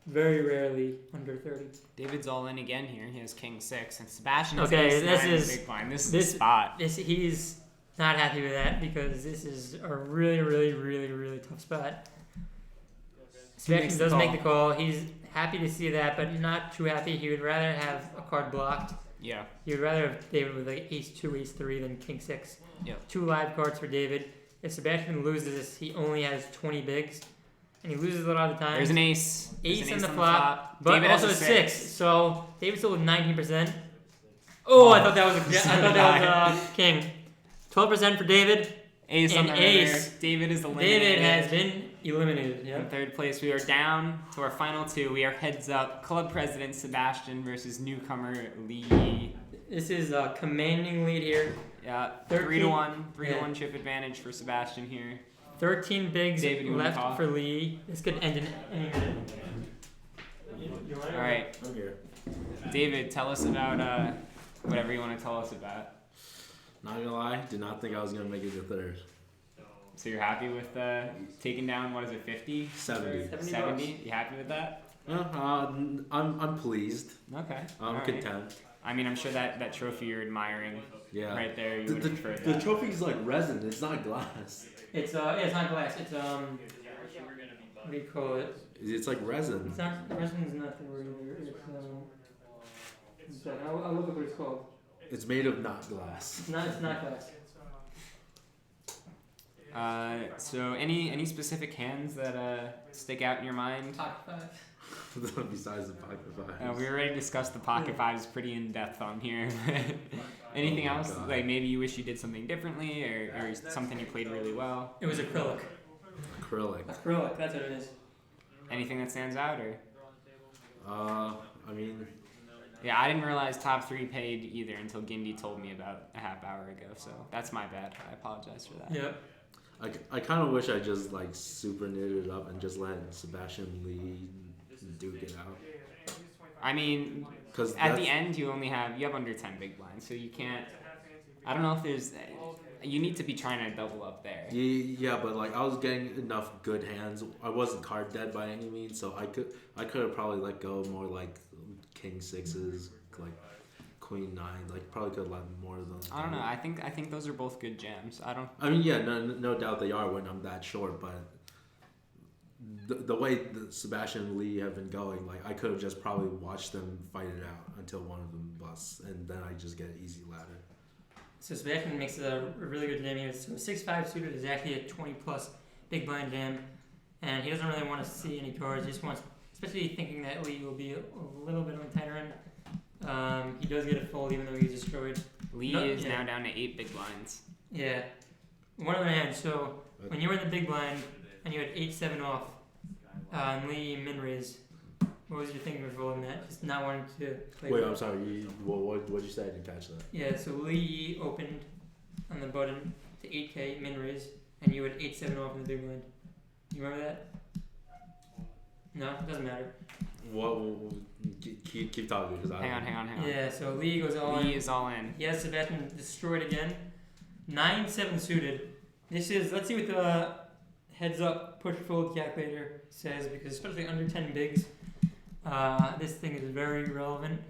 S5: very rarely under 30.
S1: David's all in again here. He has King 6, and Sebastian
S5: has
S1: big blind. This is the spot.
S5: He's not happy with that because this is a really, really, really, really tough spot. Sebastian does make the call. He's happy to see that, but not too happy. He would rather have a card blocked.
S1: Yeah.
S5: He would rather have David with like Ace 2, Ace 3 than King 6.
S1: Yep.
S5: 2 live cards for David. If Sebastian loses this, he only has 20 bigs. And he loses a lot of the time.
S1: There's an ace.
S5: Ace
S1: on
S5: the flop. But
S1: David
S5: also
S1: has
S5: a
S1: a
S5: 6. So David still with 19%. Oh, I thought that was King. 12% for David.
S1: Ace
S5: and
S1: on the
S5: ace.
S1: river. David is eliminated.
S5: David has been eliminated.
S1: In third place, we are down to our final 2. We are heads up. Club president Sebastian versus newcomer Lee.
S5: This is a commanding lead here.
S1: Yeah,
S5: 13,
S1: 3-1. 3-1 chip advantage for Sebastian here.
S5: 13 bigs
S1: David,
S5: left for Lee. This could end in any minute.
S1: All right.
S12: I'm here.
S1: David, tell us about whatever you want to tell us about.
S12: Not gonna lie, did not think I was gonna make it to third.
S1: So you're happy with taking down, what is it, 50?
S12: 70.
S1: 70? You happy with that?
S12: Yeah, I'm pleased.
S1: Okay.
S12: I'm
S1: Alright.
S12: content.
S1: I mean, I'm sure that trophy you're admiring
S12: Yeah.
S1: right there, you would
S12: The,
S1: have preferred
S12: the
S1: that.
S12: trophy's like resin. It's not glass.
S5: It's yeah, it's not glass. It's what do you call it?
S12: It's like resin.
S5: It's not resin's not the word either. It's I'll look up what it's called.
S12: It's made of not glass.
S5: It's not glass.
S1: So any specific hands that stick out in your mind?
S5: Pocket five.
S12: Besides the pocket fives.
S1: We already discussed the pocket fives pretty in depth on here. Anything else?
S12: God.
S1: Like maybe you wish you did something differently, or something you played really well.
S5: It was acrylic.
S12: Acrylic.
S5: Acrylic. That's what it is.
S1: Anything that stands out, or?
S12: I mean,
S1: Yeah, I didn't realize top 3 paid either until Gindi told me about a half hour ago. So that's my bad. I apologize for that.
S5: Yep.
S12: I kind of wish I just like super knitted it up and just let Sebastian Lee duke it out.
S1: I mean,
S12: Cause
S1: at the end you have under 10 big blinds, so you can't. I don't know if there's. You need to be trying to double up there.
S12: Yeah, but like I was getting enough good hands. I wasn't card dead by any means, so I could have probably let go more like king sixes, like queen nine. Like probably could have let more of those.
S1: I don't know. I think those are both good jams.
S12: I mean, yeah, no doubt they are when I'm that short, but the way that Sebastian Lee have been going, like I could have just probably watched them fight it out until one of them busts, and then I just get an easy ladder.
S5: So Sebastian makes a really good jam here. So 6-5 suited is actually a 20+ big blind jam, and he doesn't really want to see any cards. He just wants, especially thinking that Lee will be a little bit on the tighter end. He does get a fold even though he's destroyed.
S1: Lee is now down to 8 big blinds.
S5: Yeah. One other hand. So when you were in the big blind and you had 8-7 off, and Lee min raise, what was your thinking for folding that? Just not wanting to play.
S12: Wait, I'm sorry. What'd you say? I didn't catch that.
S5: Yeah, so Lee opened on the button to 8K min raise, and you had 8-7 off in the big blind. You remember that? No, it doesn't matter.
S12: Keep talking because
S1: Hang on.
S5: Yeah, so Lee goes all in.
S1: Lee is all in.
S5: He has Sebastian destroyed again. 9-7 suited. This is, let's see what the heads up push fold calculator says, because especially under 10 bigs, this thing is very relevant.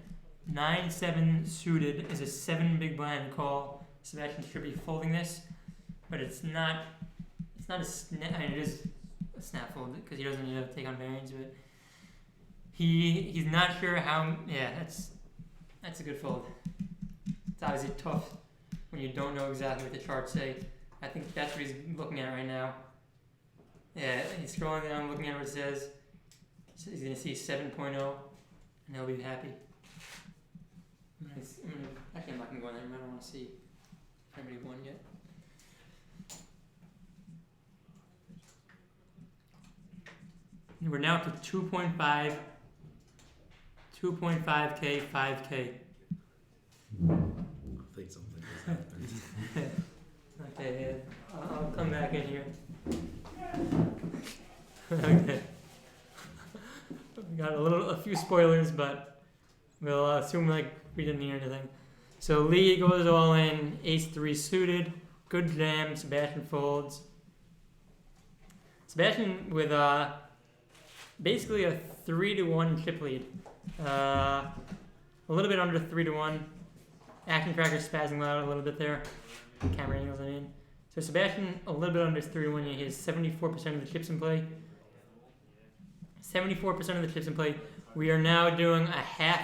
S5: 9-7 suited is a 7 big blind call. Sebastian should be folding this, but it's not a snap. I mean, it is a snap fold because he doesn't need to take on variance, but he's not sure how. Yeah, that's a good fold. It's obviously tough when you don't know exactly what the charts say. I think that's what he's looking at right now. Yeah, he's scrolling down, looking at what it says. So he's gonna see 7.0, and he'll be happy. Actually, I'm not gonna go in there. I don't want to see if anybody won yet. We're now up to 2.5, 2.5K, 5K.
S12: I think something has happened.
S5: Okay, yeah. I'll come back in here. Okay. We got a few spoilers, but we'll assume like we didn't hear anything. So Lee goes all in, ace-3 suited, good jam, Sebastian folds. Sebastian with basically a 3-1 chip lead. A little bit under 3-1. Action tracker spazzing loud a little bit there. Camera angles, I mean. So Sebastian a little bit under 3-1. He has 74% of the chips in play. 74% of the chips in play. We are now doing a half.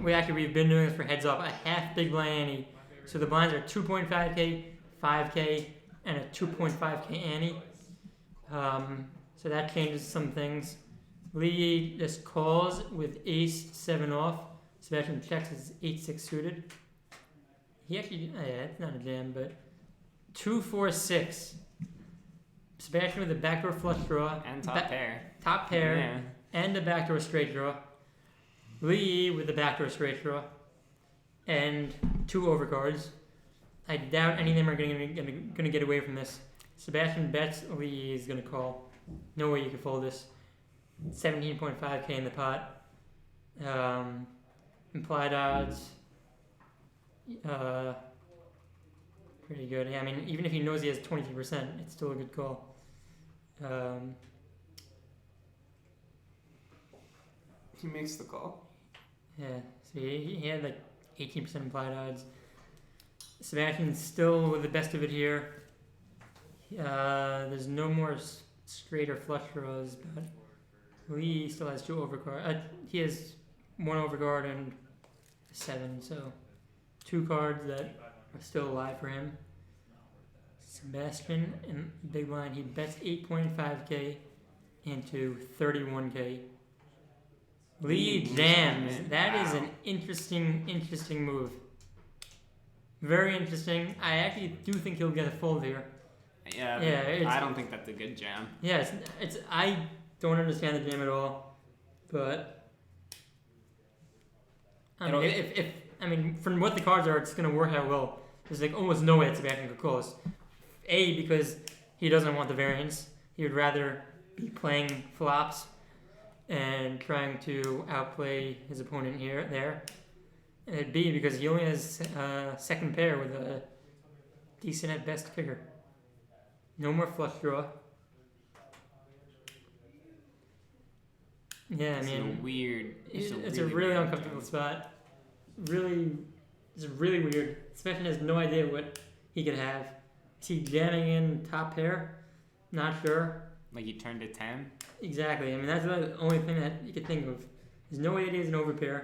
S5: We've been doing this for heads up. A half big blind ante. So the blinds are 2.5K, 5K, and a 2.5K ante. So that changes some things. Lee just calls with ace-7 off. Sebastian checks his 8-6 suited. He actually, it's not a jam, but 2-4-6. Sebastian with a backdoor flush draw.
S1: And top pair.
S5: Top pair.
S1: Yeah.
S5: And a backdoor straight draw. Lee with the backdoor straight draw. And 2 overcards. I doubt any of them are gonna get away from this. Sebastian bets, Lee is gonna call. No way you can fold this. 17.5K in the pot. Implied odds. pretty good. Yeah, I mean, even if he knows he has 23%, it's still a good call.
S1: He makes the call.
S5: Yeah, so he had like 18% implied odds. Sebastian's still with the best of it here. There's no more straight or flush draws, but Lee still has 2 overcards. He has 1 overcard and a 7, so 2 cards that are still alive for him. Sebastian in big line, he bets 8.5k into 31k. Lee jams. That is an interesting move. Very interesting. I actually do think he'll get a fold here.
S1: Yeah, I don't think that's a good jam.
S5: Yeah, it's I don't understand the jam at all, but I mean, if from what the cards are, it's gonna work out well. There's like almost no way that Sebastian could call this. A, because he doesn't want the variance. He would rather be playing flops and trying to outplay his opponent there. And B, because he only has second pair with a decent at best kicker. No more flush draw. Yeah, I mean, it's a really uncomfortable spot. It's really weird. Sebastian has no idea what he could have. Is he jamming in top pair? Not sure.
S1: Like he turned to 10?
S5: Exactly. I mean, that's the only thing that you could think of. There's no way it is an overpair.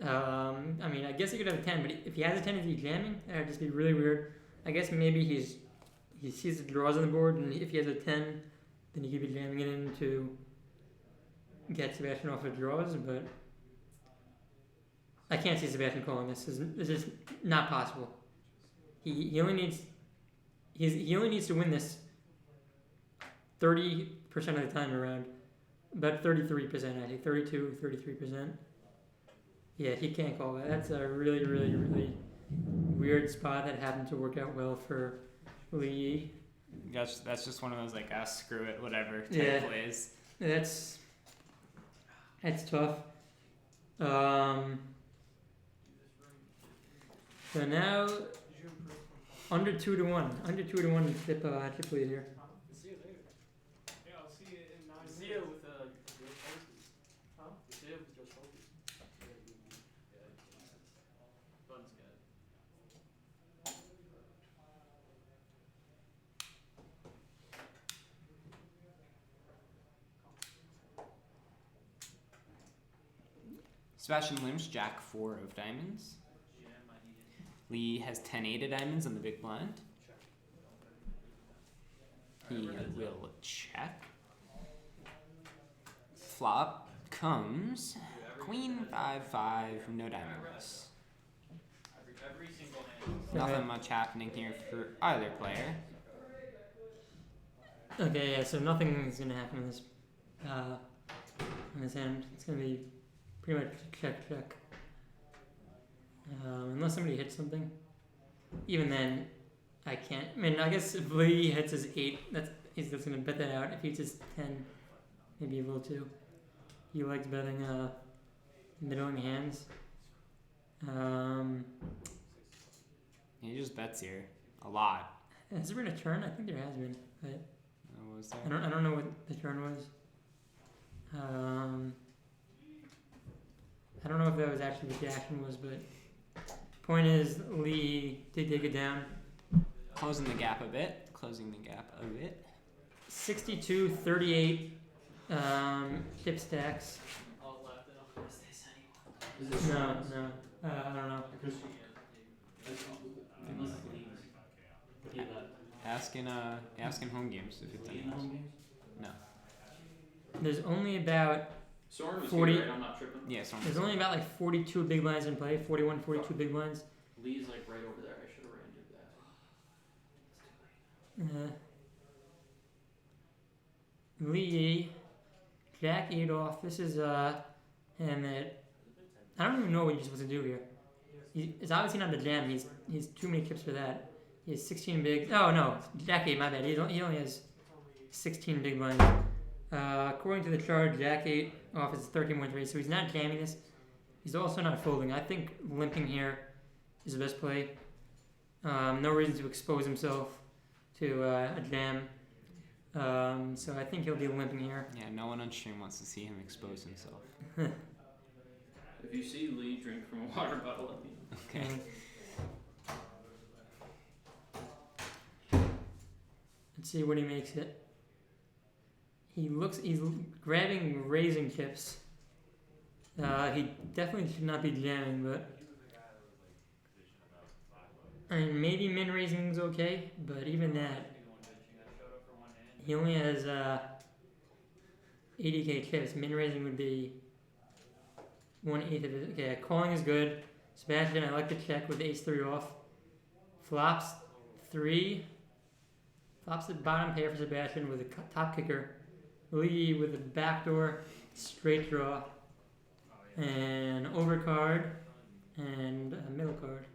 S5: I mean, I guess he could have a 10, but if he has a 10, is he jamming? That would just be really weird. I guess maybe he sees the draws on the board, and if he has a 10, then he could be jamming it in to get Sebastian off of draws, but I can't see Sebastian calling this. This is not possible. He only needs to win this 30% of the time around. About 33%, actually. 32, 33%. Yeah, he can't call that. That's a really, really, really weird spot that happened to work out well for Lee.
S1: That's just one of those, like, screw it, whatever type plays.
S5: That's tough. So now, under 2-1. Under 2-1 tip lead here.
S6: See you later. Yeah, I'll see you in 9 minutes.
S8: See you with your trophies.
S6: Huh?
S8: See you with your trophies.
S3: Fun's good.
S1: Sebastian Lynch, Jack 4 of diamonds. Lee has 10-8 of diamonds on the big blind. He will check. Flop comes Queen 5-5, no diamonds.
S3: Every single hand.
S1: Nothing much happening here for either player.
S5: Okay, yeah, so nothing's going to happen in this hand. It's going to be pretty much check. Unless somebody hits something. Even then, I can't. I mean, I guess if Lee hits his 8, he's just going to bet that out. If he hits his 10, maybe he will too. He likes betting middling hands.
S1: He just bets here a lot.
S5: Has there been a turn? I think there has been, but
S1: What was there?
S5: I don't know what the turn was. I don't know if that was actually what the action was, but point is Lee did dig it down.
S1: Closing the gap a bit.
S5: 62-38 tip stacks.
S3: All left and I'll force this anymore.
S5: No, I don't know.
S1: Asking home games if it's any. No.
S5: There's only about
S8: Soren was
S5: 40
S8: here, right? I'm not tripping.
S1: Yeah, Soren.
S5: There's only about like 42 big blinds in play. 41, 42 big blinds.
S8: Lee's like right over there. I should have ran into that.
S5: Lee, Jack 8 off. This is and that I don't even know what you're supposed to do here. It's obviously not a jam. He's too many chips for that. He has 16 big. Oh no, Jack 8. My bad. He only has 16 big blinds. According to the chart, Jack 8 off is 13.3, so he's not jamming this. He's also not folding. I think limping here is the best play. No reason to expose himself to a jam. So I think he'll be limping here.
S1: Yeah, no one on stream wants to see him expose himself.
S8: If you see Lee drink from a water bottle, let me know.
S1: Okay.
S5: Let's see what he makes it. He's grabbing raisin chips. He definitely should not be jamming, but I mean, maybe min raising's okay, but even that, he only has 80k chips. Min raising would be 1/8 of it. Okay, calling is good. Sebastian, I like the check with ace 3 off. Flops 3. Flops the bottom pair for Sebastian with a top kicker. Lee with a backdoor straight draw. And overcard. And a middle card.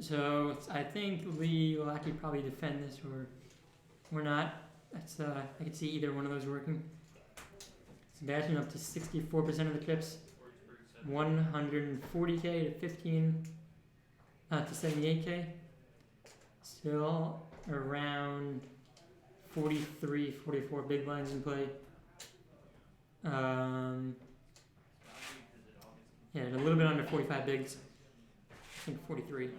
S5: So I think Lee will actually probably defend this or not. That's I could see either one of those working. Sebastian up to 64% of the chips. 140k to 15 to 78k. Still around 43, 44 big blinds in play. Yeah, a little bit under 45 bigs. I think 43.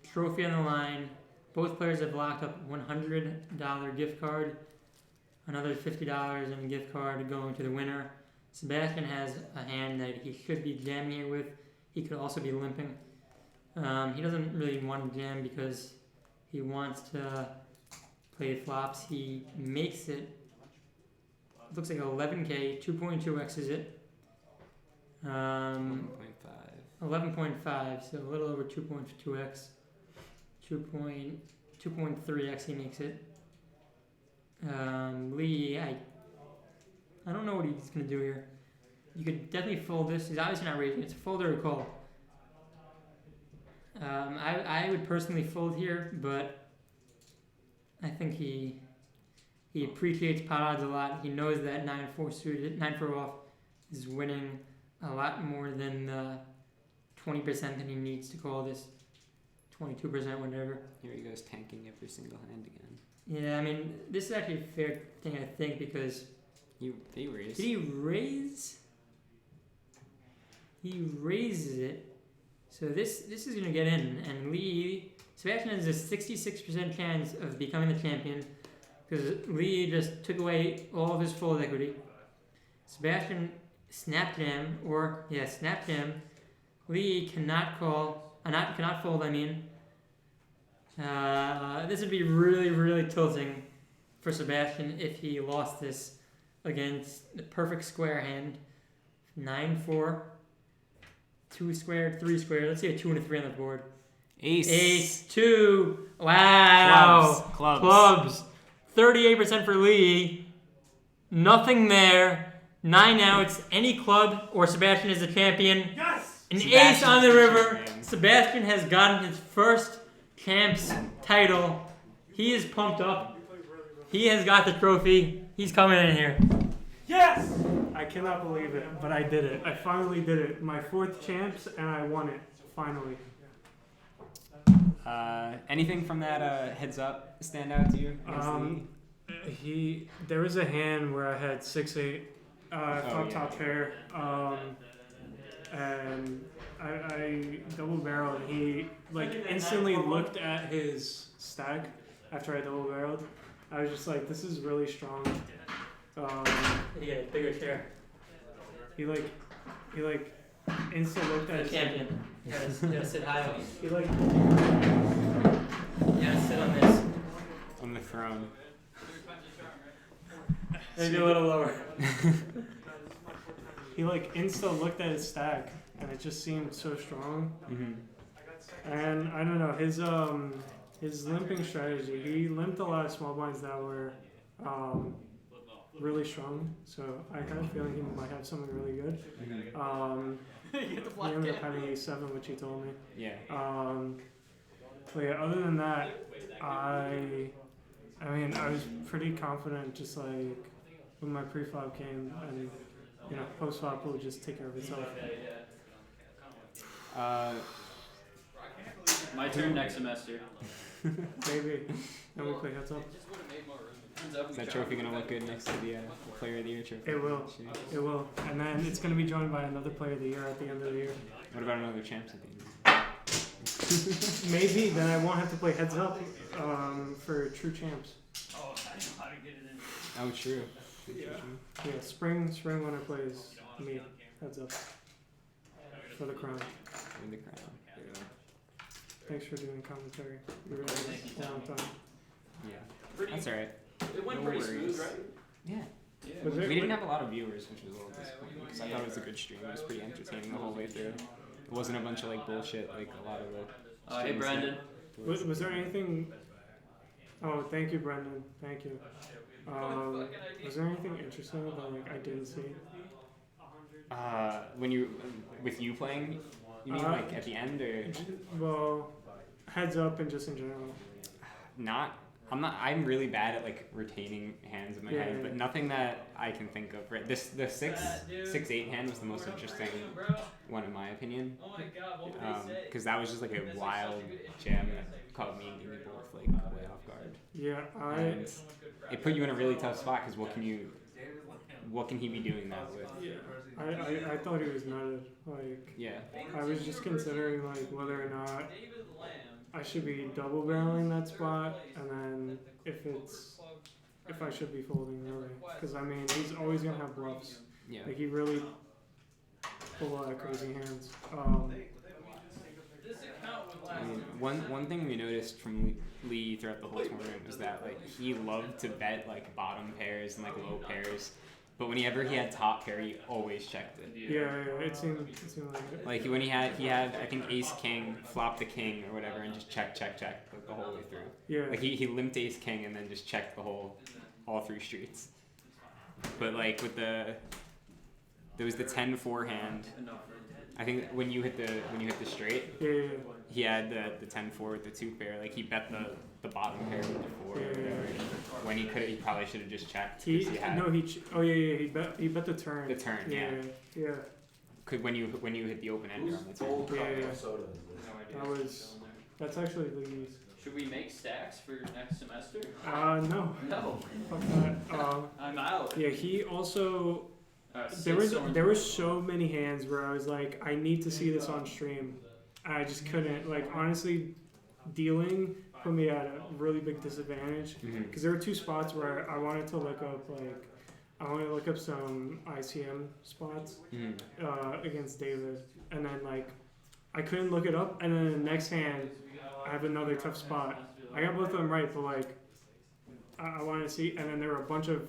S5: Trophy on the line. Both players have locked up $100 gift card. Another $50 in a gift card going to the winner. Sebastian has a hand that he should be jamming here with. He could also be limping. He doesn't really want to jam because he wants to play flops. He makes it. Looks like 11k, 2.2x is it. 11.5, so a little over 2.2x. 2.3x he makes it. Lee, I don't know what he's going to do here. You could definitely fold this. He's obviously not raising. It's a fold or a call. I would personally fold here, but I think he appreciates pot odds a lot. He knows that 9-4 suited, 9-4 off is winning a lot more than the 20% that he needs to call this. 22%, whatever.
S1: Here he goes tanking every single hand again.
S5: Yeah, I mean, this is actually a fair thing, I think, because...
S1: He raised.
S5: Did he raise? He raises it. So this is going to get in. And Lee... Sebastian has a 66% chance of becoming the champion because Lee just took away all of his fold equity. Sebastian snap jam, snap jam. Lee cannot call... cannot fold, I mean. This would be really, really tilting for Sebastian if he lost this against the perfect square hand. 9-4. 2 squared, 3 squared. Let's see a 2 and a 3 on the board. Ace 2. Wow. Clubs. 38% for Lee. Nothing there. 9 outs. Any club or Sebastian is the champion.
S6: Yes!
S5: An ace on the river. Sebastian has gotten his first CHAMPS title. He is pumped up. He has got the trophy. He's coming in here.
S6: Yes! I cannot believe it, but I did it. I finally did it. My 4th CHAMPS, and I won it. Finally.
S1: Anything from that heads up stand out to you?
S6: There was a hand where I had 6-8 top pair, and I double barreled. He instantly looked at his stack after I double barreled. I was just like, this is really strong.
S5: He had a bigger chair.
S6: He instantly looked at his
S5: champion. You gotta sit high.
S6: He
S5: you gotta sit on this.
S1: On the throne.
S5: Maybe a little lower.
S6: He insta looked at his stack, and it just seemed so strong.
S1: Mm-hmm.
S6: And I don't know his limping strategy. He limped a lot of small blinds that were really strong. So I had a feeling he might have something really good. He ended up having A7, which he told me.
S1: Yeah.
S6: But yeah, other than that, I mean, I was pretty confident just when my pre-flop came, and you know, post flop will just take care of itself.
S8: My turn next semester.
S6: Maybe. And we play heads up.
S1: Is that trophy gonna look good next to the Player of the Year trophy?
S6: It will. It will. And then it's gonna be joined by another Player of the Year at the end of the year.
S1: What about another champs at the end?
S6: Maybe then I won't have to play heads up for true champs.
S4: Oh, I know how to get it in.
S1: Oh, true.
S6: Yeah, spring winner plays me heads up for the crown.
S1: In the crown.
S6: Thanks for doing commentary. You really did a long time.
S1: Yeah. That's alright.
S8: It went
S1: No
S8: pretty
S1: worries.
S8: smooth, right?
S1: Yeah.
S6: Was
S1: We
S6: it-
S1: didn't have a lot of viewers, which was a little disappointing because I thought it was a good stream. It was pretty entertaining the whole way through. It wasn't a bunch of like bullshit like a lot of the.
S8: Hey
S1: streams
S8: Brandon.
S1: that-
S6: Was there anything? Oh, thank you, Brendan. Thank you. Was there anything interesting that like I didn't see?
S1: When you with you playing, you mean like at the end or
S6: Well, heads up and just in general.
S1: not? I'm really bad at like retaining hands in my head, but nothing that I can think of. Right, the 6-8 hand was the most interesting one in my opinion.
S3: Oh my god, what would they say?
S1: Because that was just like a wild jam that caught me and Gimme both like way off guard.
S6: Yeah,
S1: And it put you in a really tough spot because what can he be doing that with?
S6: I thought he was nutted. Like,
S1: Yeah.
S6: I was just considering like whether or not I should be double barreling that spot, and then if I should be folding really, because I mean he's always gonna have bluffs.
S1: Yeah.
S6: Like he really pull a lot of crazy hands.
S1: I mean, one thing we noticed from Lee throughout the whole tournament was that like he loved to bet like bottom pairs and like low pairs, but whenever he had top pair, he always checked it.
S6: Yeah, it seemed like it.
S1: Like when he had I think ace king, flop the king or whatever, and just check like the whole way through.
S6: Yeah.
S1: Like he limped ace king and then just checked all three streets. But like with there was the 10-4 hand. I think when you hit the straight,
S6: Yeah.
S1: he had the 10-4 with the 2 pair. Like he bet the bottom pair with the 4 or whatever. When he probably should have just checked.
S6: He bet the turn.
S1: The turn, yeah.
S6: Yeah.
S1: Could when you hit the open ender on the turn.
S6: Yeah. That's actually Lee's.
S8: Should we make stacks for next semester?
S6: No.
S8: No.
S6: Fuck that.
S8: I'm out.
S6: Yeah, he also. There were so many hands where I was like, I need to see this on stream. I just couldn't. Like honestly, dealing put me at a really big disadvantage because there were 2 spots where I wanted to look up some ICM spots against David, and then like I couldn't look it up, and then the next hand I have another tough spot. I got both of them right, but like I wanted to see, and then there were a bunch of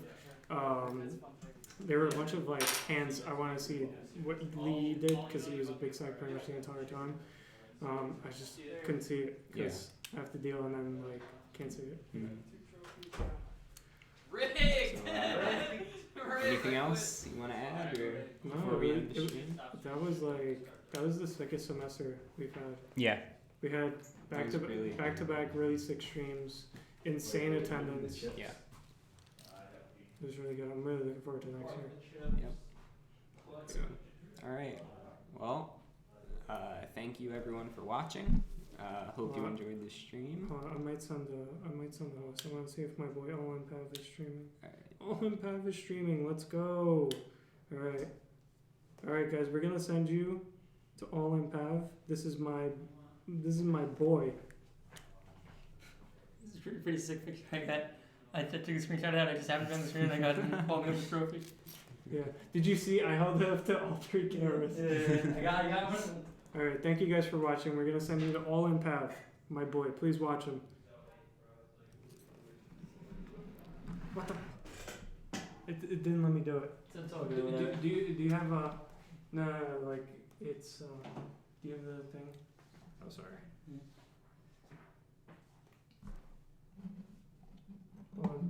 S6: like hands I want to see what Lee did because he was a big side pretty much the entire time. I just couldn't see it because I have to deal and then like can't see it.
S3: Rick!
S1: Anything else you want to add or before we end the stream?
S6: That was the sickest semester we've had.
S1: Yeah.
S6: We had back to back really sick streams, insane attendance.
S1: Yeah.
S6: It was really good. I'm really looking forward to next year.
S1: Yep. All right. Well, thank you everyone for watching. Hope you enjoyed the stream.
S6: I might send the host. I want to see if my boy All Pav is streaming.
S1: All right.
S6: All Pav is streaming. Let's go. All right, guys. We're gonna send you to All Pav. This is my boy.
S5: This is a pretty sick picture. I took a screenshot of that. I just happened to be on the screen and I got him holding up the trophy.
S6: Yeah. Did you see? I held it up to all 3 cameras.
S5: Yeah. I got one.
S6: All right. Thank you guys for watching. We're gonna send you to All In Pav. My boy. Please watch him. What the? It didn't let me do it.
S5: It's all good.
S6: Do you have a? No. Like it's. Do you have the thing? Oh, sorry.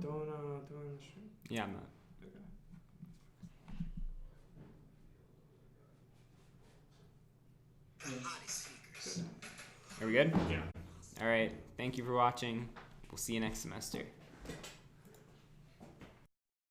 S6: Don't the stream.
S1: Yeah, I'm not. Are we good?
S6: Yeah.
S1: All right. Thank you for watching. We'll see you next semester.